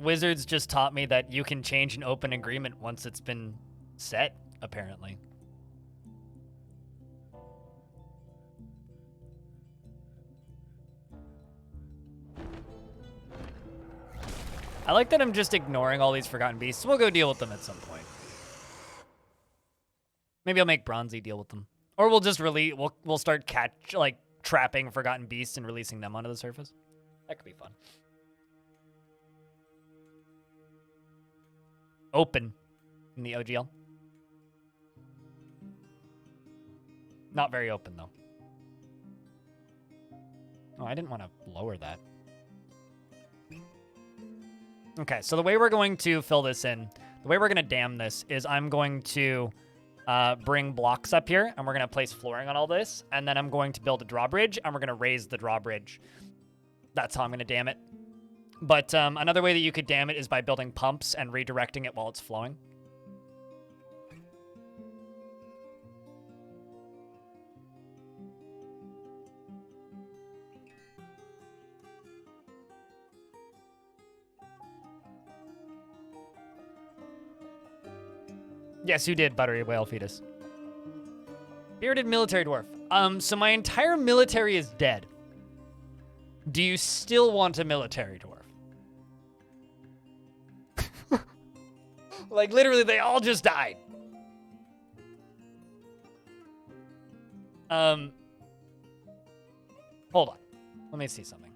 Wizards just taught me that you can change an open agreement once it's been set, apparently. I like that I'm just ignoring all these forgotten beasts. We'll go deal with them at some point. Maybe I'll make Bronzy deal with them. Or we'll just release, we'll start trapping forgotten beasts and releasing them onto the surface. That could be fun. Open in the OGL. Not very open though. Oh, I didn't want to lower that. Okay, so the way we're going to fill this in, the way we're going to dam this is I'm going to bring blocks up here, and we're going to place flooring on all this, and then I'm going to build a drawbridge, and we're going to raise the drawbridge. That's how I'm going to dam it. But another way that you could dam it is by building pumps and redirecting it while it's flowing. Yes, you did, Buttery Whale Fetus. Bearded military dwarf. So my entire military is dead. Do you still want a military dwarf? Like, literally, they all just died. Hold on. Let me see something.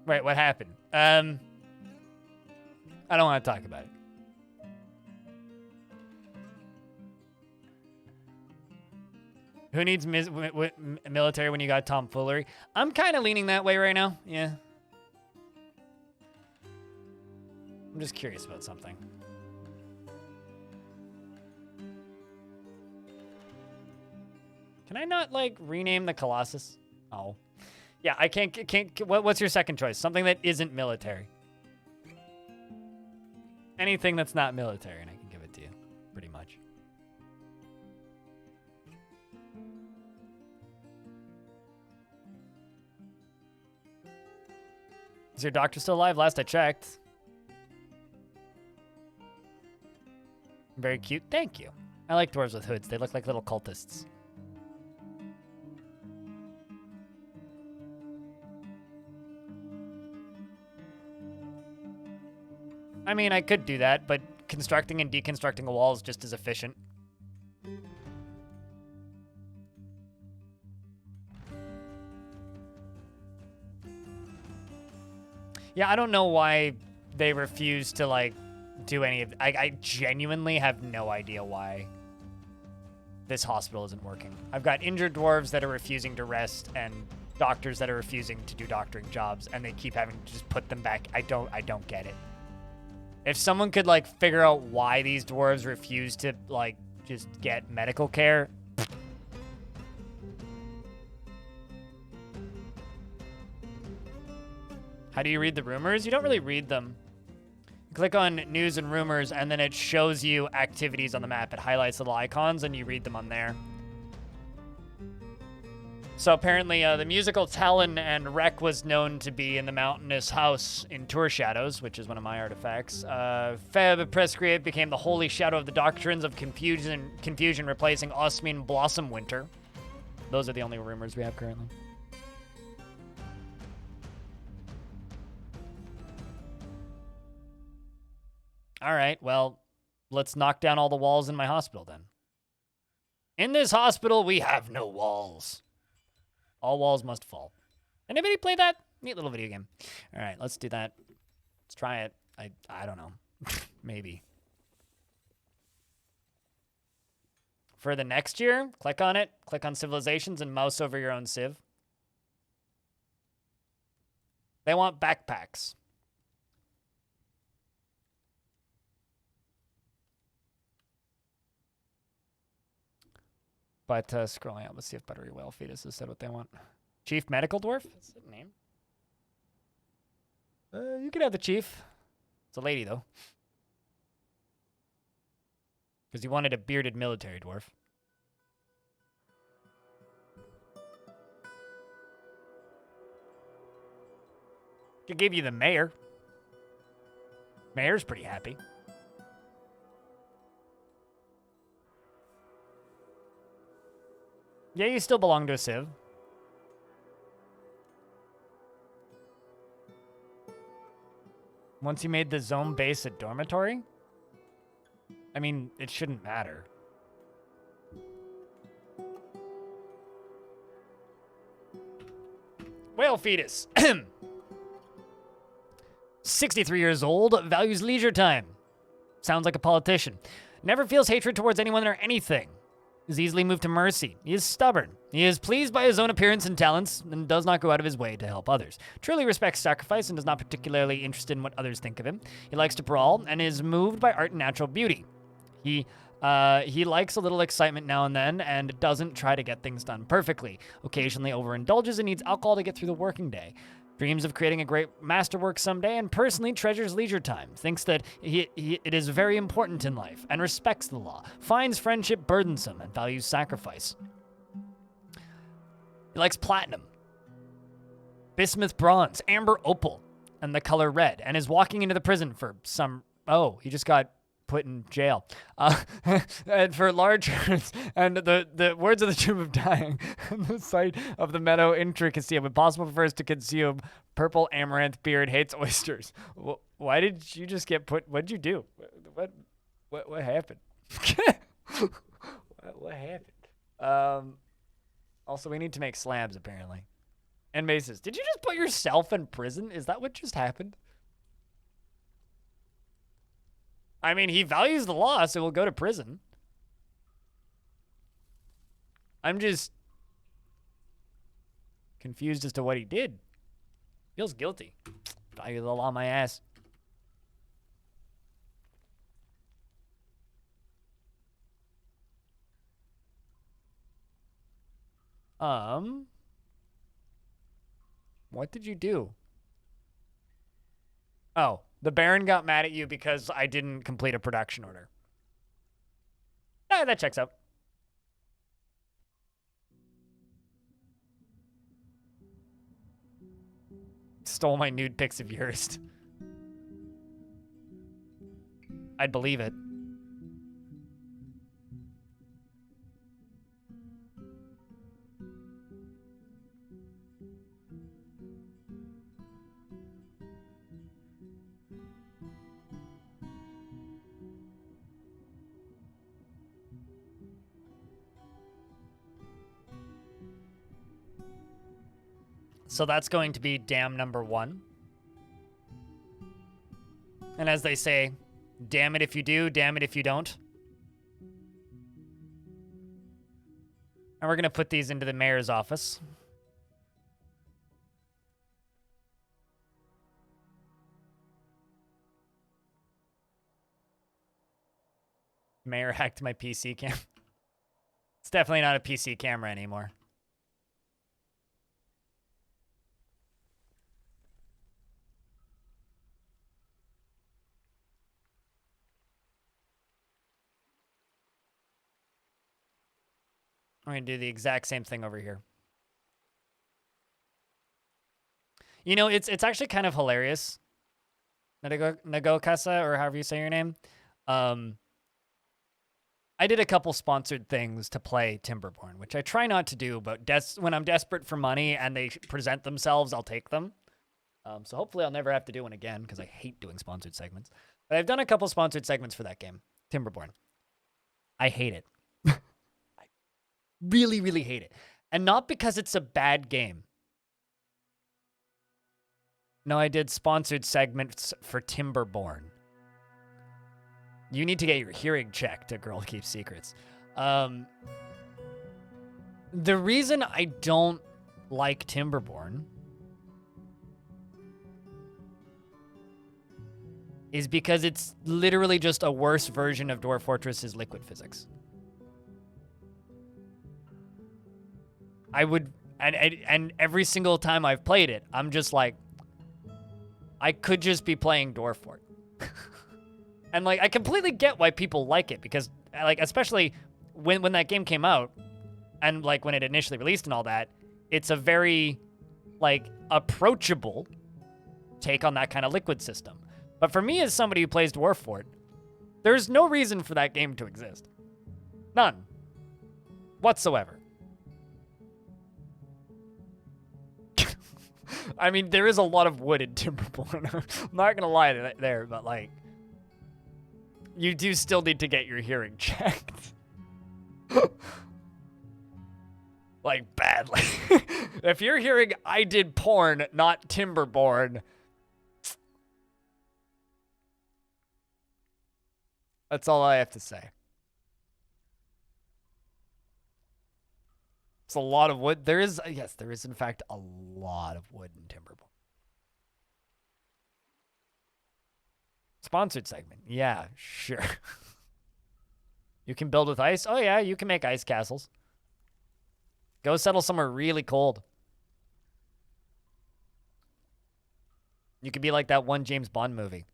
Wait, what happened? I don't want to talk about it. Who needs military when you got tomfoolery? I'm kind of leaning that way right now. Yeah. I'm just curious about something. Can I not, like, rename the Colossus? Oh. Yeah, I can't, what's your second choice? Something that isn't military. Anything that's not military, and I can give it to you, pretty much. Is your doctor still alive? Last I checked. Very cute. Thank you. I like dwarves with hoods. They look like little cultists. I mean, I could do that, but constructing and deconstructing a wall is just as efficient. Yeah, I don't know why they refuse to, like, do any of... I genuinely have no idea why this hospital isn't working. I've got injured dwarves that are refusing to rest and doctors that are refusing to do doctoring jobs, and they keep having to just put them back. I don't get it. If someone could, like, figure out why these dwarves refuse to, like, just get medical care. How do you read the rumors? You don't really read them. You click on news and rumors, and then it shows you activities on the map. It highlights little icons, and you read them on there. So apparently, the musical Talon and Wreck was known to be in the mountainous house in Tourshadows, which is one of my artifacts. Feb Prescreate became the holy shadow of the doctrines of confusion, replacing Osmian Blossom Winter. Those are the only rumors we have currently. All right, well, let's knock down all the walls in my hospital then. In this hospital, we have no walls. All walls must fall. Anybody play that? Neat little video game. All right, let's do that. Let's try it. I don't know. Maybe. For the next year, click on it. Click on civilizations and mouse over your own civ. They want backpacks. But scrolling out, let's see if Buttery Whale Fetus has said what they want. Chief Medical Dwarf? That's the name. You can have the chief. It's a lady, though. Because he wanted a bearded military dwarf. Could give you the mayor. Mayor's pretty happy. Yeah, you still belong to a civ. Once you made the zone base a dormitory? I mean, it shouldn't matter. Whale fetus. 63 years old, values leisure time. Sounds like a politician. Never feels hatred towards anyone or anything. Is easily moved to mercy. He is stubborn. He is pleased by his own appearance and talents and does not go out of his way to help others. Truly respects sacrifice and is not particularly interested in what others think of him. He likes to brawl and is moved by art and natural beauty. He likes a little excitement now and then and doesn't try to get things done perfectly. Occasionally overindulges and needs alcohol to get through the working day. Dreams of creating a great masterwork someday and personally treasures leisure time. Thinks that it is very important in life and respects the law. Finds friendship burdensome and values sacrifice. He likes platinum, bismuth bronze, amber opal, and the color red, and is walking into the prison for some... Oh, he just got put in jail. And for large and the words of the Tomb of Dying and the sight of the meadow intricacy of impossible prefers to consume purple amaranth beard hates oysters. Why did you just get put? What'd you do? What happened? what happened? Also, we need to make slabs apparently. And Maces, did you just put yourself in prison? Is that what just happened? I mean, he values the law, so he'll go to prison. I'm just confused as to what he did. Feels guilty. Value the law, my ass. What did you do? Oh, the Baron got mad at you because I didn't complete a production order. Yeah, that checks out. Stole my nude pics of yours. I'd believe it. So that's going to be dam number 1. And as they say, damn it if you do, damn it if you don't. And we're going to put these into the mayor's office. Mayor hacked my PC cam. It's definitely not a PC camera anymore. I'm going to do the exact same thing over here. You know, it's actually kind of hilarious. Nagokasa, or however you say your name. I did a couple sponsored things to play Timberborn, which I try not to do, but when I'm desperate for money and they present themselves, I'll take them. So hopefully I'll never have to do one again, because I hate doing sponsored segments. But I've done a couple sponsored segments for that game, Timberborn. I hate it. Really, really hate it. And not because it's a bad game. No, I did sponsored segments for Timberborn. You need to get your hearing checked, a girl keeps secrets. The reason I don't like Timberborn is because it's literally just a worse version of Dwarf Fortress's liquid physics. I would, and every single time I've played it, I'm just like, I could just be playing Dwarf Fort. And like, I completely get why people like it, because like, especially when that game came out and like when it initially released and all that, it's a very like approachable take on that kind of liquid system. But for me, as somebody who plays Dwarf Fort, there's no reason for that game to exist. None. Whatsoever. I mean, there is a lot of wood in Timberborn. I'm not gonna lie to there, but like, you do still need to get your hearing checked. Like, badly. If you're hearing I did porn, not Timberborn, that's all I have to say. It's a lot of wood. There is, yes, there is in fact a lot of wood in Timberborn. Sponsored segment. Yeah, sure. You can build with ice? Oh yeah, you can make ice castles. Go settle somewhere really cold. You could be like that one James Bond movie.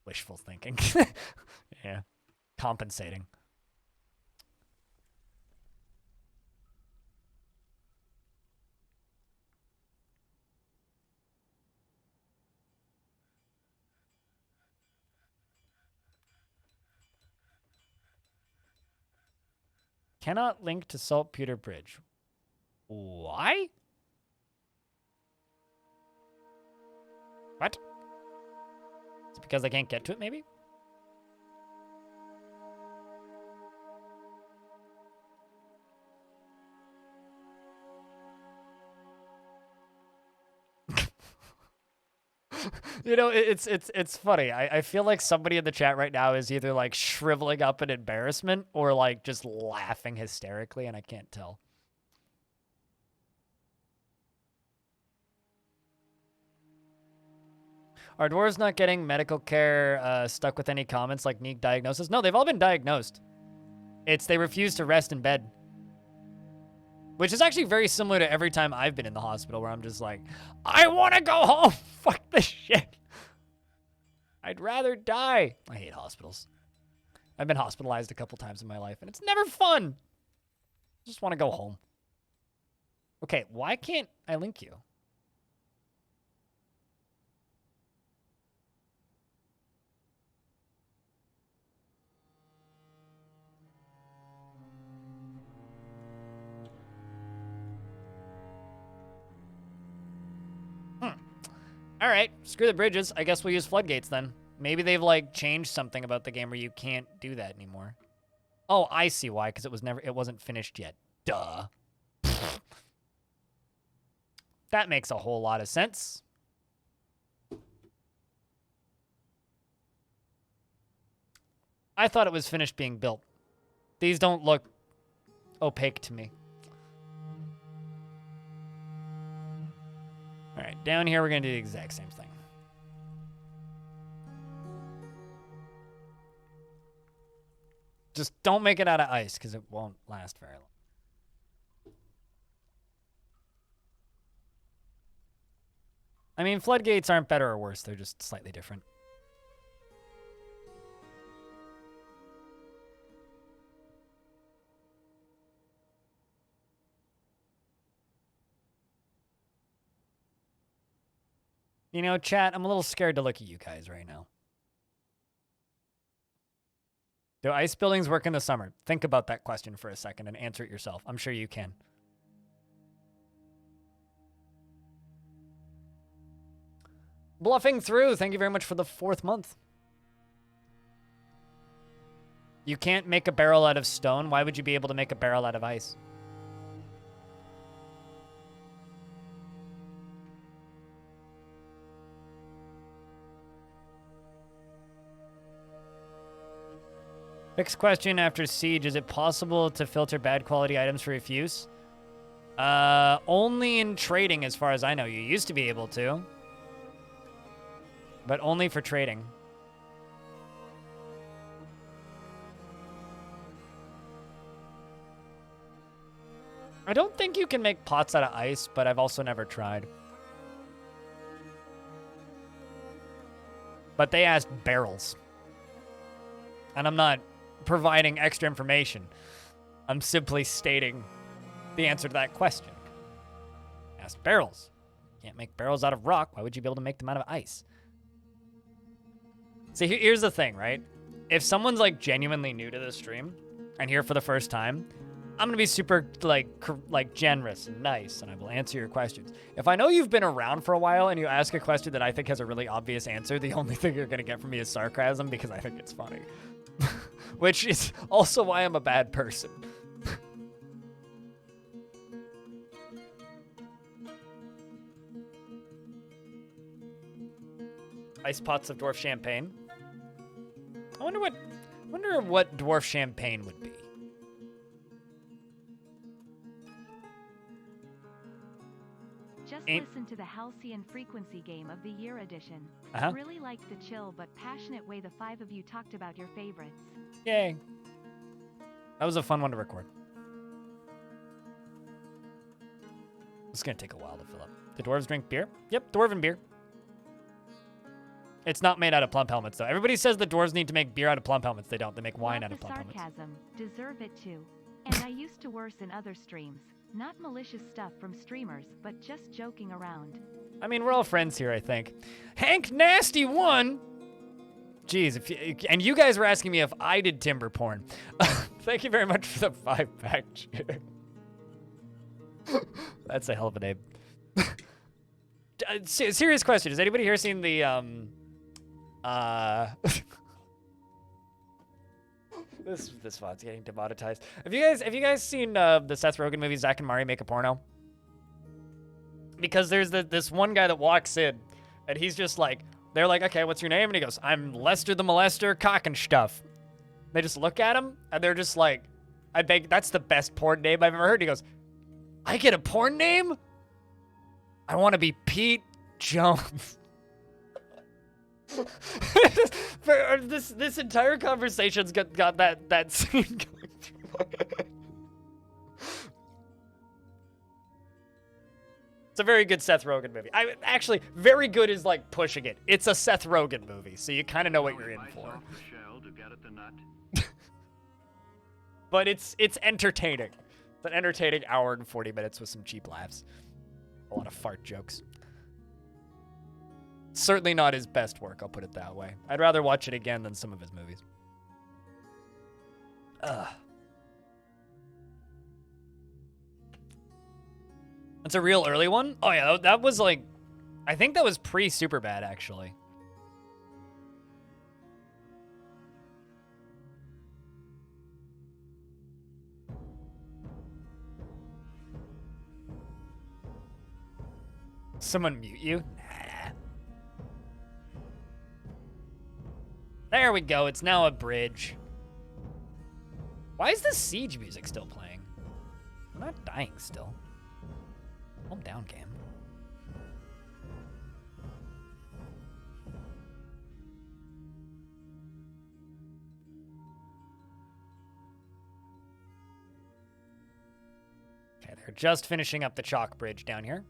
Wishful thinking. Yeah. Compensating. Cannot link to Saltpeter Bridge. Why? What? Is it because I can't get to it, maybe? You know, it's funny. I feel like somebody in the chat right now is either like shriveling up in embarrassment or like just laughing hysterically, and I can't tell. Are dwarves not getting medical care stuck with any comments like unique diagnosis? No, they've all been diagnosed. It's they refuse to rest in bed. Which is actually very similar to every time I've been in the hospital where I'm just like, I want to go home. Fuck this shit. I'd rather die. I hate hospitals. I've been hospitalized a couple times in my life, and it's never fun. I just want to go home. Okay, why can't I link you? All right, screw the bridges. I guess we'll use floodgates then. Maybe they've like changed something about the game where you can't do that anymore. Oh, I see why, because it wasn't finished yet. Duh. That makes a whole lot of sense. I thought it was finished being built. These don't look opaque to me. All right, down here, we're going to do the exact same thing. Just don't make it out of ice, because it won't last very long. I mean, floodgates aren't better or worse. They're just slightly different. You know, chat, I'm a little scared to look at you guys right now. Do ice buildings work in the summer? Think about that question for a second and answer it yourself. I'm sure you can. Bluffing through, thank you very much for the 4th month. You can't make a barrel out of stone. Why would you be able to make a barrel out of ice? Next question after Siege. Is it possible to filter bad quality items for refuse? Only in trading, as far as I know. You used to be able to. But only for trading. I don't think you can make pots out of ice, but I've also never tried. But they asked barrels. And I'm not providing extra information. I'm simply stating the answer to that question. Asked barrels. Can't make barrels out of rock. Why would you be able to make them out of ice? See, here's the thing, right? If someone's like genuinely new to this stream and here for the first time, I'm gonna be super like generous and nice, and I will answer your questions. If I know you've been around for a while and you ask a question that I think has a really obvious answer, the only thing you're gonna get from me is sarcasm because I think it's funny. Which is also why I'm a bad person. Ice pots of dwarf champagne. I wonder what dwarf champagne would be. Just listen to the Halcyon Frequency Game of the Year edition. Really liked the chill but passionate way the 5 of you talked about your favorites. Yay. That was a fun one to record. It's going to take a while to fill up. The dwarves drink beer? Yep, dwarven beer. It's not made out of plump helmets, though. Everybody says the dwarves need to make beer out of plump helmets. They don't. They make wine out of plump helmets. Sarcasm. Deserve it too. And I used to worse in other streams. Not malicious stuff from streamers, but just joking around. I mean, we're all friends here, I think. Hank Nasty 1! Jeez, and you guys were asking me if I did timber porn. Thank you very much for the 5-pack. That's a hell of a name. Serious question. Has anybody here seen the, This VOD's getting demonetized. Have you guys seen the Seth Rogen movie Zack and Mari Make a Porno? Because there's this one guy that walks in, and he's just like, They're like, okay, what's your name? And he goes, I'm Lester the Molester, cock and stuff. They just look at him, and they're just like, I beg, that's the best porn name I've ever heard. He goes, I get a porn name? I want to be Pete Jones. this entire conversation's got that scene going through my head. It's a very good Seth Rogen movie. Actually, very good is like pushing it. It's a Seth Rogen movie, so you kind of know what you're in for. But it's entertaining. It's an entertaining hour and 40 minutes with some cheap laughs. A lot of fart jokes. Certainly not his best work, I'll put it that way. I'd rather watch it again than some of his movies. Ugh. That's a real early one? Oh yeah, that was like... I think that was pre-Superbad, actually. Someone mute you? Nah. There we go, it's now a bridge. Why is the siege music still playing? I'm not dying still. Calm down, game. Okay, they're just finishing up the chalk bridge down here.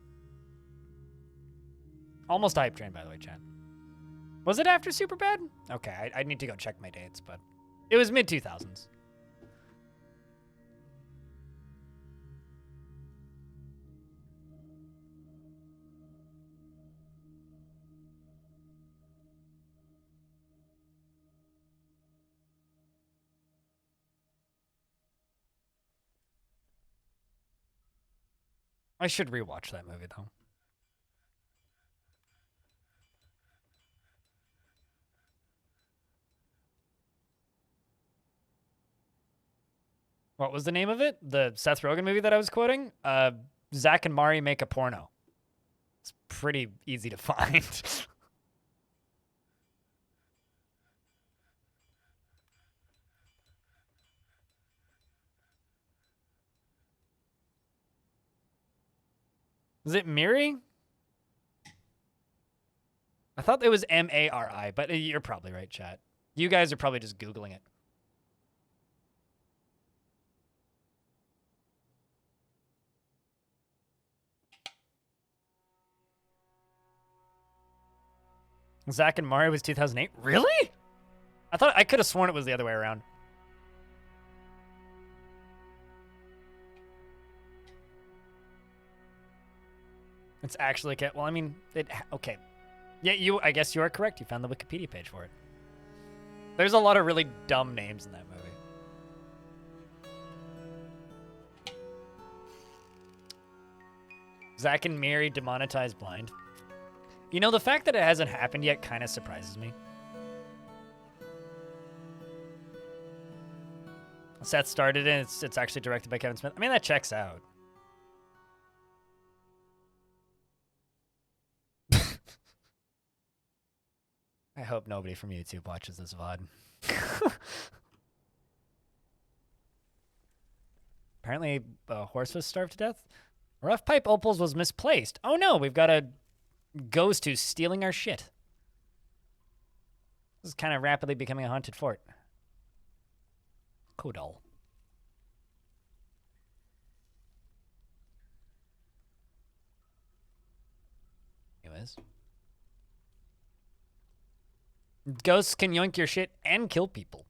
Almost hype train, by the way, chat. Was it after Superbad? Okay, I need to go check my dates, but it was mid-2000s. I should rewatch that movie, though. What was the name of it? The Seth Rogen movie that I was quoting? Zach and Mari Make a Porno. It's pretty easy to find. Is it Miri? I thought it was M-A-R-I, but you're probably right, chat. You guys are probably just Googling it. Zach and Mari was 2008? Really? I could have sworn it was the other way around. It's actually, well, I mean, okay. Yeah, I guess you are correct. You found the Wikipedia page for it. There's a lot of really dumb names in that movie. Zach and Miri demonetized blind. You know, the fact that it hasn't happened yet kind of surprises me. Seth started it, and it's actually directed by Kevin Smith. I mean, that checks out. I hope nobody from YouTube watches this VOD. Apparently, a horse was starved to death. Rough Pipe Opals was misplaced. Oh no, we've got a ghost who's stealing our shit. This is kind of rapidly becoming a haunted fort. Kodal. Anyways. Ghosts can yoink your shit and kill people.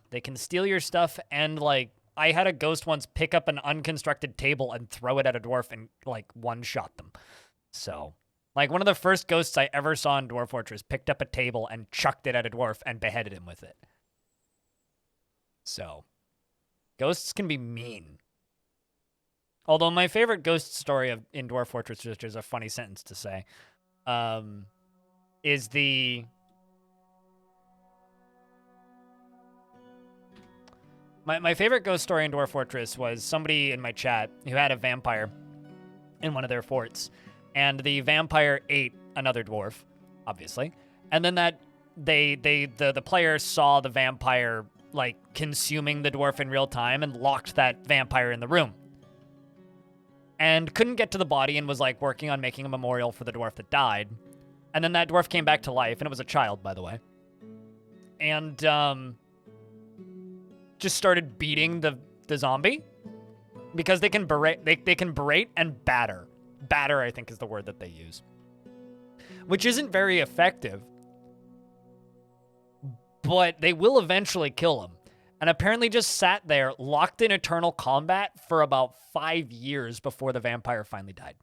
They can steal your stuff and, like, I had a ghost once pick up an unconstructed table and throw it at a dwarf and, like, one-shot them. So, like, one of the first ghosts I ever saw in Dwarf Fortress picked up a table and chucked it at a dwarf and beheaded him with it. So, ghosts can be mean. Although my favorite ghost story in Dwarf Fortress, which is a funny sentence to say, is the... My favorite ghost story in Dwarf Fortress was somebody in my chat who had a vampire in one of their forts. and the vampire ate another dwarf, obviously. And then the player saw the vampire like consuming the dwarf in real time and locked that vampire in the room. And couldn't get to the body and was like working on making a memorial for the dwarf that died. And then that dwarf came back to life, and it was a child, by the way. And just started beating the zombie because they can berate and batter. Batter, I think, is the word that they use, which isn't very effective. But they will eventually kill him. And apparently just sat there, locked in eternal combat for about 5 years before the vampire finally died.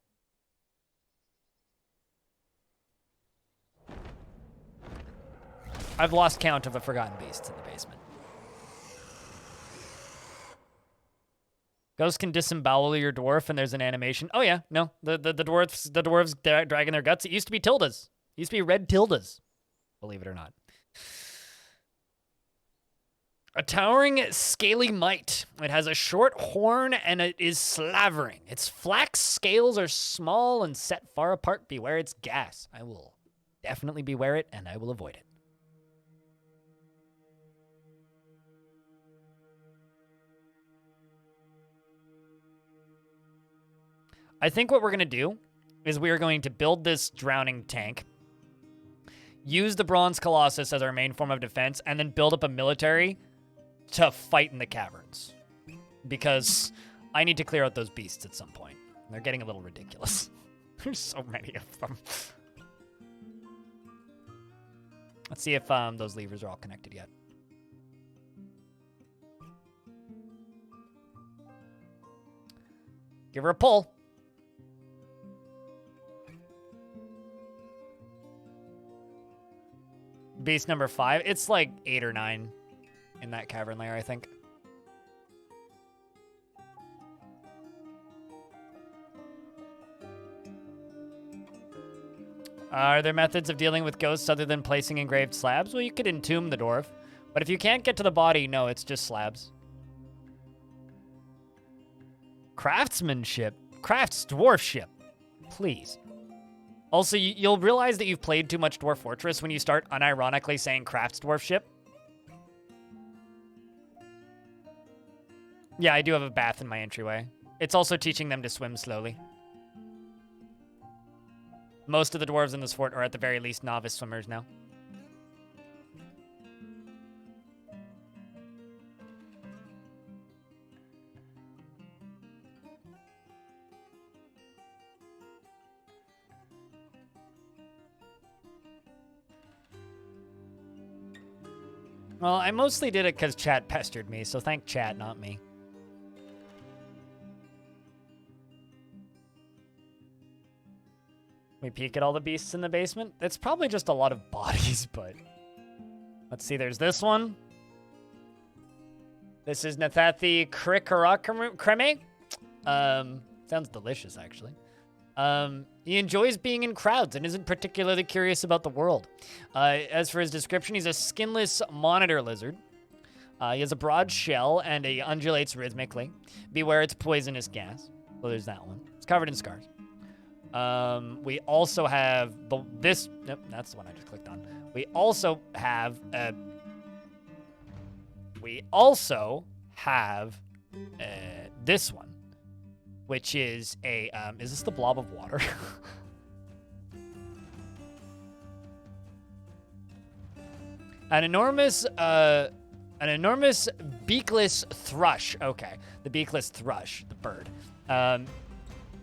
I've lost count of the forgotten beasts in the basement. Ghosts can disembowel your dwarf, and there's an animation. Oh yeah, no, the dwarves dragging their guts. It used to be tildes. It used to be red tildes, believe it or not. A towering, scaly mite. It has a short horn, and it is slavering. Its flax scales are small and set far apart. Beware its gas. I will definitely beware it, and I will avoid it. I think what we're going to do is we are going to build this drowning tank, use the bronze colossus as our main form of defense, and then build up a military to fight in the caverns. Because I need to clear out those beasts at some point. They're getting a little ridiculous. There's so many of them. Let's see if those levers are all connected yet. Give her a pull. Beast number 5. It's like 8 or 9 in that cavern layer, I think. Are there methods of dealing with ghosts other than placing engraved slabs? Well, you could entomb the dwarf. But if you can't get to the body, no, it's just slabs. Craftsmanship. Crafts dwarfship. Please. Also, you'll realize that you've played too much Dwarf Fortress when you start unironically saying crafts dwarfship. Yeah, I do have a bath in my entryway. It's also teaching them to swim slowly. Most of the dwarves in this fort are at the very least novice swimmers now. Well, I mostly did it because chat pestered me, so thank chat, not me. We peek at all the beasts in the basement. It's probably just a lot of bodies, but... Let's see, there's this one. This is Nathathi Creme. Sounds delicious, actually. He enjoys being in crowds and isn't particularly curious about the world. As for his description, he's a skinless monitor lizard. He has a broad shell and he undulates rhythmically. Beware its poisonous gas. Well, there's that one. It's covered in scars. We also have this. Nope, that's the one I just clicked on. We also have this one, which is a, is this the blob of water? An enormous beakless thrush. Okay, the beakless thrush, the bird.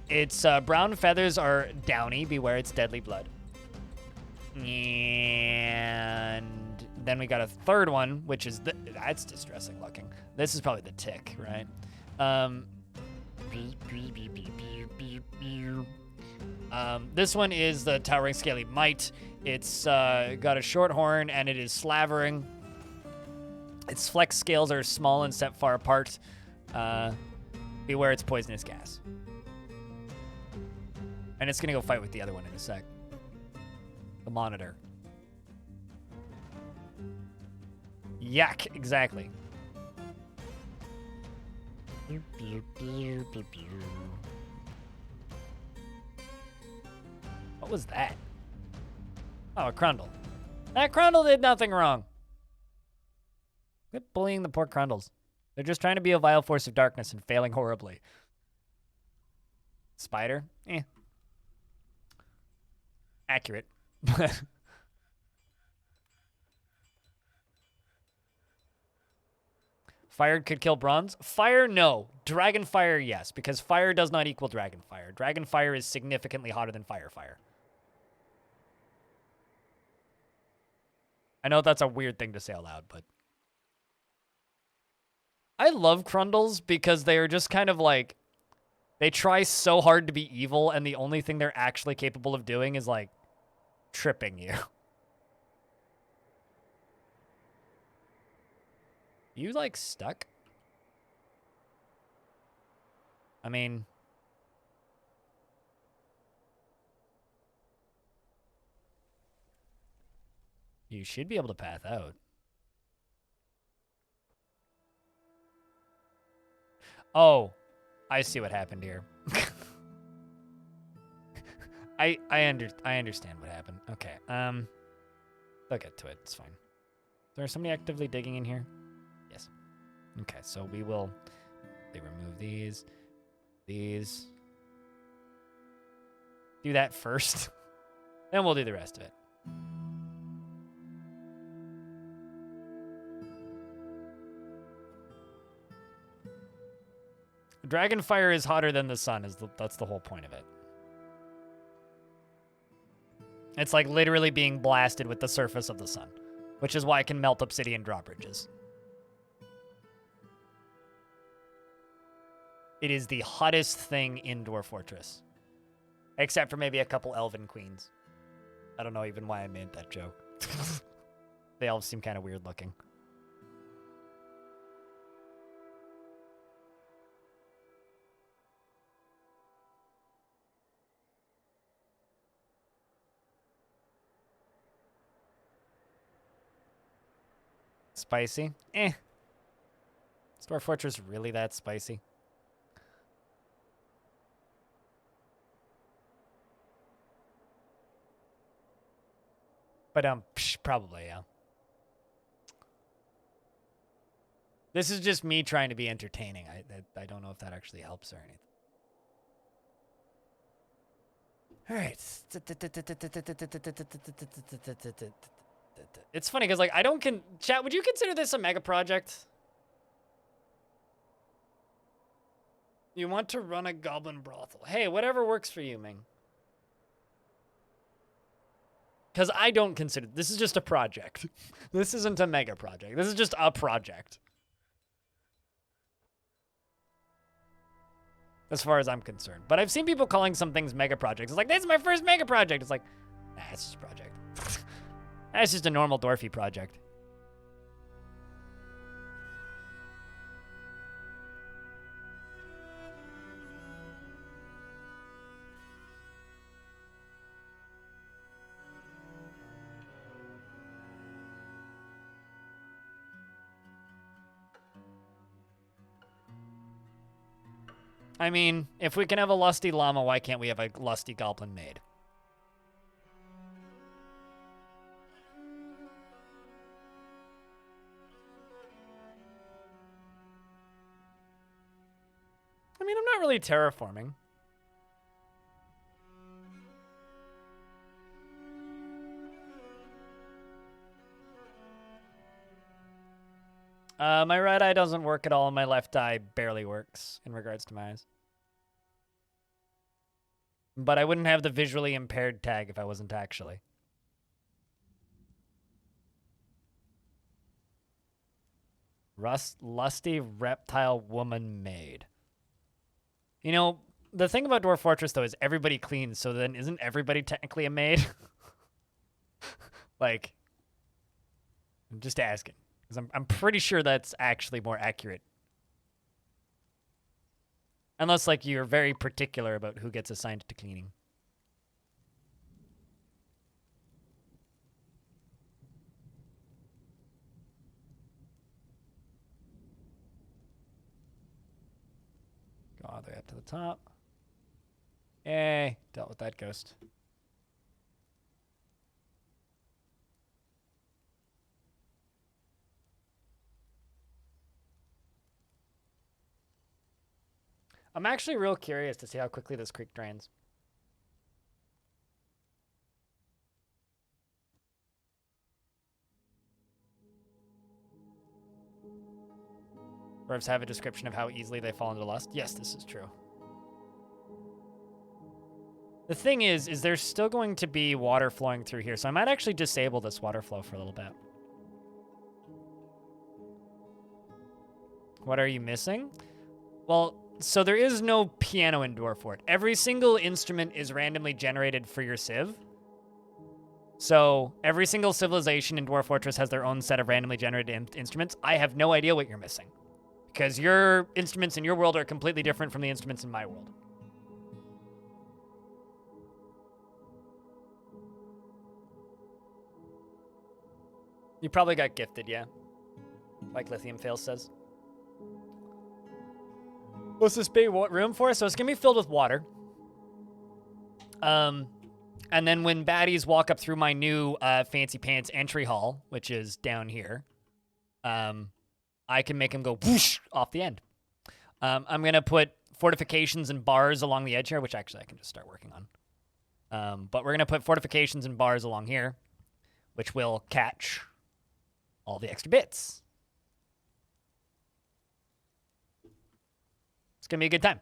Its brown feathers are downy. Beware its deadly blood. And then we got a third one, which is that's distressing looking. This is probably the tick, right? This one is the towering scaly mite. It's got a short horn and it is slavering. Its flex scales are small and set far apart. Beware its poisonous gas. And it's gonna go fight with the other one in a sec. The monitor. Yak, exactly. What was that? Oh, a Crundle. That Crundle did nothing wrong. Quit bullying the poor Crundles. They're just trying to be a vile force of darkness and failing horribly. Spider? Eh. Accurate. Fire could kill bronze? Fire, no. Dragon fire, yes, because fire does not equal dragon fire. Dragon fire is significantly hotter than fire. I know that's a weird thing to say out loud, but... I love Crundles because they are just kind of like... They try so hard to be evil, and the only thing they're actually capable of doing is, like, tripping you. You, like, stuck? I mean... You should be able to path out. Oh, I see what happened here. I understand what happened. Okay, they'll get to it. It's fine. Is there somebody actively digging in here? Yes. Okay, so we will... They remove these. These. Do that first. Then we'll do the rest of it. Dragon fire is hotter than the sun. That's the whole point of it. It's like literally being blasted with the surface of the sun, which is why it can melt obsidian drawbridges. It is the hottest thing in Dwarf Fortress. Except for maybe a couple elven queens. I don't know even why I made that joke. They all seem kind of weird looking. Spicy? Eh. Is Dwarf Fortress really that spicy? But, probably, yeah. This is just me trying to be entertaining. I don't know if that actually helps or anything. All right. It's funny because, like, I don't chat, would you consider this a mega project? You want to run a goblin brothel. Hey, whatever works for you, Ming. Because I don't consider... This is just a project. This isn't a mega project. This is just a project. As far as I'm concerned. But I've seen people calling some things mega projects. It's like, this is my first mega project. It's like, nah, it's just a project. That's just a normal dwarfy project. I mean, if we can have a lusty llama, why can't we have a lusty goblin maid? I mean, I'm not really terraforming. My right eye doesn't work at all, and my left eye barely works in regards to my eyes. But I wouldn't have the visually impaired tag if I wasn't actually. Lusty reptile woman maid. You know, the thing about Dwarf Fortress, though, is everybody cleans, so then isn't everybody technically a maid? Like, I'm just asking. Because I'm pretty sure that's actually more accurate. Unless, like, you're very particular about who gets assigned to cleaning. Go all the way up to the top. Yay, dealt with that ghost. I'm actually real curious to see how quickly this creek drains. Dwarves have a description of how easily they fall into lust. Yes, this is true. The thing is there's still going to be water flowing through here, so I might actually disable this water flow for a little bit. What are you missing? Well, so there is no piano in Dwarf Fort. Every single instrument is randomly generated for your civ. So every single civilization in Dwarf Fortress has their own set of randomly generated instruments. I have no idea what you're missing, because your instruments in your world are completely different from the instruments in my world. You probably got gifted, yeah. Like Lithium Fail says. What's this big room for? So it's going to be filled with water. And then when baddies walk up through my new fancy pants entry hall, which is down here, I can make them go whoosh off the end. I'm going to put fortifications and bars along the edge here, which actually I can just start working on. But we're going to put fortifications and bars along here, which will catch all the extra bits. It's going to be a good time.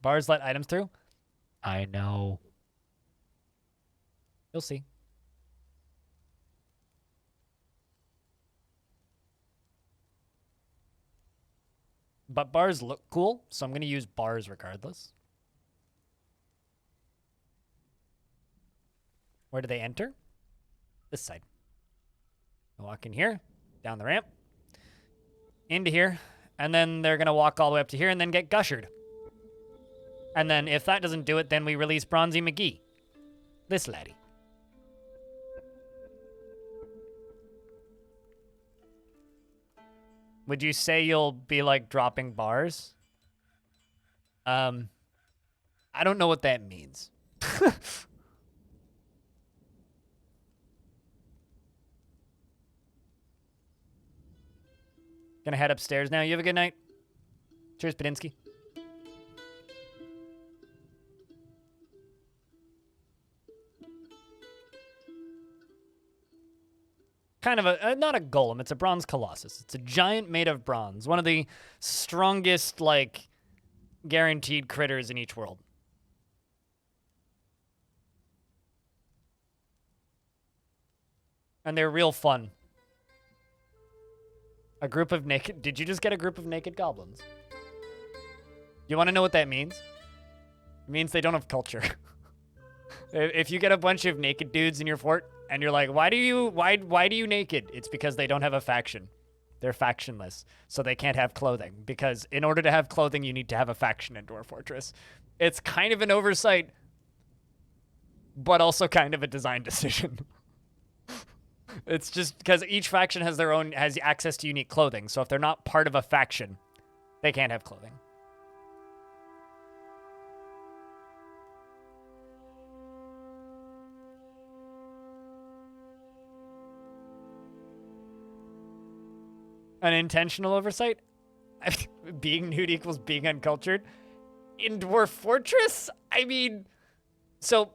Bars let items through? I know. You'll see. But bars look cool, so I'm going to use bars regardless. Where do they enter? This side. I walk in here, down the ramp, into here, and then they're going to walk all the way up to here and then get gushered. And then if that doesn't do it, then we release Bronzy McGee. This laddie. Would you say you'll be, like, dropping bars? I don't know what that means. Gonna head upstairs now. You have a good night. Cheers, Padinsky. Kind of a, not a golem, it's a bronze colossus. It's a giant made of bronze. One of the strongest, like, guaranteed critters in each world. And they're real fun. A group of naked... Did you just get a group of naked goblins? You want to know what that means? It means they don't have culture. If you get a bunch of naked dudes in your fort, and you're like, why do you naked? It's because they don't have a faction. They're factionless, so they can't have clothing. Because in order to have clothing, you need to have a faction in Dwarf Fortress. It's kind of an oversight, but also kind of a design decision. It's just because each faction has access to unique clothing. So if they're not part of a faction, they can't have clothing. An intentional oversight? Being nude equals being uncultured? In Dwarf Fortress? I mean, so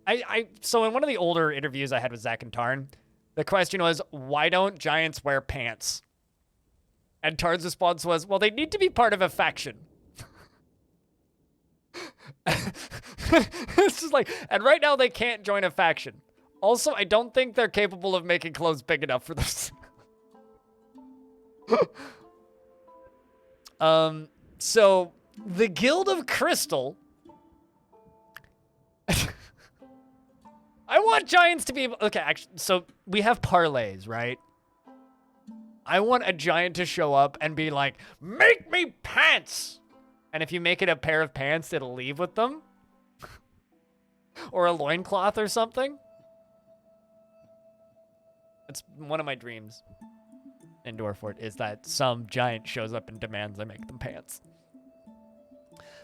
in one of the older interviews I had with Zach and Tarn, the question was, why don't giants wear pants? And Tarn's response was, well, they need to be part of a faction. It's just like, and right now they can't join a faction. Also, I don't think they're capable of making clothes big enough for this. So the Guild of Crystal. I want giants to be able... Okay, actually, so we have parlays, right? I want a giant to show up and be like, make me pants! And if you make it a pair of pants, it'll leave with them. Or a loincloth or something. It's one of my dreams in Dwarf Fort, is that some giant shows up and demands I make them pants.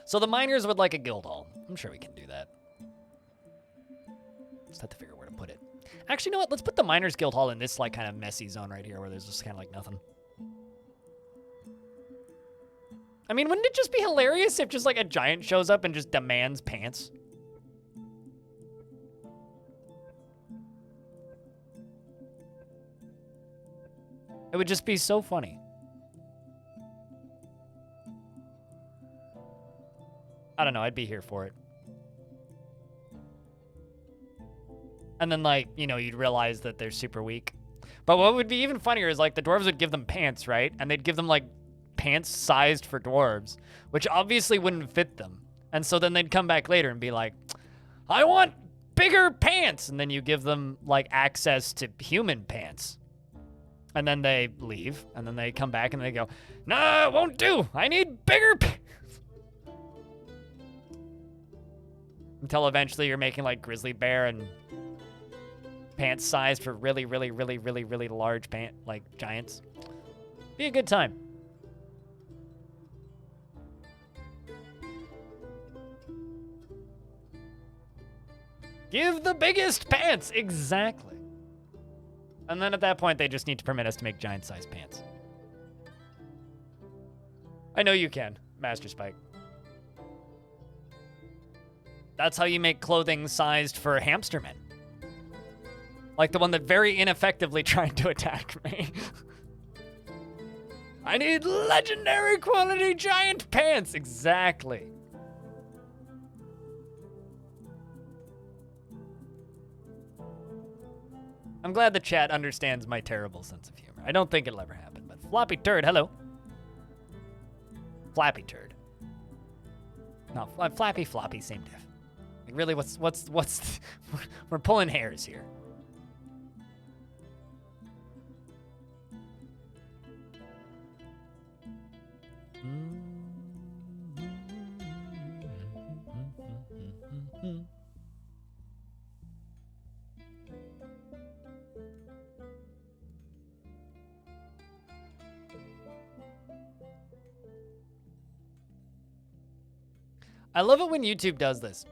So the miners would like a guild hall. I'm sure we can do that. Just have to figure out where to put it. Actually, you know what? Let's put the miners guild hall in this like kind of messy zone right here where there's just kind of like nothing. I mean, wouldn't it just be hilarious if just like a giant shows up and just demands pants? It would just be so funny. I don't know, I'd be here for it. And then, like, you know, you'd realize that they're super weak. But what would be even funnier is, like, the dwarves would give them pants, right? And they'd give them, like, pants sized for dwarves, which obviously wouldn't fit them. And so then they'd come back later and be like, I want bigger pants! And then you give them, like, access to human pants. And then they leave, and then they come back and they go, nah, it won't do. I need bigger pants. Until eventually you're making, like, grizzly bear and pants sized for really, really, really, really, really large like giants. Be a good time. Give the biggest pants! Exactly. And then at that point, they just need to permit us to make giant-sized pants. I know you can, Master Spike. That's how you make clothing sized for hamstermen. Like the one that very ineffectively tried to attack me. I need legendary quality giant pants! Exactly. I'm glad the chat understands my terrible sense of humor. I don't think it'll ever happen, but Floppy Turd, hello. Flappy Turd. No, Flappy, Floppy, same diff. Like, really, what's we're pulling hairs here. I love it when YouTube does this.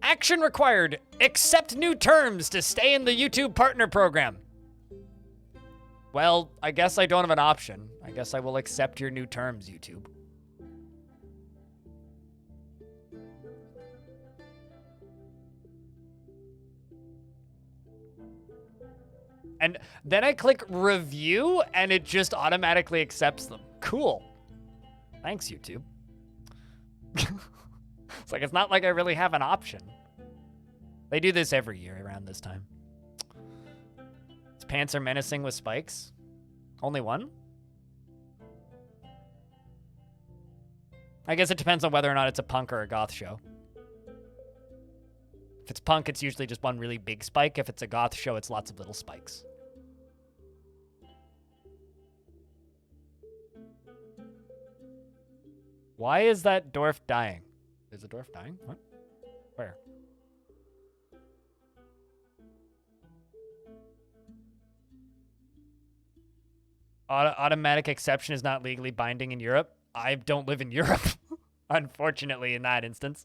Action required. Accept new terms to stay in the YouTube partner program. Well, I guess I don't have an option. I guess I will accept your new terms, YouTube. And then I click review and it just automatically accepts them. Cool. Thanks, YouTube. It's like, it's not like I really have an option. They do this every year around this time. His pants are menacing with spikes. Only one? I guess it depends on whether or not it's a punk or a goth show. If it's punk, it's usually just one really big spike. If it's a goth show, it's lots of little spikes. Why is that dwarf dying? Is the dwarf dying? What? Where? Automatic exception is not legally binding in Europe. I don't live in Europe, unfortunately, in that instance.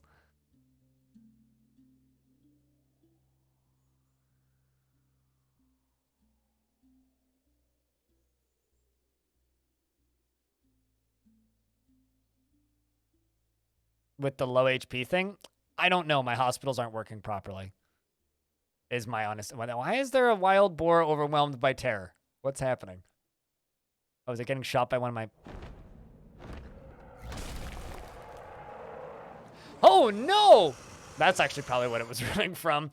With the low HP thing, I don't know. My hospitals aren't working properly. Is my honest. Why is there a wild boar overwhelmed by terror? What's happening? Oh, is it getting shot by one of my... Oh, no! That's actually probably what it was running from.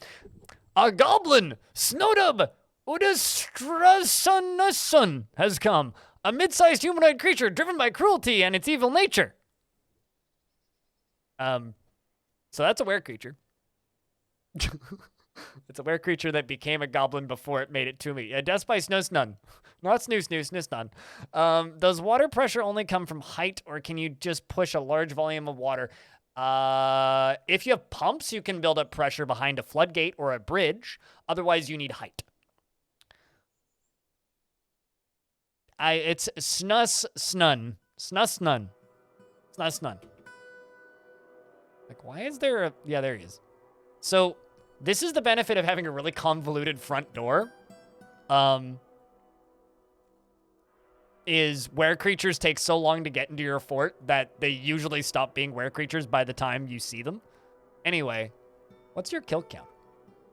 A goblin! Snowdub! Udastrasanusun has come. A mid-sized humanoid creature driven by cruelty and its evil nature. So that's a were creature. It's a were creature that became a goblin before it made it to me. Death by Snusnun. Not Snusnun. Does water pressure only come from height, or can you just push a large volume of water? If you have pumps, you can build up pressure behind a floodgate or a bridge. Otherwise, you need height. It's Snusnun. Snusnun. Snusnun. Like, why is there a... Yeah, there he is. So, this is the benefit of having a really convoluted front door. Is were creatures take so long to get into your fort that they usually stop being were creatures by the time you see them. Anyway, what's your kill count?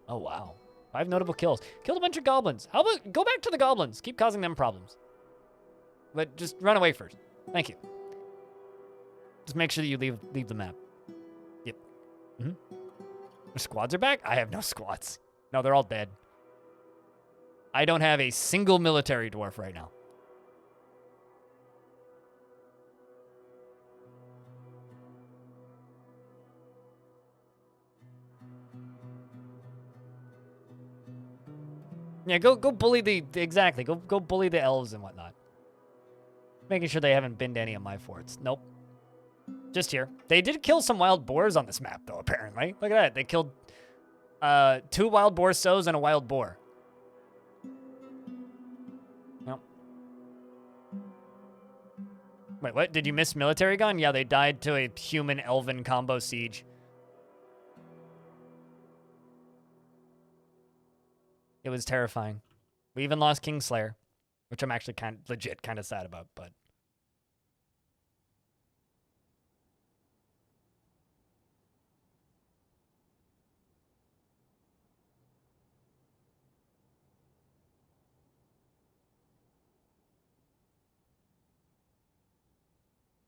Oh, wow. 5 notable kills. Killed a bunch of goblins. How about go back to the goblins? Keep causing them problems. But just run away first. Thank you. Just make sure that you leave the map. Yep. The squads are back? I have no squads. No, they're all dead. I don't have a single military dwarf right now. Yeah, go bully exactly. Go bully the elves and whatnot. Making sure they haven't been to any of my forts. Nope. Just here. They did kill some wild boars on this map, though, apparently. Look at that. They killed 2 wild boar sows and a wild boar. Nope. Wait, what? Did you miss military gun? Yeah, they died to a human-elven combo siege. It was terrifying. We even lost Kingslayer, which I'm actually kind of sad about, but...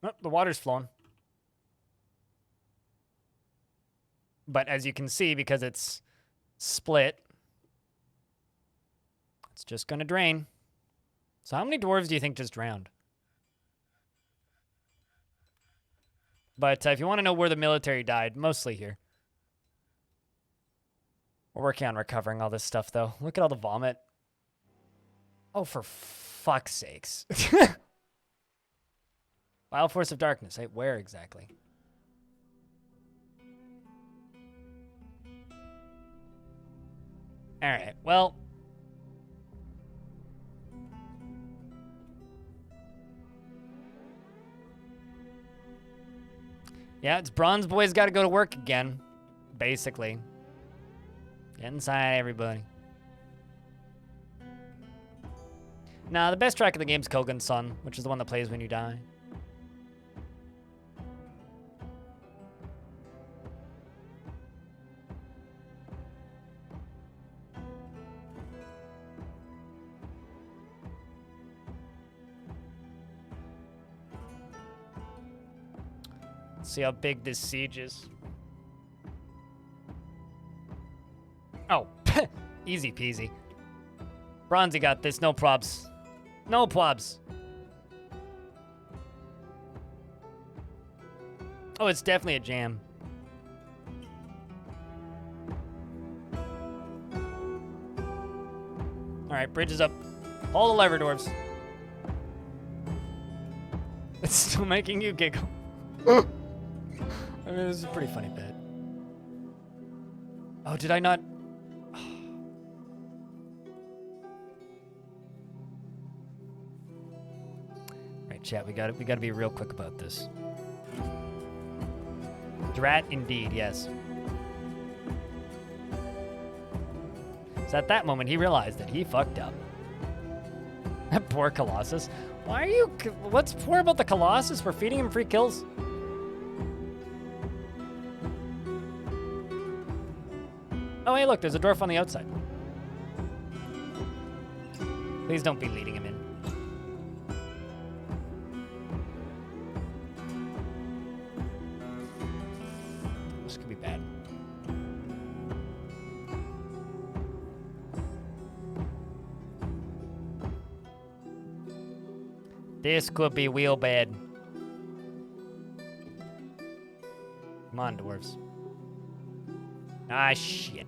Oh, the water's flowing. But as you can see, because it's split, it's just going to drain. So how many dwarves do you think just drowned? But if you want to know where the military died, mostly here. We're working on recovering all this stuff, though. Look at all the vomit. Oh, for fuck's sakes. Wild Force of Darkness. Hey, where exactly? All right, well... Yeah, it's Bronze Boy's got to go to work again, basically. Get inside, everybody. Nah, the best track of the game's Kogan's Son, which is the one that plays when you die. See how big this siege is. Oh, easy peasy. Bronzy got this, no probs. No probs. Oh, it's definitely a jam. All right, bridge is up. All the lever dwarves. It's still making you giggle. I mean, this is a pretty funny bit. Oh, did I not? Right, chat. We got to be real quick about this. Drat, indeed, yes. So at that moment, he realized that he fucked up. That poor Colossus. Why are you? What's poor about the Colossus? We're feeding him free kills. Oh, hey, look, there's a dwarf on the outside. Please don't be leading him in. This could be bad. This could be real bad. Come on, dwarves. Ah, shit.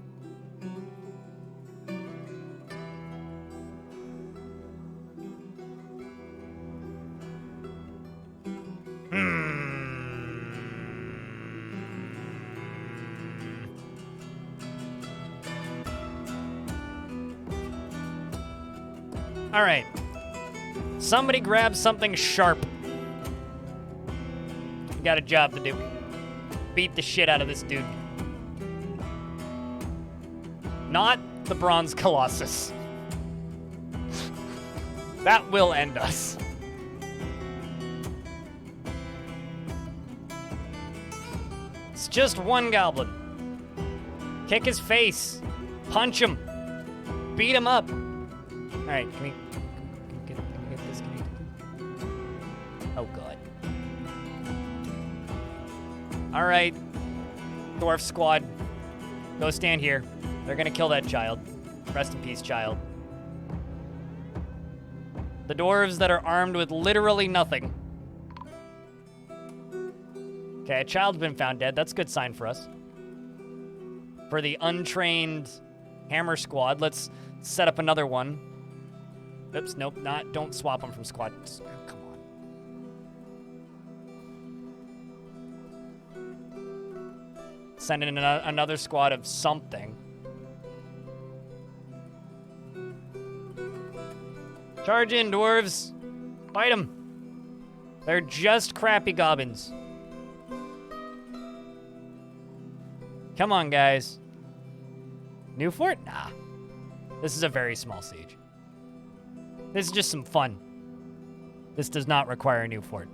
All right. Somebody grab something sharp. We got a job to do. beat the shit out of this dude. Not the bronze colossus. That will end us. It's just one goblin. Kick his face. Punch him. Beat him up. All right, can we get this? Oh, God. All right, Dwarf Squad, go stand here. They're gonna kill that child. Rest in peace, child. The dwarves that are armed with literally nothing. Okay, a child's been found dead. That's a good sign for us. For the untrained hammer squad, let's set up another one. Oops, nope, don't swap them from squad. Oh, come on. Send in another squad of something. Charge in, dwarves. Fight them. They're just crappy goblins. Come on, guys. New fort? Nah. This is a very small siege. This is just some fun. This does not require a new fort.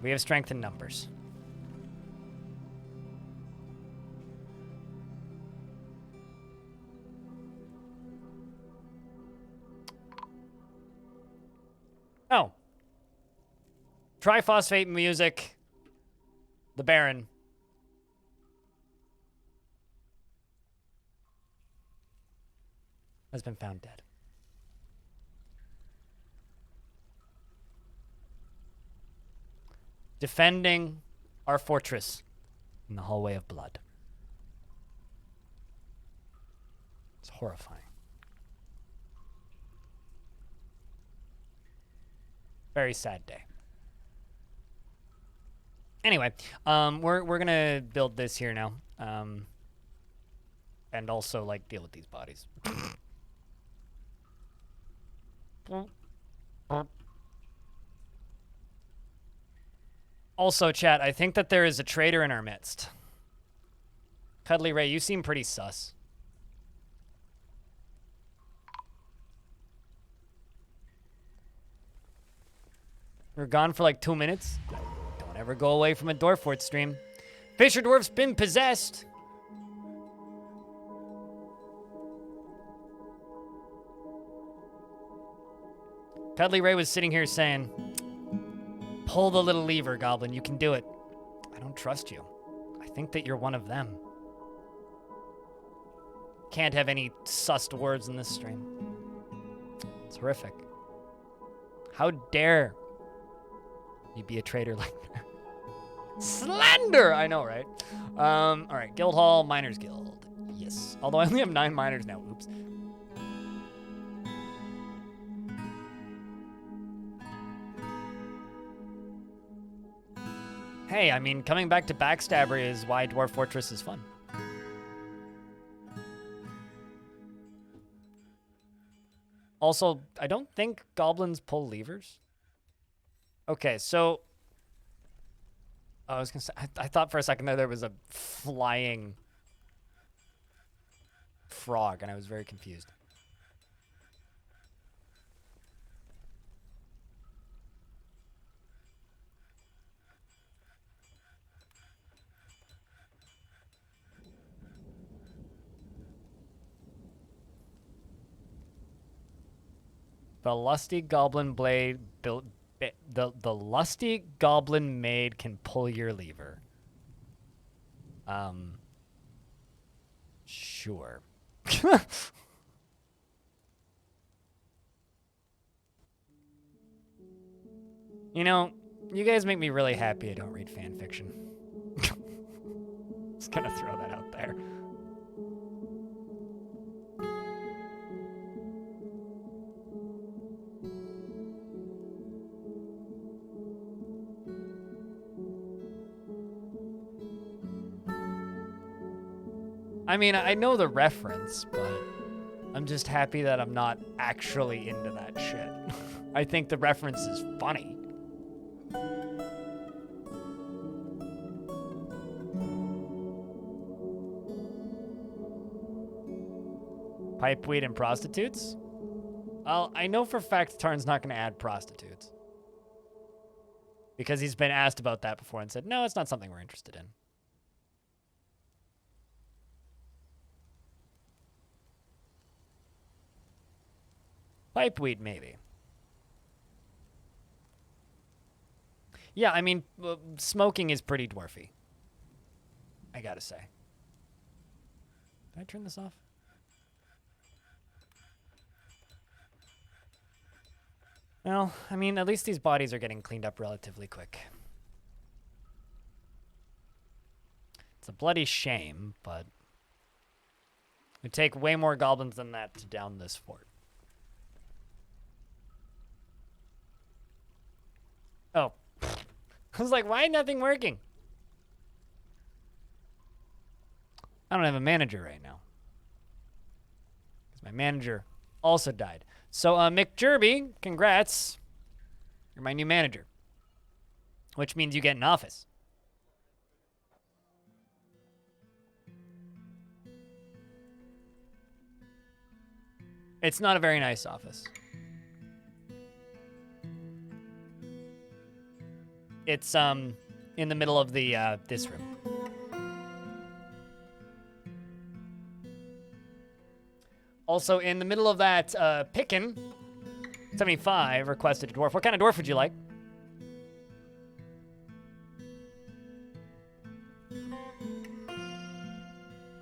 We have strength in numbers. Oh. Triphosphate music. The Baron. Has been found dead. Defending our fortress in the hallway of blood. It's horrifying. Very sad day. Anyway, we're gonna build this here now, and also like deal with these bodies. Also, chat, I think that there is a traitor in our midst. Cuddly Ray, you seem pretty sus. We're gone for like 2 minutes. Don't ever go away from a Dwarf Fort stream. Fisher Dwarf's been possessed. Cuddly Ray was sitting here saying, pull the little lever, Goblin. You can do it. I don't trust you. I think that you're one of them. Can't have any sussed words in this stream. It's horrific. How dare you be a traitor like that? Slender! I know, right? All right, Guildhall, Miners Guild. Yes. Although I only have 9 miners now. Oops. Hey, I mean, coming back to Backstabber is why Dwarf Fortress is fun. Also, I don't think goblins pull levers. Okay, so... I was gonna say, I thought for a second there was a flying frog, and I was very confused. The lusty goblin blade built. The lusty goblin maid can pull your lever. Sure. You know, you guys make me really happy I don't read fan fiction. Just gonna throw that out there. I mean, I know the reference, but I'm just happy that I'm not actually into that shit. I think the reference is funny. Pipeweed and prostitutes? Well, I know for a fact Tarn's not going to add prostitutes. Because he's been asked about that before and said, no, it's not something we're interested in. Pipeweed, maybe. Yeah, I mean, smoking is pretty dwarfy. I gotta say. Did I turn this off? Well, I mean, at least these bodies are getting cleaned up relatively quick. It's a bloody shame, but it would take way more goblins than that to down this fort. Oh. I was like, why ain't nothing working? I don't have a manager right now. Because my manager also died. So, Mick Jerby, congrats. You're my new manager. Which means you get an office. It's not a very nice office. It's, in the middle of the, this room. Also, in the middle of that, Pickin, 75, requested a dwarf. What kind of dwarf would you like?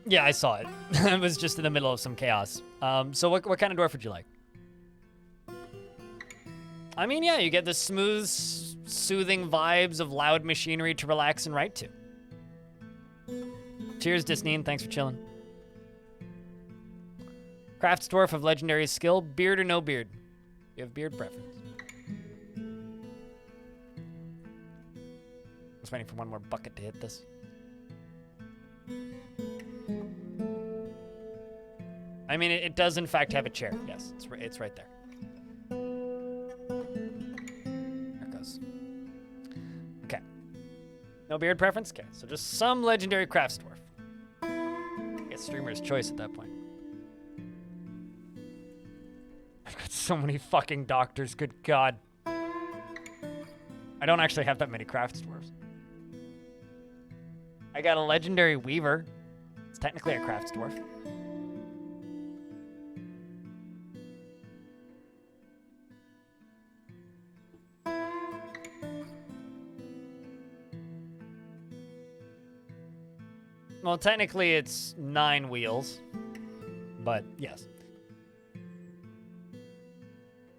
Yeah, I saw it. It was just in the middle of some chaos. So what kind of dwarf would you like? I mean, yeah, you get the smooth, soothing vibes of loud machinery to relax and write to. Cheers, Disney, and thanks for chilling. Crafts dwarf of legendary skill, beard or no beard? You have beard preference. Just waiting for one more bucket to hit this. I mean, it does in fact have a chair. Yes, it's right there. There it goes. Okay. No beard preference? Okay, so just some legendary crafts dwarf. I guess streamer's choice at that point. I've got so many fucking doctors, good God. I don't actually have that many crafts dwarves. I got a legendary weaver. It's technically a crafts dwarf. Well, technically it's 9 wheels, but yes.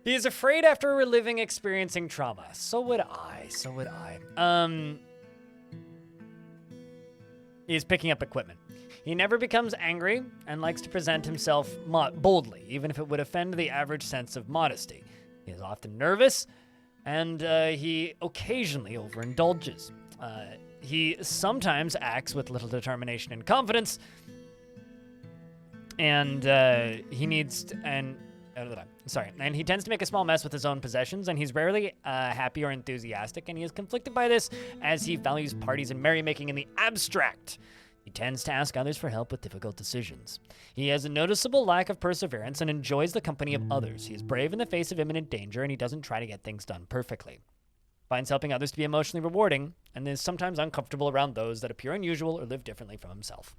He is afraid after reliving experiencing trauma. So would I. He is picking up equipment. He never becomes angry and likes to present himself boldly, even if it would offend the average sense of modesty. He is often nervous, and he occasionally overindulges. He sometimes acts with little determination and confidence, and he tends to make a small mess with his own possessions, and he's rarely happy or enthusiastic, and he is conflicted by this as he values parties and merrymaking in the abstract. He tends to ask others for help with difficult decisions. He has a noticeable lack of perseverance and enjoys the company of others. He is brave in the face of imminent danger, and he doesn't try to get things done perfectly. Finds helping others to be emotionally rewarding, and is sometimes uncomfortable around those that appear unusual or live differently from himself.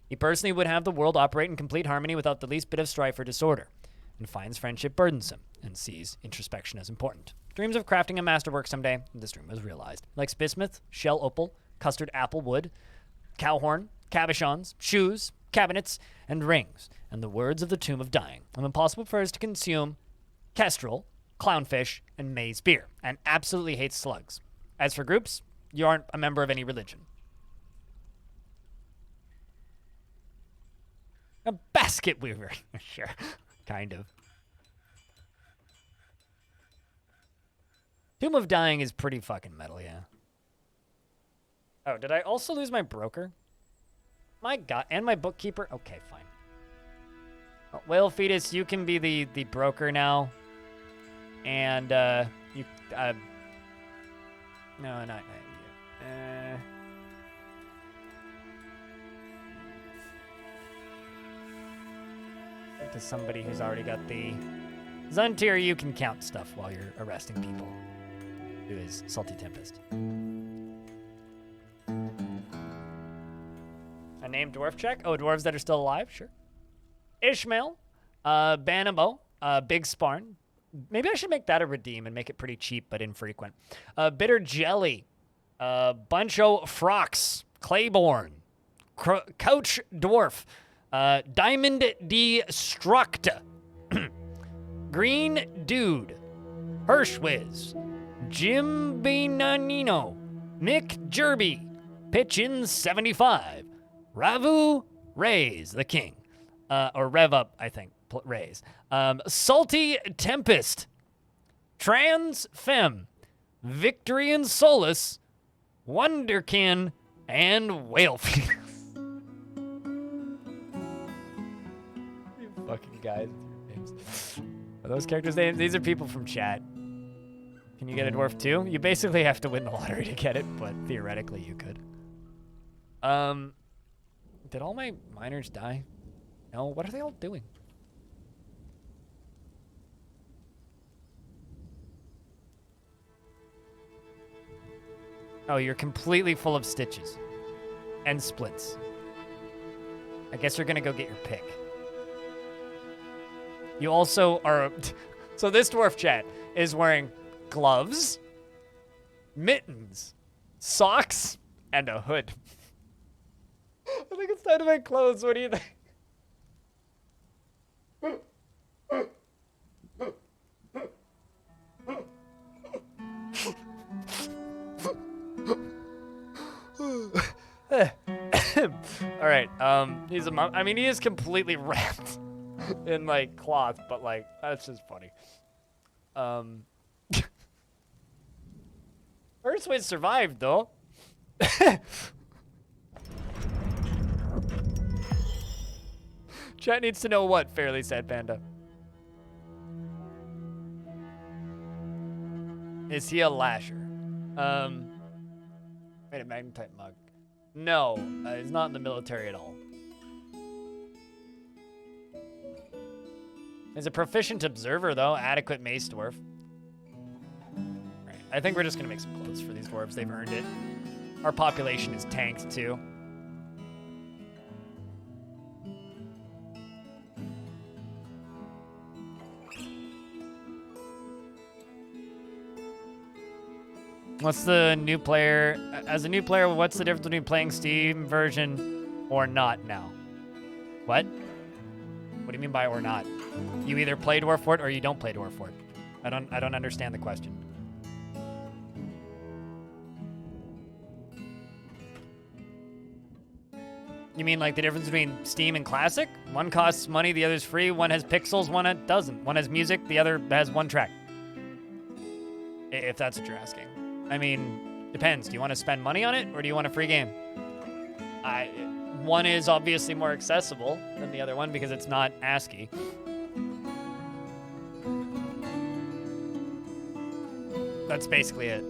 He personally would have the world operate in complete harmony without the least bit of strife or disorder, and finds friendship burdensome, and sees introspection as important. Dreams of crafting a masterwork someday, and this dream was realized. Likes bismuth, shell opal, custard apple wood, cowhorn, cabochons, shoes, cabinets, and rings, and the words of the Tomb of Dying. And impossible for us to consume kestrel, clownfish, and maize beer, and absolutely hates slugs. As for groups, you aren't a member of any religion. A basket weaver. Sure. Kind of. Tomb of Dying is pretty fucking metal, yeah. Oh, did I also lose my broker? My God, and my bookkeeper? Okay, fine. Well, Whale Fetus, you can be the broker now. And, you, no, not yet. to somebody who's already got the Zuntir. You can count stuff while you're arresting people. Who is Salty Tempest? A named dwarf check? Oh, dwarves that are still alive? Sure. Ishmael, Banamo, Big Sparn. Maybe I should make that a redeem and make it pretty cheap but infrequent. Bitter Jelly, Buncho Frox, Claiborne, Couch Dwarf, Diamond Destruct, Green Dude, Hirschwiz, Jim Benanino, Mick Jerby, Pitchin 75, Ravu Rays, the king. Or Rev Up, I think. Rays. Salty Tempest, Trans Femme, Victory and Solace, Wonderkin, and Whalefield. You fucking guys. Names. Are those characters' names? These are people from chat. Can you get a dwarf too? You basically have to win the lottery to get it, but theoretically you could. Did all my miners die? No, what are they all doing? Oh, you're completely full of stitches and splits. I guess you're gonna go get your pick. You also are... So this dwarf chat is wearing gloves, mittens, socks, and a hood. I think it's time to make clothes. What do you think? All right. He's a mom. I mean, he is completely wrapped in like cloth, but like that's just funny. Earthwiz survived though. Chat needs to know what, Fairly Sad Panda. Is he a lasher? Wait, a magnetite mug. No, he's not in the military at all. He's a proficient observer, though. Adequate mace dwarf. Right. I think we're just gonna make some clothes for these dwarves. They've earned it. Our population is tanked, too. What's the new player? As a new player, what's the difference between playing Steam version or not now? What? What do you mean by or not? You either play Dwarf Fort or you don't play Dwarf Fort. I don't understand the question. You mean like the difference between Steam and Classic? One costs money, the other's free. One has pixels, one doesn't. One has music, the other has one track. If that's what you're asking. I mean, depends. Do you want to spend money on it or do you want a free game? One is obviously more accessible than the other one because it's not ASCII. That's basically it.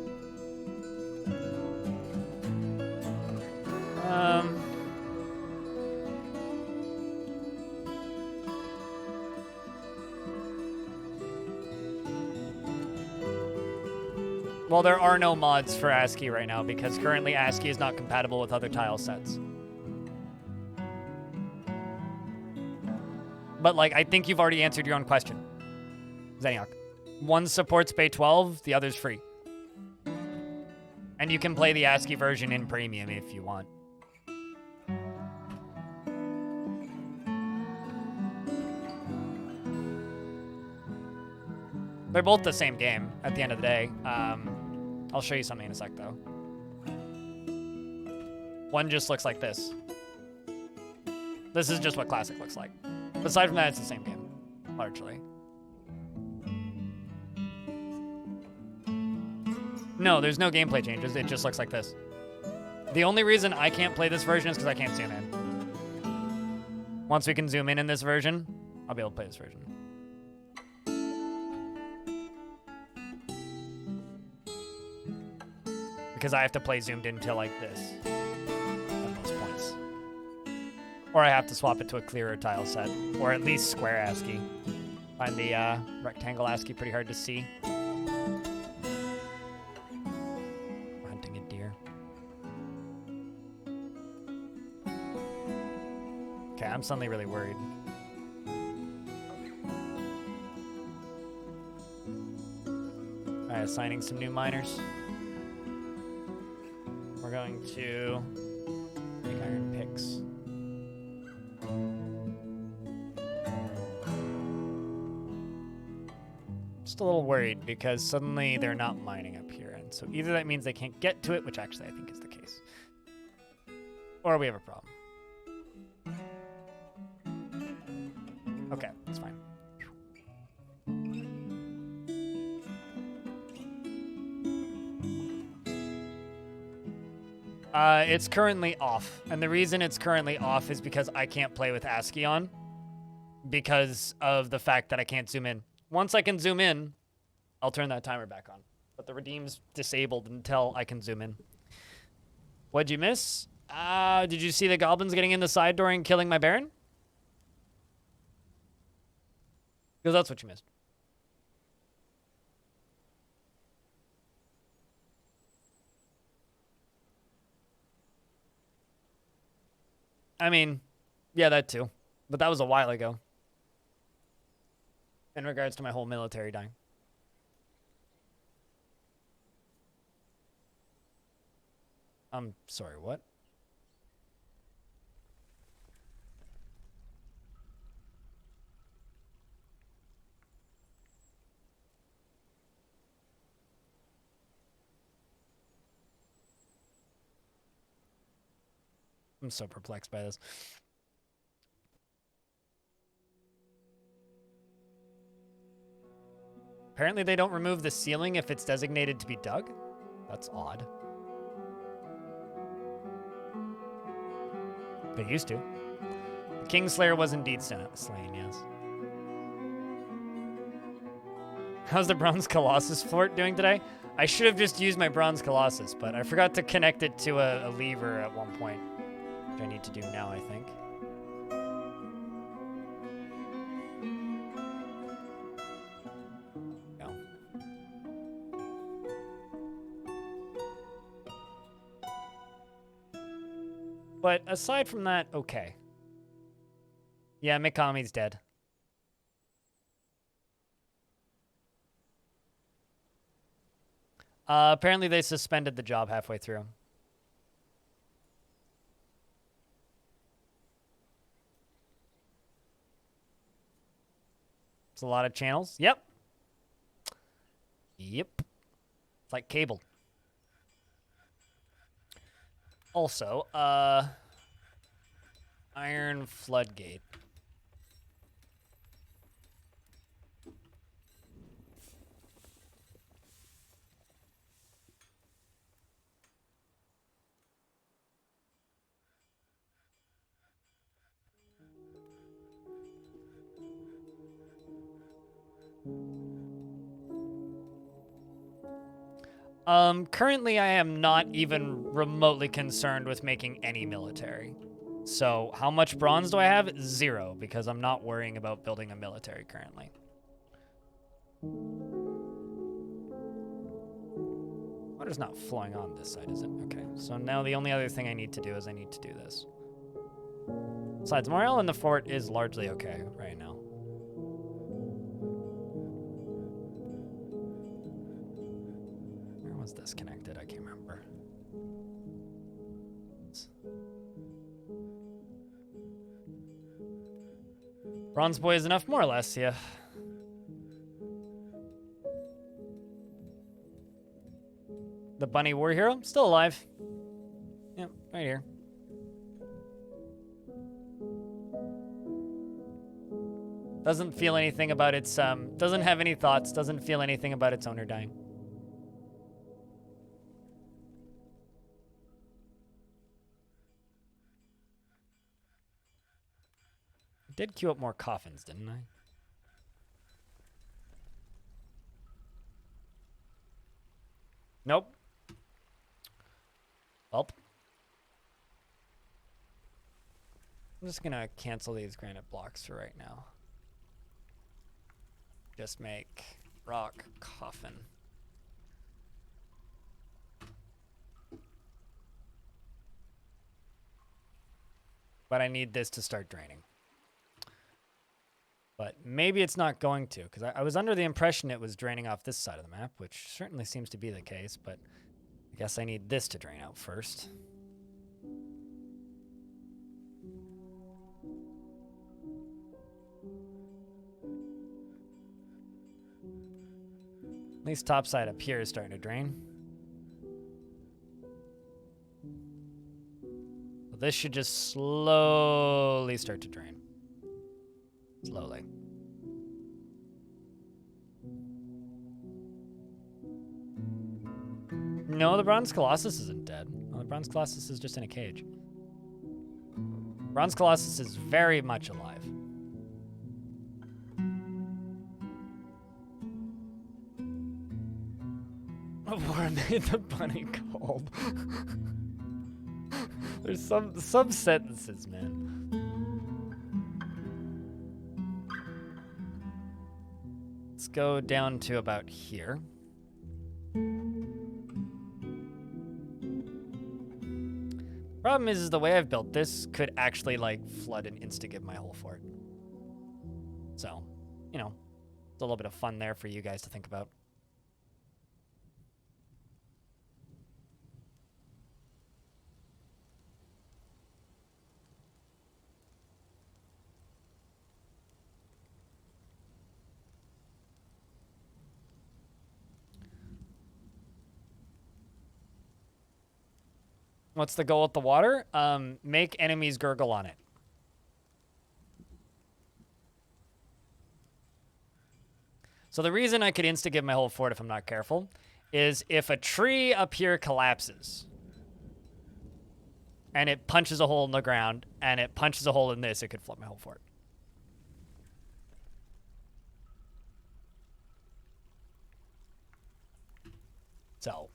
Well, there are no mods for ASCII right now because currently ASCII is not compatible with other tile sets. But, like, I think you've already answered your own question, Zeniok. One supports Bay 12, the other's free. And you can play the ASCII version in premium if you want. They're both the same game at the end of the day. I'll show you something in a sec, though. One just looks like this. This is just what Classic looks like. Aside from that, it's the same game, largely. No, there's no gameplay changes. It just looks like this. The only reason I can't play this version is because I can't zoom in. Once we can zoom in this version, I'll be able to play this version. Because I have to play zoomed in till like this at most points. Or I have to swap it to a clearer tile set. Or at least square ASCII. Find the rectangle ASCII pretty hard to see. We're hunting a deer. Okay, I'm suddenly really worried. Alright, assigning some new miners. We're going to make iron picks. Just a little worried because suddenly they're not mining up here. And so either that means they can't get to it, which actually I think is the case, or we have a problem. Okay, that's fine. It's currently off. And the reason it's currently off is because I can't play with ASCII on because of the fact that I can't zoom in. Once I can zoom in, I'll turn that timer back on. But the redeem's disabled until I can zoom in. What'd you miss? Did you see the goblins getting in the side door and killing my baron? Because that's what you missed. I mean, yeah, that too. But that was a while ago. In regards to my whole military dying. I'm sorry, what? I'm so perplexed by this. Apparently they don't remove the ceiling if it's designated to be dug. That's odd. They used to. The Kingslayer was indeed slain, yes. How's the Bronze Colossus fort doing today? I should have just used my Bronze Colossus, but I forgot to connect it to a lever at one point. Which I need to do now, I think. But aside from that, okay. Yeah, Mikami's dead. Apparently they suspended the job halfway through. It's a lot of channels. Yep. Yep. It's like cable. Also, Iron Floodgate. Currently I am not even remotely concerned with making any military. So how much bronze do I have? 0, because I'm not worrying about building a military currently. Water's not flowing on this side, is it? Okay, so now the only other thing I need to do is I need to do this. Besides, morale in the fort is largely okay right now. Where was this connected? I can't remember. Bronze Boy is enough, more or less, yeah. The bunny war hero, still alive. Yep, right here. Doesn't feel anything about its, doesn't have any thoughts, doesn't feel anything about its owner dying. I did queue up more coffins, didn't I? Nope. Welp. I'm just gonna cancel these granite blocks for right now. Just make rock coffin. But I need this to start draining. But maybe it's not going to, because I was under the impression it was draining off this side of the map, which certainly seems to be the case, but I guess I need this to drain out first. At least top side up here is starting to drain. Well, this should just slowly start to drain. Slowly. No, the Bronze Colossus isn't dead. No, the Bronze Colossus is just in a cage. Bronze Colossus is very much alive. War made the bunny cold. There's some sentences, man. Let's go down to about here. Problem is the way I've built this could actually like flood and insta-give my whole fort. So, you know, it's a little bit of fun there for you guys to think about. What's the goal with the water? Make enemies gurgle on it. So the reason I could insta-give my whole fort if I'm not careful is if a tree up here collapses and it punches a hole in the ground and it punches a hole in this, it could flood my whole fort. So,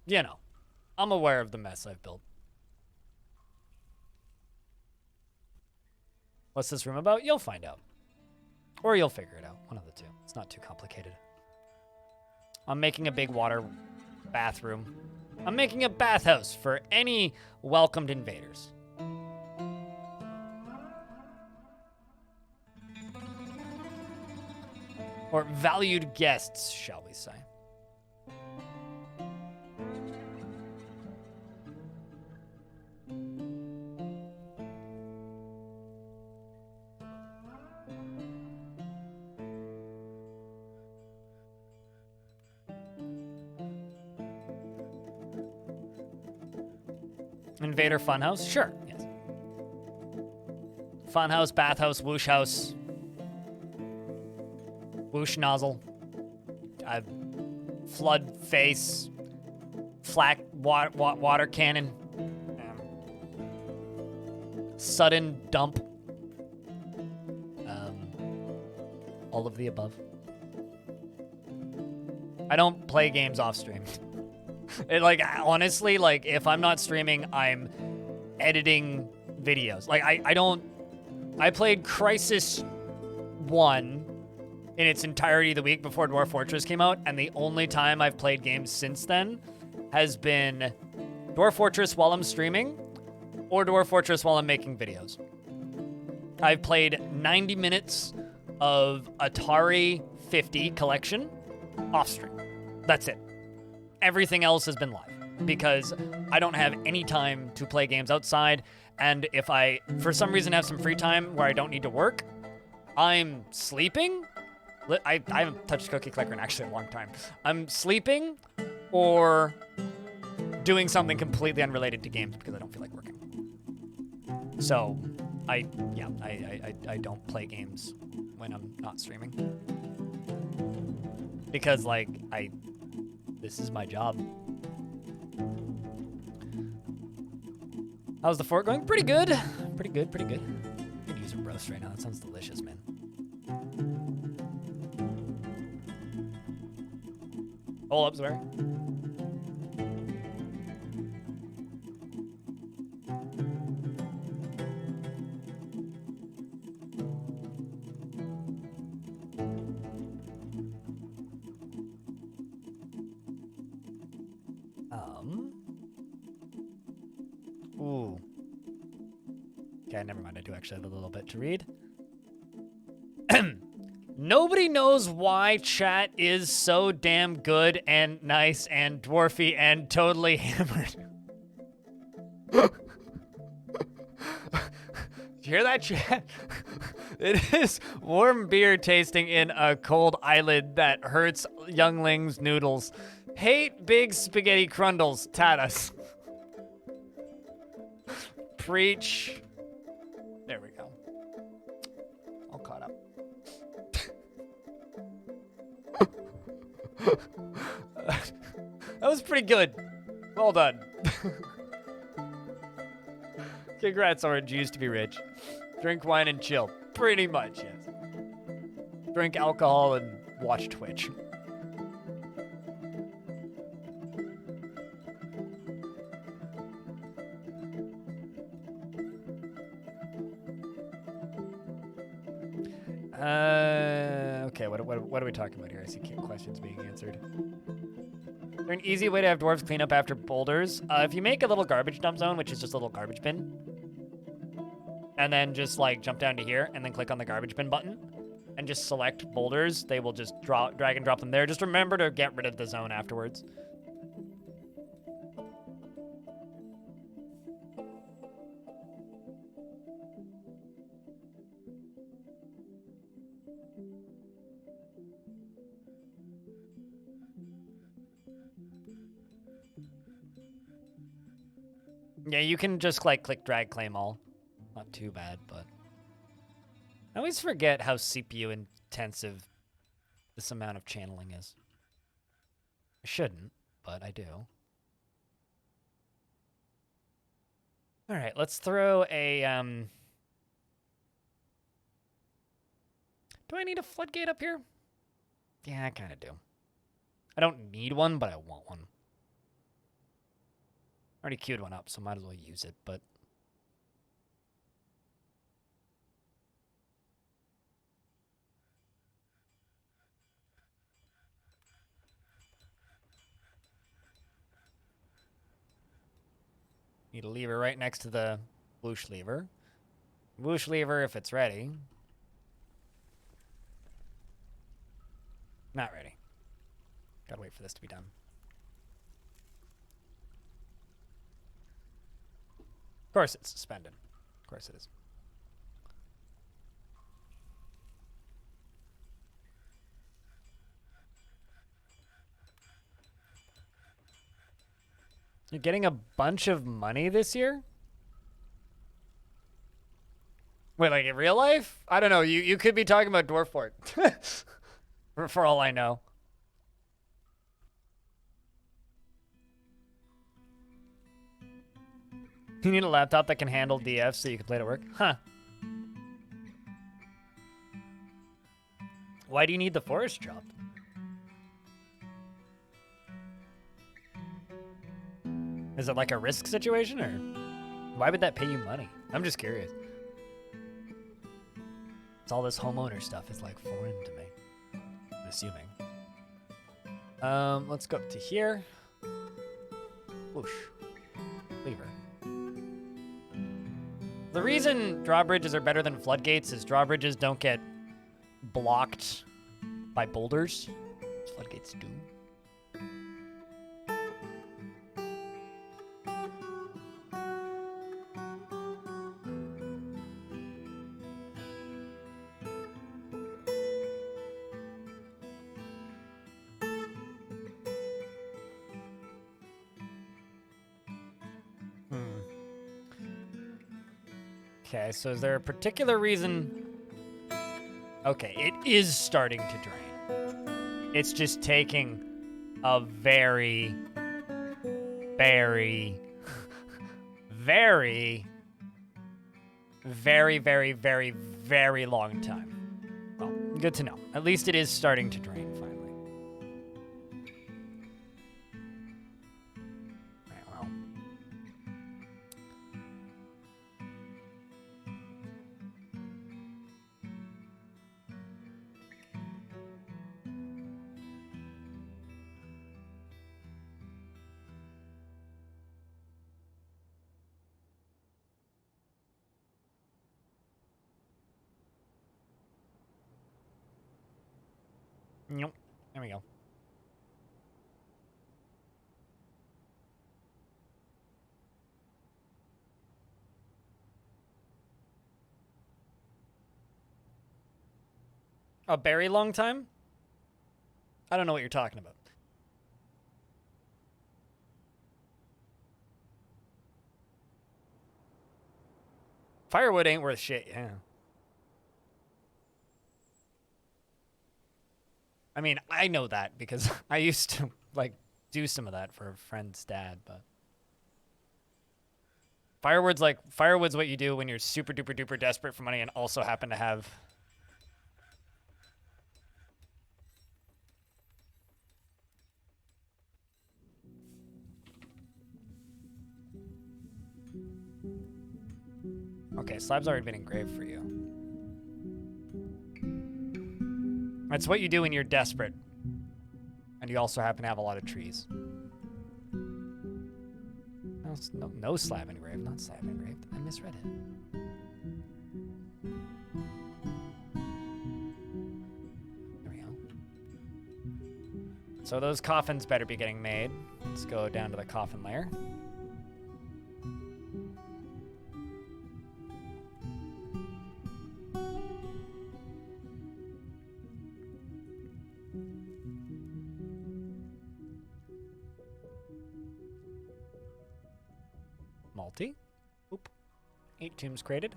you know, I'm aware of the mess I've built. What's this room about? You'll find out. Or you'll figure it out. One of the two. It's not too complicated. I'm making a big water bathroom. I'm making a bathhouse for any welcomed invaders. Or valued guests, shall we say. Invader funhouse? Sure, yes. Funhouse, bathhouse, whoosh house. Whoosh nozzle. Flood face. Flak water cannon. Sudden dump. All of the above. I don't play games off stream. Honestly, if I'm not streaming, I'm editing videos. I played Crisis 1 in its entirety the week before Dwarf Fortress came out, and the only time I've played games since then has been Dwarf Fortress while I'm streaming or Dwarf Fortress while I'm making videos. I've played 90 minutes of Atari 50 collection off stream. That's it. Everything else has been live because I don't have any time to play games outside. And if I, for some reason, have some free time where I don't need to work, I'm sleeping. I haven't touched Cookie Clicker in actually a long time. I'm sleeping or doing something completely unrelated to games because I don't feel like working. So I don't play games when I'm not streaming because this is my job. How's the fort going? Pretty good. Pretty good. I could use a roast right now. That sounds delicious, man. Hold up, sorry. Okay, never mind. I do actually have a little bit to read. Nobody knows why chat is so damn good and nice and dwarfy and totally hammered. You hear that, chat? It is warm beer tasting in a cold eyelid that hurts younglings' noodles. Hate big spaghetti crundles, tatas. Preach. There we go. All caught up. That was pretty good. Well done. Congrats, Orange. You used to be rich. Drink wine and chill. Pretty much, yes. Drink alcohol and watch Twitch. Okay, what are we talking about here? I see questions being answered. Is there an easy way to have dwarves clean up after boulders? If you make a little garbage dump zone, which is just a little garbage bin, and then just like jump down to here and then click on the garbage bin button and just select boulders, they will just drag and drop them there. Just remember to get rid of the zone afterwards. Yeah, you can just like click drag claim all. Not too bad, but I always forget how CPU intensive this amount of channeling is. I shouldn't, but I do. All right, let's throw a do I need a floodgate up here? Yeah, I kind of do. I don't need one, but I want one. Already queued one up, so might as well use it, but need a lever right next to the whoosh lever. Whoosh lever if it's ready. Not ready. Gotta wait for this to be done. Of course it's suspended. Of course it is. You're getting a bunch of money this year? Wait, like in real life? I don't know. You could be talking about Dwarf Fort. for all I know. You need a laptop that can handle DF so you can play it at work? Huh. Why do you need the forest dropped? Is it like a risk situation, or why would that pay you money? I'm just curious. It's all this homeowner stuff is like foreign to me. I'm assuming. Let's go up to here. Whoosh. Lever. The reason drawbridges are better than floodgates is drawbridges don't get blocked by boulders. Floodgates do. Okay, so is there a particular reason? Okay, it is starting to drain. It's just taking a very, very, very, very, very, very, very long time. Well, good to know. At least it is starting to drain finally. Right, well. Nope. There we go. A very long time? I don't know what you're talking about. Firewood ain't worth shit, yeah. I mean, I know that because I used to, like, do some of that for a friend's dad, but... Firewood's what you do when you're super duper duper desperate for money and also happen to have... Okay, slab's already been engraved for you. That's what you do when you're desperate. And you also happen to have a lot of trees. No slab engraved, not slab engraved. I misread it. There we go. So those coffins better be getting made. Let's go down to the coffin layer. Multi. Oop. 8 tombs created.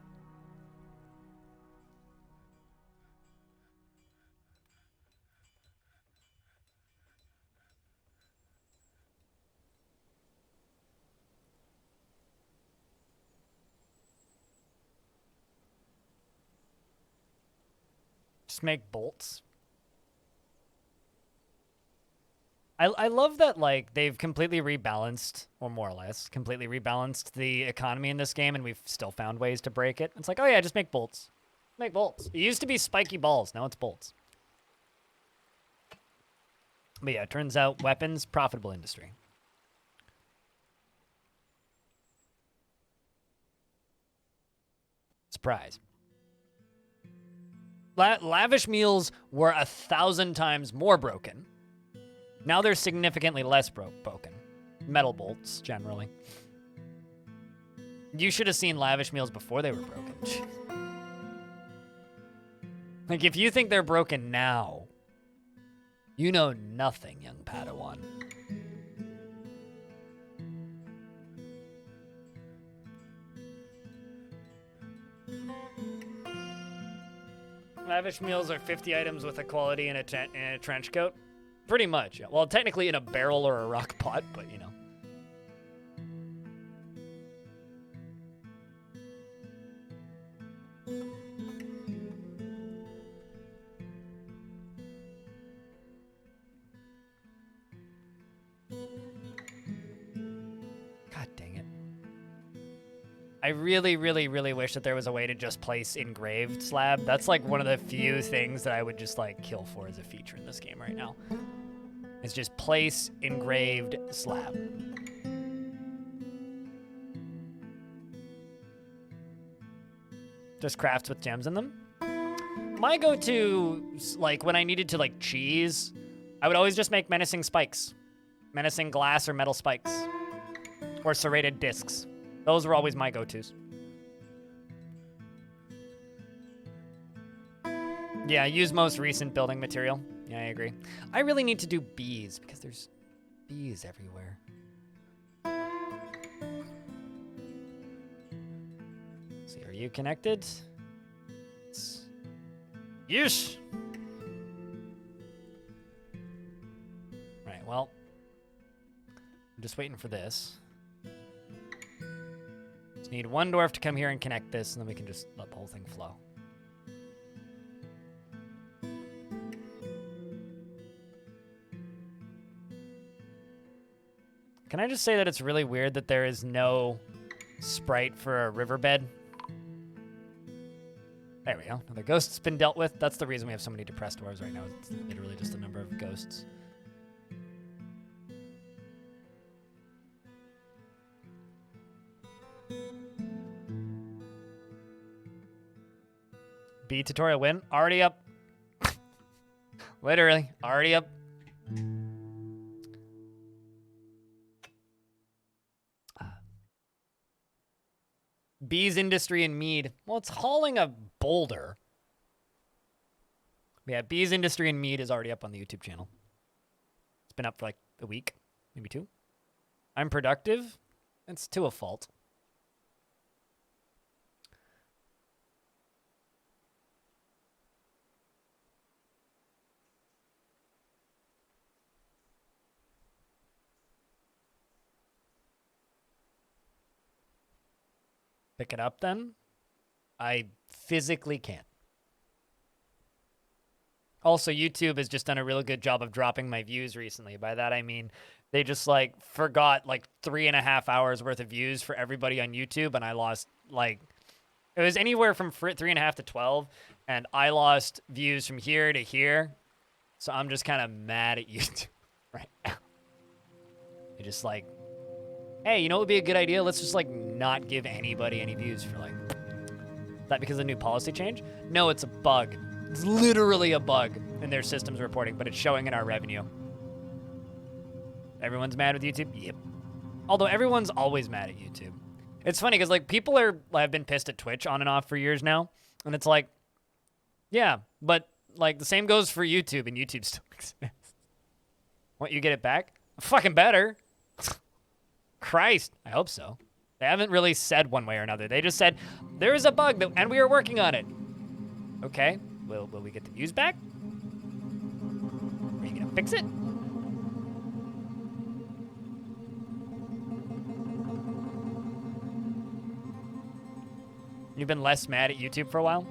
Just make bolts. I love that, like, they've completely rebalanced, or more or less, completely rebalanced the economy in this game, and we've still found ways to break it. It's like, oh yeah, just make bolts. Make bolts. It used to be spiky balls, now it's bolts. But yeah, it turns out weapons, profitable industry. Surprise. Lavish meals were 1,000 times more broken. Now they're significantly less broken. Metal bolts, generally. You should have seen lavish meals before they were broken. Like, if you think they're broken now, you know nothing, young Padawan. Lavish meals are 50 items with equality in a trench coat. Pretty much. Yeah. Well, technically in a barrel or a rock pot, but you know. God dang it. I really, really, really wish that there was a way to just place engraved slab. That's like one of the few things that I would just like kill for as a feature in this game right now. It's just place engraved slab. Just crafts with gems in them. My go-to, like when I needed to like cheese, I would always just make menacing spikes. Menacing glass or metal spikes. Or serrated discs. Those were always my go-tos. Yeah, use most recent building material. Yeah, I agree. I really need to do bees because there's bees everywhere. Let's see, are you connected? Yeesh! Right, well, I'm just waiting for this. Just need one dwarf to come here and connect this, and then we can just let the whole thing flow. Can I just say that it's really weird that there is no sprite for a riverbed? There we go. The ghost's been dealt with. That's the reason we have so many depressed dwarves right now. It's literally just a number of ghosts. Bee tutorial win. Already up. Literally, already up. Bees Industry and Mead. Well, it's hauling a boulder. Yeah, Bees Industry and Mead is already up on the YouTube channel. It's been up for like a week, maybe 2. I'm productive. It's to a fault. Pick it up then? I physically can't. Also, YouTube has just done a really good job of dropping my views recently. By that, I mean, they just like forgot like 3.5 hours worth of views for everybody on YouTube. And I lost like, it was anywhere from 3.5 to 12. And I lost views from here to here. So I'm just kind of mad at YouTube right now. I just like, hey, you know what would be a good idea? Let's just like not give anybody any views for like, is that because of the new policy change? No, it's a bug. It's literally a bug in their systems reporting, but it's showing in our revenue. Everyone's mad with YouTube? Yep. Although everyone's always mad at YouTube. It's funny because like people have been pissed at Twitch on and off for years now. And it's like, yeah, but like the same goes for YouTube and YouTube still exists. Want you get it back? Fucking better. Christ, I hope so. They haven't really said one way or another. They just said, there is a bug and we are working on it. Okay, will we get the views back? Are you gonna fix it? You've been less mad at YouTube for a while?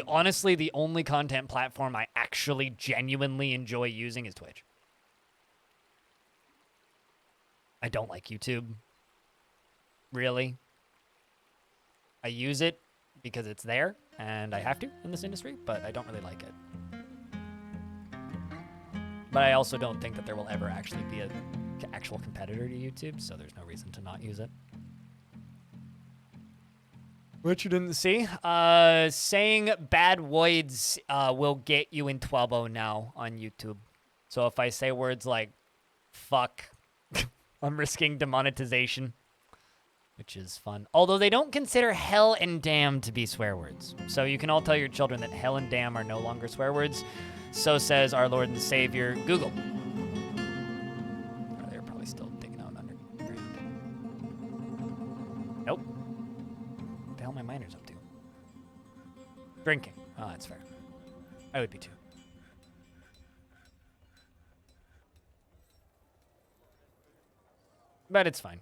Honestly, the only content platform I actually genuinely enjoy using is Twitch. I don't like YouTube. Really. I use it because it's there, and I have to in this industry, but I don't really like it. But I also don't think that there will ever actually be an actual competitor to YouTube, so there's no reason to not use it. What you didn't see? Saying bad words will get you in trouble now on YouTube. So if I say words like fuck, I'm risking demonetization, which is fun. Although they don't consider hell and damn to be swear words. So you can all tell your children that hell and damn are no longer swear words. So says our Lord and Savior, Google. Oh, they're probably still digging out underground. Nope. What the hell are my miners up to? Drinking. Oh, that's fair. I would be too. But it's fine.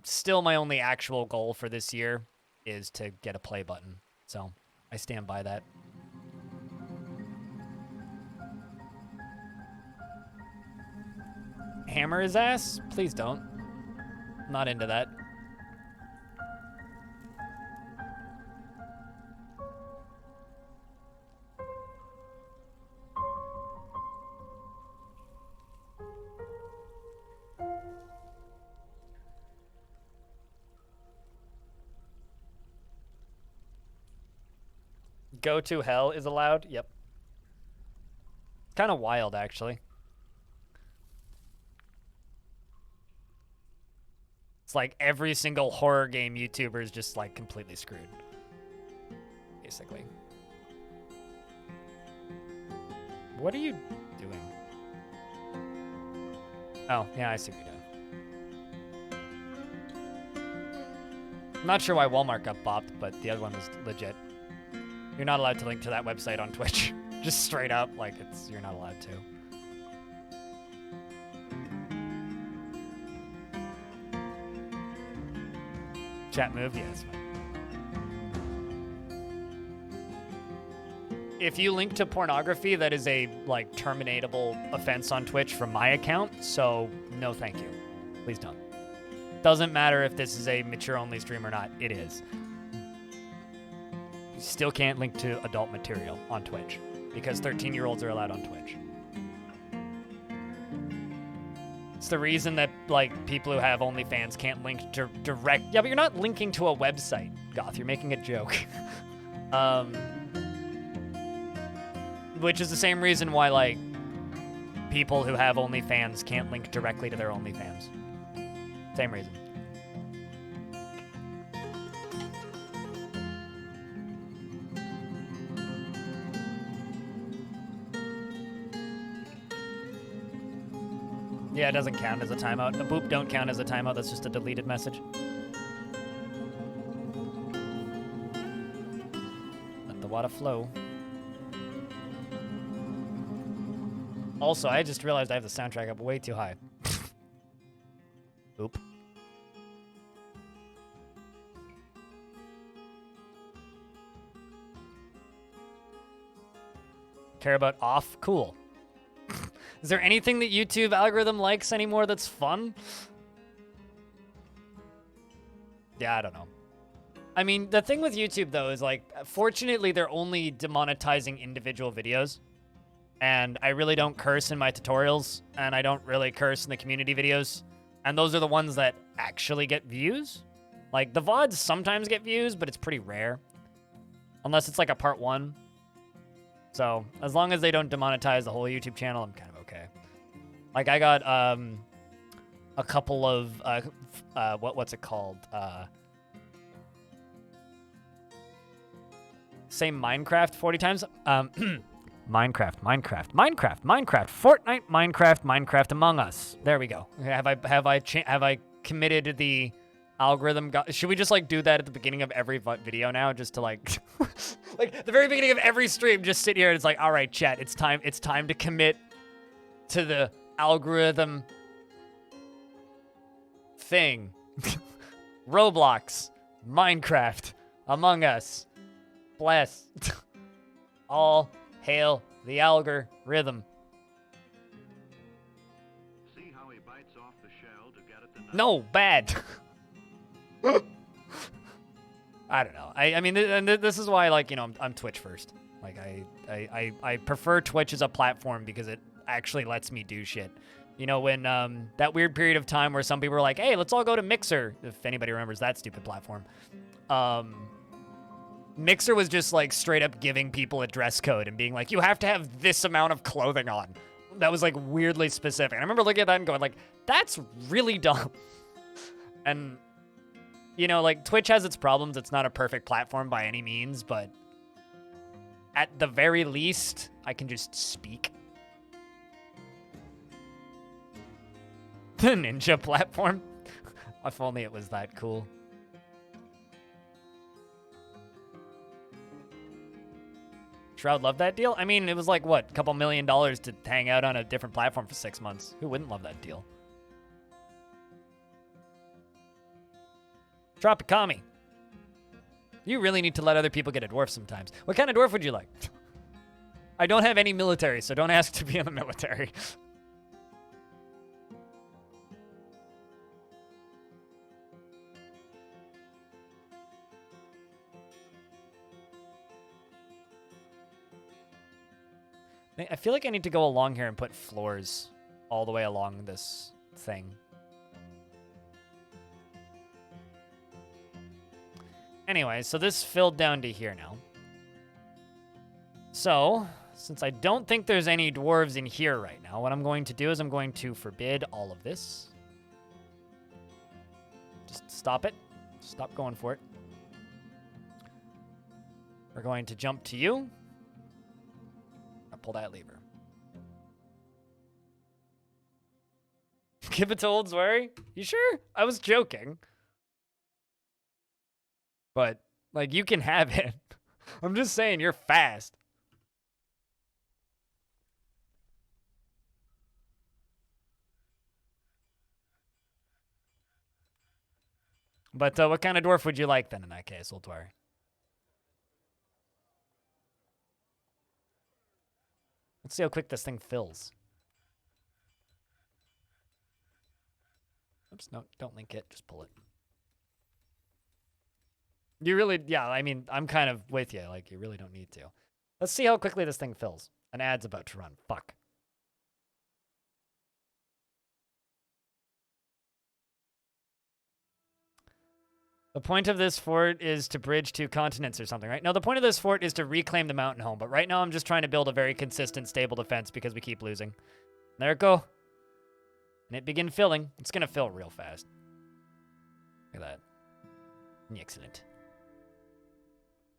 Still my only actual goal for this year is to get a play button. So I stand by that. Hammer his ass? Please don't. Not into that. Go to hell is allowed? Yep. Kind of wild, actually. It's like every single horror game YouTuber is just like completely screwed. Basically. What are you doing? Oh, yeah, I see what you're doing. I'm not sure why Walmart got bopped, but the other one was legit. You're not allowed to link to that website on Twitch. Just straight up, like, you're not allowed to. Chat moved? Yeah, it's fine. If you link to pornography, that is a, like, terminatable offense on Twitch from my account, so no thank you. Please don't. Doesn't matter if this is a mature-only stream or not. It is. You still can't link to adult material on Twitch because 13-year-olds are allowed on Twitch. It's the reason that, like, people who have OnlyFans can't link to direct... Yeah, but you're not linking to a website, Goth. You're making a joke. which is the same reason why, like, people who have OnlyFans can't link directly to their OnlyFans. Same reason. Yeah, it doesn't count as a timeout. A boop don't count as a timeout. That's just a deleted message. Let the water flow. Also, I just realized I have the soundtrack up way too high. Oop. Care about off? Cool. Is there anything that YouTube algorithm likes anymore that's fun? Yeah, I don't know. I mean, the thing with YouTube, though, is, like, fortunately, they're only demonetizing individual videos. And I really don't curse in my tutorials, and I don't really curse in the community videos. And those are the ones that actually get views. Like, the VODs sometimes get views, but it's pretty rare. Unless it's, like, a part 1. So, as long as they don't demonetize the whole YouTube channel, I'm kind of okay. Like, I got a couple of what's it called? Say Minecraft 40 times. Minecraft, Fortnite, Minecraft Among Us. There we go. Have I committed the algorithm? Should we just like do that at the beginning of every video now, just to like, like the very beginning of every stream, just sit here and it's like, all right, chat, it's time to commit to the algorithm thing. Roblox, Minecraft, Among Us, bless. All hail the algorithm. See how he bites off the shell to get at the nut? No, bad. I don't know. I mean, this is why, like, you know, I'm Twitch first. Like, I prefer Twitch as a platform because it actually lets me do shit. You know, when that weird period of time where some people were like, hey, let's all go to Mixer, if anybody remembers that stupid platform. Mixer was just like straight up giving people a dress code and being like, you have to have this amount of clothing on. That was like weirdly specific. I remember looking at that and going like, that's really dumb. And, you know, like Twitch has its problems. It's not a perfect platform by any means, but at the very least, I can just speak. The ninja platform. If only it was that cool. Shroud loved that deal? I mean, it was like, what, a couple $1 million to hang out on a different platform for 6 months. Who wouldn't love that deal? Tropicami. You really need to let other people get a dwarf sometimes. What kind of dwarf would you like? I don't have any military, so don't ask to be in the military. I feel like I need to go along here and put floors all the way along this thing. Anyway, so this filled down to here now. So, since I don't think there's any dwarves in here right now, what I'm going to do is I'm going to forbid all of this. Just stop it. Stop going for it. We're going to jump to you. Pull that lever. Give it to Old Swery? You sure? I was joking. But, like, you can have it. I'm just saying, you're fast. But what kind of dwarf would you like then in that case, Old Swery? Let's see how quick this thing fills. Oops, no, don't link it. Just pull it. You really, yeah, I mean, I'm kind of with you. Like, you really don't need to. Let's see how quickly this thing fills. An ad's about to run. Fuck. The point of this fort is to bridge two continents or something, right? No, the point of this fort is to reclaim the mountain home. But right now I'm just trying to build a very consistent, stable defense because we keep losing. There it go. And it begin filling. It's going to fill real fast. Look at that. Excellent.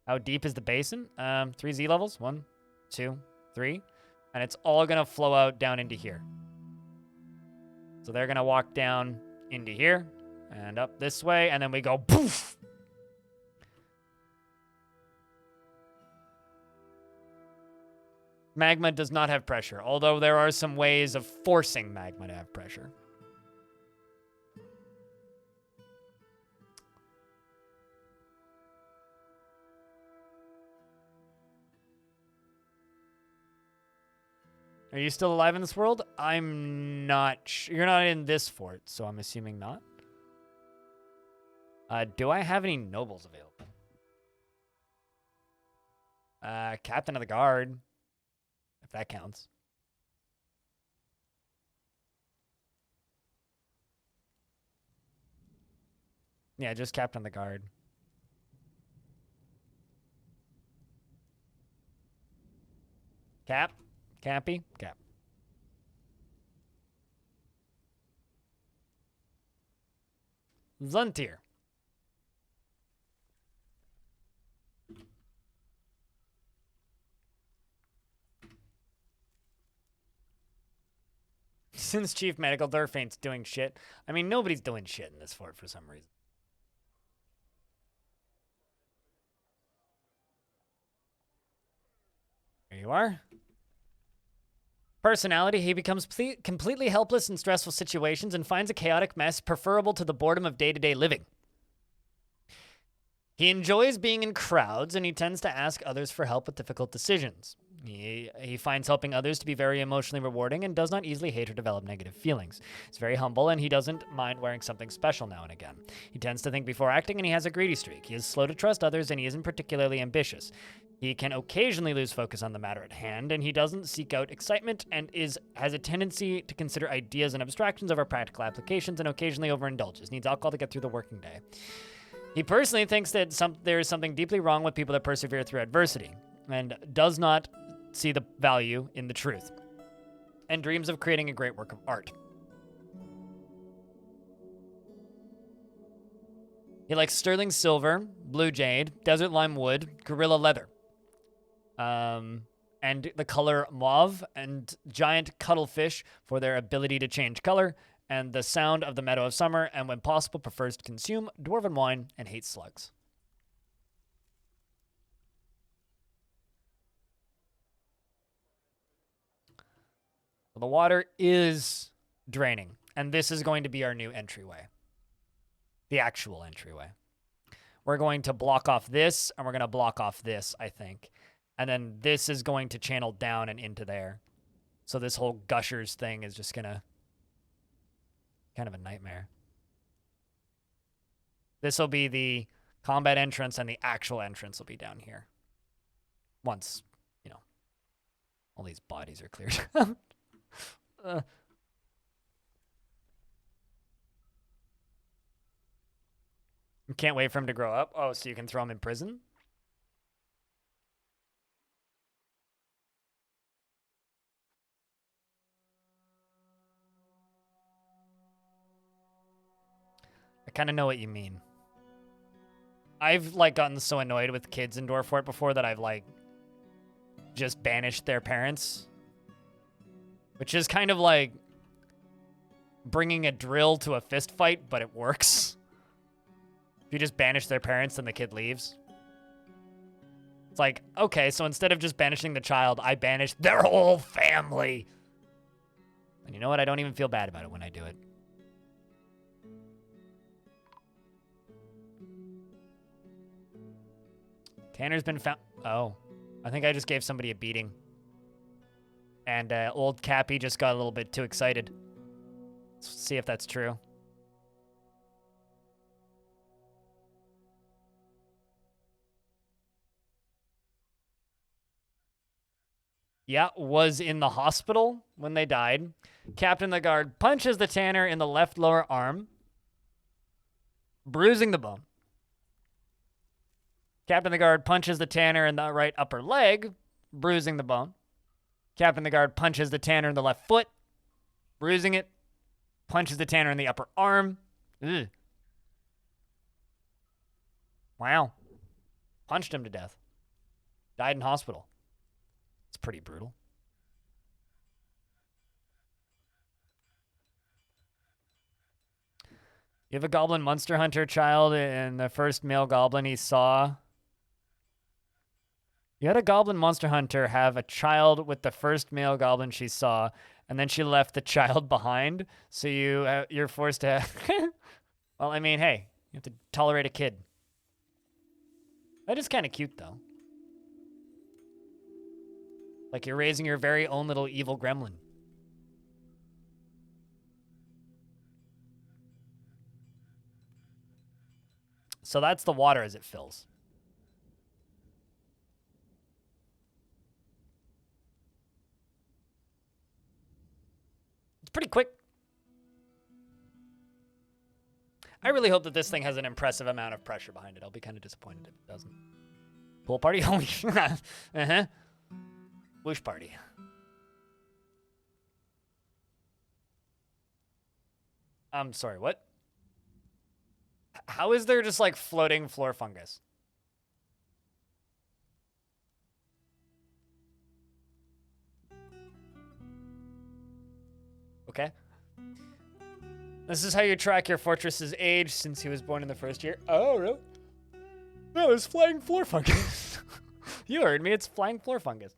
How deep is the basin? 3 Z levels. 1, 2, 3. And it's all going to flow out down into here. So they're going to walk down into here. And up this way, and then we go poof. Magma does not have pressure, although there are some ways of forcing magma to have pressure. Are you still alive in this world? I'm not You're not in this fort, so I'm assuming not. Do I have any nobles available? Captain of the Guard, if that counts. Yeah, just Captain of the Guard. Cappy? Cap. Zuntir. Since Chief Medical, Dwarf ain't doing shit. I mean, nobody's doing shit in this fort for some reason. There you are. Personality, he becomes completely helpless in stressful situations and finds a chaotic mess preferable to the boredom of day-to-day living. He enjoys being in crowds, and he tends to ask others for help with difficult decisions. He finds helping others to be very emotionally rewarding and does not easily hate or develop negative feelings. He's very humble, and he doesn't mind wearing something special now and again. He tends to think before acting, and he has a greedy streak. He is slow to trust others, and he isn't particularly ambitious. He can occasionally lose focus on the matter at hand, and he doesn't seek out excitement and has a tendency to consider ideas and abstractions over practical applications and occasionally overindulges. Needs alcohol to get through the working day. He personally thinks that there is something deeply wrong with people that persevere through adversity and does not see the value in the truth and dreams of creating a great work of art. He likes sterling silver, blue jade, desert lime wood, gorilla leather, and the color mauve, and giant cuttlefish for their ability to change color, and the sound of the meadow of summer, and when possible prefers to consume dwarven wine and hates slugs. Well, the water is draining, and this is going to be our new entryway. The actual entryway. We're going to block off this, and we're going to block off this, I think. And then this is going to channel down and into there. So this whole gushers thing is just going to... kind of a nightmare. This will be the combat entrance, and the actual entrance will be down here. Once, you know, all these bodies are cleared out. Can't wait for him to grow up. Oh, so you can throw him in prison? I kind of know what you mean. I've, like, gotten so annoyed with kids in Dwarf Fort before that I've, like, just banished their parents. Which is kind of like bringing a drill to a fist fight, but it works. If you just banish their parents, then the kid leaves. It's like, okay, so instead of just banishing the child, I banish their whole family. And you know what? I don't even feel bad about it when I do it. Tanner's been found. Oh, I think I just gave somebody a beating. And old Cappy just got a little bit too excited. Let's see if that's true. Yeah, was in the hospital when they died. Captain of the Guard punches the Tanner in the left lower arm, bruising the bone. Captain the guard punches the tanner in the right upper leg, bruising the bone. Captain the guard punches the tanner in the left foot, bruising it. Punches the tanner in the upper arm. Ugh. Wow. Punched him to death. Died in hospital. It's pretty brutal. You have a goblin monster hunter child, and the first male goblin he saw. You had a goblin monster hunter have a child with the first male goblin she saw, and then she left the child behind. So you're forced to. Well, I mean, hey, you have to tolerate a kid. That is kind of cute, though. Like you're raising your very own little evil gremlin. So that's the water as it fills. It's pretty quick. I really hope that this thing has an impressive amount of pressure behind it. I'll be kind of disappointed if it doesn't. Pool party? Holy uh-huh. Whoosh party. I'm sorry, what? How is there just like floating floor fungus? Okay. This is how you track your fortress's age since he was born in the first year. Oh, really? No, it's flying floor fungus. You heard me, it's flying floor fungus.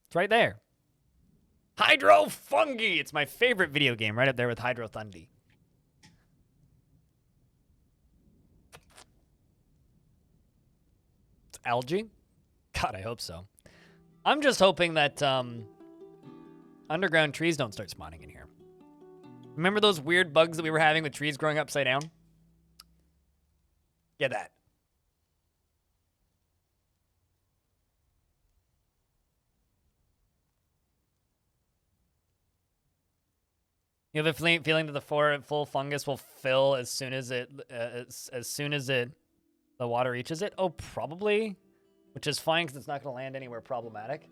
It's right there. Hydro Fungi! It's my favorite video game, right up there with Hydro Thundi. It's algae? God, I hope so. I'm just hoping that underground trees don't start spawning in here. Remember those weird bugs that we were having with trees growing upside down? Get that. You have a feeling that the full fungus will fill as soon as the water reaches it? Oh, probably. Which is fine because it's not going to land anywhere problematic.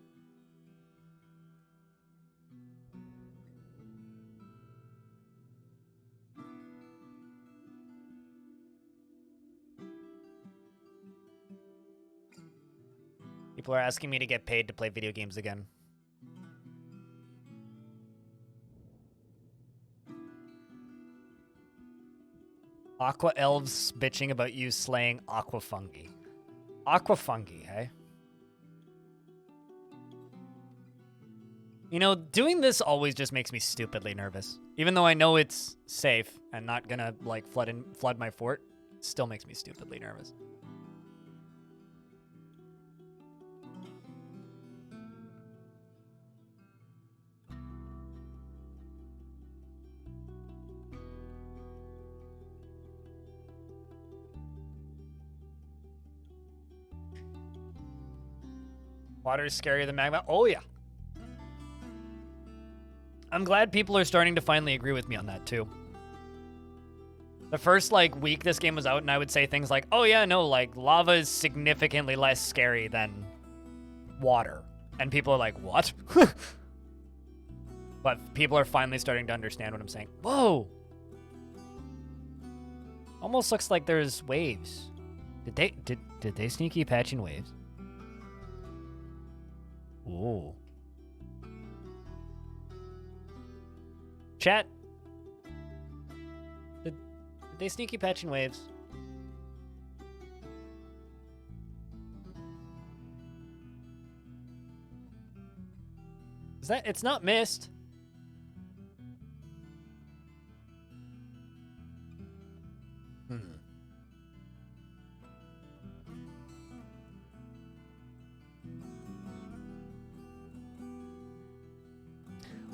People are asking me to get paid to play video games again. Aqua elves bitching about you slaying aqua fungi. Aqua fungi, hey? You know, doing this always just makes me stupidly nervous. Even though I know it's safe and not gonna like flood my fort, it still makes me stupidly nervous. Water is scarier than magma. Oh, yeah. I'm glad people are starting to finally agree with me on that, too. The first, like, week this game was out, and I would say things like, oh, yeah, no, like, lava is significantly less scary than water. And people are like, what? But people are finally starting to understand what I'm saying. Whoa! Almost looks like there's waves. Did they sneaky patching waves? Ooh. Chat. Did they sneaky patching waves? Is that? It's not mist.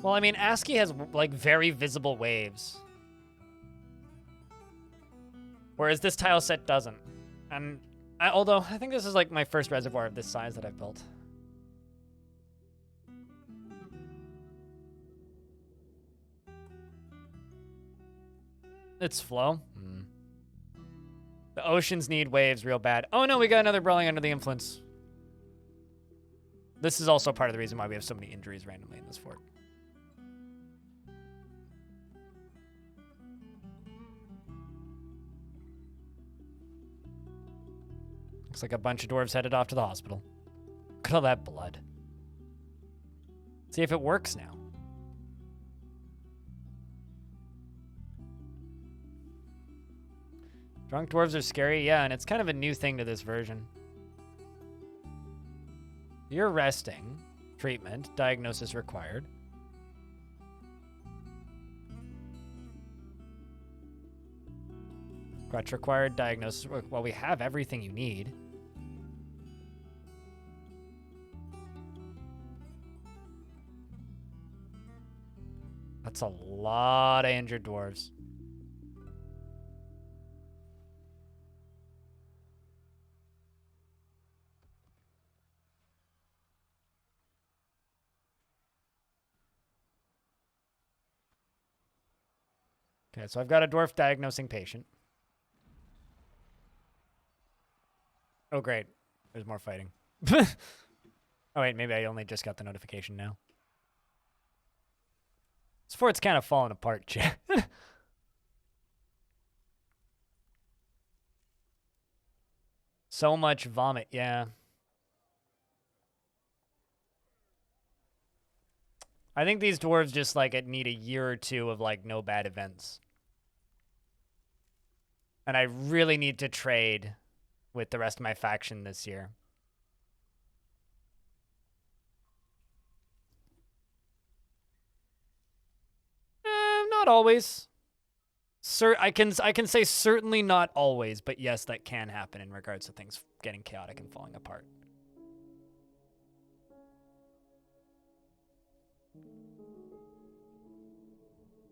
Well, I mean, ASCII has, like, very visible waves. Whereas this tile set doesn't. And, although, I think this is, like, my first reservoir of this size that I've built. It's flow. The oceans need waves real bad. Oh no, we got another brawling under the influence. This is also part of the reason why we have so many injuries randomly in this fort. Looks like a bunch of dwarves headed off to the hospital. Look at all that blood. See if it works now. Drunk dwarves are scary, yeah, and it's kind of a new thing to this version. You're resting. Treatment. Diagnosis required. Crutch required. Diagnosis. Well, we have everything you need. That's a lot of injured dwarves. Okay, so I've got a dwarf diagnosing patient. Oh, great. There's more fighting. Oh, wait, maybe I only just got the notification now. This fort's kind of falling apart, chat. So much vomit, yeah. I think these dwarves just, like, need a year or two of, like, no bad events. And I really need to trade with the rest of my faction this year. Not always. I can say certainly not always, but yes, that can happen in regards to things getting chaotic and falling apart.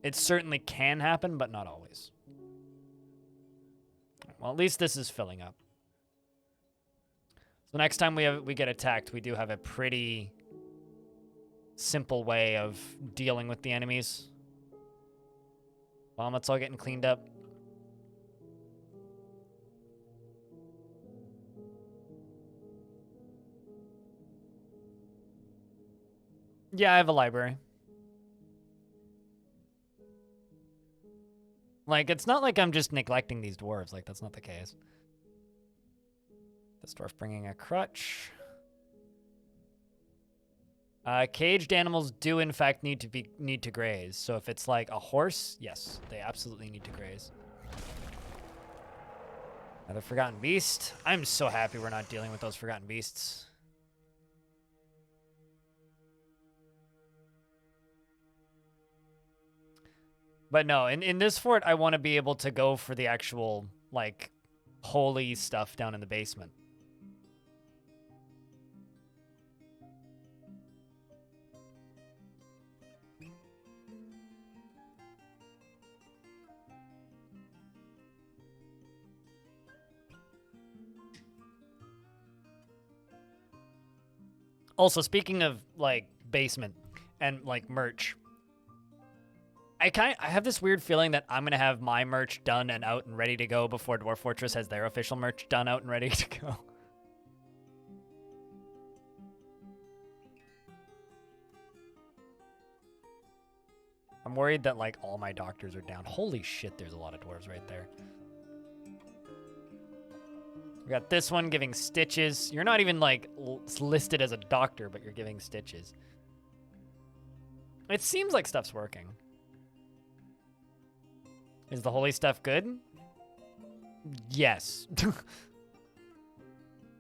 It certainly can happen, but not always. Well, at least this is filling up. So next time we get attacked, we do have a pretty simple way of dealing with the enemies. Vomits all getting cleaned up. Yeah, I have a library. Like, it's not like I'm just neglecting these dwarves. Like, that's not the case. This dwarf bringing a crutch. Caged animals do, in fact, need to graze. So if it's like a horse, yes, they absolutely need to graze. Another forgotten beast. I'm so happy we're not dealing with those forgotten beasts. But no, in this fort, I want to be able to go for the actual, like, holy stuff down in the basement. Also, speaking of, like, basement and, like, merch, I have this weird feeling that I'm going to have my merch done and out and ready to go before Dwarf Fortress has their official merch done, out, and ready to go. I'm worried that, like, all my doctors are down. Holy shit, there's a lot of dwarves right there. We got this one giving stitches. You're not even, like, listed as a doctor, but you're giving stitches. It seems like stuff's working. Is the holy stuff good? Yes.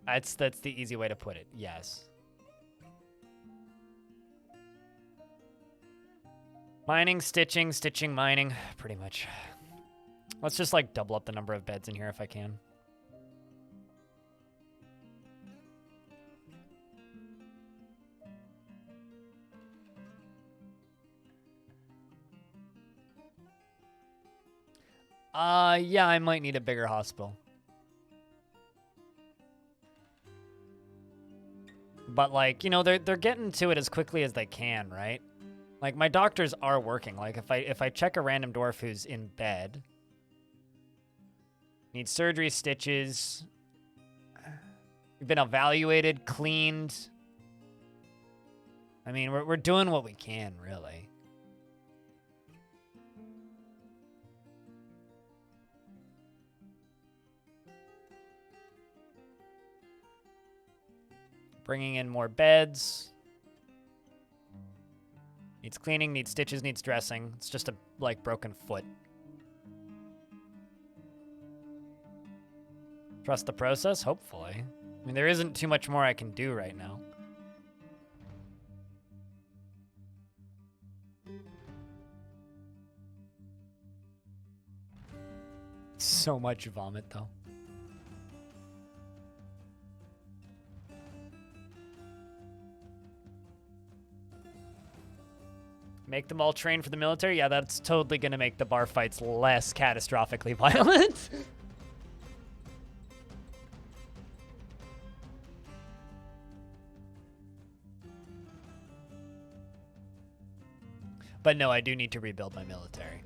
That's the easy way to put it. Yes. Mining, stitching, mining. Pretty much. Let's just, like, double up the number of beds in here if I can. Yeah, I might need a bigger hospital. But, like, you know, they're getting to it as quickly as they can, right? Like, my doctors are working. Like, if I check a random dwarf who's in bed, Need surgery, stitches. We've been evaluated, cleaned. I mean, we're doing what we can, really. Bringing in more beds. Needs cleaning, needs stitches, needs dressing. It's just a, like, broken foot. Trust the process? Hopefully. I mean, there isn't too much more I can do right now. So much vomit, though. Make them all train for the military? Yeah, that's totally going to make the bar fights less catastrophically violent. But no, I do need to rebuild my military.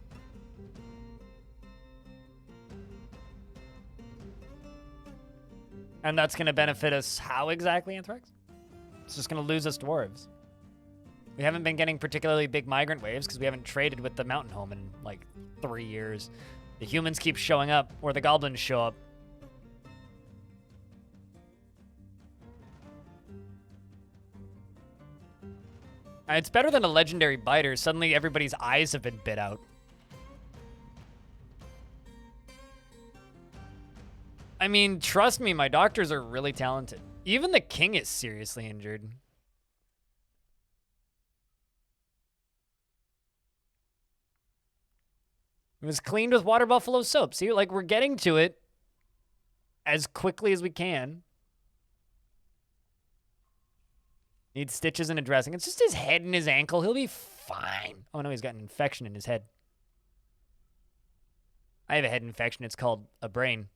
And that's going to benefit us how exactly, Anthrax? It's just going to lose us dwarves. We haven't been getting particularly big migrant waves because we haven't traded with the mountain home in like 3 years. The humans keep showing up, or the goblins show up. It's better than a legendary biter. Suddenly everybody's eyes have been bit out. I mean, trust me, my doctors are really talented. Even the king is seriously injured. It was cleaned with water buffalo soap. See, like, we're getting to it as quickly as we can. Needs stitches and a dressing. It's just his head and his ankle. He'll be fine. Oh, no, he's got an infection in his head. I have a head infection. It's called a brain.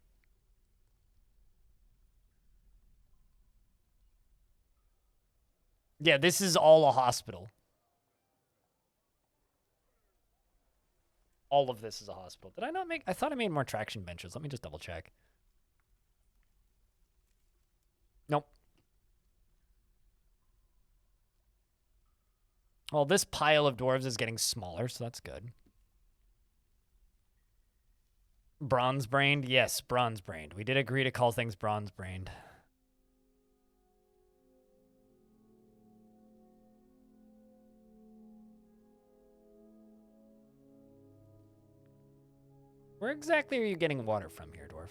Yeah, this is all a hospital. All of this is a hospital. Did I not make... I thought I made more traction benches. Let me just double check. Nope. Well, this pile of dwarves is getting smaller, so that's good. Bronze-brained? Yes, bronze-brained. We did agree to call things bronze-brained. Where exactly are you getting water from here, dwarf?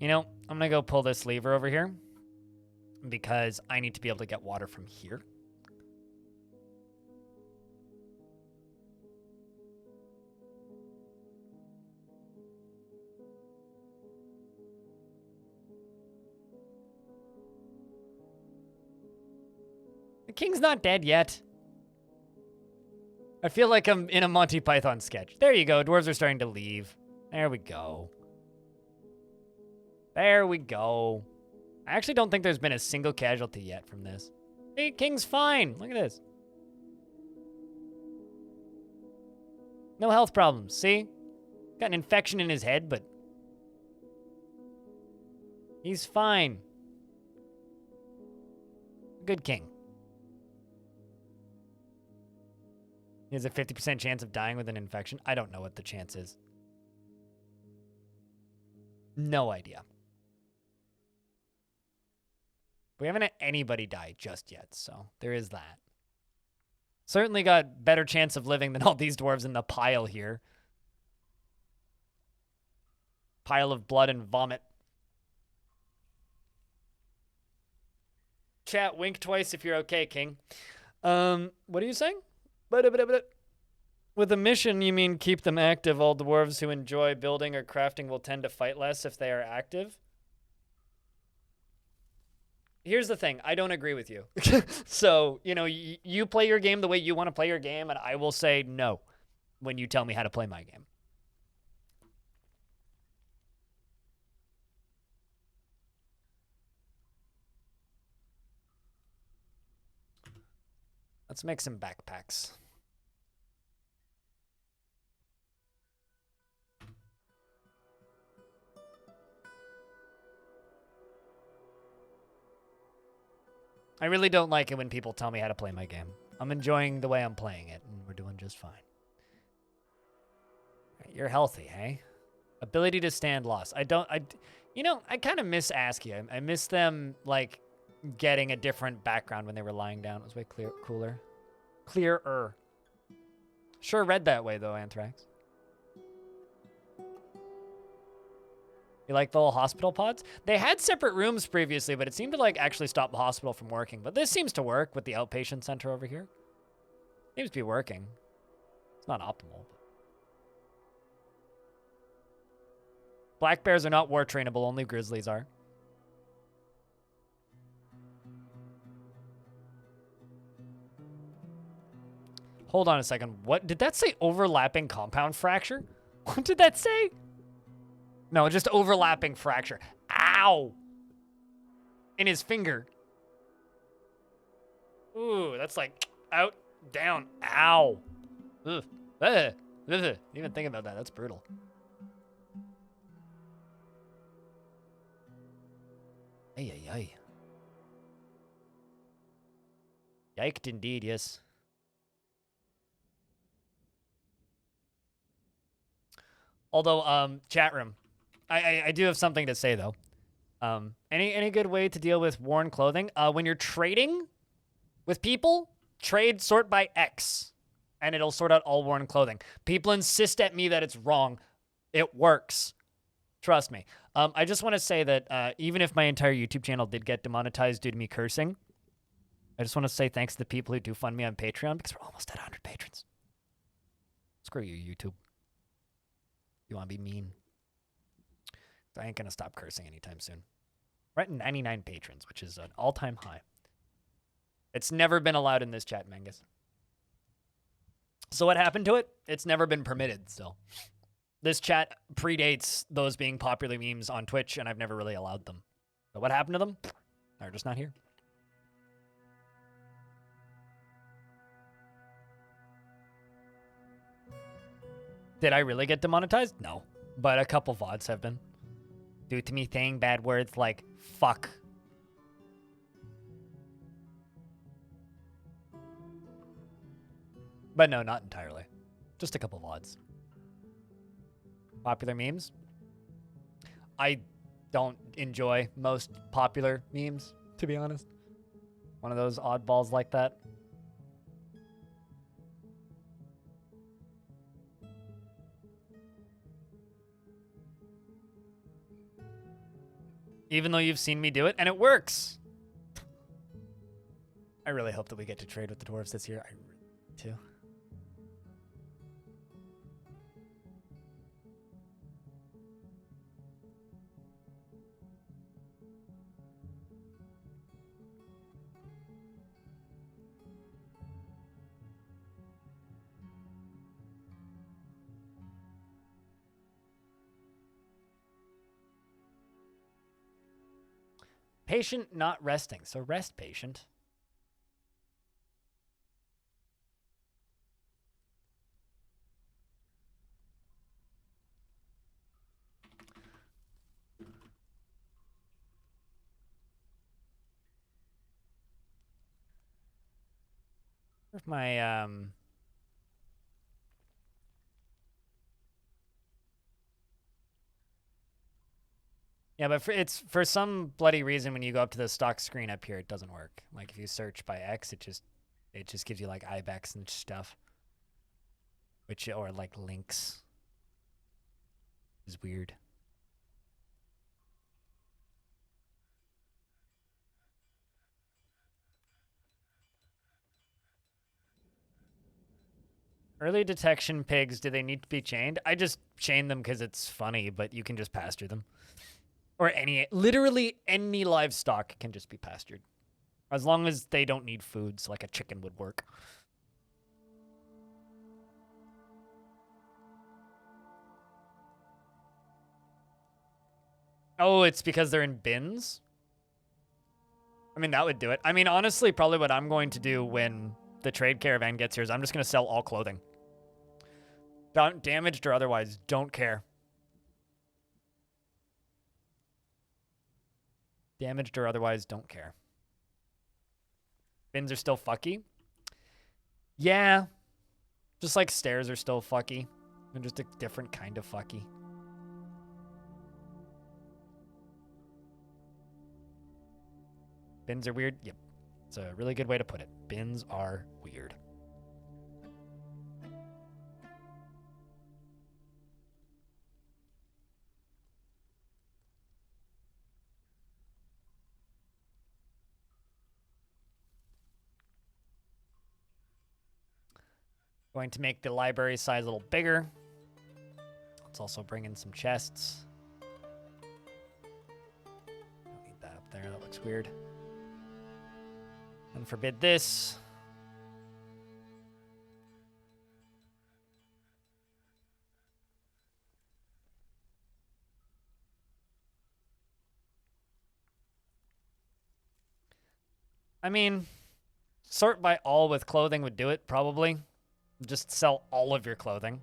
You know, I'm going to go pull this lever over here because I need to be able to get water from here. The king's not dead yet. I feel like I'm in a Monty Python sketch. There you go. Dwarves are starting to leave. There we go. There we go. I actually don't think there's been a single casualty yet from this. Hey, king's fine. Look at this. No health problems. See? Got an infection in his head, but he's fine. Good king. He has a 50% chance of dying with an infection. I don't know what the chance is. No idea. We haven't had anybody die just yet, so there is that. Certainly got better chance of living than all these dwarves in the pile here. Pile of blood and vomit. Chat, wink twice if you're okay, King. What are you saying? With a mission, you mean keep them active. All dwarves who enjoy building or crafting will tend to fight less if they are active. Here's the thing. I don't agree with you. So, you know, you play your game the way you want to play your game, and I will say no when you tell me how to play my game. Let's make some backpacks. I really don't like it when people tell me how to play my game. I'm enjoying the way I'm playing it, and we're doing just fine. You're healthy, hey? Ability to stand loss. You know, I kind of miss ASCII. I miss them, like, getting a different background when they were lying down. It was way cooler. Clearer. Sure read that way, though, Anthrax. You like the little hospital pods? They had separate rooms previously, but it seemed to, like, actually stop the hospital from working. But this seems to work with the outpatient center over here. Seems to be working. It's not optimal. Black bears are not war trainable, only grizzlies are. Hold on a second. What did that say? Overlapping compound fracture? What did that say? No, just overlapping fracture. Ow! In his finger. Ooh, that's like out, down, ow. Ugh. Ugh. Ugh. Even think about that. That's brutal. Ay, ay, ay. Yiked indeed, yes. Although, chat room. I do have something to say, though. Any good way to deal with worn clothing? When you're trading with people, trade sort by X, and it'll sort out all worn clothing. People insist at me that it's wrong. It works. Trust me. I just want to say that even if my entire YouTube channel did get demonetized due to me cursing, I just want to say thanks to the people who do fund me on Patreon, because we're almost at 100 patrons. Screw you, YouTube. You want to be mean? I ain't going to stop cursing anytime soon. We're at 99 patrons, which is an all-time high. It's never been allowed in this chat, Mangus. So what happened to it? It's never been permitted, so. This chat predates those being popular memes on Twitch, and I've never really allowed them. But what happened to them? They're just not here. Did I really get demonetized? No. But a couple VODs have been. Due to me saying bad words like fuck. But no, not entirely. Just a couple VODs. Popular memes? I don't enjoy most popular memes, to be honest. One of those oddballs like that. Even though you've seen me do it, and it works. I really hope that we get to trade with the dwarves this year. I really do. Patient, not resting. So rest, patient. Where's my, Yeah, but it's for some bloody reason when you go up to the stock screen up here, it doesn't work. Like if you search by X, it just gives you like ibex and stuff, or like links. It's weird. Early detection pigs, do they need to be chained? I just chain them because it's funny, but you can just pasture them. Or literally any livestock can just be pastured. As long as they don't need food, so like a chicken would work. Oh, it's because they're in bins? I mean, that would do it. I mean, honestly, probably what I'm going to do when the trade caravan gets here is I'm just going to sell all clothing. Damaged or otherwise, don't care. Damaged or otherwise, don't care. Bins are still fucky. Yeah. Just like stairs are still fucky. They're just a different kind of fucky. Bins are weird? Yep. It's a really good way to put it. Bins are weird. Going to make the library size a little bigger. Let's also bring in some chests. Don't need that up there. That looks weird. And forbid this. I mean, sort by all with clothing would do it, probably. Just sell all of your clothing.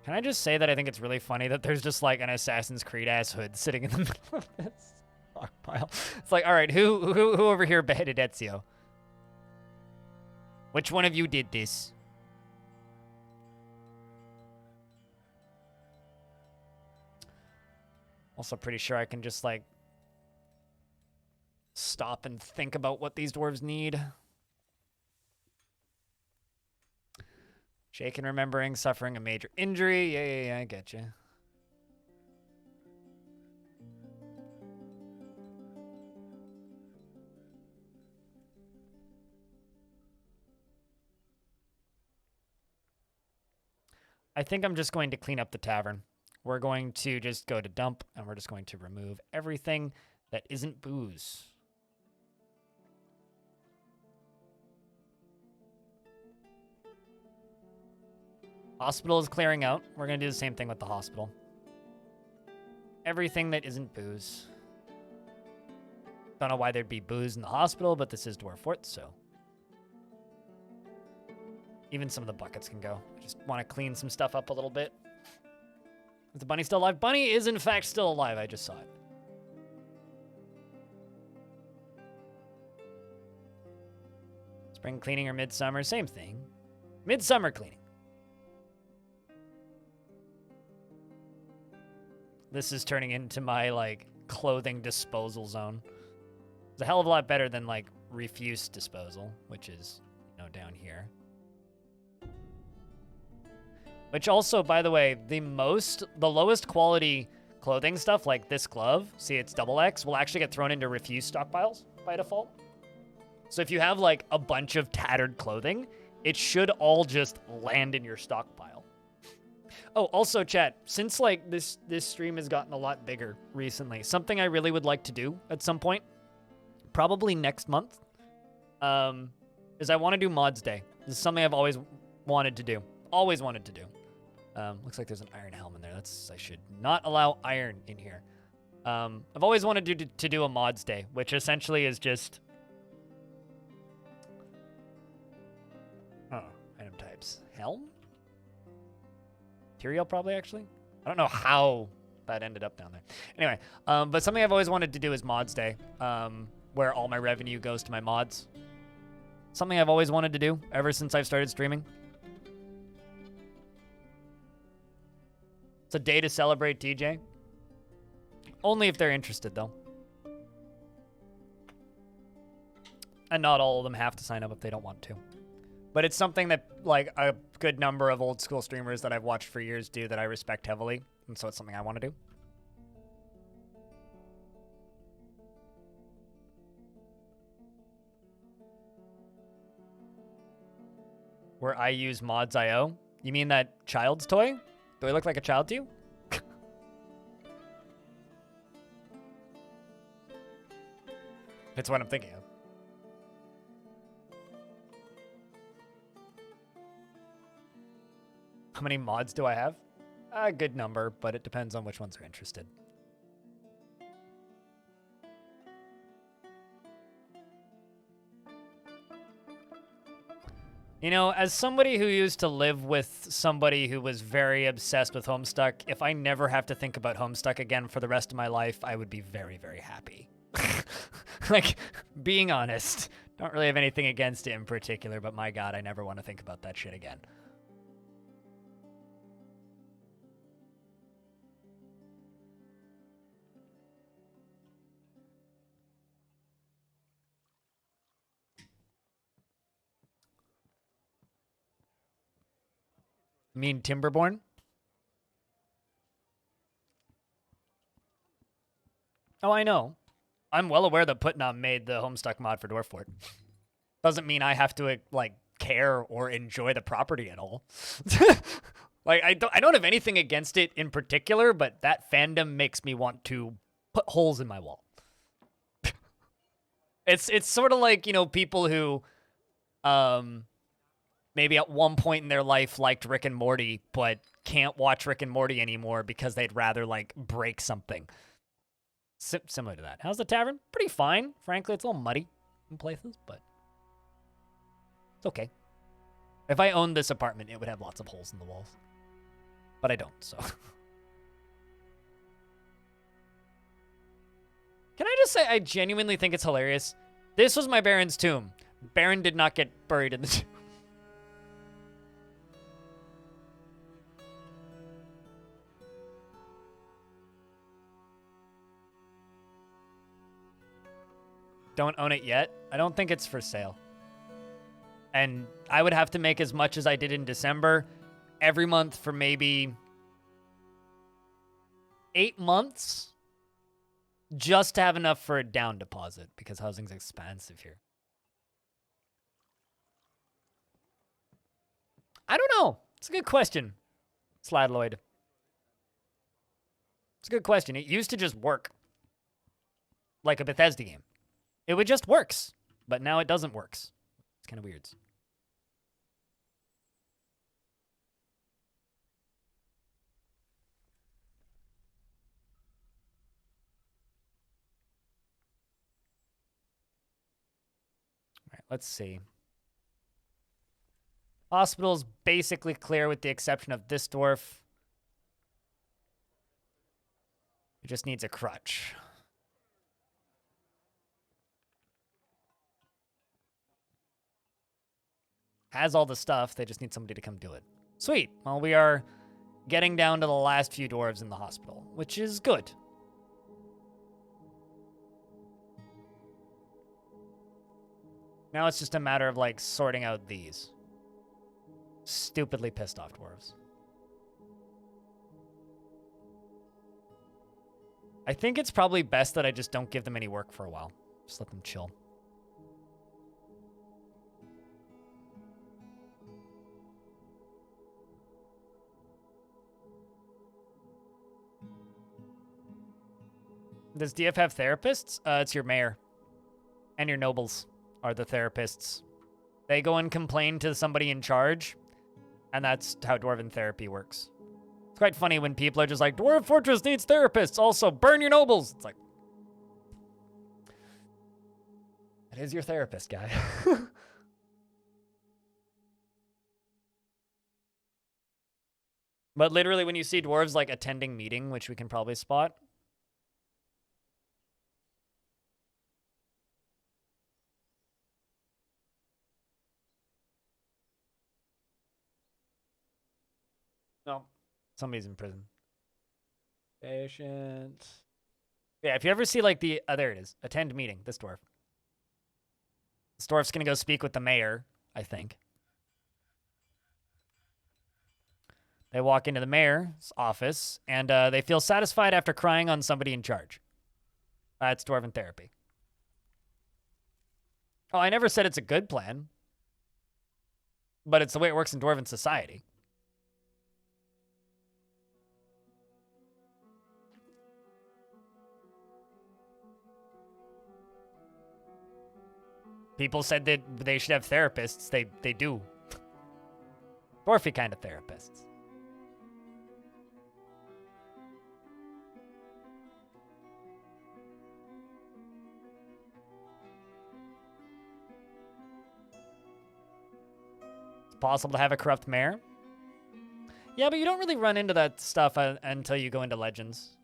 Can I just say that I think it's really funny that there's just like an Assassin's Creed ass hood sitting in the middle of this stockpile? It's like, all right, who over here beheaded Ezio? Which one of you did this? Also pretty sure I can just like stop and think about what these dwarves need. Shaken remembering suffering a major injury. Yeah, I get you. I think I'm just going to clean up the tavern. We're going to just go to dump, and we're just going to remove everything that isn't booze. Hospital is clearing out. We're going to do the same thing with the hospital. Everything that isn't booze. Don't know why there'd be booze in the hospital, but this is Dwarf Fortress, so. Even some of the buckets can go. I just want to clean some stuff up a little bit. Is the bunny still alive? Bunny is, in fact, still alive. I just saw it. Spring cleaning or midsummer? Same thing. Midsummer cleaning. This is turning into my, like, clothing disposal zone. It's a hell of a lot better than, like, refuse disposal, which is, you know, down here. Which also, by the way, the lowest quality clothing stuff, like this glove, see it's XX, will actually get thrown into refuse stockpiles by default. So if you have, like, a bunch of tattered clothing, it should all just land in your stockpile. Oh, also, chat, since, like, this stream has gotten a lot bigger recently, something I really would like to do at some point, probably next month, is I want to do Mods Day. This is something I've always wanted to do. Always wanted to do. Looks like there's an iron helm in there. I should not allow iron in here. I've always wanted to do a Mods Day, which essentially is just... item types. Helm? Material, probably, actually. I don't know how that ended up down there. Anyway, but something I've always wanted to do is Mods Day, where all my revenue goes to my mods. Something I've always wanted to do ever since I've started streaming. It's a day to celebrate DJ. Only if they're interested, though. And not all of them have to sign up if they don't want to. But it's something that, like, a good number of old school streamers that I've watched for years do that I respect heavily. And so it's something I want to do. Where I use mods.io? You mean that child's toy? Do I look like a child to you? It's what I'm thinking of. How many mods do I have? A good number, but it depends on which ones are interested. You know, as somebody who used to live with somebody who was very obsessed with Homestuck, if I never have to think about Homestuck again for the rest of my life, I would be very, very happy. Like, being honest, don't really have anything against it in particular, but my God, I never want to think about that shit again. You mean Timberborn? Oh, I know. I'm well aware that Putnam made the Homestuck mod for Dwarf Fort. Doesn't mean I have to, like, care or enjoy the property at all. Like, I don't have anything against it in particular, but that fandom makes me want to put holes in my wall. It's sort of like, you know, people who maybe at one point in their life liked Rick and Morty, but can't watch Rick and Morty anymore because they'd rather, like, break something. Similar to that. How's the tavern? Pretty fine. Frankly, it's a little muddy in places, but it's okay. If I owned this apartment, it would have lots of holes in the walls. But I don't, so. Can I just say, I genuinely think it's hilarious. This was my Baron's tomb. Baron did not get buried in the tomb. Don't own it yet. I don't think it's for sale. And I would have to make as much as I did in December every month for maybe 8 months just to have enough for a down deposit because housing's expensive here. I don't know. It's a good question, Sladloyd. It's a good question. It used to just work like a Bethesda game. It would just works, but now it doesn't works. It's kind of weird. All right, let's see. Hospital's basically clear with the exception of this dwarf. It just needs a crutch. Has all the stuff, they just need somebody to come do it. Sweet. Well, we are getting down to the last few dwarves in the hospital, which is good. Now it's just a matter of, like, sorting out these. Stupidly pissed off dwarves. I think it's probably best that I just don't give them any work for a while. Just let them chill. Does DF have therapists? It's your mayor. And your nobles are the therapists. They go and complain to somebody in charge, and that's how Dwarven therapy works. It's quite funny when people are just like, Dwarf Fortress needs therapists. Also, burn your nobles. It's like, it is your therapist, guy. But literally, when you see dwarves, like, attending meeting, which we can probably spot, no, somebody's in prison. Patient. Yeah, if you ever see, like, the... there it is. Attend meeting. This dwarf. This dwarf's gonna go speak with the mayor, I think. They walk into the mayor's office, and they feel satisfied after crying on somebody in charge. That's Dwarven therapy. Oh, I never said it's a good plan. But it's the way it works in Dwarven society. People said that they should have therapists. They do. Dwarfy kind of therapists. possible to have a corrupt mayor. Yeah, but you don't really run into that stuff until you go into Legends,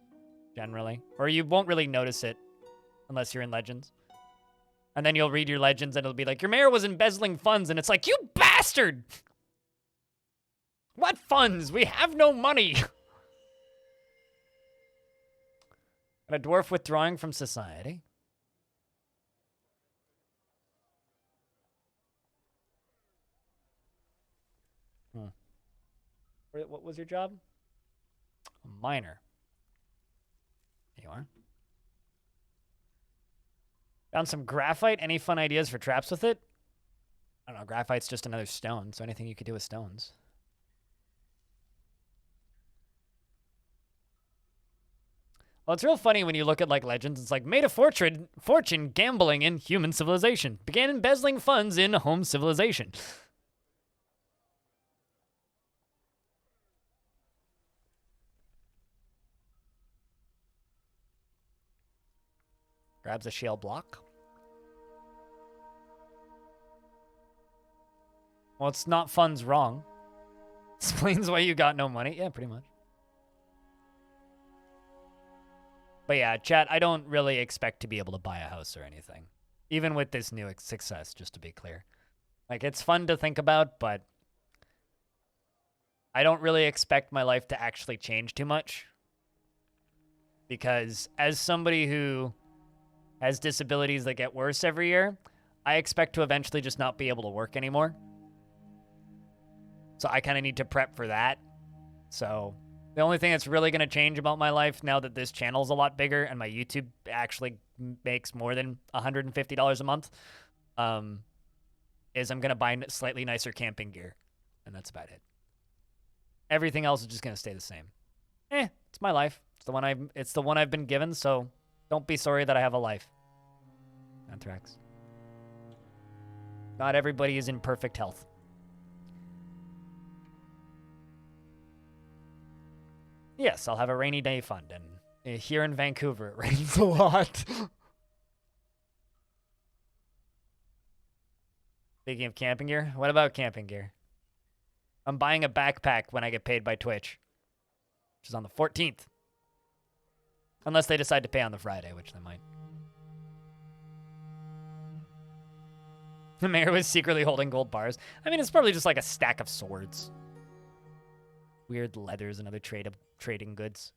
generally. Or you won't really notice it unless you're in Legends. And then you'll read your Legends and it'll be like, your mayor was embezzling funds, and it's like, you bastard! What funds? We have no money! A dwarf withdrawing from society. What was your job? A miner. There you are. Found some graphite. Any fun ideas for traps with it? I don't know. Graphite's just another stone, so anything you could do with stones. Well, it's real funny when you look at, like, Legends. It's like, made a fortune gambling in human civilization. Began embezzling funds in home civilization. Grabs a shale block. Well, it's not funds wrong. Explains why you got no money. Yeah, pretty much. But yeah, chat, I don't really expect to be able to buy a house or anything. Even with this new success, just to be clear. Like, it's fun to think about, but I don't really expect my life to actually change too much. Because as somebody who has disabilities that get worse every year, I expect to eventually just not be able to work anymore. So I kind of need to prep for that. So the only thing that's really going to change about my life now that this channel's a lot bigger and my YouTube actually makes more than $150 a month is I'm going to buy slightly nicer camping gear. And that's about it. Everything else is just going to stay the same. It's my life. It's the one I've been given, so don't be sorry that I have a life. Anthrax. Not everybody is in perfect health. Yes, I'll have a rainy day fund, and here in Vancouver, it rains a lot. Speaking of camping gear, what about camping gear? I'm buying a backpack when I get paid by Twitch, which is on the 14th. Unless they decide to pay on the Friday, which they might. The mayor was secretly holding gold bars. I mean, it's probably just like a stack of swords. Weird leathers and other trading goods.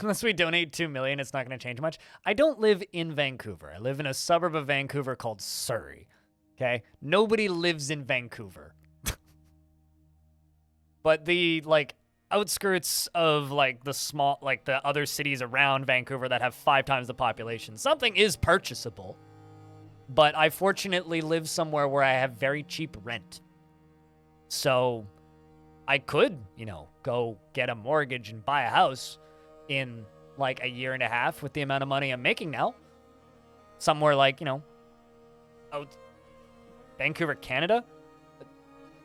Unless we donate $2 million, it's not going to change much. I don't live in Vancouver. I live in a suburb of Vancouver called Surrey. Okay? Nobody lives in Vancouver. But the, like, outskirts of, like, the other cities around Vancouver that have 5 times the population, something is purchasable. But I fortunately live somewhere where I have very cheap rent. So I could, go get a mortgage and buy a house in like a year and a half with the amount of money I'm making now. Somewhere like, out Vancouver, Canada.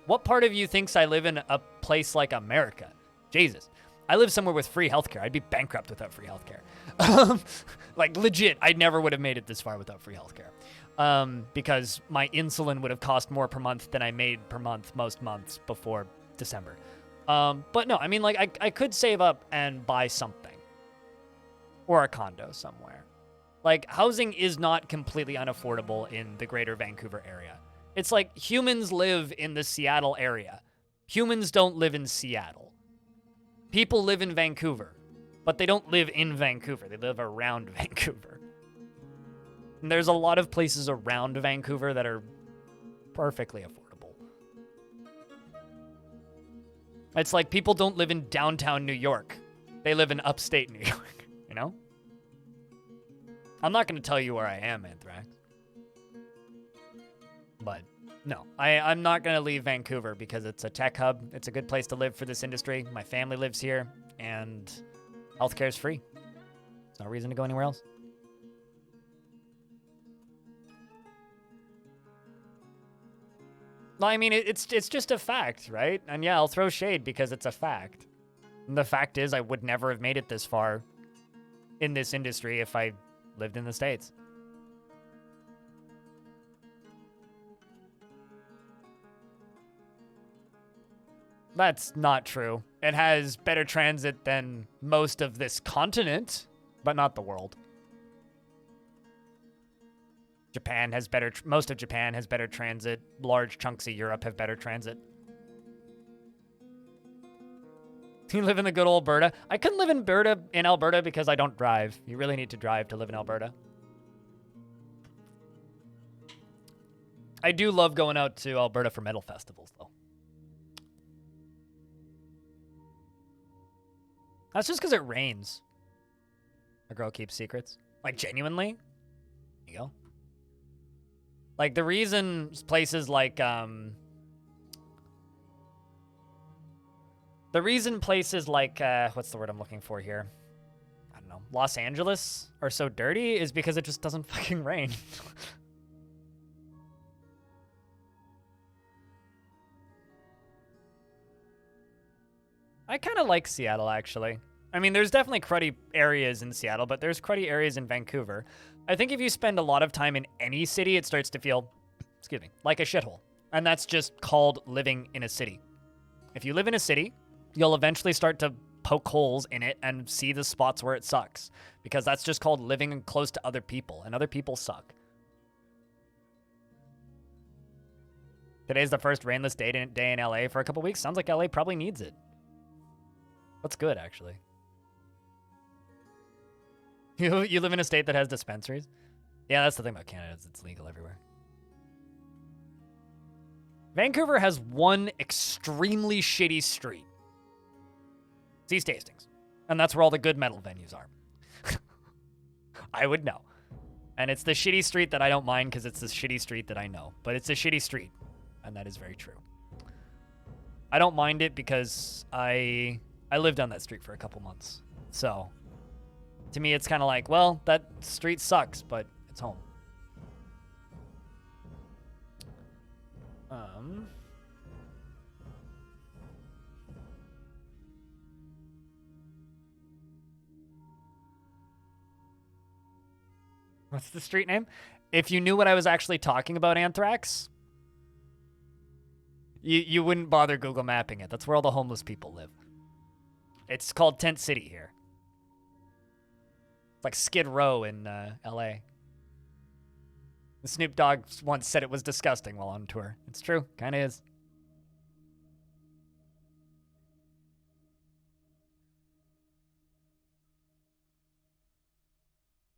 What part of you thinks I live in a place like America? Jesus. I live somewhere with free healthcare. I'd be bankrupt without free healthcare. Like legit, I never would have made it this far without free healthcare. Because my insulin would have cost more per month than I made per month most months before December. But no, I mean, like, I could save up and buy something. Or a condo somewhere. Like, housing is not completely unaffordable in the greater Vancouver area. It's like humans live in the Seattle area. Humans don't live in Seattle. People live in Vancouver. But they don't live in Vancouver. They live around Vancouver. And there's a lot of places around Vancouver that are perfectly affordable. It's like people don't live in downtown New York. They live in upstate New York, I'm not going to tell you where I am, Anthrax. But No, I'm not going to leave Vancouver because it's a tech hub. It's a good place to live for this industry. My family lives here, and healthcare is free. There's no reason to go anywhere else. No, I mean, it's just a fact, right? And yeah, I'll throw shade because it's a fact. And the fact is I would never have made it this far in this industry if I lived in the States. That's not true. It has better transit than most of this continent, but not the world. Japan has better, most of Japan has better transit. Large chunks of Europe have better transit. You live in the good old Alberta? I couldn't live in Alberta because I don't drive. You really need to drive to live in Alberta. I do love going out to Alberta for metal festivals, though. That's just because it rains. A girl keeps secrets. Like, genuinely? There you go. Like, the reason places like, what's the word I'm looking for here? I don't know. Los Angeles are so dirty is because it just doesn't fucking rain. I kind of like Seattle, actually. I mean, there's definitely cruddy areas in Seattle, but there's cruddy areas in Vancouver. I think if you spend a lot of time in any city, it starts to feel, excuse me, like a shithole. And that's just called living in a city. If you live in a city, you'll eventually start to poke holes in it and see the spots where it sucks. Because that's just called living close to other people, and other people suck. Today's the first rainless day in LA for a couple weeks. Sounds like LA probably needs it. That's good, actually. You live in a state that has dispensaries? Yeah, that's the thing about Canada, is it's legal everywhere. Vancouver has one extremely shitty street. It's East Hastings. And that's where all the good metal venues are. I would know. And it's the shitty street that I don't mind because it's the shitty street that I know. But it's a shitty street. And that is very true. I don't mind it because I lived on that street for a couple months. So, to me, it's kind of like, well, that street sucks, but it's home. What's the street name? If you knew what I was actually talking about, Anthrax, you wouldn't bother Google mapping it. That's where all the homeless people live. It's called Tent City here. It's like Skid Row in LA. Snoop Dogg once said it was disgusting while on tour. It's true. Kind of is.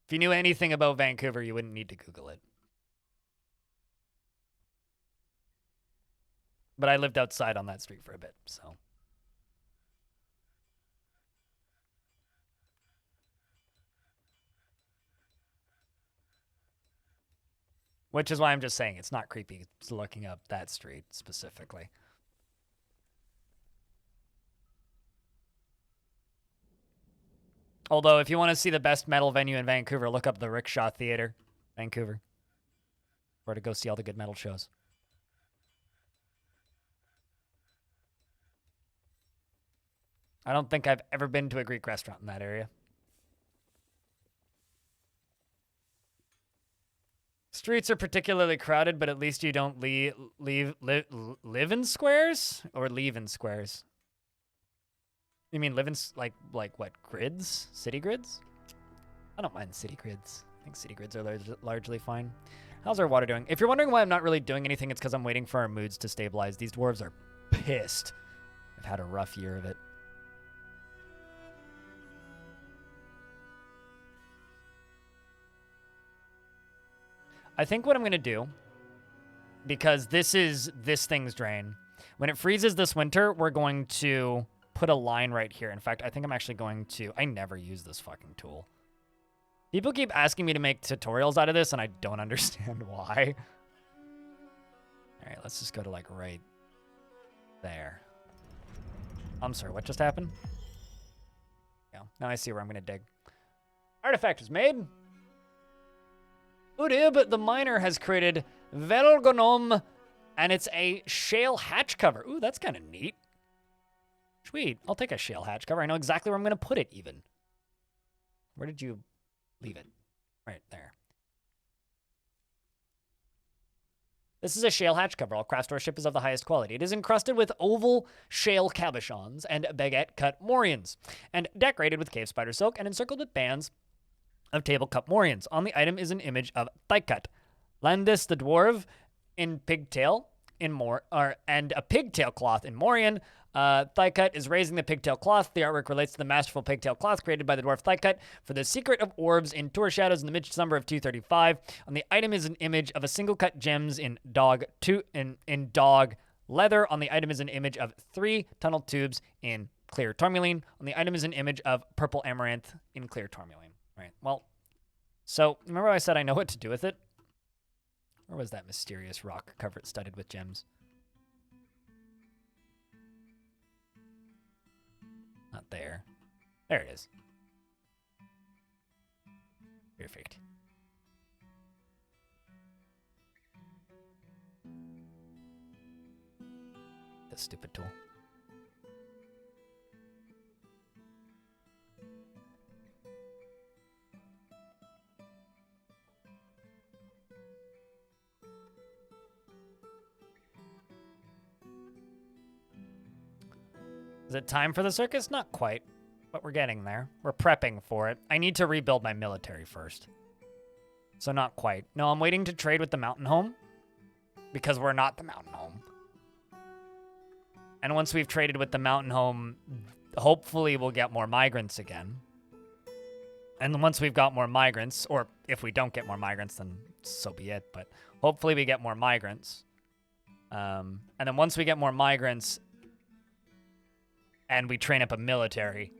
If you knew anything about Vancouver, you wouldn't need to Google it. But I lived outside on that street for a bit, so. Which is why I'm just saying it's not creepy looking up that street specifically. Although, if you want to see the best metal venue in Vancouver, look up the Rickshaw Theater, Vancouver. Or to go see all the good metal shows. I don't think I've ever been to a Greek restaurant in that area. Streets are particularly crowded, but at least you don't live in squares? Or leave in squares? You mean live in, like what, grids? City grids? I don't mind city grids. I think city grids are largely fine. How's our water doing? If you're wondering why I'm not really doing anything, it's because I'm waiting for our moods to stabilize. These dwarves are pissed. I've had a rough year of it. I think what I'm going to do, because this is this thing's drain, when it freezes this winter, we're going to put a line right here. In fact, I think I'm actually going to... I never use this fucking tool. People keep asking me to make tutorials out of this, and I don't understand why. All right, let's just go to like right there. I'm sorry, what just happened? Yeah, now I see where I'm gonna dig. Artifact is made. Udib, the miner, has created Velgonom, and it's a shale hatch cover. Ooh, that's kind of neat. Sweet, I'll take a shale hatch cover. I know exactly where I'm gonna put it even. Where did you leave it? Right there. This is a shale hatch cover. All craft store ship is of the highest quality. It is encrusted with oval shale cabochons and baguette-cut morions, and decorated with cave spider silk and encircled with bands of table-cut morions. On the item is an image of Thaicut, Landis the dwarf in pigtail and a pigtail cloth in morion. Thaicut is raising the pigtail cloth. The artwork relates to the masterful pigtail cloth created by the dwarf Thaicut for the Secret of Orbs in Tourshadows in the midsummer of 235. On the item is an image of a single cut gems in dog leather. On the item is an image of 3 tunnel tubes in clear tourmaline. On the item is an image of purple amaranth in clear tourmaline. Right. Well, so remember I said I know what to do with it? Where was that mysterious rock cover studded with gems? Not there. There it is. Perfect. The stupid tool. Is it time for the circus? Not quite, but we're getting there. We're prepping for it. I need to rebuild my military first. So not quite. No, I'm waiting to trade with the mountain home because we're not the mountain home. And once we've traded with the mountain home, hopefully we'll get more migrants again. And once we've got more migrants, or if we don't get more migrants, then so be it. But hopefully we get more migrants. And then once we get more migrants, and we train up a military,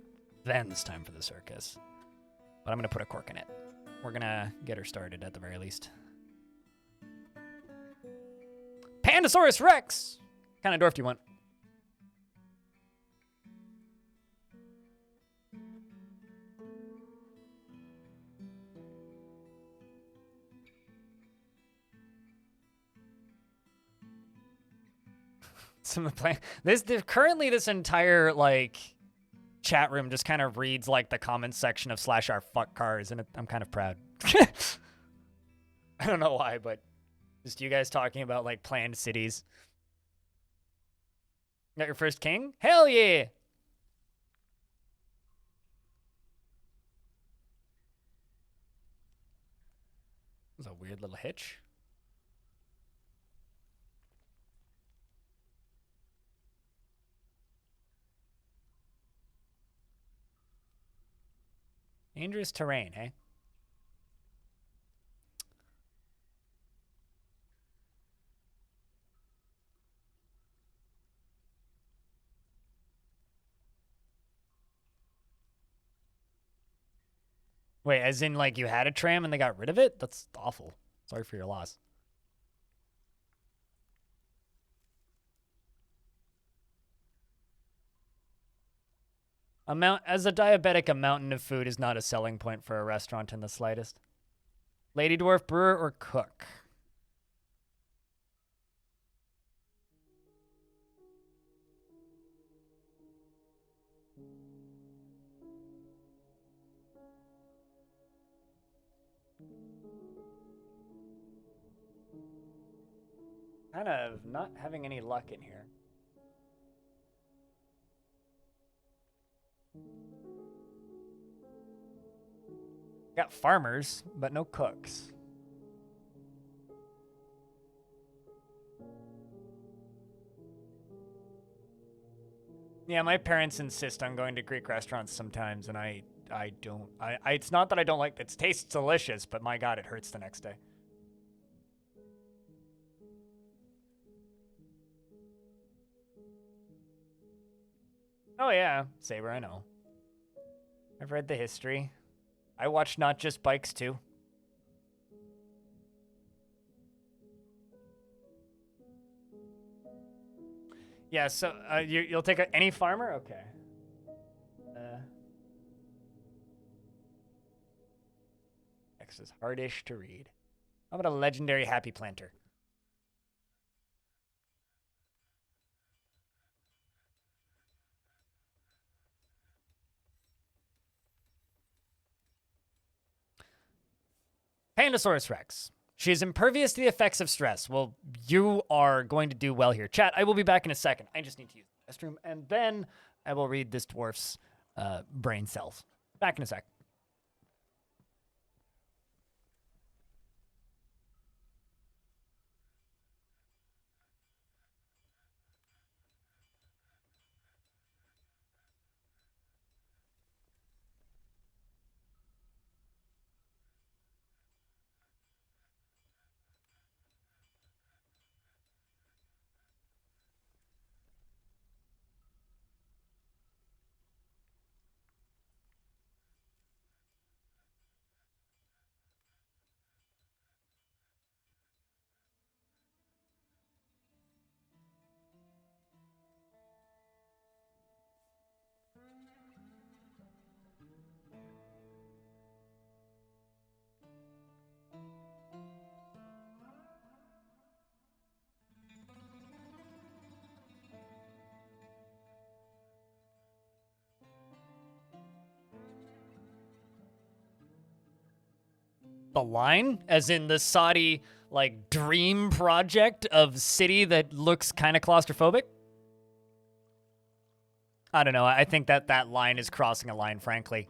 then it's time for the circus. But I'm going to put a cork in it. We're going to get her started at the very least. Pandasaurus Rex! What kind of dwarf do you want? Some of the plan. Currently this entire like chat room just kind of reads like the comments section of /our fuck cars, and I'm kind of proud. I don't know why, but just you guys talking about like planned cities. Got your first king? Hell yeah! That was a weird little hitch. Dangerous terrain, eh? Wait, as in like you had a tram and they got rid of it? That's awful. Sorry for your loss. As a diabetic, a mountain of food is not a selling point for a restaurant in the slightest. Lady Dwarf, brewer, or cook? Kind of not having any luck in here. Got farmers, but no cooks. Yeah, my parents insist on going to Greek restaurants sometimes, and I don't. It's not that I don't like it. It tastes delicious, but my God, it hurts the next day. Oh yeah, Saber, I know. I've read the history. I watch Not Just Bikes too. Yeah, so you'll take any farmer? Okay. X is hardish to read. How about a legendary happy planter? Pandasaurus Rex. She is impervious to the effects of stress. Well, you are going to do well here. Chat, I will be back in a second. I just need to use the restroom, and then I will read this dwarf's brain cells. Back in a sec. The line, as in the Saudi like dream project of city that looks kind of claustrophobic. I don't know. I think that line is crossing a line, frankly.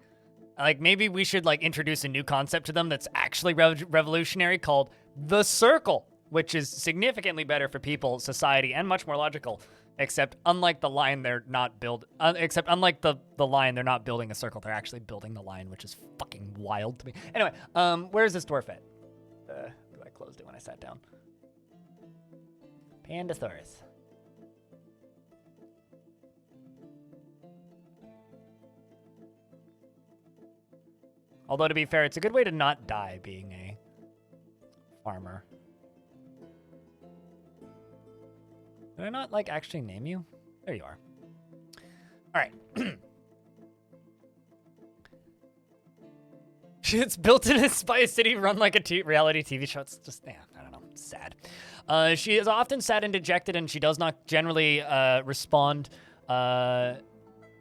Like, maybe we should like introduce a new concept to them that's actually revolutionary called the circle, which is significantly better for people, society, and much more logical. Except unlike the line, they're not unlike the line, they're not building a circle. They're actually building the line, which is fucking wild to me. Anyway, where's this dwarf at? I closed it when I sat down. Pandasaurus. Although, to be fair, it's a good way to not die being a farmer. Did I not, like, actually name you? There you are. All right. It's built in by a city run like a reality TV show. It's just, yeah, I don't know, sad. She is often sad and dejected, and she does not generally respond.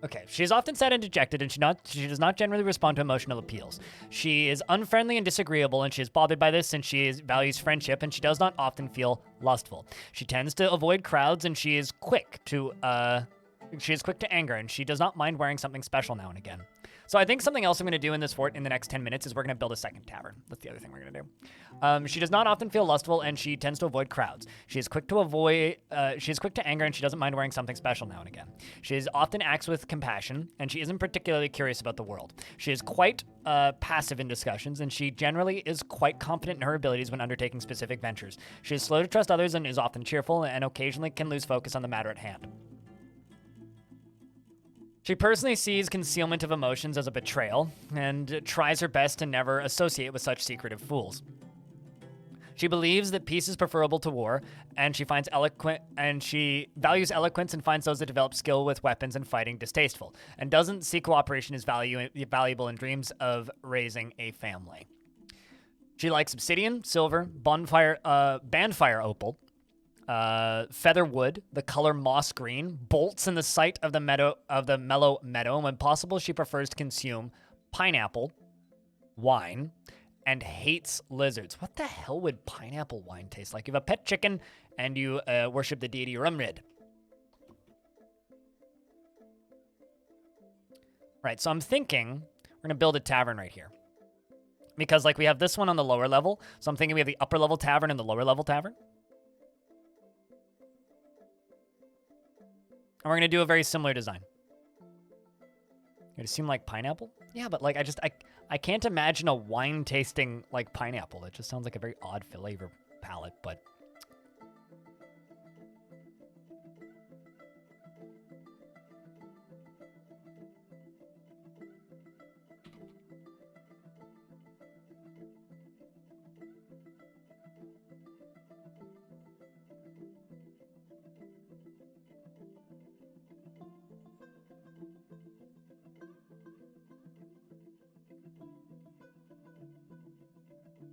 Okay, she is often sad and dejected, and she does not generally respond to emotional appeals. She is unfriendly and disagreeable, and she is bothered by this, and she values friendship, and she does not often feel lustful. She tends to avoid crowds, and she is quick to anger, and she does not mind wearing something special now and again. So I think something else I'm going to do in this fort in the next 10 minutes is we're going to build a second tavern. That's the other thing we're going to do. She does not often feel lustful, and she tends to avoid crowds. She is quick to anger, and she doesn't mind wearing something special now and again. She often acts with compassion, and she isn't particularly curious about the world. She is quite passive in discussions, and she generally is quite confident in her abilities when undertaking specific ventures. She is slow to trust others and is often cheerful, and occasionally can lose focus on the matter at hand. She personally sees concealment of emotions as a betrayal and tries her best to never associate with such secretive fools. She believes that peace is preferable to war, and she values eloquence and finds those that develop skill with weapons and fighting distasteful, and doesn't see cooperation as valuable and dreams of raising a family. She likes obsidian, silver, bandfire opal, feather wood, the color moss green, bolts in the sight of the mellow meadow, and when possible, she prefers to consume pineapple, wine, and hates lizards. What the hell would pineapple wine taste like? You have a pet chicken, and you worship the deity Rumrid. Right, so I'm thinking we're gonna build a tavern right here. Because, like, we have this one on the lower level, so I'm thinking we have the upper level tavern and the lower level tavern. And we're going to do a very similar design. It seem like pineapple? Yeah, but like I can't imagine a wine tasting like pineapple. It just sounds like a very odd flavor palette, but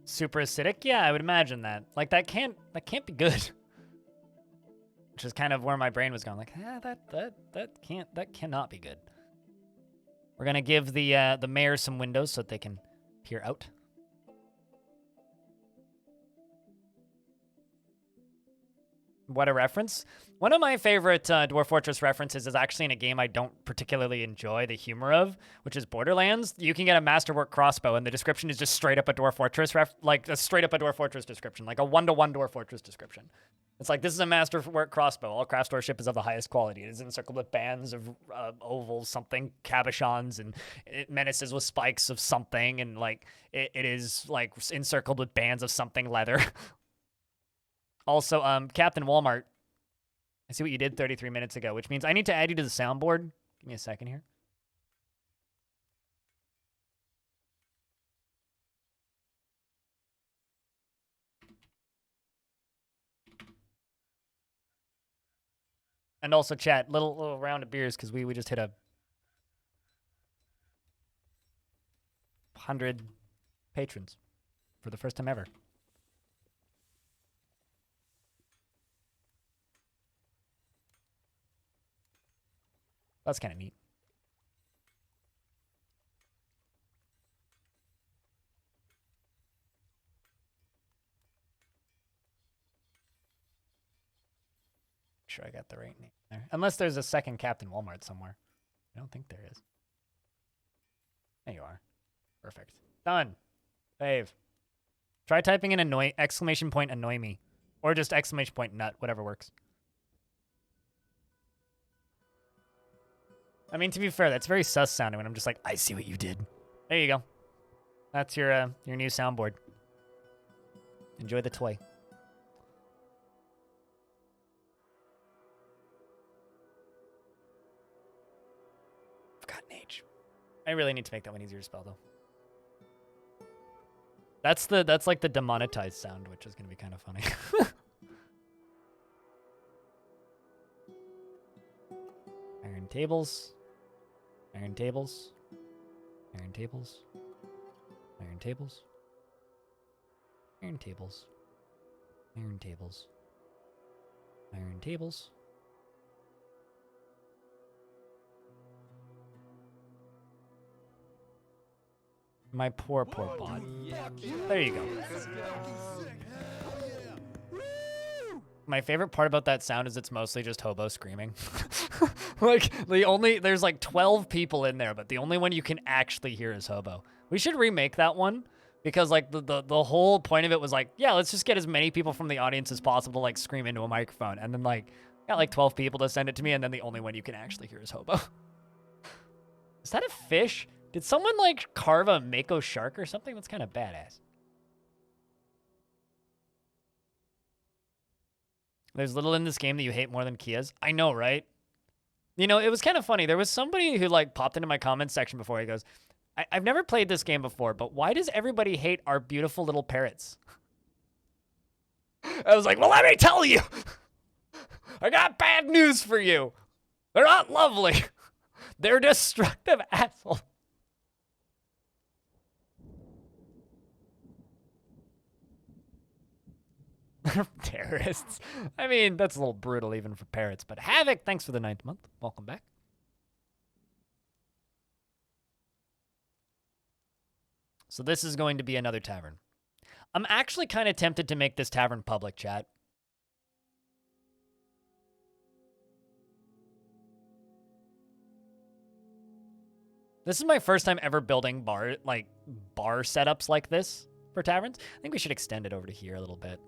Super acidic? Yeah, I would imagine that. Like, that can't be good. Which is kind of where my brain was going. Like, that cannot be good. We're gonna give the mayor some windows so that they can peer out. What a reference. One of my favorite Dwarf Fortress references is actually in a game I don't particularly enjoy the humor of, which is Borderlands. You can get a masterwork crossbow, and the description is just straight up a Dwarf Fortress like a straight up a Dwarf Fortress description, like a 1-to-1 Dwarf Fortress description. It's like, this is a masterwork crossbow. All craft storemanship is of the highest quality. It is encircled with bands of ovals, something, cabochons, and it menaces with spikes of something, and like it is like encircled with bands of something leather. Also, Captain Walmart, I see what you did 33 minutes ago, which means I need to add you to the soundboard. Give me a second here. And also, chat, little round of beers, because we just hit 100 patrons for the first time ever. That's kind of neat. Sure, I got the right name there. Unless there's a second Captain Walmart somewhere. I don't think there is. There you are. Perfect. Done. Save. Try typing in annoy me. Or just nut, whatever works. I mean, to be fair, that's very sus sounding when I'm just like, I see what you did. There you go. That's your new soundboard. Enjoy the toy. Forgotten age. I really need to make that one easier to spell, though. That's like the demonetized sound, which is gonna be kind of funny. Iron tables. Iron tables. Iron tables. Iron tables. Iron tables. Iron tables. Iron tables. My poor bot. There you go. My favorite part about that sound is it's mostly just hobo screaming. Like, there's like 12 people in there, but the only one you can actually hear is hobo. We should remake that one, because like the whole point of it was like, yeah, let's just get as many people from the audience as possible to like scream into a microphone, and then like got like 12 people to send it to me, and then the only one you can actually hear is hobo. Is that a fish? Did someone like carve a mako shark or something? That's kind of badass. There's little in this game that you hate more than Kias. I know, right? You know, it was kind of funny. There was somebody who like popped into my comments section before. He goes, I've never played this game before, but why does everybody hate our beautiful little parrots? I was like, well, let me tell you. I got bad news for you. They're not lovely. They're destructive assholes. Terrorists. I mean, that's a little brutal even for parrots, but Havoc, thanks for the 9th month. Welcome back. So this is going to be another tavern. I'm actually kind of tempted to make this tavern public, chat. This is my first time ever building bar setups like this for taverns. I think we should extend it over to here a little bit.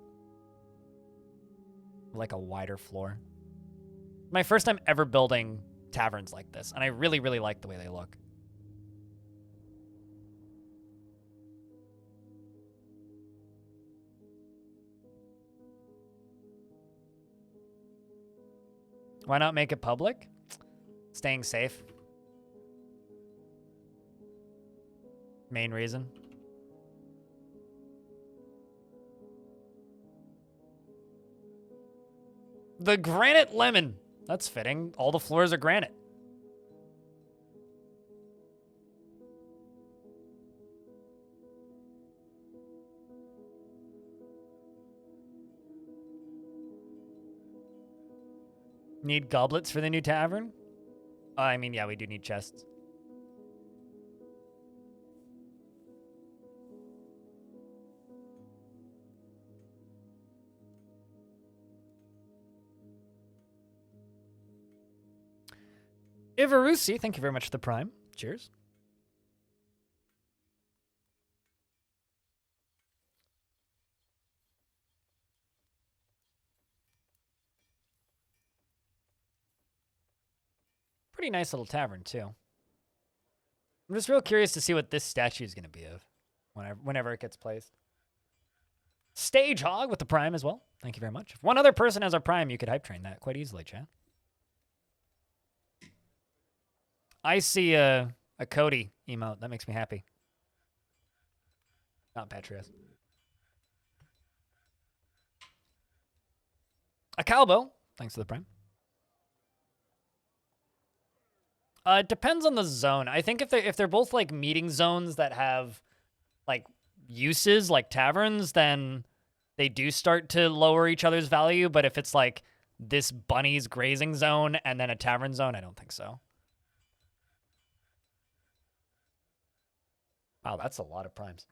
Like a wider floor. My first time ever building taverns like this, and I really, really like the way they look. Why not make it public? Staying safe. Main reason. The granite lemon. That's fitting. All the floors are granite. Need goblets for the new tavern? I mean, yeah, we do need chests. Ivarusi, thank you very much for the prime. Cheers. Pretty nice little tavern, too. I'm just real curious to see what this statue is going to be of whenever it gets placed. Stage Hog with the prime as well. Thank you very much. If one other person has a prime, you could hype train that quite easily, chat. I see a Cody emote. That makes me happy. Not Patrias. A Calbo. Thanks for the prime. It depends on the zone. I think if they're both like meeting zones that have like uses like taverns, then they do start to lower each other's value. But if it's like this bunny's grazing zone and then a tavern zone, I don't think so. Wow, that's a lot of primes.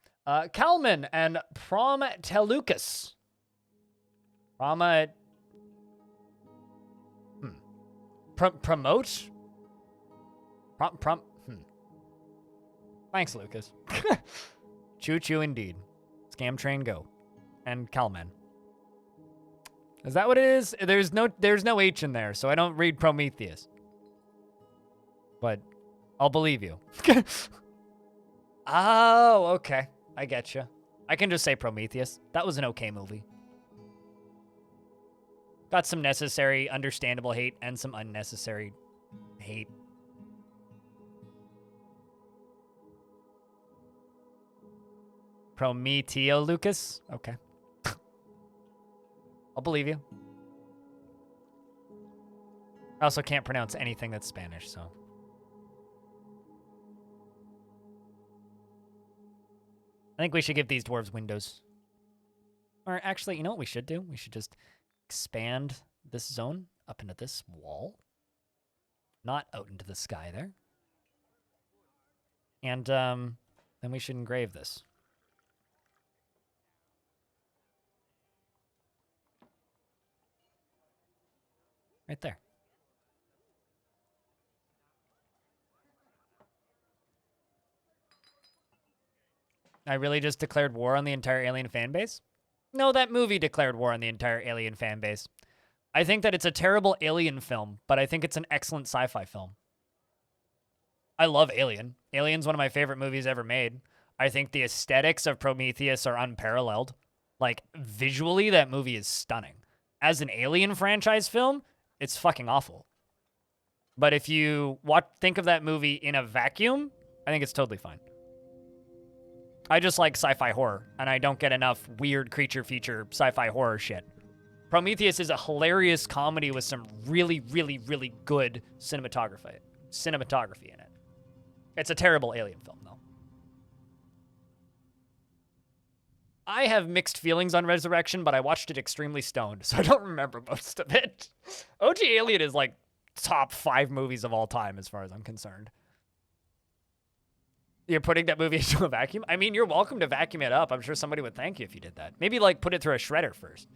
Kalman and Prom Telucas. Promote? Thanks, Lucas. Choo-choo indeed. Scam train go. And Kalman. Is that what it is? There's no H in there, so I don't read Prometheus. But I'll believe you. Oh, okay. I get you. I can just say Prometheus. That was an okay movie. Got some necessary, understandable hate and some unnecessary hate. Prometeo, Lucas? Okay. I'll believe you. I also can't pronounce anything that's Spanish, so. I think we should give these dwarves windows. Or actually, you know what we should do? We should just expand this zone up into this wall. Not out into the sky there. And then we should engrave this. Right there. I really just declared war on the entire Alien fan base? No, that movie declared war on the entire Alien fan base. I think that it's a terrible Alien film, but I think it's an excellent sci-fi film. I love Alien. Alien's one of my favorite movies ever made. I think the aesthetics of Prometheus are unparalleled. Like, visually, that movie is stunning. As an Alien franchise film, it's fucking awful. But if you think of that movie in a vacuum, I think it's totally fine. I just like sci-fi horror, and I don't get enough weird creature feature sci-fi horror shit. Prometheus is a hilarious comedy with some really, really, really good cinematography in it. It's a terrible Alien film, though. I have mixed feelings on Resurrection, but I watched it extremely stoned, so I don't remember most of it. OG Alien is like top 5 movies of all time, as far as I'm concerned. You're putting that movie into a vacuum? I mean, you're welcome to vacuum it up. I'm sure somebody would thank you if you did that. Maybe, like, put it through a shredder first.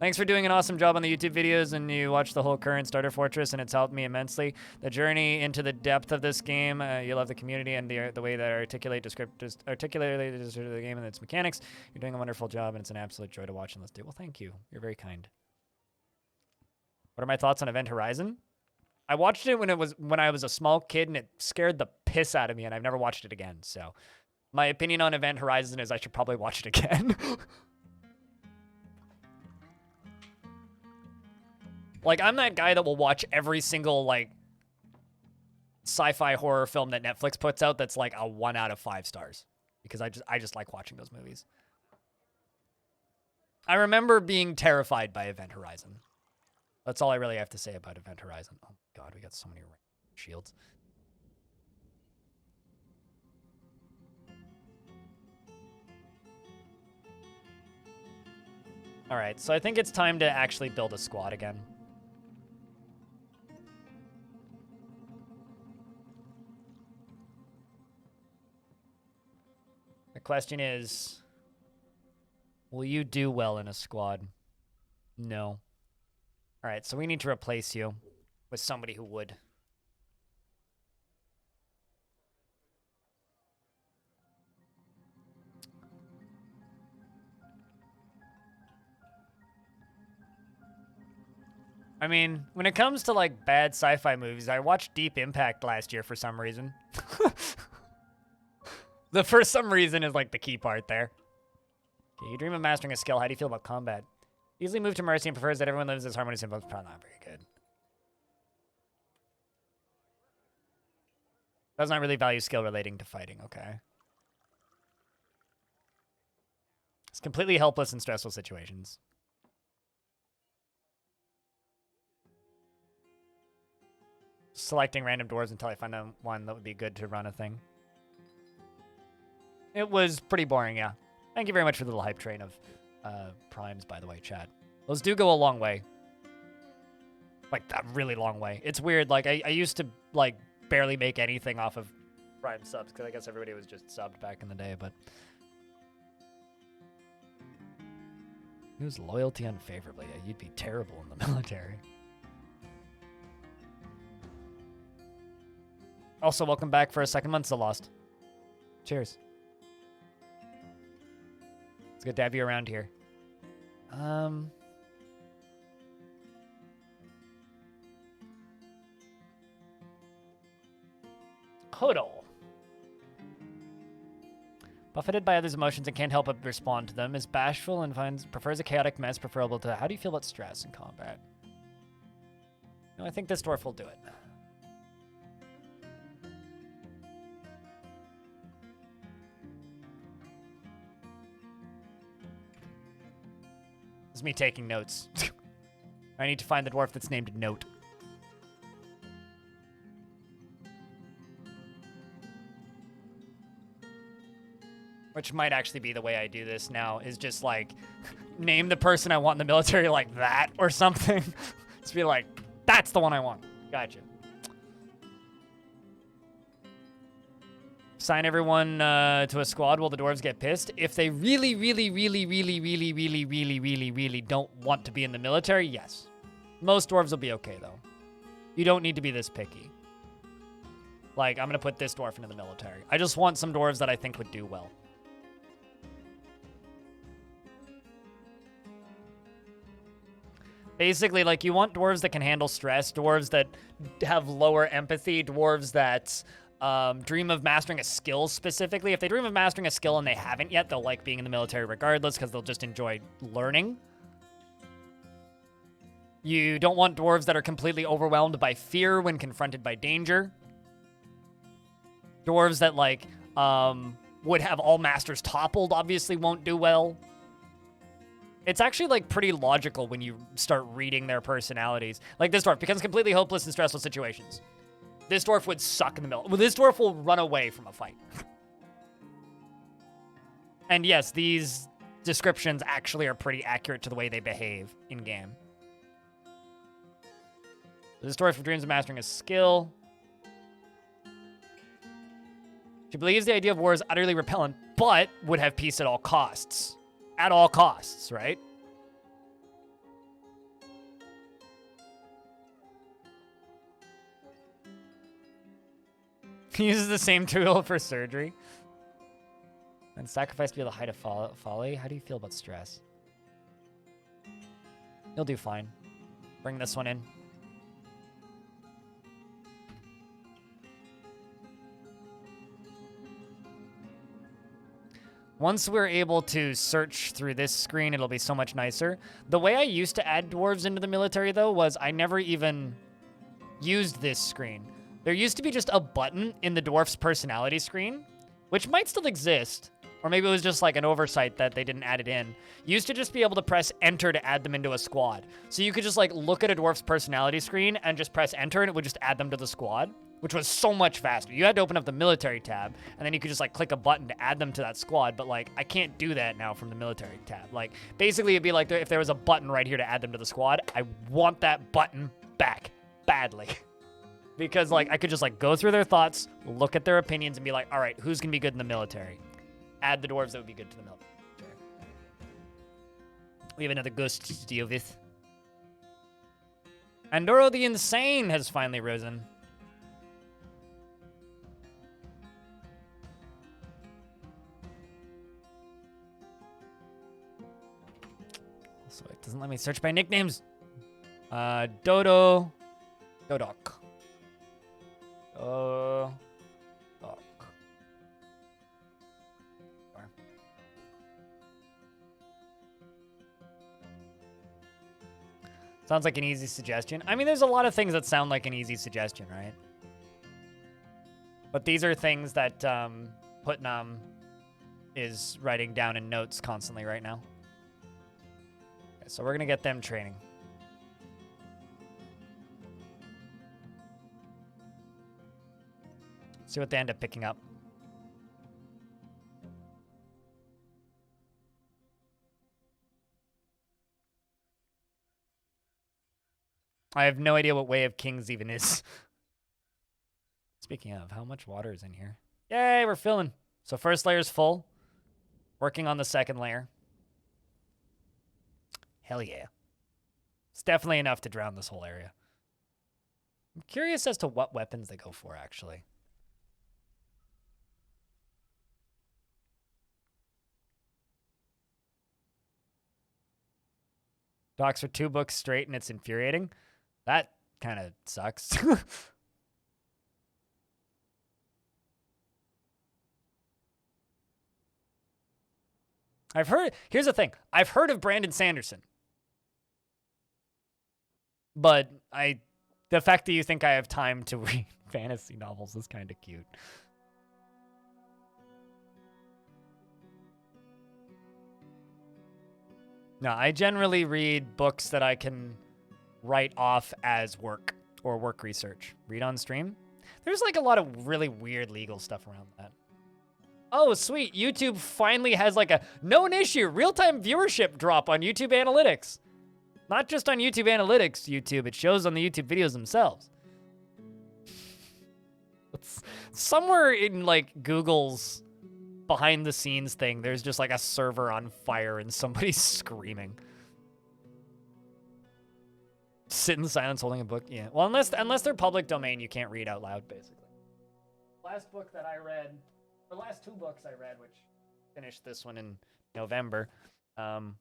Thanks for doing an awesome job on the YouTube videos, and you watched the whole current Starter Fortress, and it's helped me immensely. The journey into the depth of this game, you love the community and the way that articulate the game and its mechanics. You're doing a wonderful job, and it's an absolute joy to watch and listen to. Well, thank you. You're very kind. What are my thoughts on Event Horizon? I watched it when I was a small kid, and it scared the piss out of me, and I've never watched it again. So my opinion on Event Horizon is I should probably watch it again. Like, I'm that guy that will watch every single, like, sci-fi horror film that Netflix puts out that's like a 1 out of 5 stars. Because I just like watching those movies. I remember being terrified by Event Horizon. That's all I really have to say about Event Horizon. Oh, God, we got so many shields. All right, so I think it's time to actually build a squad again. question is, will you do well in a squad? No. All right, so we need to replace you with somebody who would. I mean, when it comes to, like, bad sci-fi movies, I watched Deep Impact last year for some reason. The for some reason is, like, the key part there. Okay, you dream of mastering a skill. How do you feel about combat? Easily move to mercy and prefers that everyone lives as harmonious and both. Probably not very good. Does not really value skill relating to fighting. Okay. It's completely helpless in stressful situations. Selecting random dwarves until I find one that would be good to run a thing. It was pretty boring, yeah. Thank you very much for the little hype train of primes, by the way, chat. Those do go a long way. Like, a really long way. It's weird, like, I used to, like, barely make anything off of prime subs, because I guess everybody was just subbed back in the day, but... Use loyalty unfavorably. Yeah, you'd be terrible in the military. Also, welcome back for a second month, so lost. Cheers. It's good to have you around here. Hodel. Buffeted by others' emotions and can't help but respond to them, is bashful and prefers a chaotic mess preferable to... How do you feel about stress in combat? No, I think this dwarf will do it. This is me taking notes. I need to find the dwarf that's named Note. Which might actually be the way I do this now, is just like, name the person I want in the military like that or something. Just be like, that's the one I want. Gotcha. Sign everyone to a squad while the dwarves get pissed. If they really don't want to be in the military, yes. Most dwarves will be okay, though. You don't need to be this picky. Like, I'm going to put this dwarf into the military. I just want some dwarves that I think would do well. Basically, like, you want dwarves that can handle stress, dwarves that have lower empathy, dwarves that dream of mastering a skill specifically. If they dream of mastering a skill and they haven't yet, they'll like being in the military regardless because they'll just enjoy learning. You don't want dwarves that are completely overwhelmed by fear when confronted by danger. Dwarves that, like, would have all masters toppled obviously won't do well. It's actually, like, pretty logical when you start reading their personalities. Like, this dwarf becomes completely hopeless in stressful situations. This dwarf would suck in the middle. Well, this dwarf will run away from a fight. And yes, these descriptions actually are pretty accurate to the way they behave in-game. This dwarf dreams of mastering a skill. She believes the idea of war is utterly repellent, but would have peace at all costs. At all costs, right? He uses the same tool for surgery. And sacrifice to be the height of folly. How do you feel about stress? You'll do fine. Bring this one in. Once we're able to search through this screen, it'll be so much nicer. The way I used to add dwarves into the military, though, was I never even used this screen. There used to be just a button in the dwarf's personality screen, which might still exist, or maybe it was just like an oversight that they didn't add it in. You used to just be able to press enter to add them into a squad. So you could just like look at a dwarf's personality screen and just press enter and it would just add them to the squad, which was so much faster. You had to open up the military tab and then you could just like click a button to add them to that squad, but like I can't do that now from the military tab. Like basically it'd be like if there was a button right here to add them to the squad, I want that button back badly. Because like I could just like go through their thoughts, look at their opinions and be like, all right, who's gonna be good in the military? add the dwarves that would be good to the military. We have another ghost to deal with. Andoro the Insane has finally risen. So it doesn't let me search by nicknames. Dodo. Dodok. Dodok. Sounds like an easy suggestion. I mean, there's a lot of things that sound like an easy suggestion, right? But these are things that Putnam is writing down in notes constantly right now. Okay, so we're going to get them training. See what they end up picking up. I have no idea what Way of Kings even is. Speaking of, how much water is in here? Yay, we're filling. So first layer's full. Working on the second layer. Hell yeah. It's definitely enough to drown this whole area. I'm curious as to what weapons they go for, actually. Talks for 2 books straight and it's infuriating. That kind of sucks. I've heard, here's the thing. I've heard of Brandon Sanderson. But the fact that you think I have time to read fantasy novels is kind of cute. No, I generally read books that I can write off as work or work research. Read on stream? There's like a lot of really weird legal stuff around that. Oh, sweet. YouTube finally has like a known issue real-time viewership drop on YouTube Analytics. Not just on YouTube Analytics, YouTube. It shows on the YouTube videos themselves. It's somewhere in like Google's behind the scenes thing, there's just like a server on fire and somebody's screaming. Sit in silence holding a book. Yeah. Well, unless they're public domain, you can't read out loud, basically. Last book that I read, the last 2 books I read, which finished this one in November,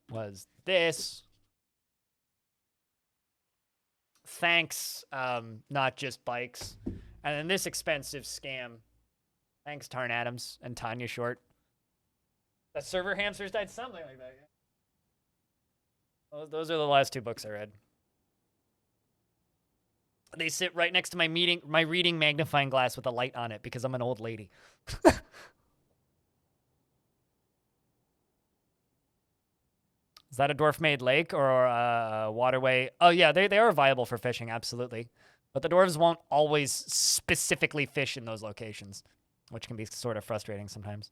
was this. Thanks, Not Just Bikes. And then this expensive scam. Thanks, Tarn Adams and Tanya Short. The server hamsters died, something like that. Yeah. Those are the last 2 books I read. They sit right next to my reading magnifying glass with a light on it because I'm an old lady. Is that a dwarf-made lake or a waterway? Oh, yeah, they are viable for fishing, absolutely. But the dwarves won't always specifically fish in those locations, which can be sort of frustrating sometimes.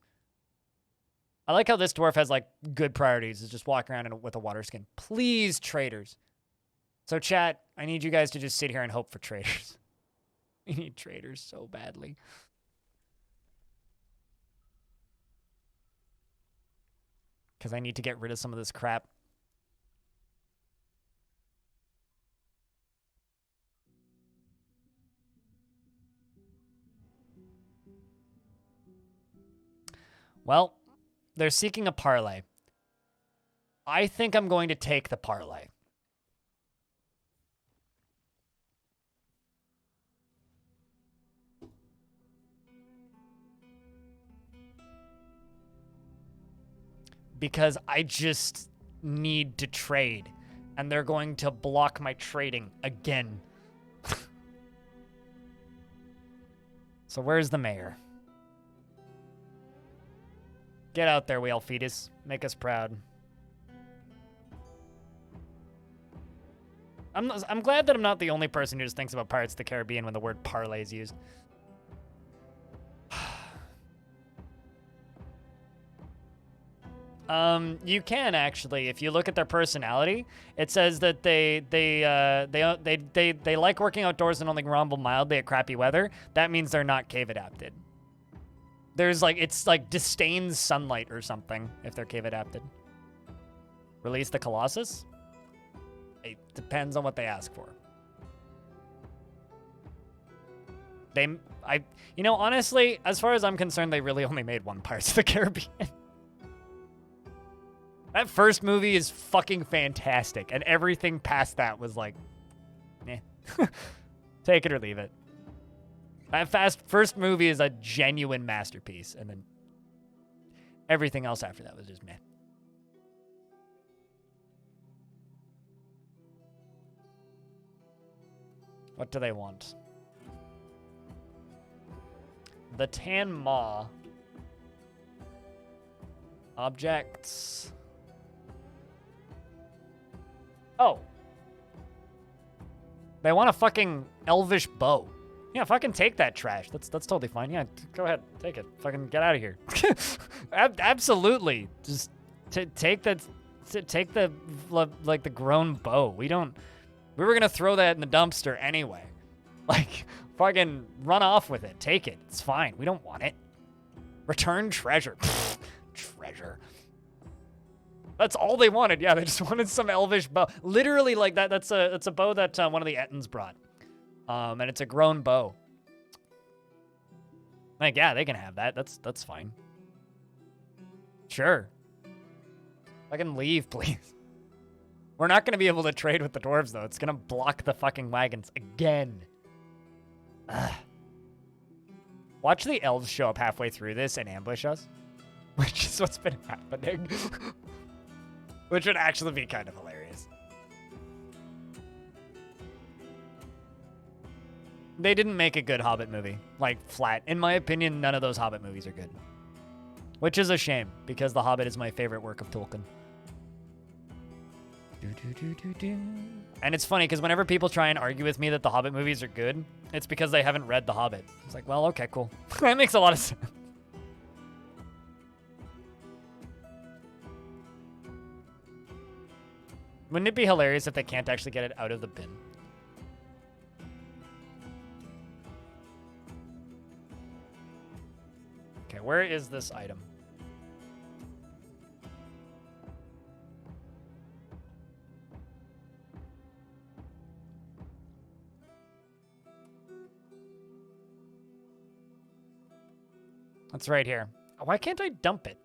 I like how this dwarf has, like, good priorities. Is just walking around with a water skin. Please, traders. So, chat, I need you guys to just sit here and hope for traders. We need traders so badly. Because I need to get rid of some of this crap. Well, they're seeking a parlay. I think I'm going to take the parlay. Because I just need to trade. And they're going to block my trading again. So where's the mayor? Get out there, whale fetus. Make us proud. I'm glad that I'm not the only person who just thinks about Pirates of the Caribbean when the word parlay is used. You can actually, if you look at their personality, it says that they like working outdoors and only grumble mildly at crappy weather. That means they're not cave adapted. There's like, it's like disdains sunlight or something if they're cave adapted. Release the colossus? It depends on what they ask for. You know, honestly, as far as I'm concerned, they really only made one Pirates of the Caribbean. That first movie is fucking fantastic, and everything past that was like, eh. Take it or leave it. That first movie is a genuine masterpiece, and then everything else after that was just meh. What do they want? The Tan Maw. Objects. Oh. They want a fucking elvish bow. Yeah, fucking take that trash. That's totally fine. Yeah, go ahead. Take it. Fucking get out of here. Absolutely. Just take the like the grown bow. We were going to throw that in the dumpster anyway. Like, fucking run off with it. Take it. It's fine. We don't want it. Return treasure. Treasure. That's all they wanted. Yeah, they just wanted some elvish bow. Literally, like that. That's a bow that one of the Ettins brought. And it's a grown bow. Like, yeah, they can have that. That's fine. Sure. I can leave, please. We're not going to be able to trade with the dwarves, though. It's going to block the fucking wagons again. Ugh. Watch the elves show up halfway through this and ambush us. Which is what's been happening. Which would actually be kind of hilarious. They didn't make a good Hobbit movie. Like, flat. In my opinion, none of those Hobbit movies are good. Which is a shame, because The Hobbit is my favorite work of Tolkien. And it's funny, because whenever people try and argue with me that the Hobbit movies are good, it's because they haven't read The Hobbit. It's like, well, okay, cool. That makes a lot of sense. Wouldn't it be hilarious if they can't actually get it out of the bin? Okay, where is this item? It's right here. Why can't I dump it?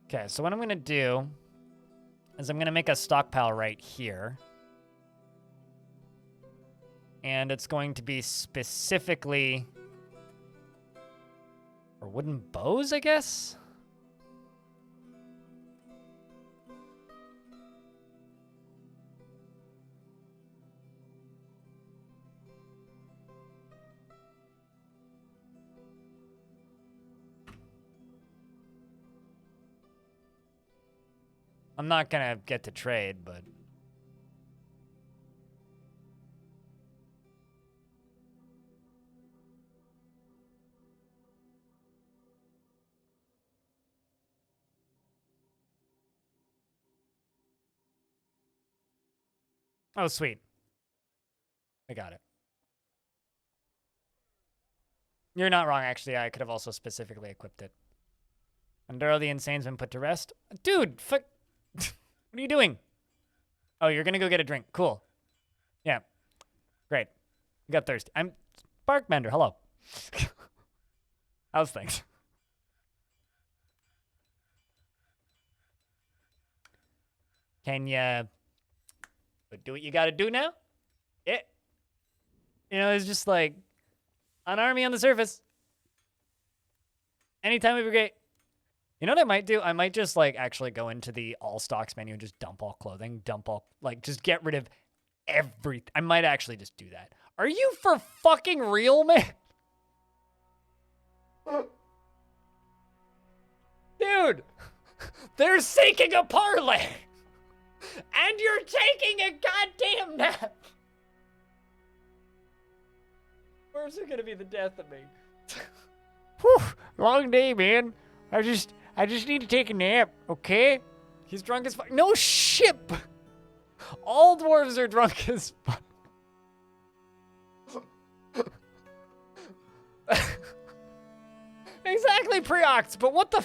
Okay, so what I'm going to do is I'm going to make a stockpile right here. And it's going to be specifically for wooden bows, I guess? I'm not gonna get to trade, but... Oh, sweet. I got it. You're not wrong, actually. I could have also specifically equipped it. Enduro the Insane's been put to rest. Dude, fuck... What are you doing? Oh, you're gonna go get a drink. Cool. Yeah. Great. You got thirsty. I'm Sparkbender. Hello. How's things? Can you do what you gotta do now? Yeah. You know, it's just like an army on the surface. Anytime would be great. You know what I might do? I might just, like, actually go into the all stocks menu and just dump all clothing, like, just get rid of everything. I might actually just do that. Are you for fucking real, man? Dude, they're sinking a parlay, and you're taking a goddamn nap. Where's it gonna be the death of me? Whew, long day, man. I just need to take a nap, okay? He's drunk as fuck. No shit. All dwarves are drunk as fuck. Exactly, Preox, but what the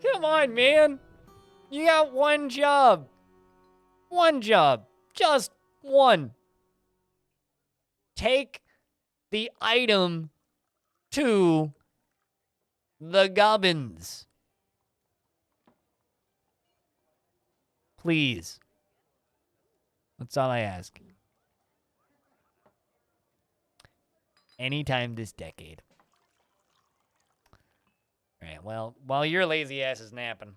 Come on, man. You got one job. One job. Just one. Take the item to the goblins. Please. That's all I ask. Anytime this decade. All right, well, while your lazy ass is napping.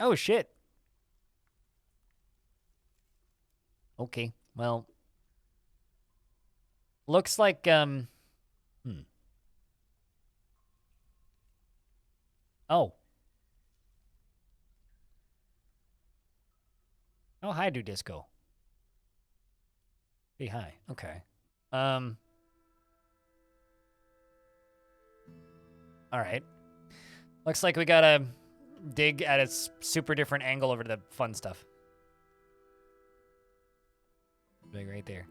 Oh, shit. Okay, well. Looks like, Oh. Oh, hi, do disco. Hey, hi. Okay. All right. Looks like we gotta dig at a super different angle over to the fun stuff. Big right there.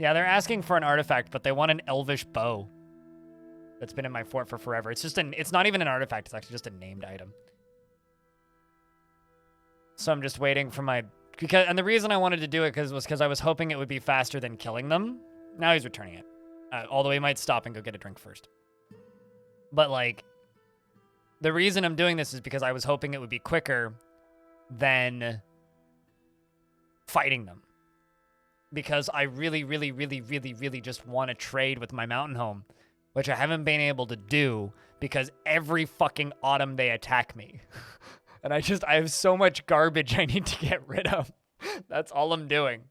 Yeah, they're asking for an artifact, but they want an elvish bow. That's been in my fort for forever. It's not even an artifact, it's actually just a named item. So I'm just waiting for my, and the reason I wanted to do it was because I was hoping it would be faster than killing them. Now he's returning it. Although he might stop and go get a drink first. But like, the reason I'm doing this is because I was hoping it would be quicker than fighting them. Because I really, really, really, really, really just want to trade with my mountain home, which I haven't been able to do because every fucking autumn they attack me. And I have so much garbage I need to get rid of. That's all I'm doing.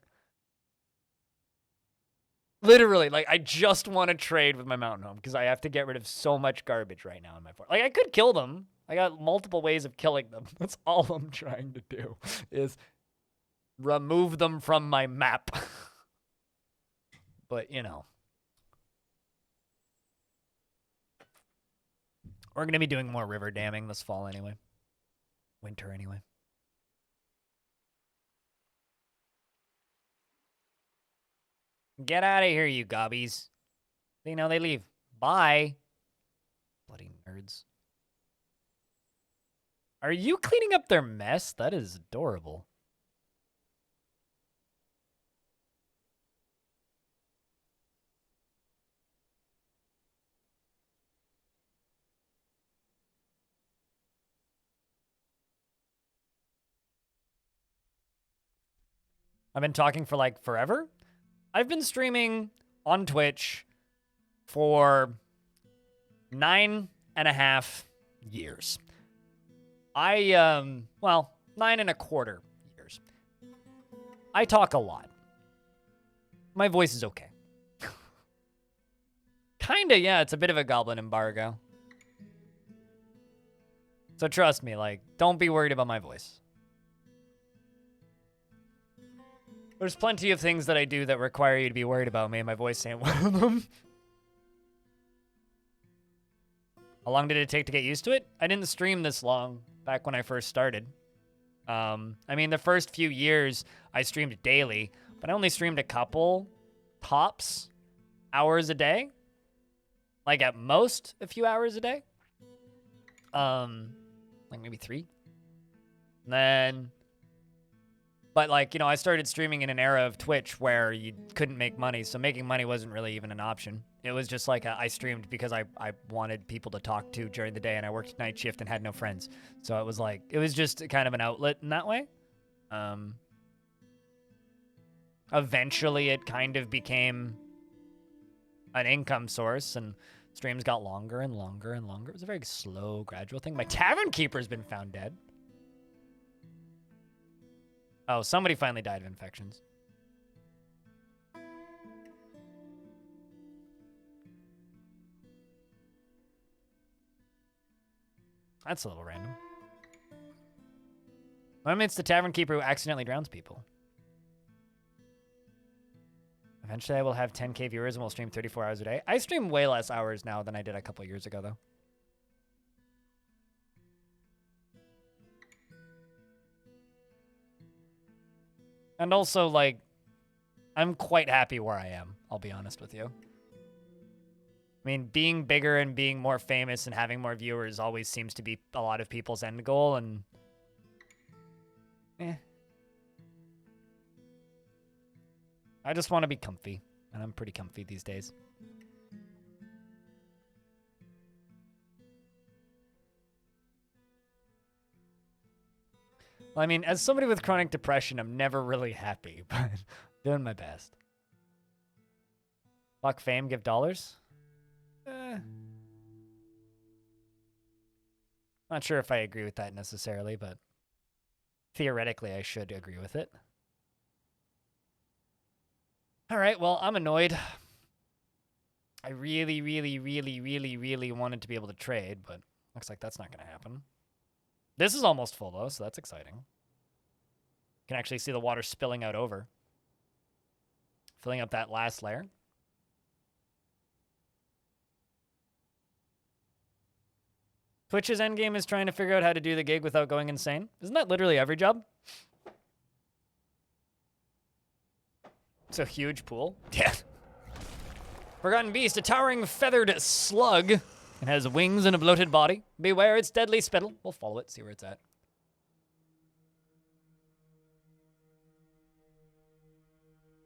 Literally, like, I just want to trade with my mountain home because I have to get rid of so much garbage right now in my fort. Like, I could kill them. I got multiple ways of killing them. That's all I'm trying to do is remove them from my map. But, you know. We're going to be doing more river damming this fall anyway. Winter anyway. Get out of here, you gobbies. You know, they leave. Bye. Bloody nerds. Are you cleaning up their mess? That is adorable. I've been talking for like forever. I've been streaming on Twitch for 9.5 years. Well, 9.25 years. I talk a lot. My voice is okay. Kinda, yeah, it's a bit of a goblin embargo. So trust me, like, don't be worried about my voice. There's plenty of things that I do that require you to be worried about me, and my voice ain't one of them. How long did it take to get used to it? I didn't stream this long back when I first started. I mean, the first few years, I streamed daily, but I only streamed a couple, tops, hours a day. Like, at most, a few hours a day. Like, maybe 3. And then... But, like, you know, I started streaming in an era of Twitch where you couldn't make money, so making money wasn't really even an option. It was just like I streamed because I wanted people to talk to during the day, and I worked night shift and had no friends. So it was like, it was just kind of an outlet in that way. Eventually, it kind of became an income source, and streams got longer and longer and longer. It was a very slow, gradual thing. My tavern keeper's been found dead. Oh, somebody finally died of infections. That's a little random. I'm it's the tavern keeper who accidentally drowns people. Eventually I will have 10K viewers and will stream 34 hours a day. I stream way less hours now than I did a couple years ago, though. And also, like, I'm quite happy where I am, I'll be honest with you. I mean, being bigger and being more famous and having more viewers always seems to be a lot of people's end goal, and... I just want to be comfy, and I'm pretty comfy these days. Well, I mean, as somebody with chronic depression, I'm never really happy, but doing my best. Fuck fame, give dollars? Not sure if I agree with that necessarily, but theoretically I should agree with it. All right, well, I'm annoyed. I really, really, really, really, really wanted to be able to trade, but looks like that's not going to happen. This is almost full, though, so that's exciting. You can actually see the water spilling out over. Filling up that last layer. Twitch's endgame is trying to figure out how to do the gig without going insane. Isn't that literally every job? It's a huge pool. Yeah. Forgotten Beast, a towering feathered slug. It has wings and a bloated body. Beware its deadly spittle. We'll follow it, see where it's at.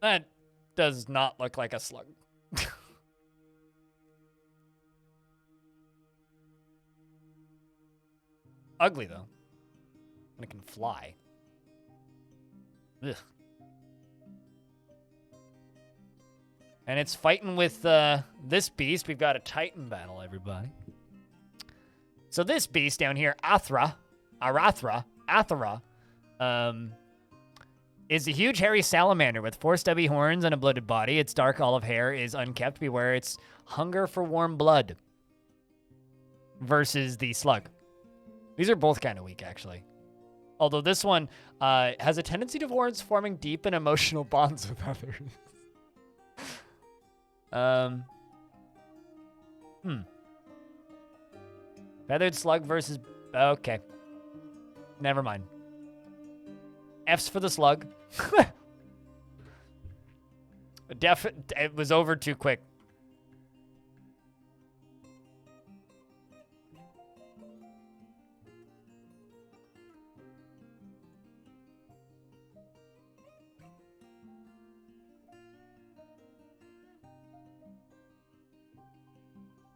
That does not look like a slug. Ugly, though. And it can fly. Ugh. And it's fighting with this beast. We've got a Titan battle, everybody. So this beast down here, Athra, is a huge hairy salamander with 4 stubby horns and a bloated body. Its dark olive hair is unkept. Beware its hunger for warm blood versus the slug. These are both kind of weak, actually. Although this one has a tendency towards forming deep and emotional bonds with others. Feathered slug versus... Okay. Never mind. F's for the slug. It was over too quick.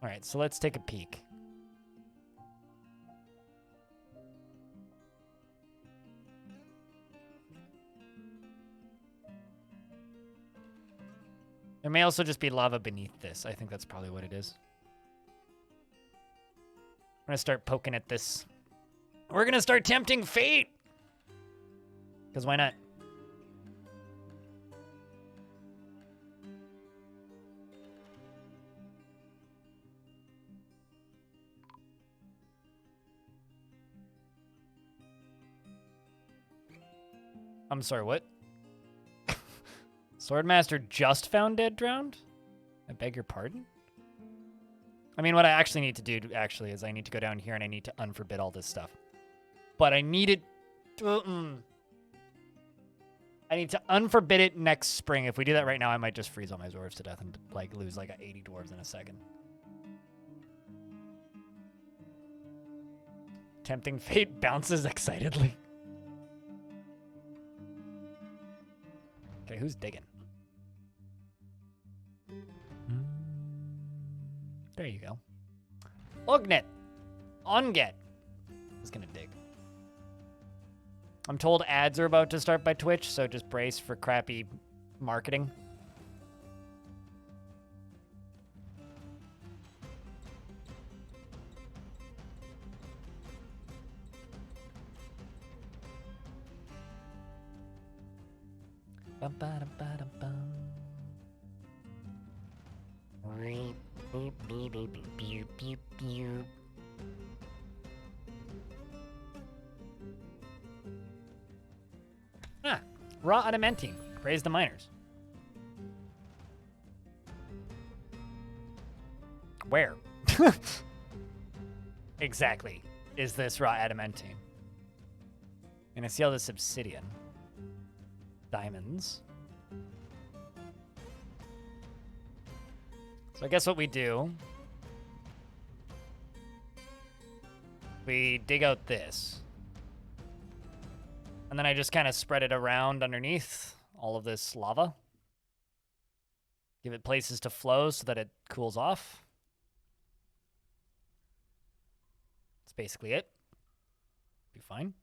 All right, so let's take a peek. There may also just be lava beneath this. I think that's probably what it is. I'm gonna start poking at this. We're gonna start tempting fate! Because why not? I'm sorry, what? Swordmaster just found dead drowned? I beg your pardon? I mean, what I actually need to do, actually, is I need to go down here and I need to unforbid all this stuff. But I need it... I need to unforbid it next spring. If we do that right now, I might just freeze all my dwarves to death and, like, lose, like, 80 dwarves in a second. Tempting fate bounces excitedly. Okay, who's digging? There you go. Ognet. Onget is gonna dig. I'm told ads are about to start by Twitch, so just brace for crappy marketing. Ah, raw adamantine. Praise the miners. Where? Exactly is this raw adamantine? And I see all this obsidian. Diamonds. So I guess what we do, we dig out this. And then I just kind of spread it around underneath all of this lava. Give it places to flow so that it cools off. That's basically it. Be fine.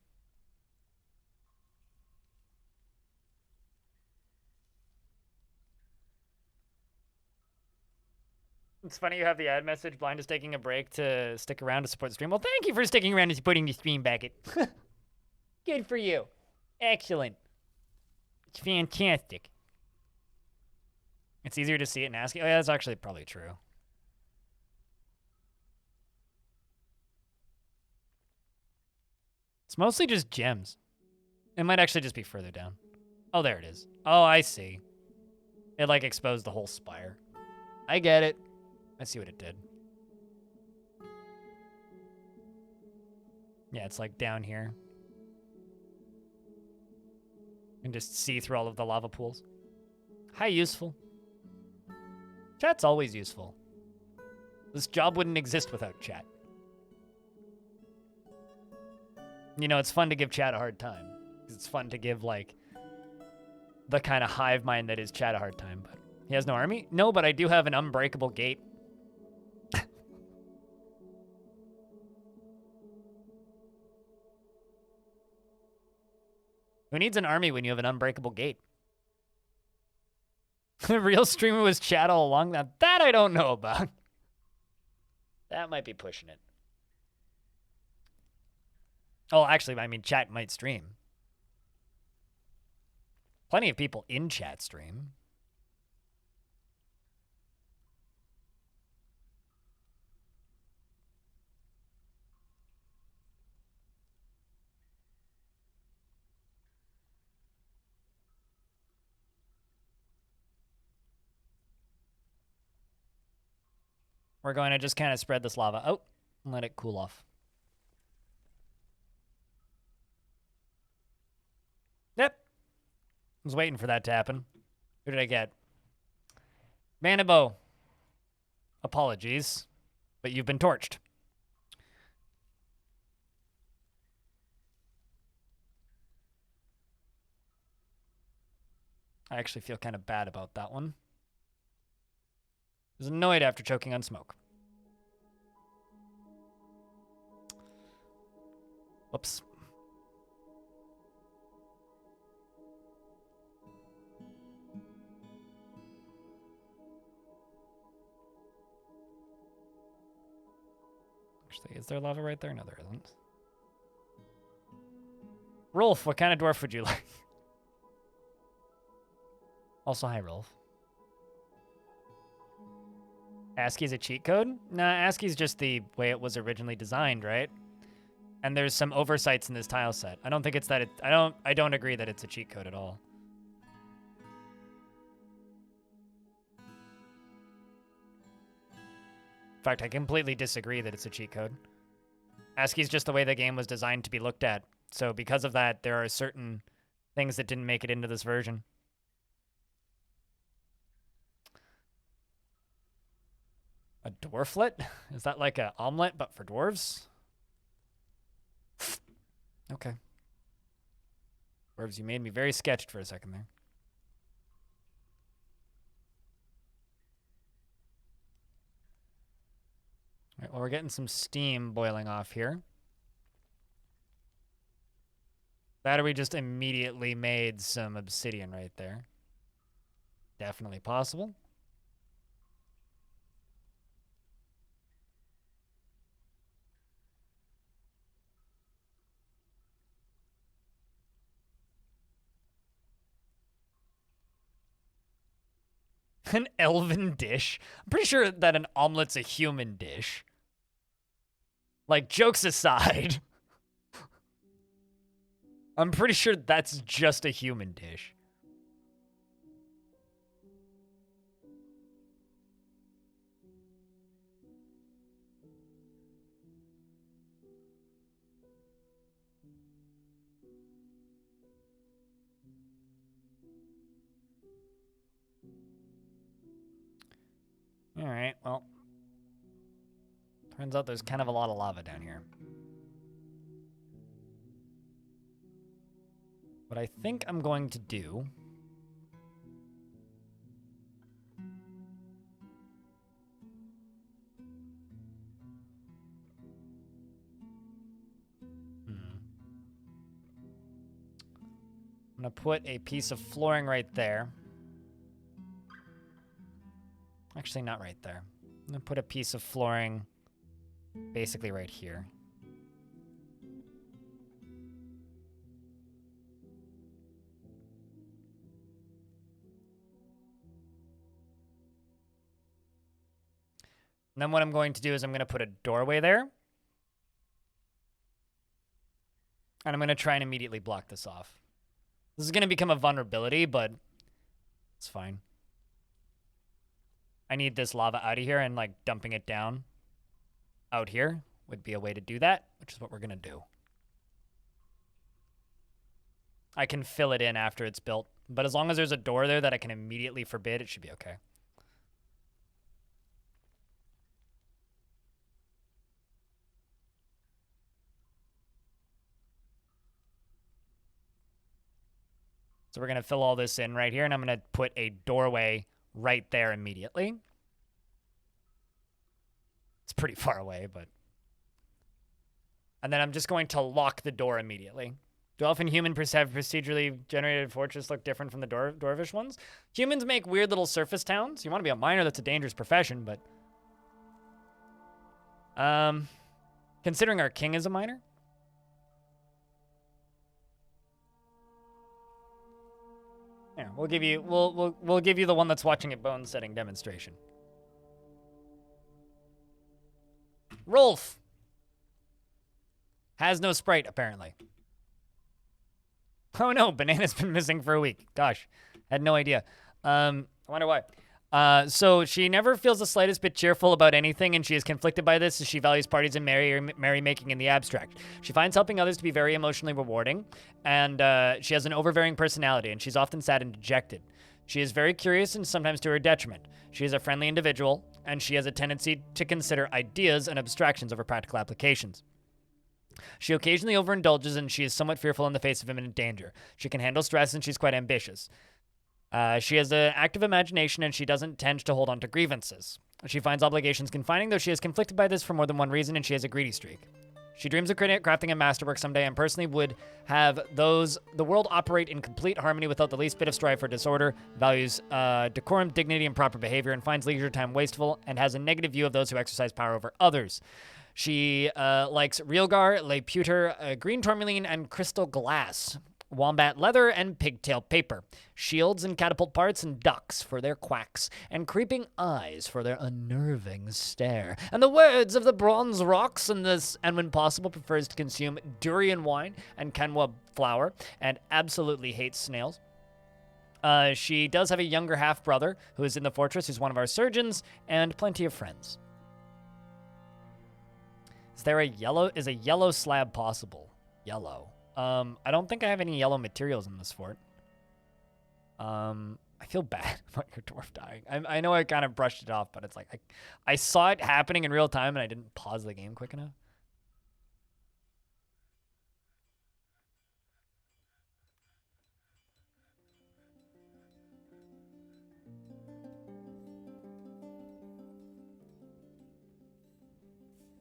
It's funny you have the ad message, Blind is taking a break to stick around to support the stream. Well, thank you for sticking around and supporting the stream, Beckett. Good for you. Excellent. It's fantastic. It's easier to see it and ask it. Oh, yeah, that's actually probably true. It's mostly just gems. It might actually just be further down. Oh, there it is. Oh, I see. It, like, exposed the whole spire. I get it. I see what it did. Yeah, it's, like, down here. And just see through all of the lava pools. Hi, useful. Chat's always useful. This job wouldn't exist without chat. You know, it's fun to give chat a hard time. It's fun to give, like, the kind of hive mind that is chat a hard time. But he has no army? No, but I do have an unbreakable gate. Who needs an army when you have an unbreakable gate? The real streamer was chat all along. That I don't know about. That might be pushing it. Oh, actually, I mean, chat might stream. Plenty of people in chat stream. We're going to just kind of spread this lava out and let it cool off. Yep. I was waiting for that to happen. Who did I get? Manibo. Apologies, but you've been torched. I actually feel kind of bad about that one. I was annoyed after choking on smoke. Whoops. Actually, is there lava right there? No, there isn't. Rolf, what kind of dwarf would you like? Also, hi, Rolf. ASCII's a cheat code? Nah, ASCII's just the way it was originally designed, right? And there's some oversights in this tile set. I don't think it's that it... I don't agree that it's a cheat code at all. In fact, I completely disagree that it's a cheat code. ASCII's just the way the game was designed to be looked at. So because of that, there are certain things that didn't make it into this version. A dwarflet? Is that like an omelet, but for dwarves? Okay. Dwarves, you made me very sketched for a second there. All right, well, we're getting some steam boiling off here. Battery just immediately made some obsidian right there. Definitely possible. An elven dish? I'm pretty sure that an omelet's a human dish. Like, jokes aside. I'm pretty sure that's just a human dish. All right, well, turns out there's kind of a lot of lava down here. What I think I'm going to do I'm going to put a piece of flooring right there. Actually, not right there. I'm going to put a piece of flooring basically right here. And then what I'm going to do is I'm going to put a doorway there. And I'm going to try and immediately block this off. This is going to become a vulnerability, but it's fine. I need this lava out of here, and like dumping it down out here would be a way to do that, which is what we're going to do. I can fill it in after it's built, but as long as there's a door there that I can immediately forbid, it should be okay. So we're going to fill all this in right here, and I'm going to put a doorway right there immediately. It's pretty far away, but... And then I'm just going to lock the door immediately. Do elf and human have procedurally generated fortress look different from the dwarvish ones? Humans make weird little surface towns. You want to be a miner, that's a dangerous profession, but... considering our king is a miner... Yeah, we'll give you we'll give you the one that's watching a bone setting demonstration. Rolf has no sprite apparently. Oh no, Banana's been missing for a week. Gosh, had no idea. I wonder why. So she never feels the slightest bit cheerful about anything, and she is conflicted by this as she values parties and merrymaking in the abstract. She finds helping others to be very emotionally rewarding, and she has an overbearing personality, and she's often sad and dejected. She is very curious and sometimes to her detriment. She is a friendly individual, and she has a tendency to consider ideas and abstractions over practical applications. She occasionally overindulges, and she is somewhat fearful in the face of imminent danger. She can handle stress, and she's quite ambitious. She has an active imagination, and she doesn't tend to hold on to grievances. She finds obligations confining, though she is conflicted by this for more than one reason, and she has a greedy streak. She dreams of crafting a masterwork someday, and personally would have the world operate in complete harmony without the least bit of strife or disorder, values decorum, dignity, and proper behavior, and finds leisure time wasteful, and has a negative view of those who exercise power over others. She likes realgar, lay pewter, green tourmaline, and crystal glass. Wombat leather and pigtail paper, shields and catapult parts and ducks for their quacks, and creeping eyes for their unnerving stare. And the words of the bronze rocks, and when possible prefers to consume durian wine and quinoa flour, and absolutely hates snails. She does have a younger half-brother who is in the fortress, who's one of our surgeons, and plenty of friends. Is a yellow slab possible? Yellow. I don't think I have any yellow materials in this fort. I feel bad about your dwarf dying. I know I kind of brushed it off, but it's like I saw it happening in real time and I didn't pause the game quick enough.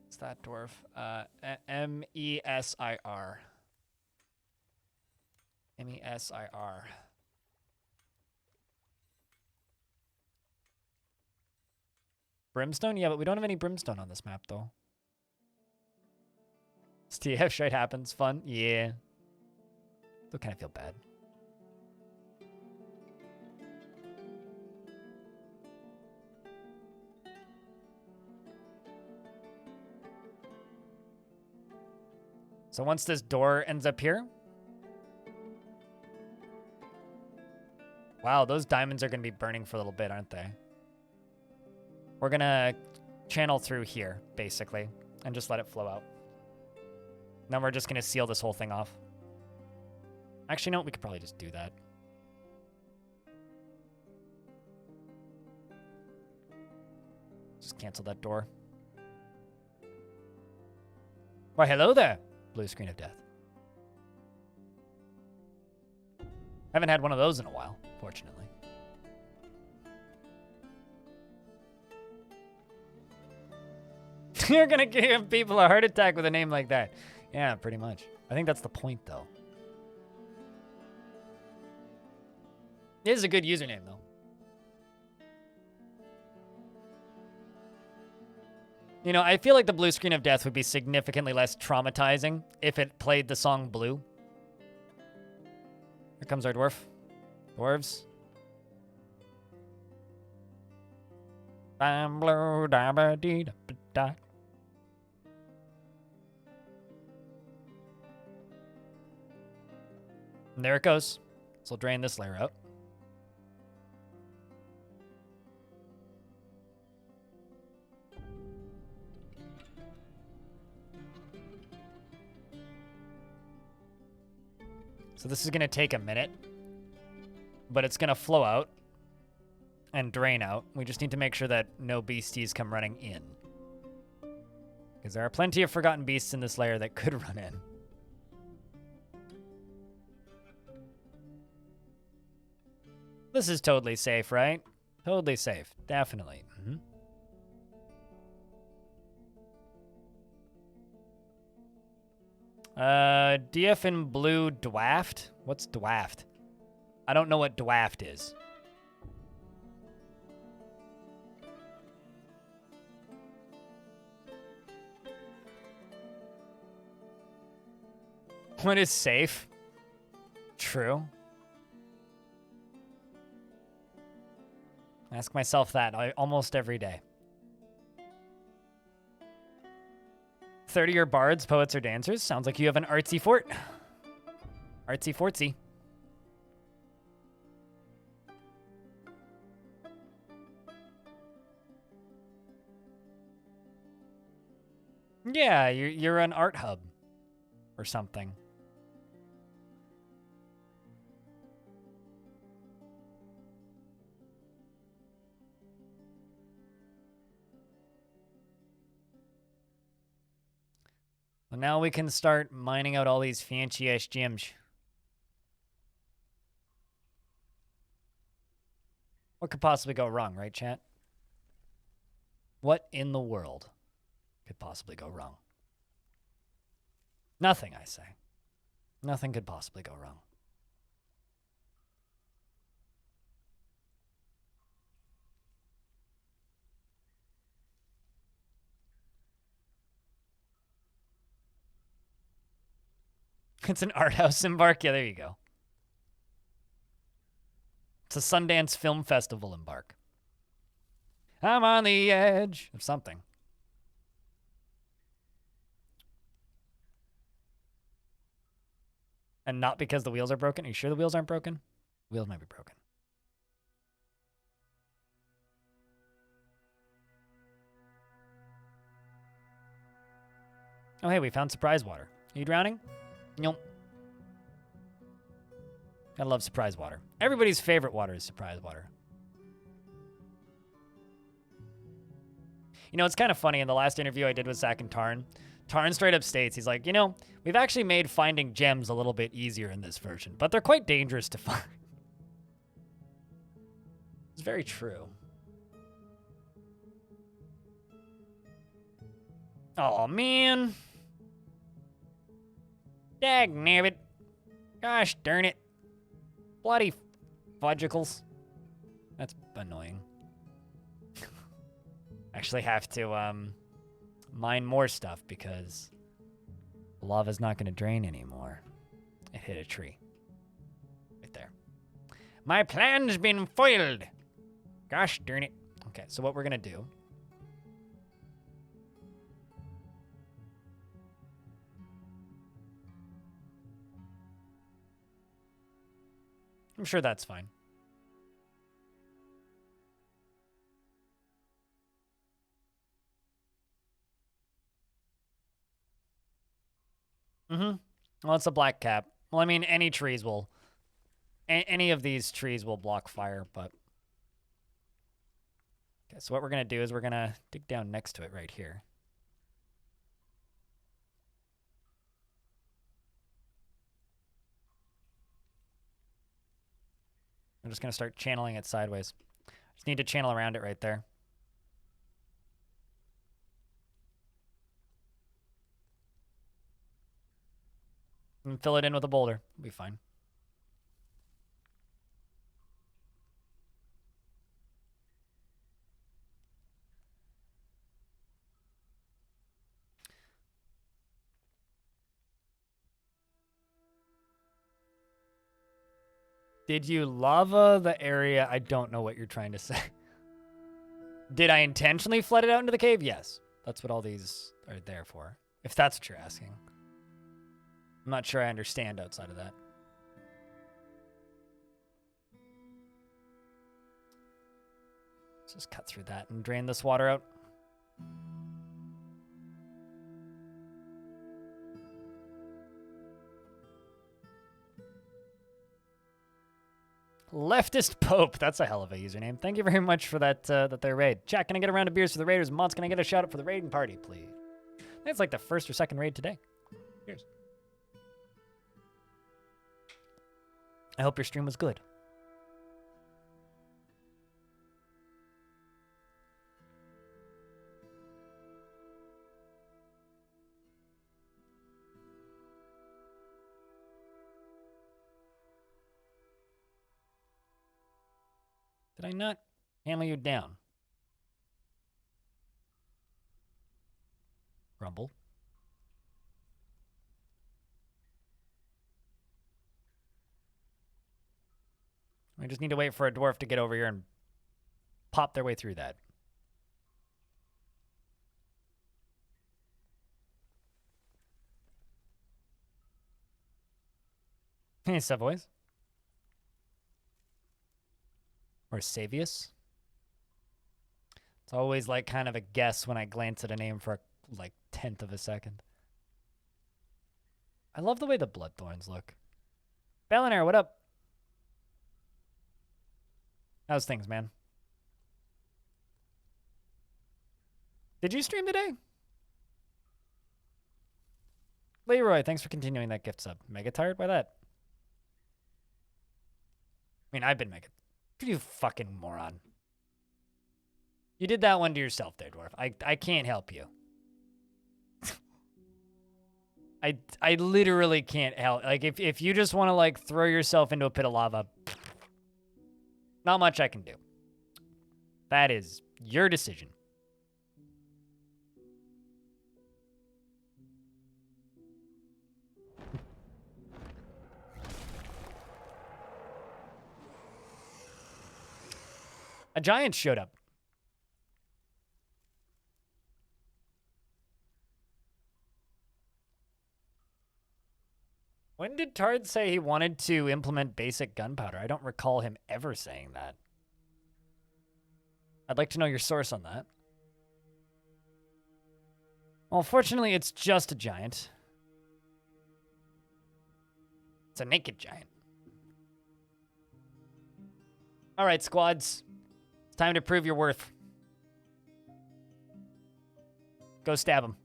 What's that dwarf? M-E-S-I-R. M-E-S-I-R. Brimstone? Yeah, but we don't have any brimstone on this map, though. STF, shit happens. Fun? Yeah. Still kind of feel bad. So once this door ends up here, Wow, those diamonds are going to be burning for a little bit, aren't they? We're going to channel through here, basically, and just let it flow out. Then we're just going to seal this whole thing off. Actually, no, we could probably just do that. Just cancel that door. Why, hello there, blue screen of death. Haven't had one of those in a while, fortunately. You're gonna give people a heart attack with a name like that. Yeah, pretty much. I think that's the point, though. It is a good username, though. You know, I feel like the blue screen of death would be significantly less traumatizing if it played the song Blue. Here comes our dwarf. Dwarves. I'm blue, da ba dee da ba da. And there it goes. So we'll drain this layer out. So this is going to take a minute, but it's going to flow out and drain out. We just need to make sure that no beasties come running in, because there are plenty of forgotten beasts in this layer that could run in. This is totally safe, right? Totally safe. Definitely. Mm-hmm. DF in blue dwaft? What's dwaft? I don't know what dwaft is. What is safe? True. I ask myself that almost every day. 30-year bards, poets, or dancers? Sounds like you have an artsy fort. Artsy fortsy. Yeah, you're an art hub or something. Well, now we can start mining out all these fancy-ass gems. What could possibly go wrong, right, chat? What in the world could possibly go wrong? Nothing, I say. Nothing could possibly go wrong. It's an art house embark. Yeah, there you go. It's a Sundance Film Festival embark. I'm on the edge of something. And not because the wheels are broken. Are you sure the wheels aren't broken? The wheels might be broken. Oh, hey, we found surprise water. Are you drowning? Nope. I love surprise water. Everybody's favorite water is surprise water. You know, it's kind of funny. In the last interview I did with Zach and Tarn, Tarn straight up states, he's like, you know, we've actually made finding gems a little bit easier in this version, but they're quite dangerous to find. It's very true. Oh, man. Dagnabbit. Gosh darn it. Bloody fudgicles. That's annoying. Actually have to mine more stuff because the lava's not going to drain anymore. It hit a tree. Right there. My plan's been foiled. Gosh darn it. Okay, so what we're going to do... I'm sure that's fine. Mm-hmm. Well, it's a black cap. Well, I mean, any trees will... any of these trees will block fire, but... Okay, so what we're going to do is we're going to dig down next to it right here. I'm just going to start channeling it sideways. Just need to channel around it right there. And fill it in with a boulder. It'll be fine. Did you lava the area? I don't know what you're trying to say. Did I intentionally flood it out into the cave? Yes. That's what all these are there for. If that's what you're asking. I'm not sure I understand outside of that. Let's just cut through that and drain this water out. Leftist Pope. That's a hell of a username. Thank you very much for that their raid. Chat, can I get a round of beers for the raiders? Mods, can I get a shout out for the raiding party, please? I think it's like the first or second raid today. Cheers. I hope your stream was good. Did I not hammer you down? Grumble. I just need to wait for a dwarf to get over here and pop their way through that. Hey, Savoys. Or Savius. It's always like kind of a guess when I glance at a name for like 1/10 of a second. I love the way the bloodthorns look. Ballinair, what up? How's things, man? Did you stream today? Leroy, thanks for continuing that gift sub. Mega tired by that? I mean, I've been mega... You fucking moron. You did that one to yourself there, Dwarf. I can't help you. I literally can't help. Like, if you just want to, like, throw yourself into a pit of lava, not much I can do. That is your decision. A giant showed up. When did Tard say he wanted to implement basic gunpowder? I don't recall him ever saying that. I'd like to know your source on that. Well, fortunately, it's just a giant. It's a naked giant. All right, squads. It's time to prove your worth. Go stab him.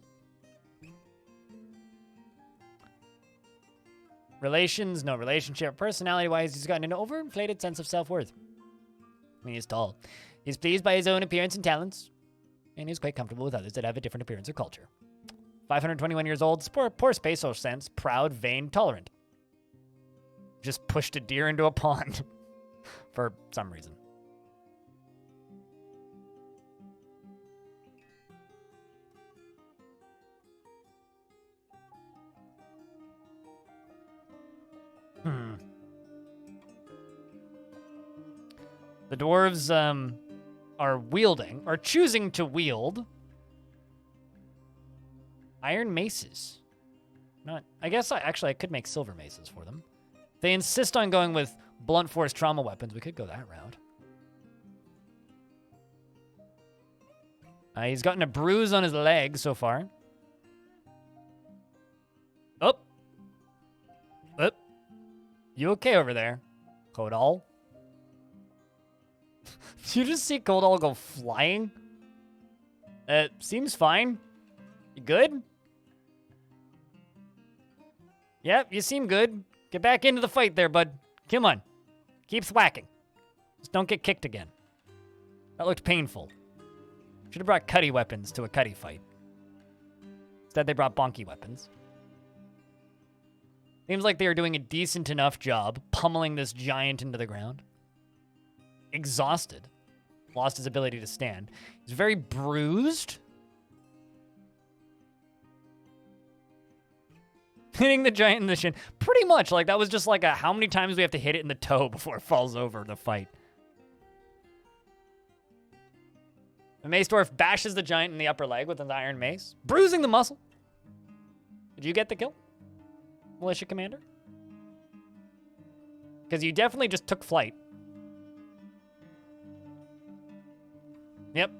Relations, no relationship. Personality-wise, he's gotten an overinflated sense of self-worth. I mean, he's tall. He's pleased by his own appearance and talents, and he's quite comfortable with others that have a different appearance or culture. 521 years old, poor spatial sense, proud, vain, tolerant. Just pushed a deer into a pond for some reason. The dwarves are wielding, or choosing to wield, iron maces. I guess I could make silver maces for them. They insist on going with blunt force trauma weapons. We could go that route. He's gotten a bruise on his leg so far. Oh, You okay over there? Kodal? You just see Kodal go flying? Seems fine. You good? Yep, you seem good. Get back into the fight there, bud. Come on. Keep thwacking. Just don't get kicked again. That looked painful. Should have brought cutty weapons to a cutty fight. Instead, they brought bonky weapons. Seems like they are doing a decent enough job pummeling this giant into the ground. Exhausted. Lost his ability to stand. He's very bruised. Hitting the giant in the shin. Pretty much, like, that was just like a how many times we have to hit it in the toe before it falls over the fight. The Mace Dwarf bashes the giant in the upper leg with an iron mace, bruising the muscle. Did you get the kill, Militia Commander? Because you definitely just took flight. Yep,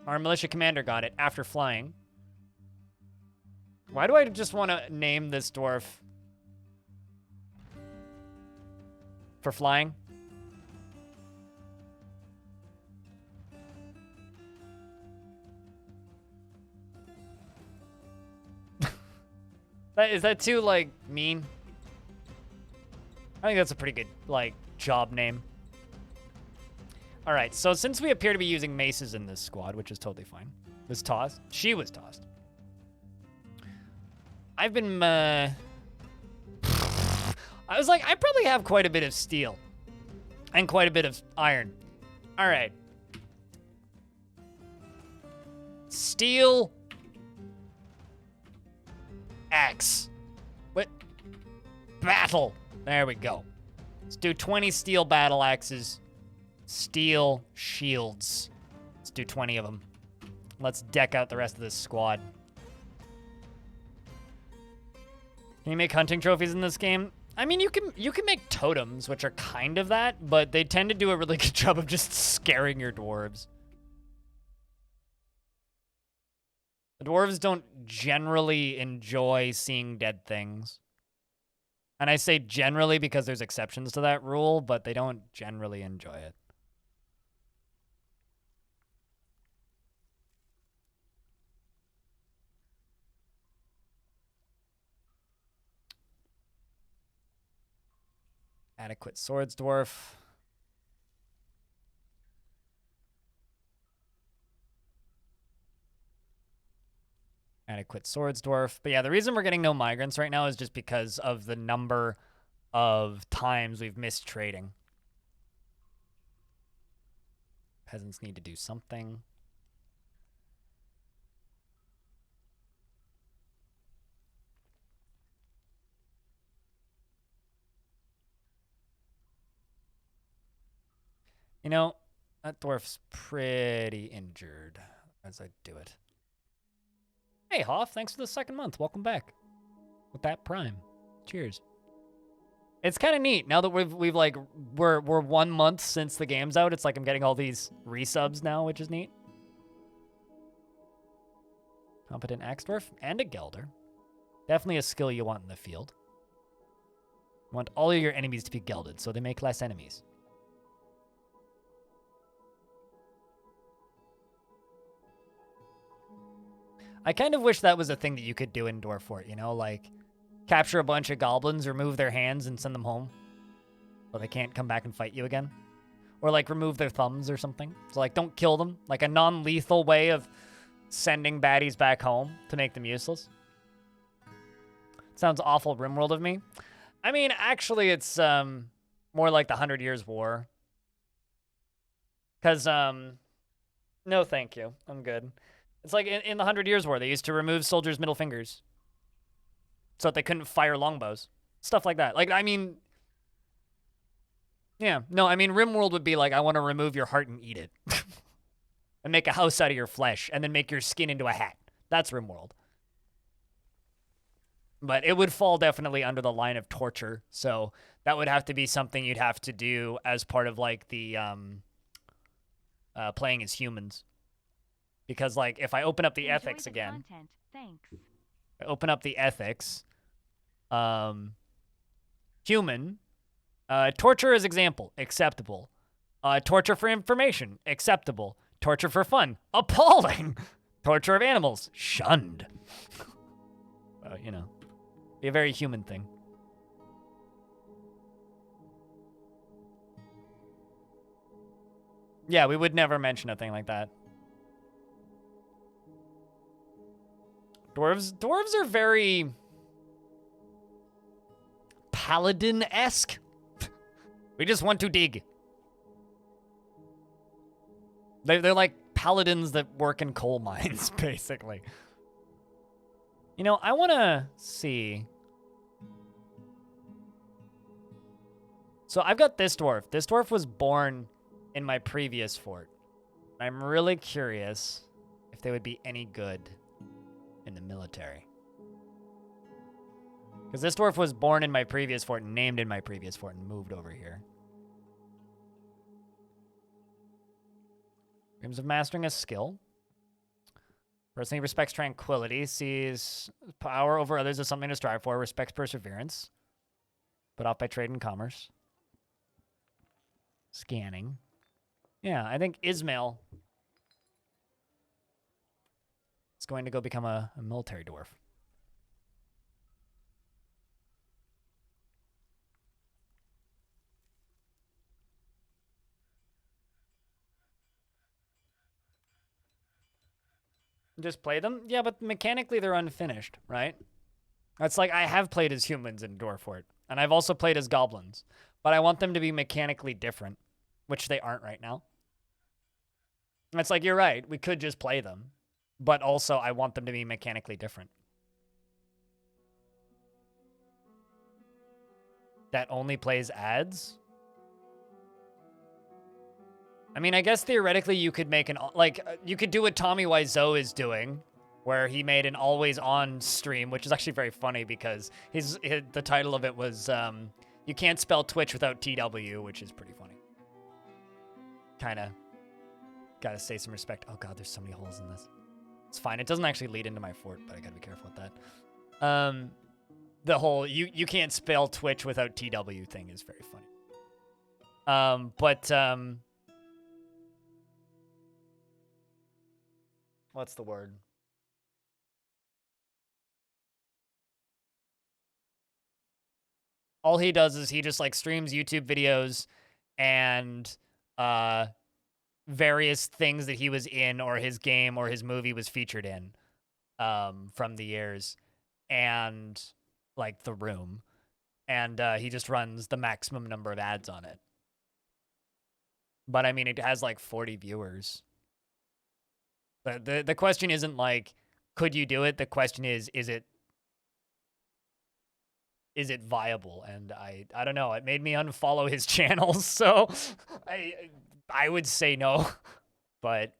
our Militia Commander got it after flying. Why do I just want to name this dwarf for flying? Is that too, like, mean? I think that's a pretty good, like, job name. All right, so since we appear to be using maces in this squad, which is totally fine. Was tossed? She was tossed. I've been, I was like, I probably have quite a bit of steel. And quite a bit of iron. All right. Steel. Axe. What? Battle. There we go. Let's do 20 steel battle axes. Steel shields. Let's do 20 of them. Let's deck out the rest of this squad. Can you make hunting trophies in this game? I mean, you can make totems, which are kind of that, but they tend to do a really good job of just scaring your dwarves. The dwarves don't generally enjoy seeing dead things. And I say generally because there's exceptions to that rule, but they don't generally enjoy it. Adequate swords dwarf. Adequate swords dwarf. But yeah, the reason we're getting no migrants right now is just because of the number of times we've missed trading. Peasants need to do something. You know, that dwarf's pretty injured as I do it. Hey, Hoff, thanks for the second month. Welcome back with that Prime. Cheers. It's kind of neat now that we've like we're 1 month since the game's out. It's like I'm getting all these resubs now, which is neat. Competent axe dwarf and a gelder. Definitely a skill you want in the field. You want all of your enemies to be gelded, so they make less enemies. I kind of wish that was a thing that you could do in Dwarf Fort, you know, like capture a bunch of goblins, remove their hands, and send them home. So they can't come back and fight you again. Or like remove their thumbs or something. So like don't kill them. Like a non-lethal way of sending baddies back home to make them useless. Sounds awful RimWorld of me. I mean, actually it's more like the 100 Years War. Because, no thank you. I'm good. It's like in the 100 Years War, they used to remove soldiers' middle fingers so that they couldn't fire longbows. Stuff like that. Like, I mean, yeah. No, I mean, RimWorld would be like, I want to remove your heart and eat it. And make a house out of your flesh, and then make your skin into a hat. That's RimWorld. But it would fall definitely under the line of torture, so that would have to be something you'd have to do as part of, like, the playing as humans. Because, like, if I open up the ethics again, Thanks. I open up the ethics, human, Torture as example, acceptable. Torture for information, acceptable. Torture for fun, appalling. Torture of animals, shunned. You know, be a very human thing. Yeah, we would never mention a thing like that. Dwarves are very paladin-esque. We just want to dig. They're like paladins that work in coal mines, basically. You know, I want to see. So I've got this dwarf. This dwarf was born in my previous fort. I'm really curious if they would be any good in the military. Because this dwarf was born in my previous fort and named in my previous fort and moved over here. Dreams of mastering a skill. Personally respects tranquility, sees power over others as something to strive for, respects perseverance. Put off by trade and commerce. Scanning. Yeah, I think Ismail is going to go become a military dwarf. Just play them? Yeah, but mechanically they're unfinished, right? That's like, I have played as humans in Dwarf Fort, and I've also played as goblins, but I want them to be mechanically different, which they aren't right now. It's like, you're right, we could just play them, but also I want them to be mechanically different. That only plays ads? I mean, I guess theoretically you could make an, like, you could do what Tommy Wiseau is doing, where he made an always-on stream, which is actually very funny because the title of it was, you can't spell Twitch without TW, which is pretty funny. Kinda gotta say some respect. Oh god, there's so many holes in this. It's fine. It doesn't actually lead into my fort, but I gotta be careful with that. The whole, you can't spell Twitch without TW thing is very funny. What's the word? All he does is he just like streams YouTube videos and various things that he was in or his game or his movie was featured in from the years and like The Room. And he just runs the maximum number of ads on it. But I mean, it has like 40 viewers. The question isn't like, could you do it? The question is it viable? And I don't know. It made me unfollow his channel, so I would say no. But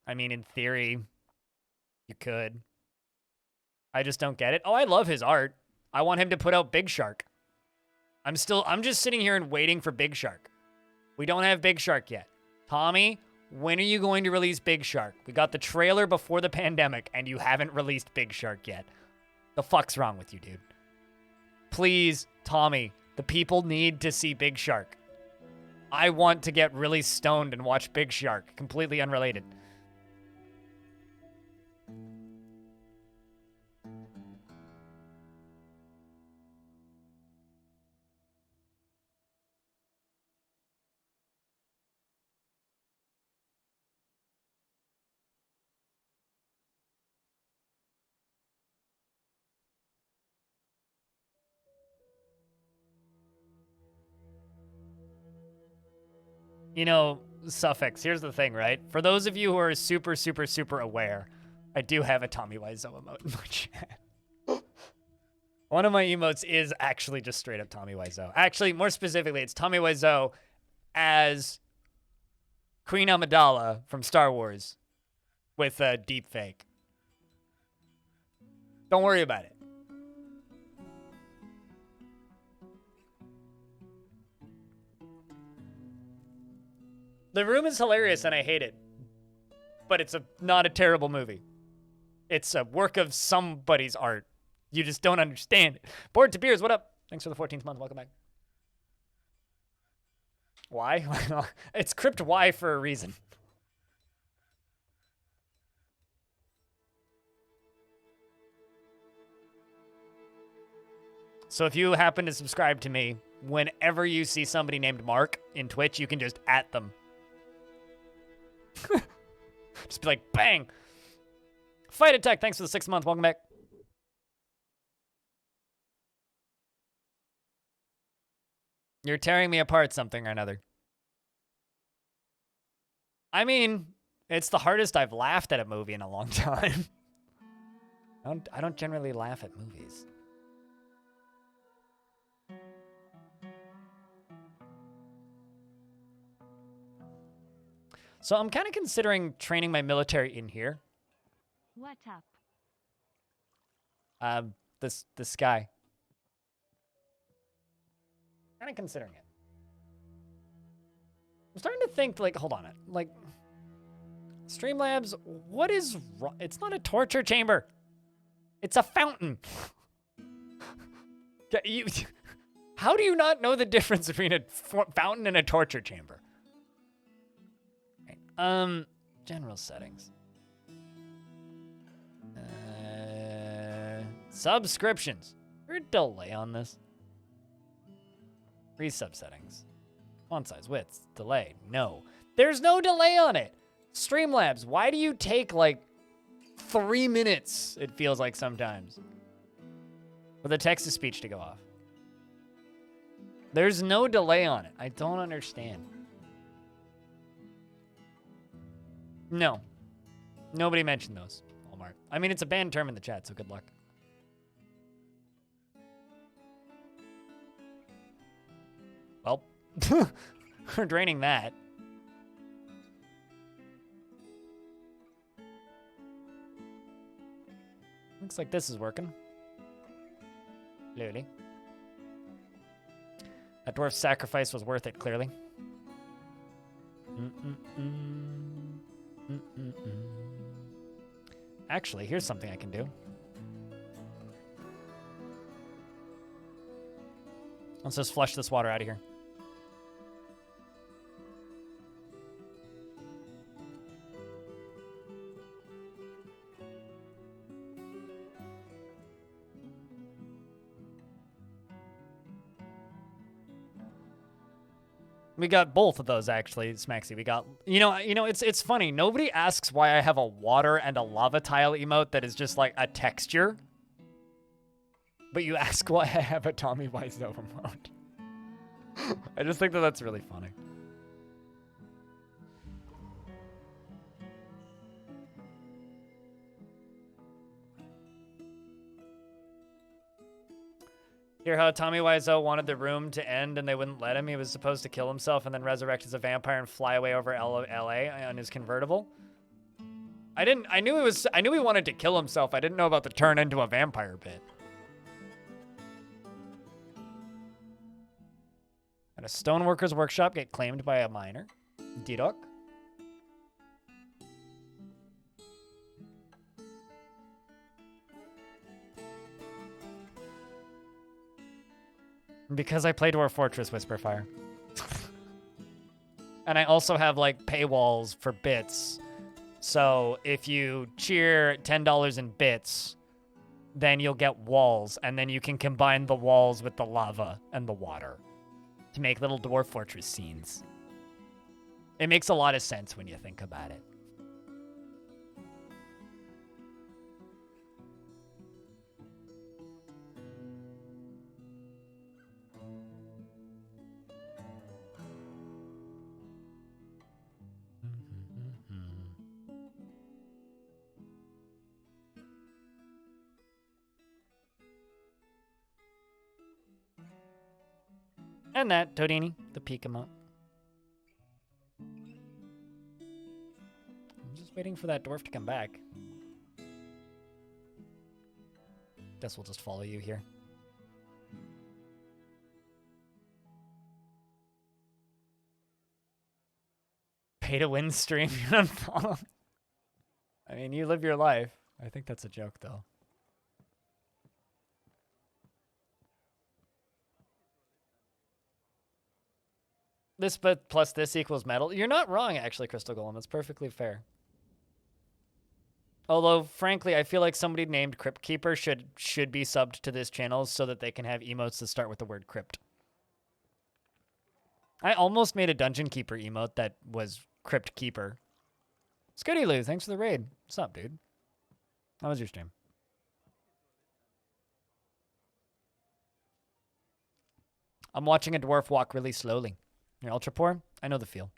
I mean, in theory, you could. I just don't get it. Oh, I love his art. I want him to put out Big Shark. I'm just sitting here and waiting for Big Shark. We don't have Big Shark yet. Tommy, when are you going to release Big Shark? We got the trailer before the pandemic, and you haven't released Big Shark yet. The fuck's wrong with you, dude? Please, Tommy, the people need to see Big Shark. I want to get really stoned and watch Big Shark, completely unrelated. You know, Suffix, here's the thing, right? For those of you who are super, super, super aware, I do have a Tommy Wiseau emote in my chat. One of my emotes is actually just straight up Tommy Wiseau. Actually, more specifically, it's Tommy Wiseau as Queen Amidala from Star Wars with a deep fake. Don't worry about it. The Room is hilarious and I hate it. But it's not a terrible movie. It's a work of somebody's art. You just don't understand it. Bored to Beers, what up? Thanks for the 14th month. Welcome back. Why? It's crypt Y for a reason. So if you happen to subscribe to me, whenever you see somebody named Mark in Twitch, you can just @ them. Just be like, bang! Fight Attack, thanks for the 6th month. Welcome back. You're tearing me apart something or another. I mean, it's the hardest I've laughed at a movie in a long time. I don't generally laugh at movies. So I'm kind of considering training my military in here. What up? This guy. Kind of considering it. I'm starting to think, like, hold on, like, Streamlabs, what is wrong? It's not a torture chamber. It's a fountain. How do you not know the difference between a fountain and a torture chamber? Right. General settings. Subscriptions. Is there a delay on this? Free sub settings. Font size, width, delay. No. There's no delay on it. Streamlabs, why do you take like 3 minutes, it feels like sometimes, for the text-to-speech to go off? There's no delay on it. I don't understand. No. Nobody mentioned those, Walmart. I mean, it's a banned term in the chat, so good luck. Well, we're draining that. Looks like this is working. Clearly. That dwarf's sacrifice was worth it, clearly. Actually, here's something I can do. Let's just flush this water out of here. We got both of those, actually, Smaxy. We got, you know, it's funny. Nobody asks why I have a water and a lava tile emote that is just like a texture. But you ask why I have a Tommy Wiseau emote. I just think that that's really funny. Hear how Tommy Wiseau wanted the room to end and they wouldn't let him. He was supposed to kill himself and then resurrect as a vampire and fly away over LA on his convertible. I knew he wanted to kill himself. I didn't know about the turn into a vampire bit. And a stoneworker's workshop get claimed by a miner. Didok. Because I play Dwarf Fortress Whisperfire. And I also have, like, paywalls for bits. So if you cheer $10 in bits, then you'll get walls. And then you can combine the walls with the lava and the water to make little Dwarf Fortress scenes. It makes a lot of sense when you think about it. And that, Todini, the peak emote. I'm just waiting for that dwarf to come back. Guess we'll just follow you here. Pay to win stream, you don't follow. I mean, you live your life. I think that's a joke, though. This but plus this equals metal. You're not wrong, actually, Crystal Golem. It's perfectly fair. Although, frankly, I feel like somebody named Crypt Keeper should be subbed to this channel so that they can have emotes that start with the word crypt. I almost made a Dungeon Keeper emote that was Crypt Keeper. Scooty Lou, thanks for the raid. What's up, dude? How was your stream? I'm watching a dwarf walk really slowly. You're ultra poor? I know the feel.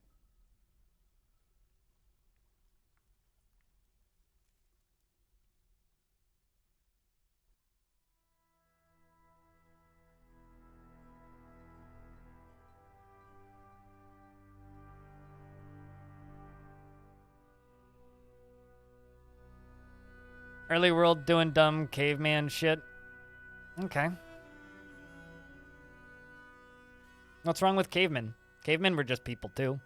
Early world doing dumb caveman shit. Okay. What's wrong with cavemen? Cavemen were just people too.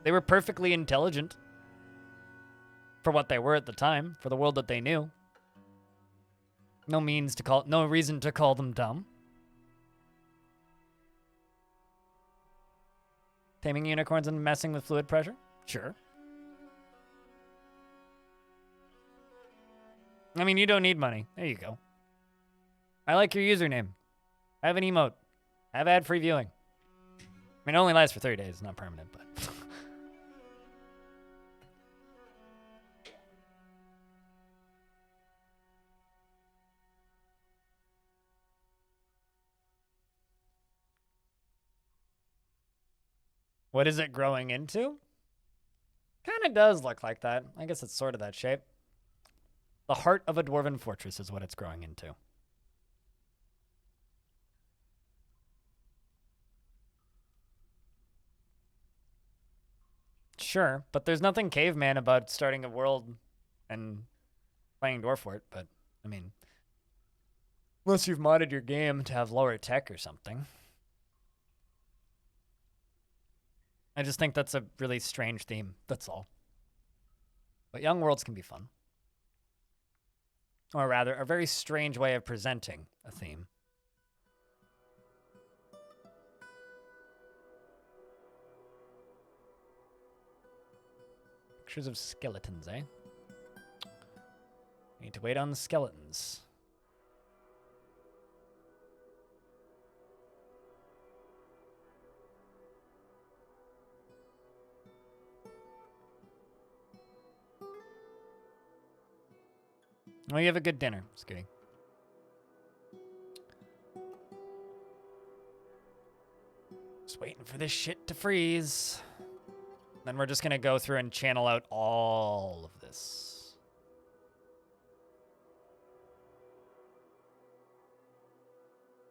They were perfectly intelligent. For what they were at the time, for the world that they knew. No reason to call them dumb. Taming unicorns and messing with fluid pressure? Sure. I mean, you don't need money. There you go. I like your username. I have an emote. I have ad-free viewing. I mean, it only lasts for 30 days. It's not permanent, but... What is it growing into? Kind of does look like that. I guess it's sort of that shape. The heart of a Dwarven fortress is what it's growing into. Sure, but there's nothing caveman about starting a world and playing Dwarf Fort, but, I mean, unless you've modded your game to have lower tech or something. I just think that's a really strange theme, that's all. But young worlds can be fun. Or rather, a very strange way of presenting a theme. Pictures of skeletons, eh? Need to wait on the skeletons. Oh, you have a good dinner. Just kidding. Just waiting for this shit to freeze. Then we're just going to go through and channel out all of this.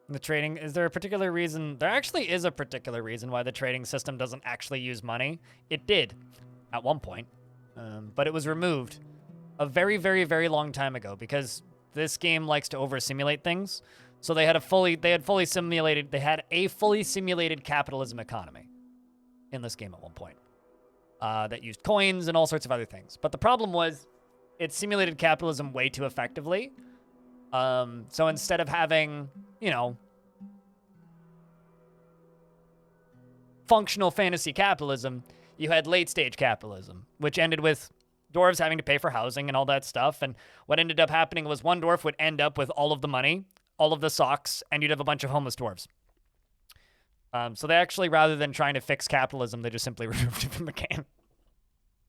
The trading, is there a particular reason? There actually is a particular reason why the trading system doesn't actually use money. It did at one point, but it was removed a very, very, very long time ago because this game likes to over-simulate things. So they had a fully simulated capitalism economy in this game at one point that used coins and all sorts of other things. But the problem was it simulated capitalism way too effectively. So instead of having, you know, functional fantasy capitalism, you had late-stage capitalism, which ended with dwarves having to pay for housing and all that stuff. And what ended up happening was one dwarf would end up with all of the money, all of the socks, and you'd have a bunch of homeless dwarves. So they actually, rather than trying to fix capitalism, they just simply removed it from the game.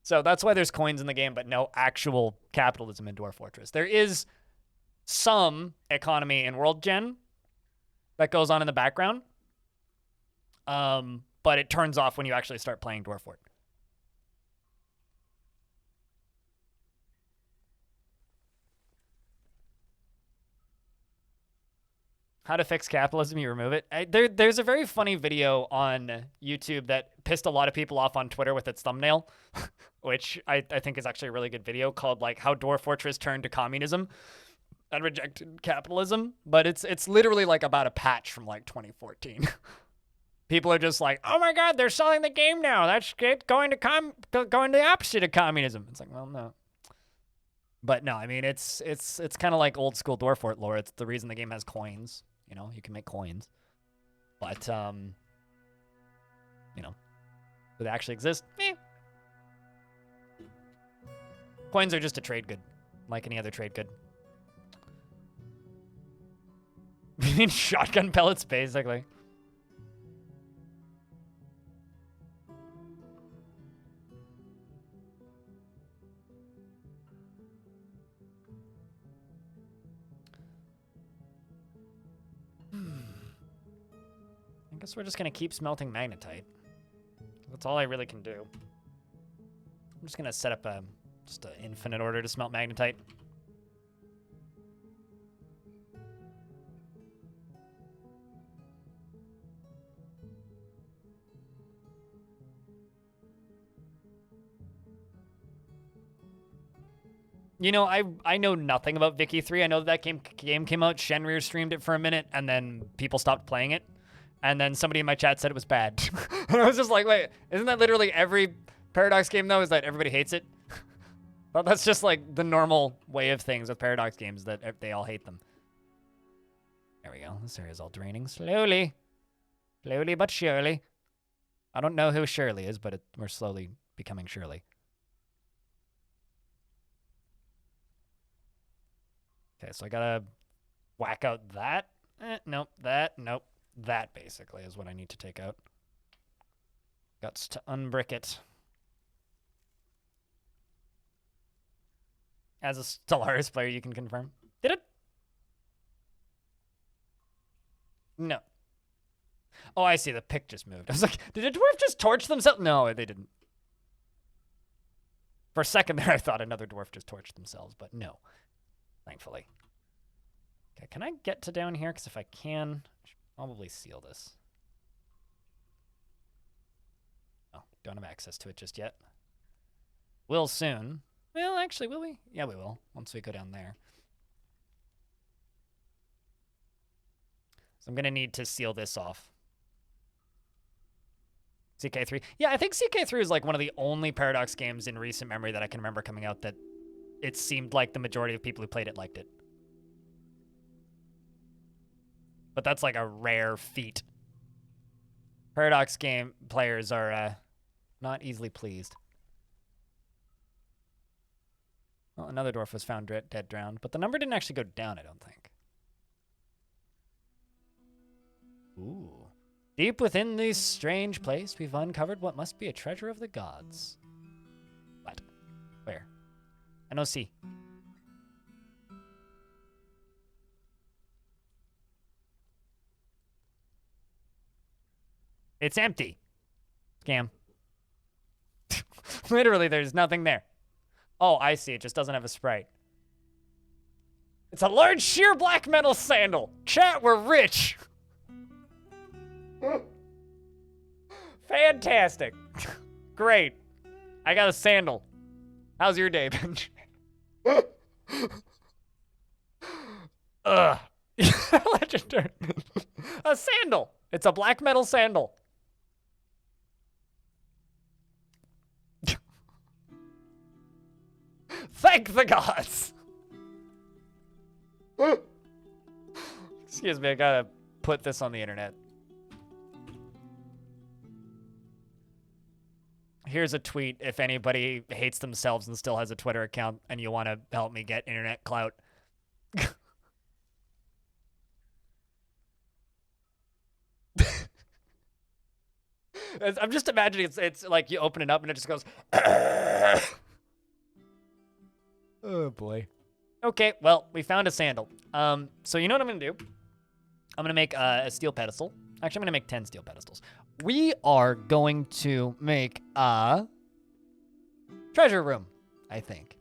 So that's why there's coins in the game, but no actual capitalism in Dwarf Fortress. There is some economy in World Gen that goes on in the background, but it turns off when you actually start playing Dwarf Fort. How to fix capitalism, you remove it. There's a very funny video on YouTube that pissed a lot of people off on Twitter with its thumbnail, which I think is actually a really good video called like How Dwarf Fortress Turned to Communism and Rejected Capitalism. But it's literally like about a patch from like 2014. People are just like, oh my God, they're selling the game now. That's it, going the opposite of communism. It's like, well, no. But no, I mean, it's kind of like old school Dwarf Fort lore. It's the reason the game has coins. You know, you can make coins. But, you know, Do they actually exist? Eh. Coins are just a trade good, like any other trade good. You mean shotgun pellets, basically. I guess we're just gonna keep smelting magnetite. That's all I really can do. I'm just gonna set up just an infinite order to smelt magnetite. You know, I know nothing about Vicky 3. I know that game came out. Shenrir streamed it for a minute, and then people stopped playing it. And then somebody in my chat said it was bad. And I was just like, wait, isn't that literally every Paradox game, though, is that everybody hates it? Well, that's just like the normal way of things with Paradox games, that they all hate them. There we go. This area's all draining slowly. Slowly but surely. I don't know who Shirley is, but we're slowly becoming Shirley. Okay, so I gotta whack out that. Nope, that, nope. That, basically, is what I need to take out. Guts to unbrick it. As a Stellaris player, you can confirm. Did it? No. Oh, I see. The pick just moved. I was like, did a dwarf just torch themselves? No, they didn't. For a second there, I thought another dwarf just torched themselves, but no. Thankfully. Okay, can I get to down here? Because if I can, I should probably seal this. Oh, don't have access to it just yet. Will soon. Well, actually, will we? Yeah, we will, once we go down there. So I'm going to need to seal this off. CK3. Yeah, I think CK3 is like one of the only Paradox games in recent memory that I can remember coming out that it seemed like the majority of people who played it liked it. But that's like a rare feat. Paradox game players are not easily pleased. Well, another dwarf was found dead drowned, but the number didn't actually go down, I don't think. Ooh. Deep within this strange place, we've uncovered what must be a treasure of the gods. What? Where? I don't see. It's empty. Scam. Literally, there's nothing there. Oh, I see. It just doesn't have a sprite. It's a large sheer black metal sandal. Chat, we're rich. Fantastic. Great. I got a sandal. How's your day, Benj? Ugh. Legendary. A sandal. It's a black metal sandal. Thank the gods. Excuse me, I gotta put this on the internet. Here's a tweet if anybody hates themselves and still has a Twitter account and you want to help me get internet clout. I'm just imagining it's like you open it up and it just goes. Oh boy. Okay, well, we found a sandal. So you know what I'm gonna do? I'm gonna make a steel pedestal. Actually, I'm gonna make 10 steel pedestals. We are going to make a treasure room, I think.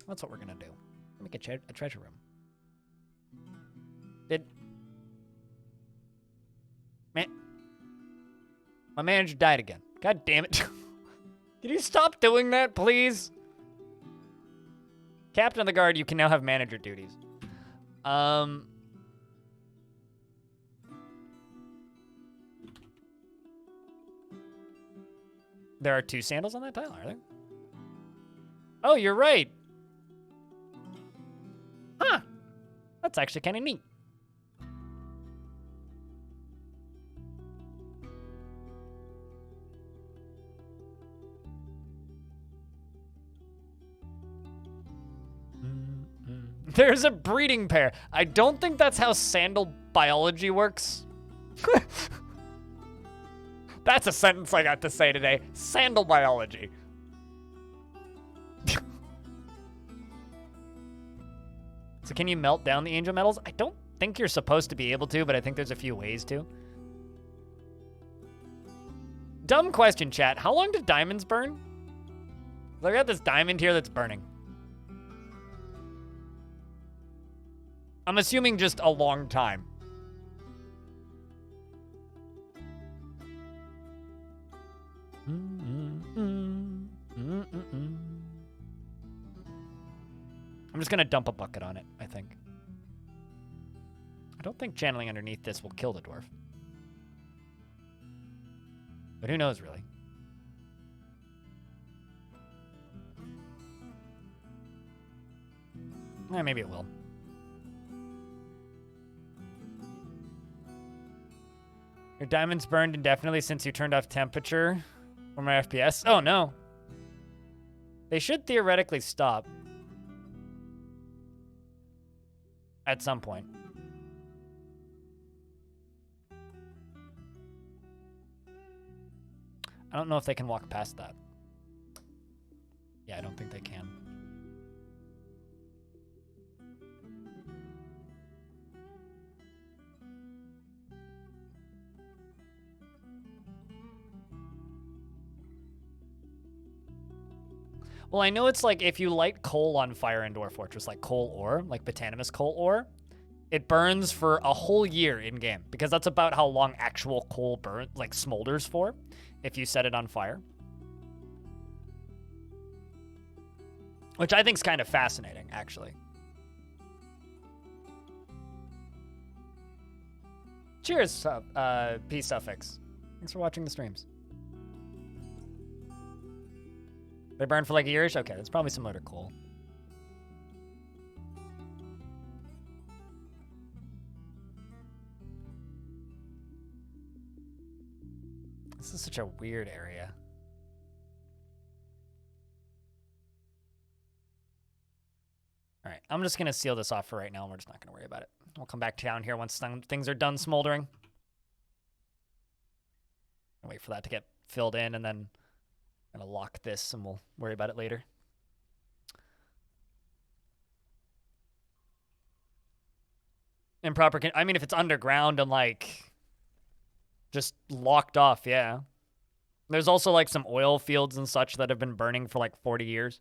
That's what we're gonna do. Make a treasure room. My manager died again. God damn it. Can you stop doing that, please? Captain of the guard, you can now have manager duties. There are 2 sandals on that tile, are there? Oh, you're right. Huh. That's actually kind of neat. There's a breeding pair. I don't think that's how Sandal biology works. That's a sentence I got to say today. Sandal biology. So can you melt down the angel metals? I don't think you're supposed to be able to, but I think there's a few ways to. Dumb question, chat. How long do diamonds burn? I got this diamond here that's burning. I'm assuming just a long time. I'm just gonna dump a bucket on it, I think. I don't think channeling underneath this will kill the dwarf. But who knows, really? Maybe it will. Your diamond's burned indefinitely since you turned off temperature for my FPS. Oh, no. They should theoretically stop. At some point. I don't know if they can walk past that. Yeah, I don't think they can. Well, I know it's like if you light coal on fire in Dwarf Fortress, like coal ore, like botanimous coal ore, it burns for a whole year in game because that's about how long actual coal burn, like smolders for, if you set it on fire. Which I think is kind of fascinating, actually. Cheers, P suffix. Thanks for watching the streams. They burn for like a year-ish? Okay, that's probably similar to coal. This is such a weird area. All right, I'm just going to seal this off for right now, and we're just not going to worry about it. We'll come back down here once things are done smoldering. I'll wait for that to get filled in, and then I'm going to lock this, and we'll worry about it later. Improper, I mean, if it's underground and, like, just locked off, yeah. There's also, like, some oil fields and such that have been burning for, like, 40 years.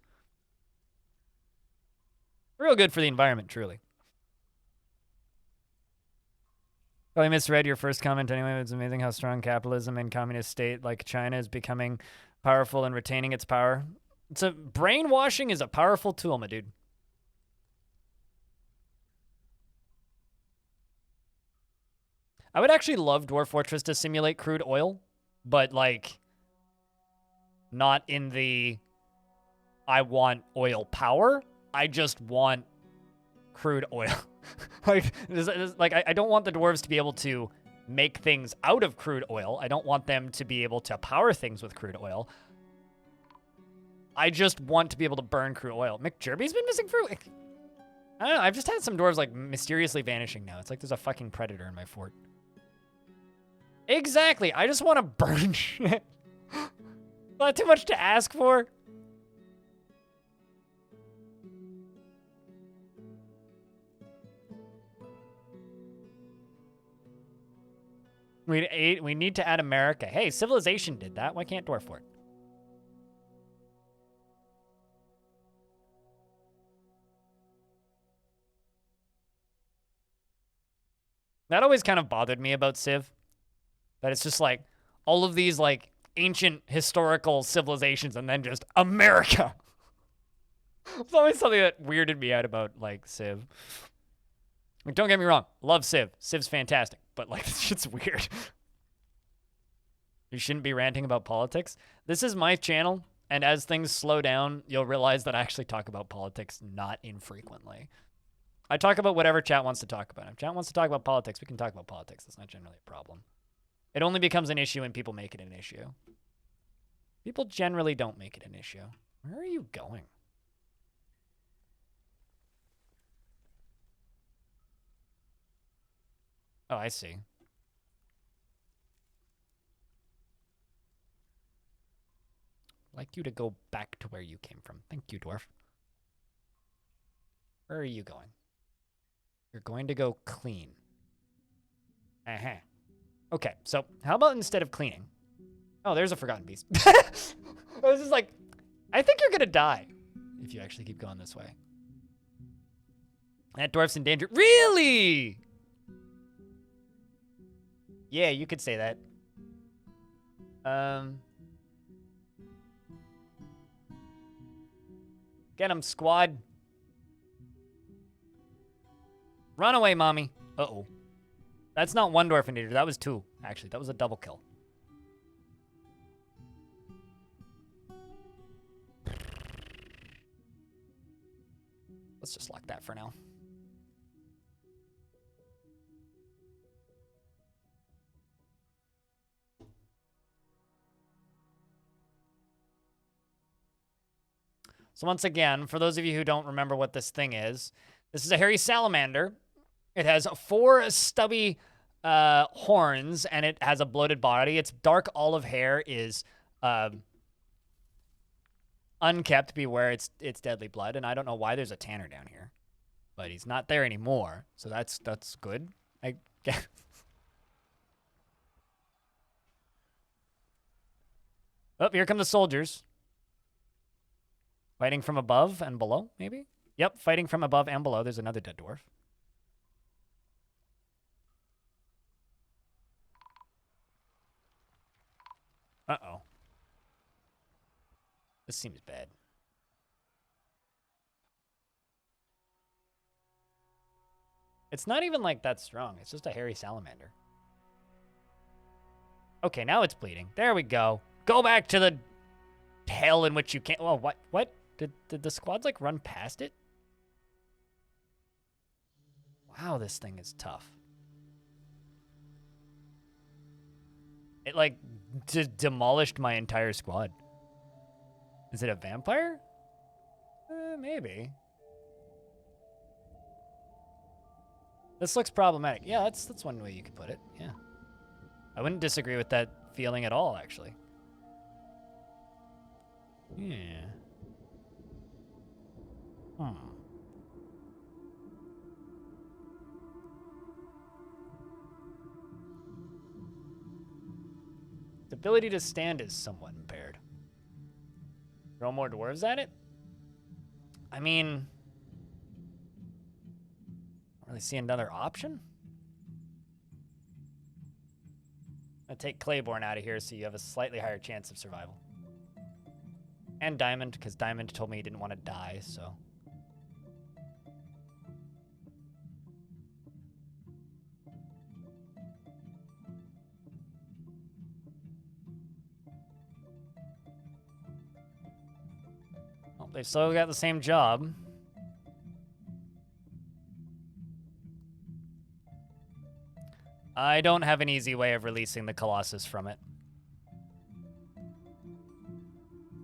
Real good for the environment, truly. Oh, I misread your first comment anyway. It's amazing how strong capitalism and communist state like China is becoming powerful and retaining its power. Brainwashing is a powerful tool, my dude. I would actually love Dwarf Fortress to simulate crude oil, but, like, not in the I want oil power. I just want crude oil. like I don't want the dwarves to be able to make things out of crude oil. I don't want them to be able to power things with crude oil. I just want to be able to burn crude oil. McJerby's been missing for... I don't know. I've just had some dwarves, like, mysteriously vanishing now. It's like there's a fucking predator in my fort. Exactly. I just want to burn shit. Not too much to ask for. We need to add America. Hey, Civilization did that. Why can't Dwarf Fort? That always kind of bothered me about Civ. That it's just like all of these like ancient historical civilizations and then just America. It's always something that weirded me out about like Civ. Like, don't get me wrong. Love Civ. Civ's fantastic. But like this shit's weird. You shouldn't be ranting about politics. This is my channel. And as things slow down, you'll realize that I actually talk about politics not infrequently. I talk about whatever chat wants to talk about. If chat wants to talk about politics, we can talk about politics. That's not generally a problem. It only becomes an issue when people make it an issue. People generally don't make it an issue. Where are you going? Oh, I see. I'd like you to go back to where you came from. Thank you, dwarf. Where are you going? You're going to go clean. Uh-huh. Okay, so how about instead of cleaning? Oh, there's a forgotten beast. I was just like, I think you're gonna die if you actually keep going this way. That dwarf's in danger. Really? Yeah, you could say that. Get him, squad. Run away, mommy. Uh-oh. That's not one dwarf in danger. That was two, actually. That was a double kill. Let's just lock that for now. So once again, for those of you who don't remember what this thing is, this is a hairy salamander. It has 4 stubby horns, and it has a bloated body. Its dark olive hair is unkept. Beware its deadly blood. And I don't know why there's a tanner down here, but he's not there anymore. So that's good. I guess. Oh, here come the soldiers. Fighting from above and below, maybe? Yep, fighting from above and below. There's another dead dwarf. Uh-oh. This seems bad. It's not even like that strong. It's just a hairy salamander. Okay, now it's bleeding. There we go. Go back to the hell in which you can't... Oh, what? What? Did the squads, like, run past it? Wow, this thing is tough. It, like, demolished my entire squad. Is it a vampire? Maybe. This looks problematic. Yeah, that's one way you could put it. Yeah. I wouldn't disagree with that feeling at all, actually. Yeah. Its ability to stand is somewhat impaired. Throw more dwarves at it? I mean, don't really see another option. I'll take Claiborne out of here so you have a slightly higher chance of survival. And Diamond, because Diamond told me he didn't want to die, so. Well, they've still got the same job. I don't have an easy way of releasing the Colossus from it.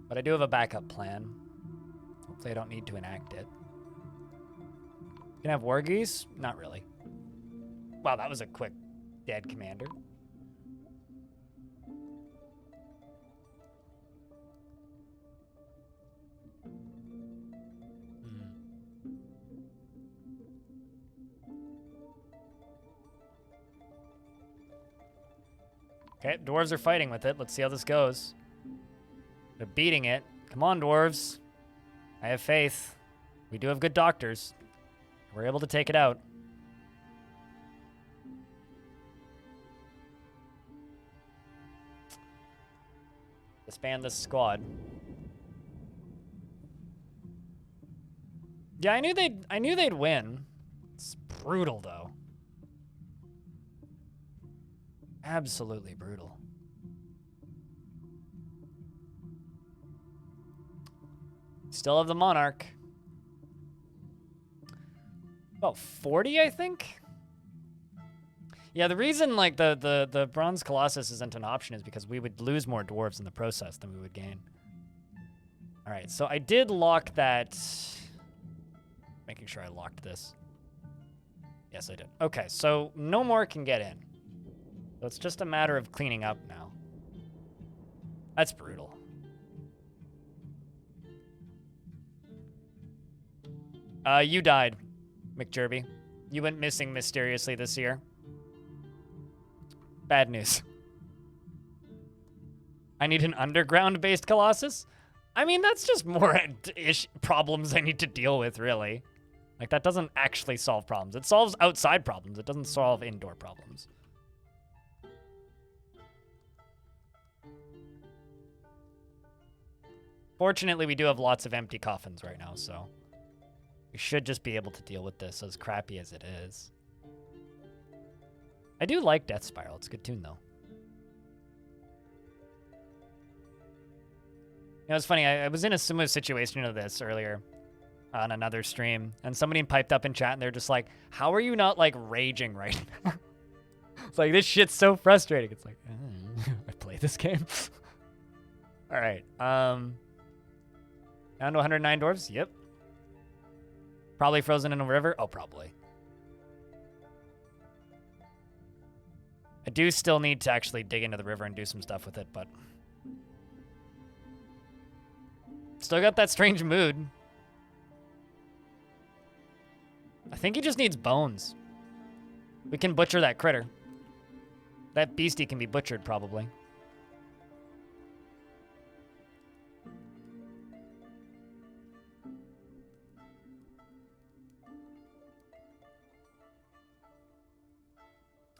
But I do have a backup plan. Hopefully I don't need to enact it. Can I have war geese? Not really. Wow, that was a quick dead commander. Okay, dwarves are fighting with it. Let's see how this goes. They're beating it. Come on, dwarves. I have faith. We do have good doctors. We're able to take it out. Disband this squad. Yeah, I knew they'd win. It's brutal though. Absolutely brutal. Still have the Monarch. About 40, I think? Yeah, the reason like the Bronze Colossus isn't an option is because we would lose more dwarves in the process than we would gain. All right, so I did lock that. Making sure I locked this. Yes, I did. Okay, so no more can get in. So it's just a matter of cleaning up now. That's brutal. You died, McJerby. You went missing mysteriously this year. Bad news. I need an underground-based colossus? I mean, that's just more problems I need to deal with, really. Like, that doesn't actually solve problems. It solves outside problems. It doesn't solve indoor problems. Fortunately, we do have lots of empty coffins right now, so we should just be able to deal with this, as crappy as it is. I do like Death Spiral. It's a good tune, though. You know, it's funny. I was in a similar situation to this earlier on another stream, and somebody piped up in chat, and they're just like, how are you not, like, raging right now? It's like, this shit's so frustrating. It's like, I play this game. All right. Down to 109 dwarves? Yep. Probably frozen in a river? Oh, probably. I do still need to actually dig into the river and do some stuff with it, but... Still got that strange mood. I think he just needs bones. We can butcher that critter. That beastie can be butchered, probably.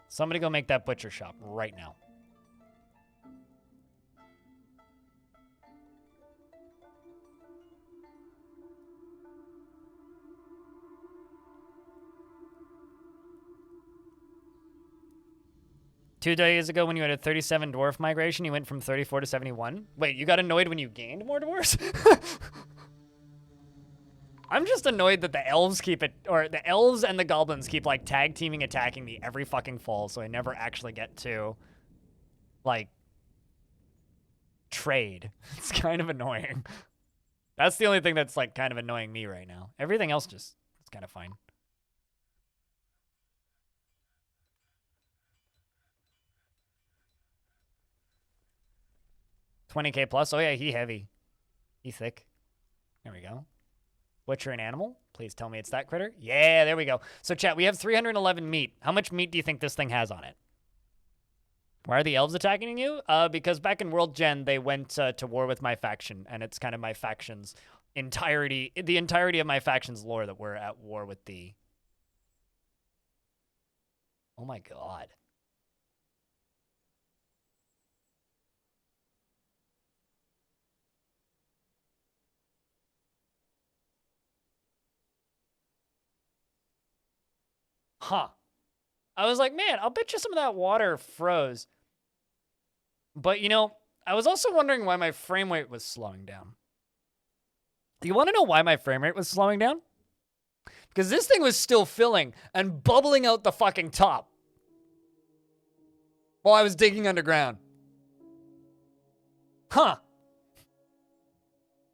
Somebody go make that butcher shop right now. Two days ago when you had a 37 dwarf migration, you went from 34 to 71? Wait, you got annoyed when you gained more dwarfs? I'm just annoyed that the elves keep it, or the elves and the goblins keep, like, tag teaming attacking me every fucking fall, so I never actually get to, like, trade. It's kind of annoying. That's the only thing that's, like, kind of annoying me right now. Everything else just, it's kind of fine. $20K plus. Oh, yeah, he heavy. He thick. There we go. Butcher an animal. Please tell me it's that critter. Yeah, there we go. So, chat, we have 311 meat. How much meat do you think this thing has on it? Why are the elves attacking you? Because back in World Gen, they went to war with my faction, and it's kind of my faction's entirety, the entirety of my faction's lore that we're at war with the... Oh my god. Huh. I was like, man, I'll bet you some of that water froze. But, you know, I was also wondering why my frame rate was slowing down. Do you want to know why my frame rate was slowing down? Because this thing was still filling and bubbling out the fucking top while I was digging underground. Huh.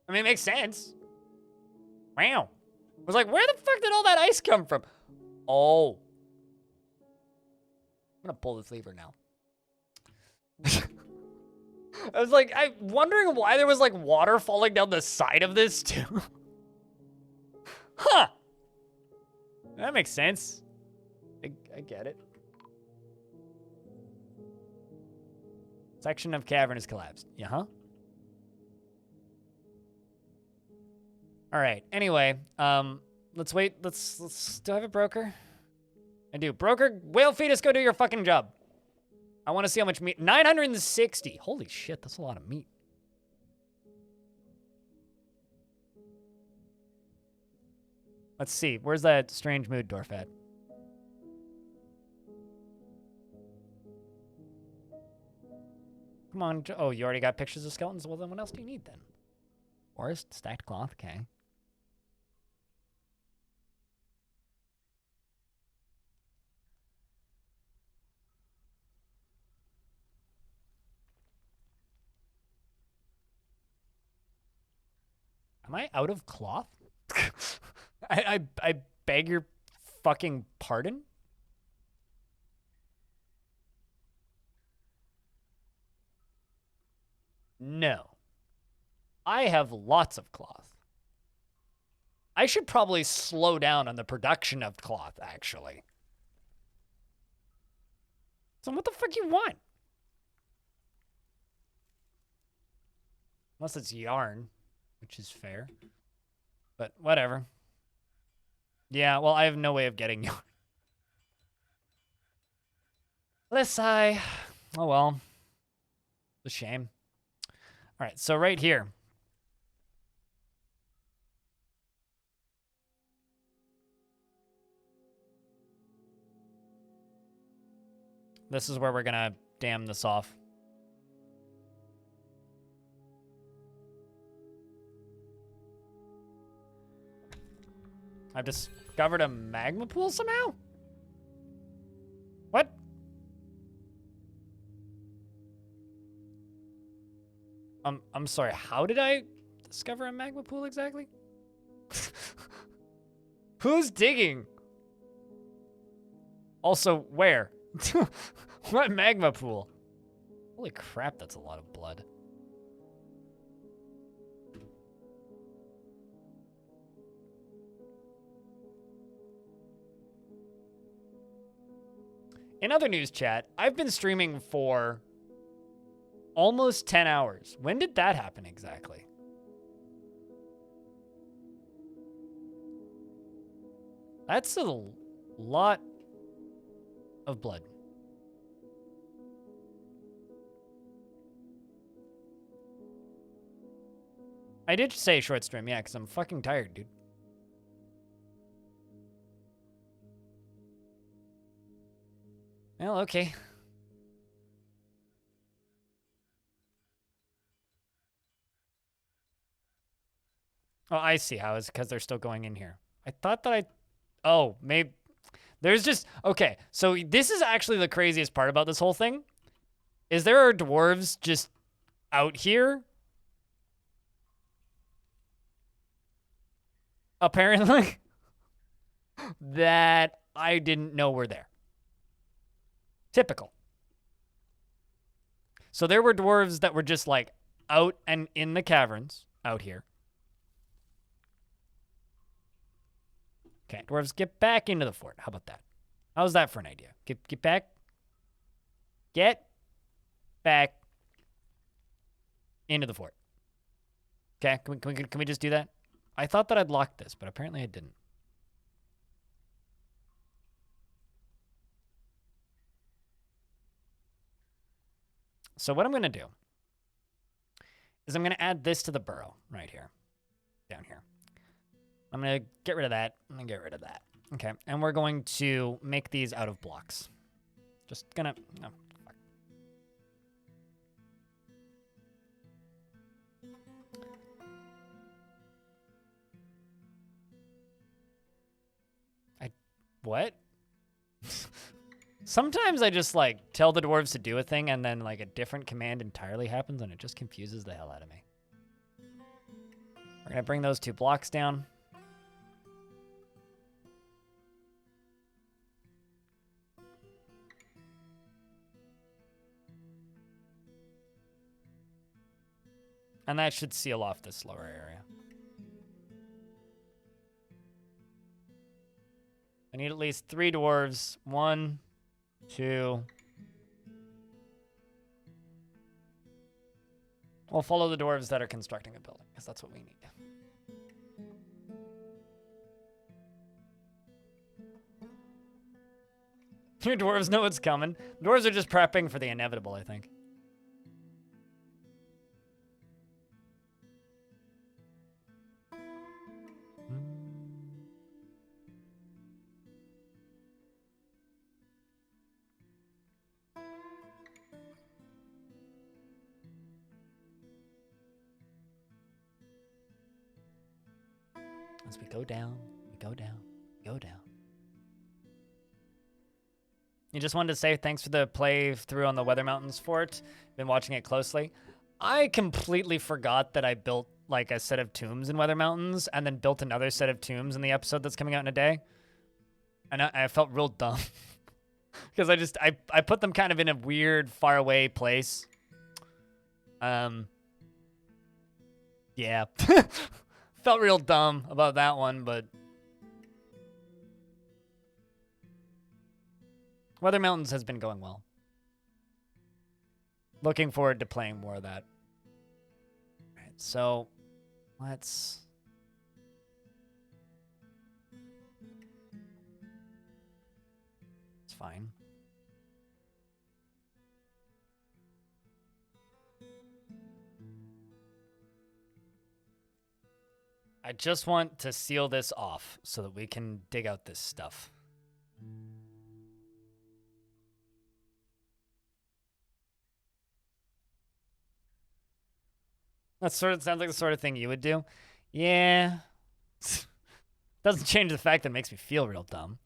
I mean, it makes sense. Wow. I was like, where the fuck did all that ice come from? Oh. I'm gonna pull this lever now. I was like, I'm wondering why there was like water falling down the side of this too. Huh. That makes sense. I get it. Section of cavern has collapsed. Yeah, huh? All right. Anyway, let's wait. Let's do I have a broker? I do. Broker, whale fetus, go do your fucking job. I want to see how much meat. 960. Holy shit, that's a lot of meat. Let's see. Where's that strange mood dwarf at? Come on. Oh, you already got pictures of skeletons? Well, then what else do you need then? Forest, stacked cloth, okay. Am I out of cloth? I beg your fucking pardon? No. I have lots of cloth. I should probably slow down on the production of cloth, actually. So what the fuck you want? Unless it's yarn, which is fair. But whatever. Yeah, well, I have no way of getting yarn. Let's sigh. Oh well. It's a shame. All right, so right here. This is where we're gonna dam this off. I've discovered a magma pool somehow? What? I'm sorry, how did I discover a magma pool exactly? Who's digging? Also, where? What magma pool? Holy crap, that's a lot of blood. In other news, chat, I've been streaming for almost 10 hours. When did that happen exactly? That's a lot of blood. I did say short stream, yeah, because I'm fucking tired, dude. Well, okay. Oh, I see how. It's because they're still going in here. I thought that oh, maybe... There's just... Okay, so this is actually the craziest part about this whole thing. Is there are dwarves just out here? Apparently. That I didn't know were there. Typical. So there were dwarves that were just like out and in the caverns out here. Okay, dwarves, get back into the fort. How about that? How's that for an idea? Get back. Get back into the fort. Okay, can we just do that? I thought that I'd locked this, but apparently I didn't. So what I'm going to do is I'm going to add this to the burrow right here, down here. I'm going to get rid of that. I'm going to get rid of that. Okay, and we're going to make these out of blocks. Just gonna... No, fuck. What? Sometimes I just, like, tell the dwarves to do a thing and then, like, a different command entirely happens and it just confuses the hell out of me. We're gonna bring those 2 blocks down. And that should seal off this lower area. I need at least 3 dwarves. 1, 2. We'll follow the dwarves that are constructing a building, because that's what we need. Your dwarves know what's coming. Dwarves are just prepping for the inevitable, I think. As we go down, we go down, we go down. You just wanted to say thanks for the playthrough on the Weather Mountains fort. Been watching it closely. I completely forgot that I built like a set of tombs in Weather Mountains and then built another set of tombs in the episode that's coming out in a day. And I felt real dumb. Because I put them kind of in a weird, far away place. Yeah. Felt real dumb about that one, but... Weather Mountains has been going well. Looking forward to playing more of that. All right, so let's... It's fine. I just want to seal this off so that we can dig out this stuff. That sounds like the sort of thing you would do. Yeah. Doesn't change the fact that it makes me feel real dumb.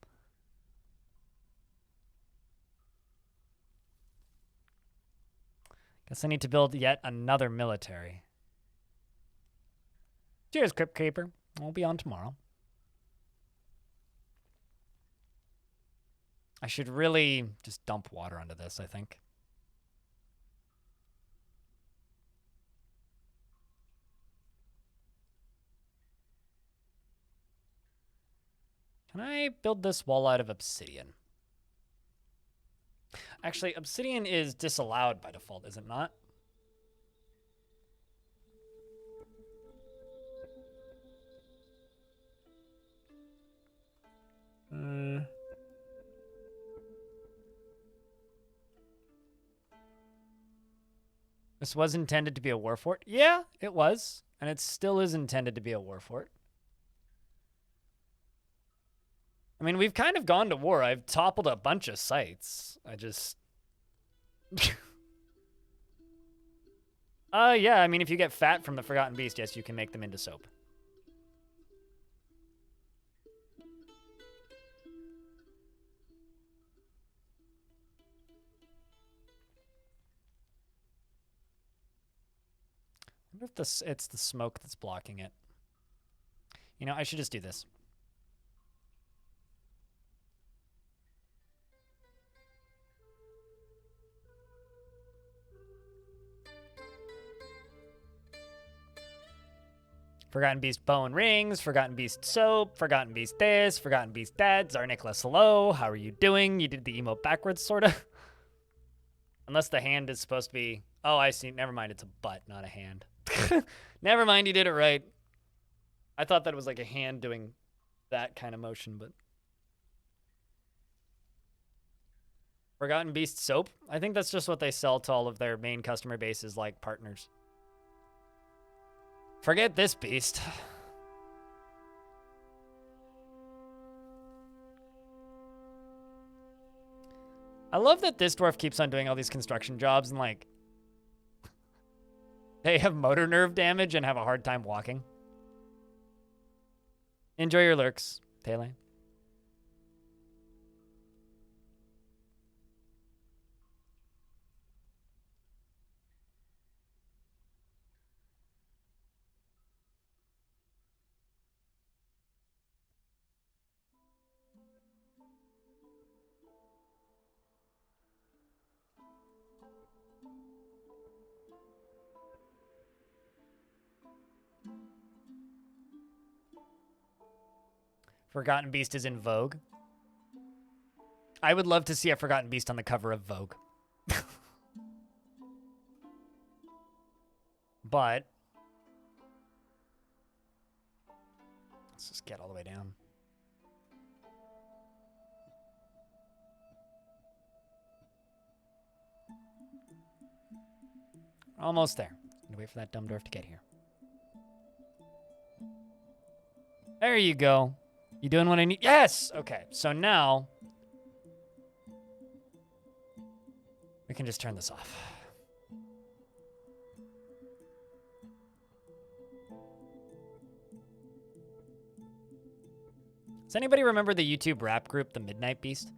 Guess I need to build yet another military. Cheers, Crypt Keeper. I'll be on tomorrow. I should really just dump water onto this, I think. Can I build this wall out of obsidian? Actually, obsidian is disallowed by default, is it not? This was intended to be a war fort? Yeah, it was. And it still is intended to be a war fort. I mean, we've kind of gone to war. I've toppled a bunch of sites. I just... yeah, I mean, if you get fat from the Forgotten Beast, yes, you can make them into soap. I wonder if it's the smoke that's blocking it. You know, I should just do this. Forgotten Beast bone rings, Forgotten Beast soap, Forgotten Beast this, Forgotten Beast that. Tsar Nicholas, hello, how are you doing? You did the emote backwards, sorta. Unless the hand is supposed to be... Oh, I see. Never mind, it's a butt, not a hand. Never mind, you did it right. I thought that it was like a hand doing that kind of motion, but... Forgotten Beast soap? I think that's just what they sell to all of their main customer bases, like partners. Forget this beast. I love that this dwarf keeps on doing all these construction jobs and, like, they have motor nerve damage and have a hard time walking. Enjoy your lurks, Pele. Forgotten Beast is in Vogue. I would love to see a Forgotten Beast on the cover of Vogue. But let's just get all the way down. Almost there. Gonna wait for that dumb dwarf to get here. There you go. You doing what I need? Yes! Okay, so now we can just turn this off. Does anybody remember the YouTube rap group, The Midnight Beast?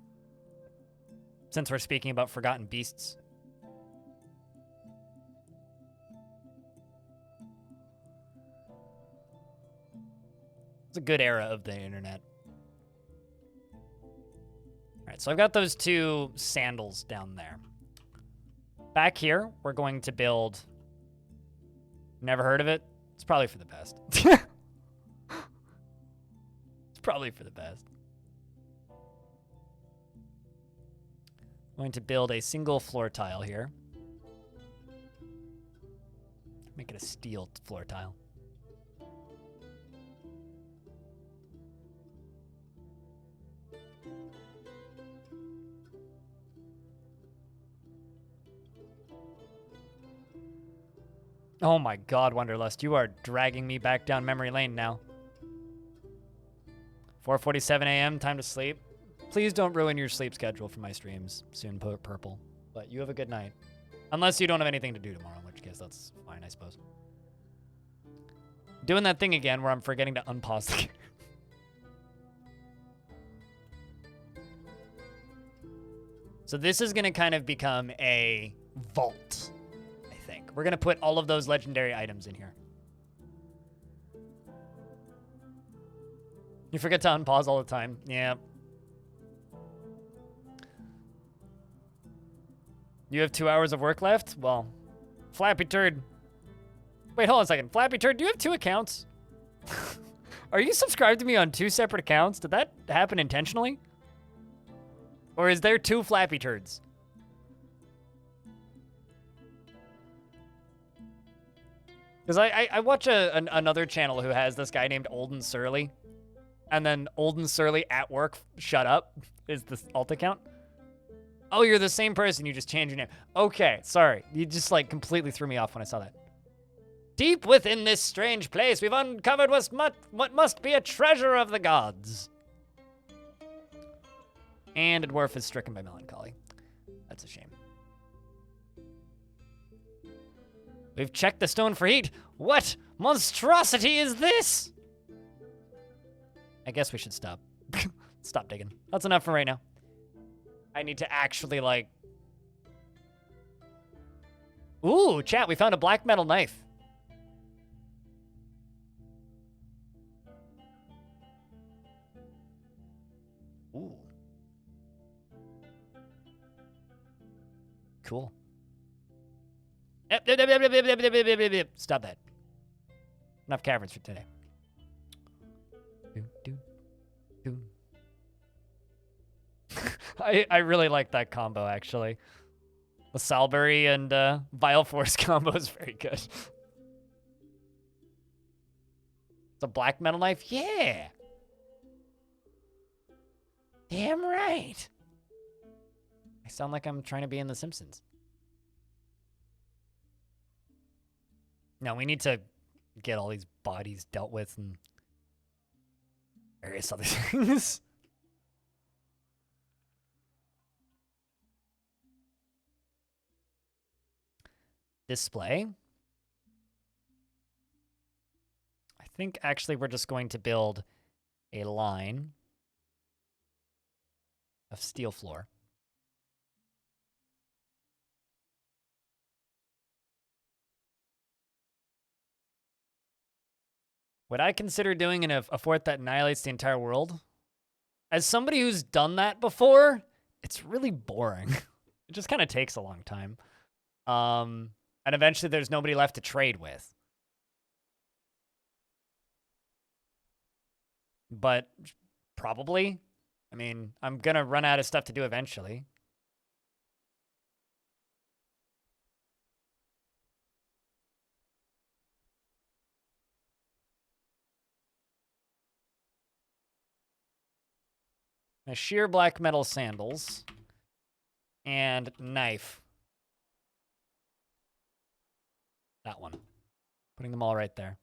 Since we're speaking about Forgotten Beasts. It's a good era of the internet. All right, so I've got those two sandals down there. Back here, we're going to build... Never heard of it? It's probably for the best. It's probably for the best. I'm going to build a single floor tile here. Make it a steel floor tile. Oh my god, Wanderlust, you are dragging me back down memory lane now. 4:47 a.m., time to sleep. Please don't ruin your sleep schedule for my streams soon, Purple. But you have a good night. Unless you don't have anything to do tomorrow, in which case that's fine, I suppose. Doing that thing again where I'm forgetting to unpause the game. So this is going to kind of become a vault. We're going to put all of those legendary items in here. You forget to unpause all the time. Yeah. You have 2 hours of work left? Well, Flappy Turd. Wait, hold on a second. Flappy Turd, do you have 2 accounts? Are you subscribed to me on 2 separate accounts? Did that happen intentionally? Or is there 2 Flappy Turds? Because I watch another channel who has this guy named Old and Surly. And then Old and Surly at work, shut up, is the alt account. Oh, you're the same person, you just changed your name. Okay, sorry. You just like completely threw me off when I saw that. Deep within this strange place, we've uncovered what must be a treasure of the gods. And a dwarf is stricken by melancholy. That's a shame. We've checked the stone for heat. What monstrosity is this? I guess we should stop. Stop digging. That's enough for right now. I need to actually, like... Ooh, chat, we found a black metal knife. Ooh. Cool. Stop that. Enough caverns for today. I really like that combo, actually. The Salbury and Vile Force combo is very good. It's a black metal knife? Yeah! Damn right! I sound like I'm trying to be in The Simpsons. No, we need to get all these bodies dealt with and various other things. Display. I think actually we're just going to build a line of steel floor. Would I consider doing a fort that annihilates the entire world? As somebody who's done that before, it's really boring. It just kind of takes a long time. And eventually there's nobody left to trade with. But probably. I mean, I'm going to run out of stuff to do eventually. A sheer black metal sandals and knife. That one. Putting them all right there.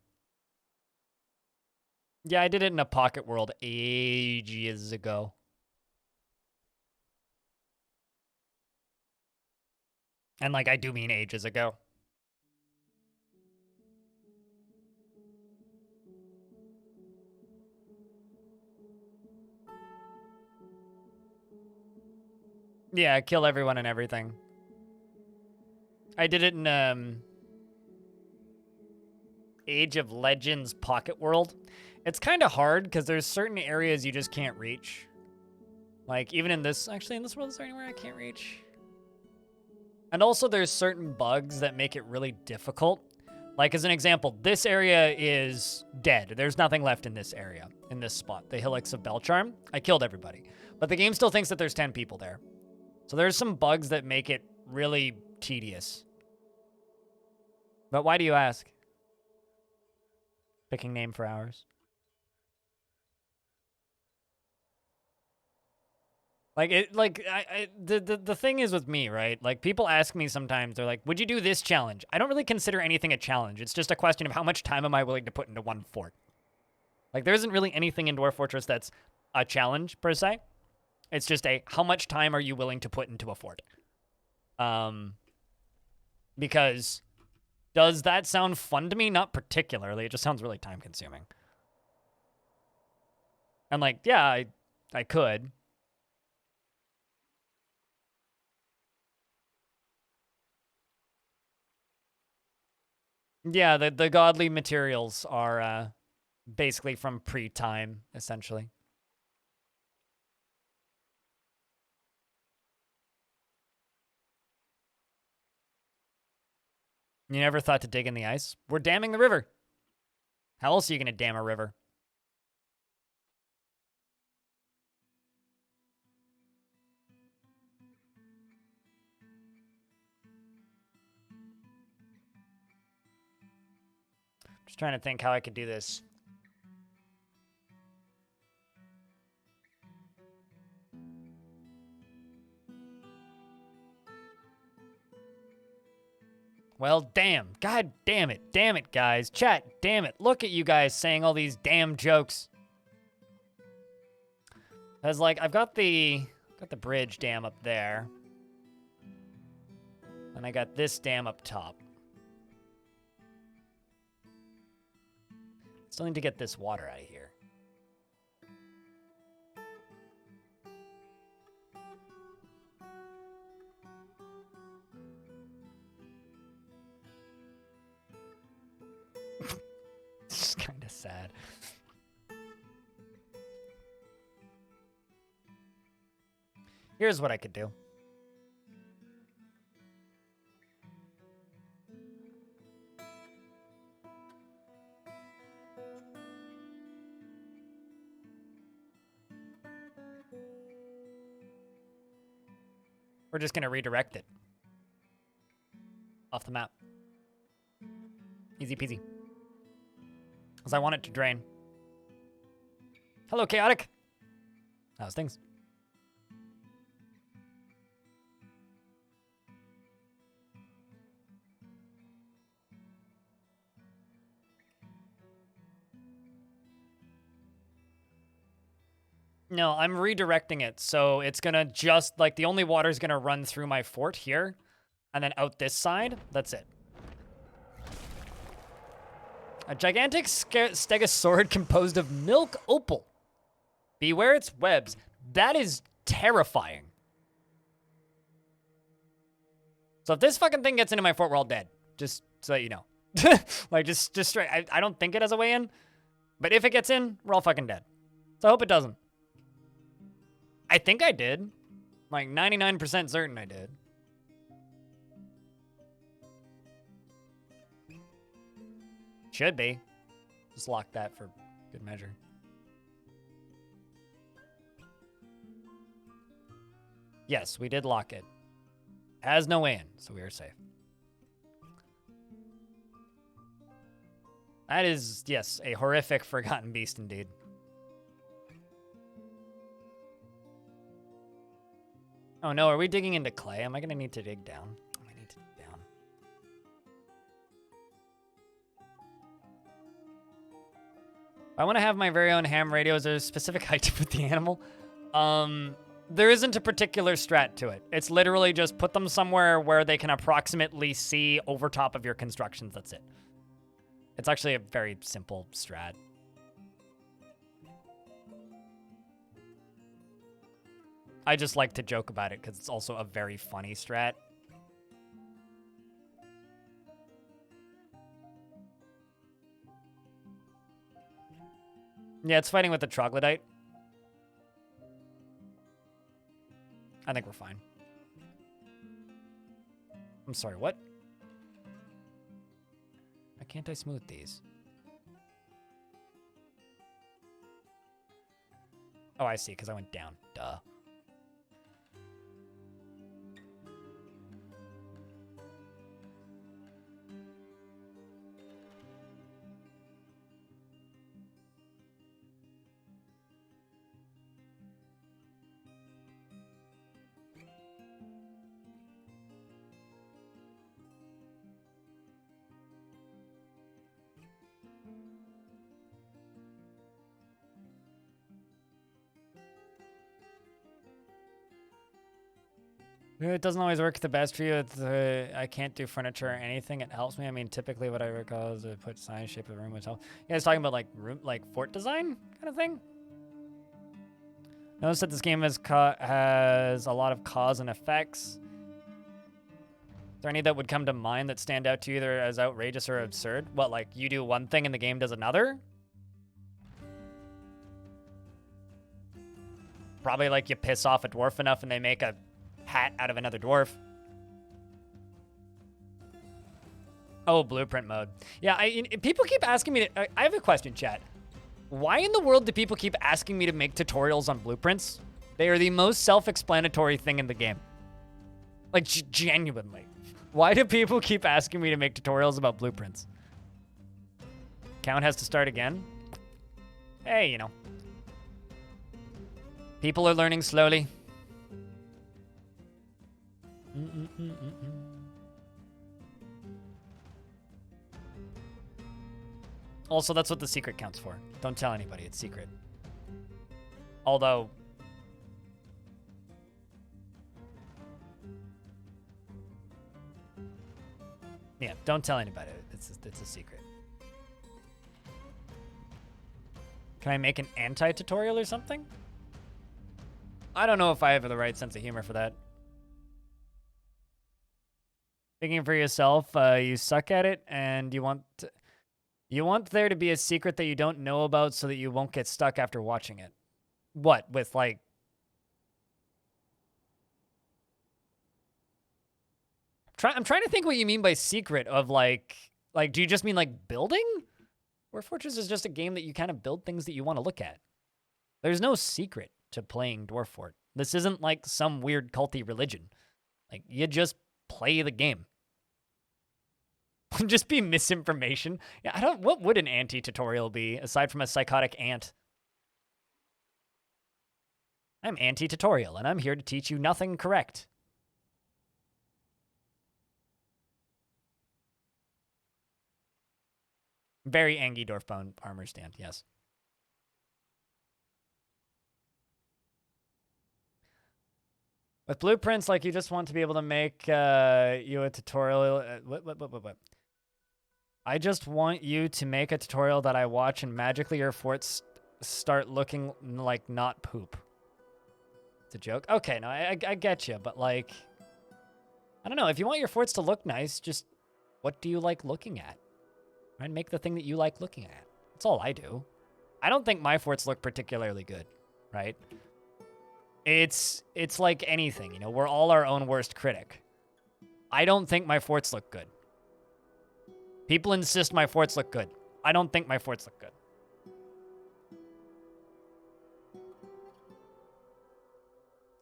Yeah, I did it in a pocket world ages ago. And like, I do mean ages ago. Yeah, kill everyone and everything. I did it in Age of Legends Pocket World. It's kind of hard because there's certain areas you just can't reach. Like even in this, actually in this world, is there anywhere I can't reach? And also there's certain bugs that make it really difficult. Like, as an example, this area is dead. There's nothing left in this area, in this spot. The Hillocks of Belcharm. I killed everybody. But the game still thinks that there's 10 people there. So there's some bugs that make it really tedious. But why do you ask? Picking name for hours. The thing is with me, right? Like, people ask me sometimes, they're like, would you do this challenge? I don't really consider anything a challenge. It's just a question of how much time am I willing to put into one fort. Like, there isn't really anything in Dwarf Fortress that's a challenge, per se. It's just how much time are you willing to put into a fort? Because does that sound fun to me? Not particularly. It just sounds really time-consuming. And, like, yeah, I could. Yeah, the godly materials are basically from pre-time, essentially. You never thought to dig in the ice? We're damming the river. How else are you going to dam a river? Just trying to think how I could do this. Well, damn. God damn it. Damn it, guys. Chat, damn it. Look at you guys saying all these damn jokes. Because, like, I've got the bridge dam up there. And I got this dam up top. Still need to get this water out of here. It's kind of sad. Here's what I could do. We're just going to redirect it off the map. Easy peasy. Because I want it to drain. Hello, Chaotic. How's things? No, I'm redirecting it, so it's gonna just, like, the only water's gonna run through my fort here, and then out this side. That's it. A gigantic stegosaurus composed of milk opal. Beware its webs. That is terrifying. So if this fucking thing gets into my fort, we're all dead. Just so that you know. Like, just straight. I don't think it has a way in, but if it gets in, we're all fucking dead. So I hope it doesn't. I think I did. Like, 99% certain I did. Should be. Just lock that for good measure. Yes, we did lock it. Has no way in, so we are safe. That is, yes, a horrific forgotten beast indeed. Oh no, are we digging into clay? Am I gonna need to dig down? I need to dig down. I want to have my very own ham radio. Is there a specific height to put the animal? There isn't a particular strat to it. It's literally just put them somewhere where they can approximately see over top of your constructions. That's it. It's actually a very simple strat. I just like to joke about it because it's also a very funny strat. Yeah, it's fighting with the troglodyte. I think we're fine. I'm sorry, what? Why can't I smooth these? Oh, I see, because I went down. Duh. It doesn't always work the best for you. I can't do furniture or anything. It helps me. I mean, typically what I recall is to put sign shape of the room would help. You guys talking about like room, like fort design kind of thing? Notice that this game has a lot of cause and effects. Is there any that would come to mind that stand out to you either as outrageous or absurd? What, like you do one thing and the game does another? Probably like you piss off a dwarf enough and they make a hat out of another dwarf. Oh, blueprint mode. Yeah, people keep asking me to... I have a question, chat. Why in the world do people keep asking me to make tutorials on blueprints? They are the most self-explanatory thing in the game. Like, genuinely. Why do people keep asking me to make tutorials about blueprints? Count has to start again? Hey, you know. People are learning slowly. Also, that's what the secret counts for. Don't tell anybody, it's secret. Although... yeah, don't tell anybody, it's a secret. Can I make an anti-tutorial or something? I don't know if I have the right sense of humor for that. Thinking for yourself, you suck at it, and you want there to be a secret that you don't know about so that you won't get stuck after watching it. What, with like... I'm trying to think what you mean by secret of like, do you just mean like building? Dwarf Fortress is just a game that you kind of build things that you want to look at. There's no secret to playing Dwarf Fort. This isn't like some weird culty religion. Like, you just play the game. Just be misinformation. Yeah, what would an anti-tutorial be aside from a psychotic ant? I'm anti-tutorial, and I'm here to teach you nothing correct. Very Angie Dorfbone armor stand, yes. With blueprints, like, you just want to be able to make you a tutorial. What? I just want you to make a tutorial that I watch and magically your forts start looking like not poop. It's a joke? Okay, no, I get you, but like, I don't know. If you want your forts to look nice, just what do you like looking at? Try and make the thing that you like looking at. That's all I do. I don't think my forts look particularly good, right? It's like anything, you know, we're all our own worst critic. I don't think my forts look good. People insist my forts look good. I don't think my forts look good.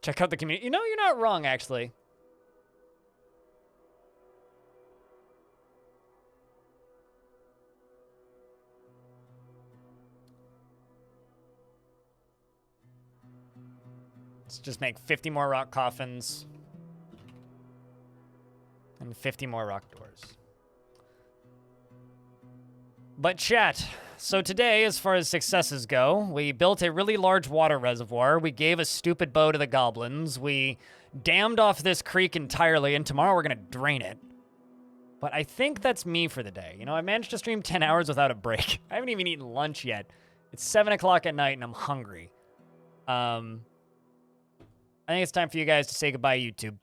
Check out the community. You know, you're not wrong, actually. Let's just make 50 more rock coffins. And 50 more rock doors. But chat, so today, as far as successes go, we built a really large water reservoir. We gave a stupid bow to the goblins. We dammed off this creek entirely, and tomorrow we're going to drain it. But I think that's me for the day. You know, I managed to stream 10 hours without a break. I haven't even eaten lunch yet. It's 7 o'clock at night, and I'm hungry. I think it's time for you guys to say goodbye, YouTube.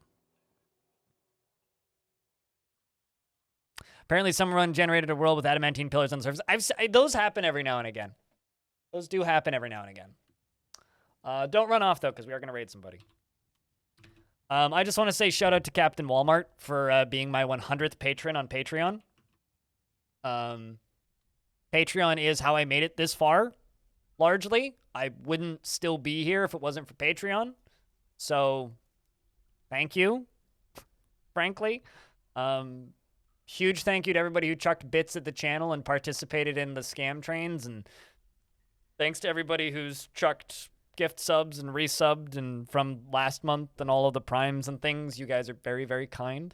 Apparently, someone generated a world with adamantine pillars on the surface. Those happen every now and again. Those do happen every now and again. Don't run off, though, because we are going to raid somebody. I just want to say shout out to Captain Walmart for being my 100th patron on Patreon. Patreon is how I made it this far, largely. I wouldn't still be here if it wasn't for Patreon. So, thank you, frankly. Huge thank you to everybody who chucked bits at the channel and participated in the scam trains. And thanks to everybody who's chucked gift subs and resubbed and from last month and all of the primes and things. You guys are very, very kind.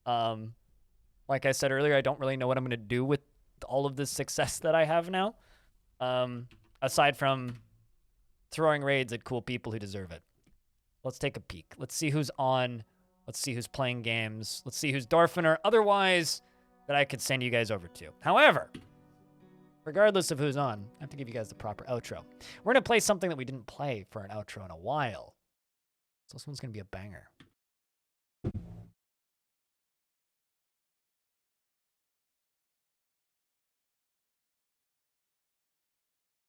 Like I said earlier, I don't really know what I'm going to do with all of this success that I have now. Aside from throwing raids at cool people who deserve it. Let's take a peek. Let's see who's on. Let's see who's playing games. Let's see who's Dwarfen or otherwise that I could send you guys over to. However, regardless of who's on, I have to give you guys the proper outro. We're going to play something that we didn't play for an outro in a while. So this one's going to be a banger.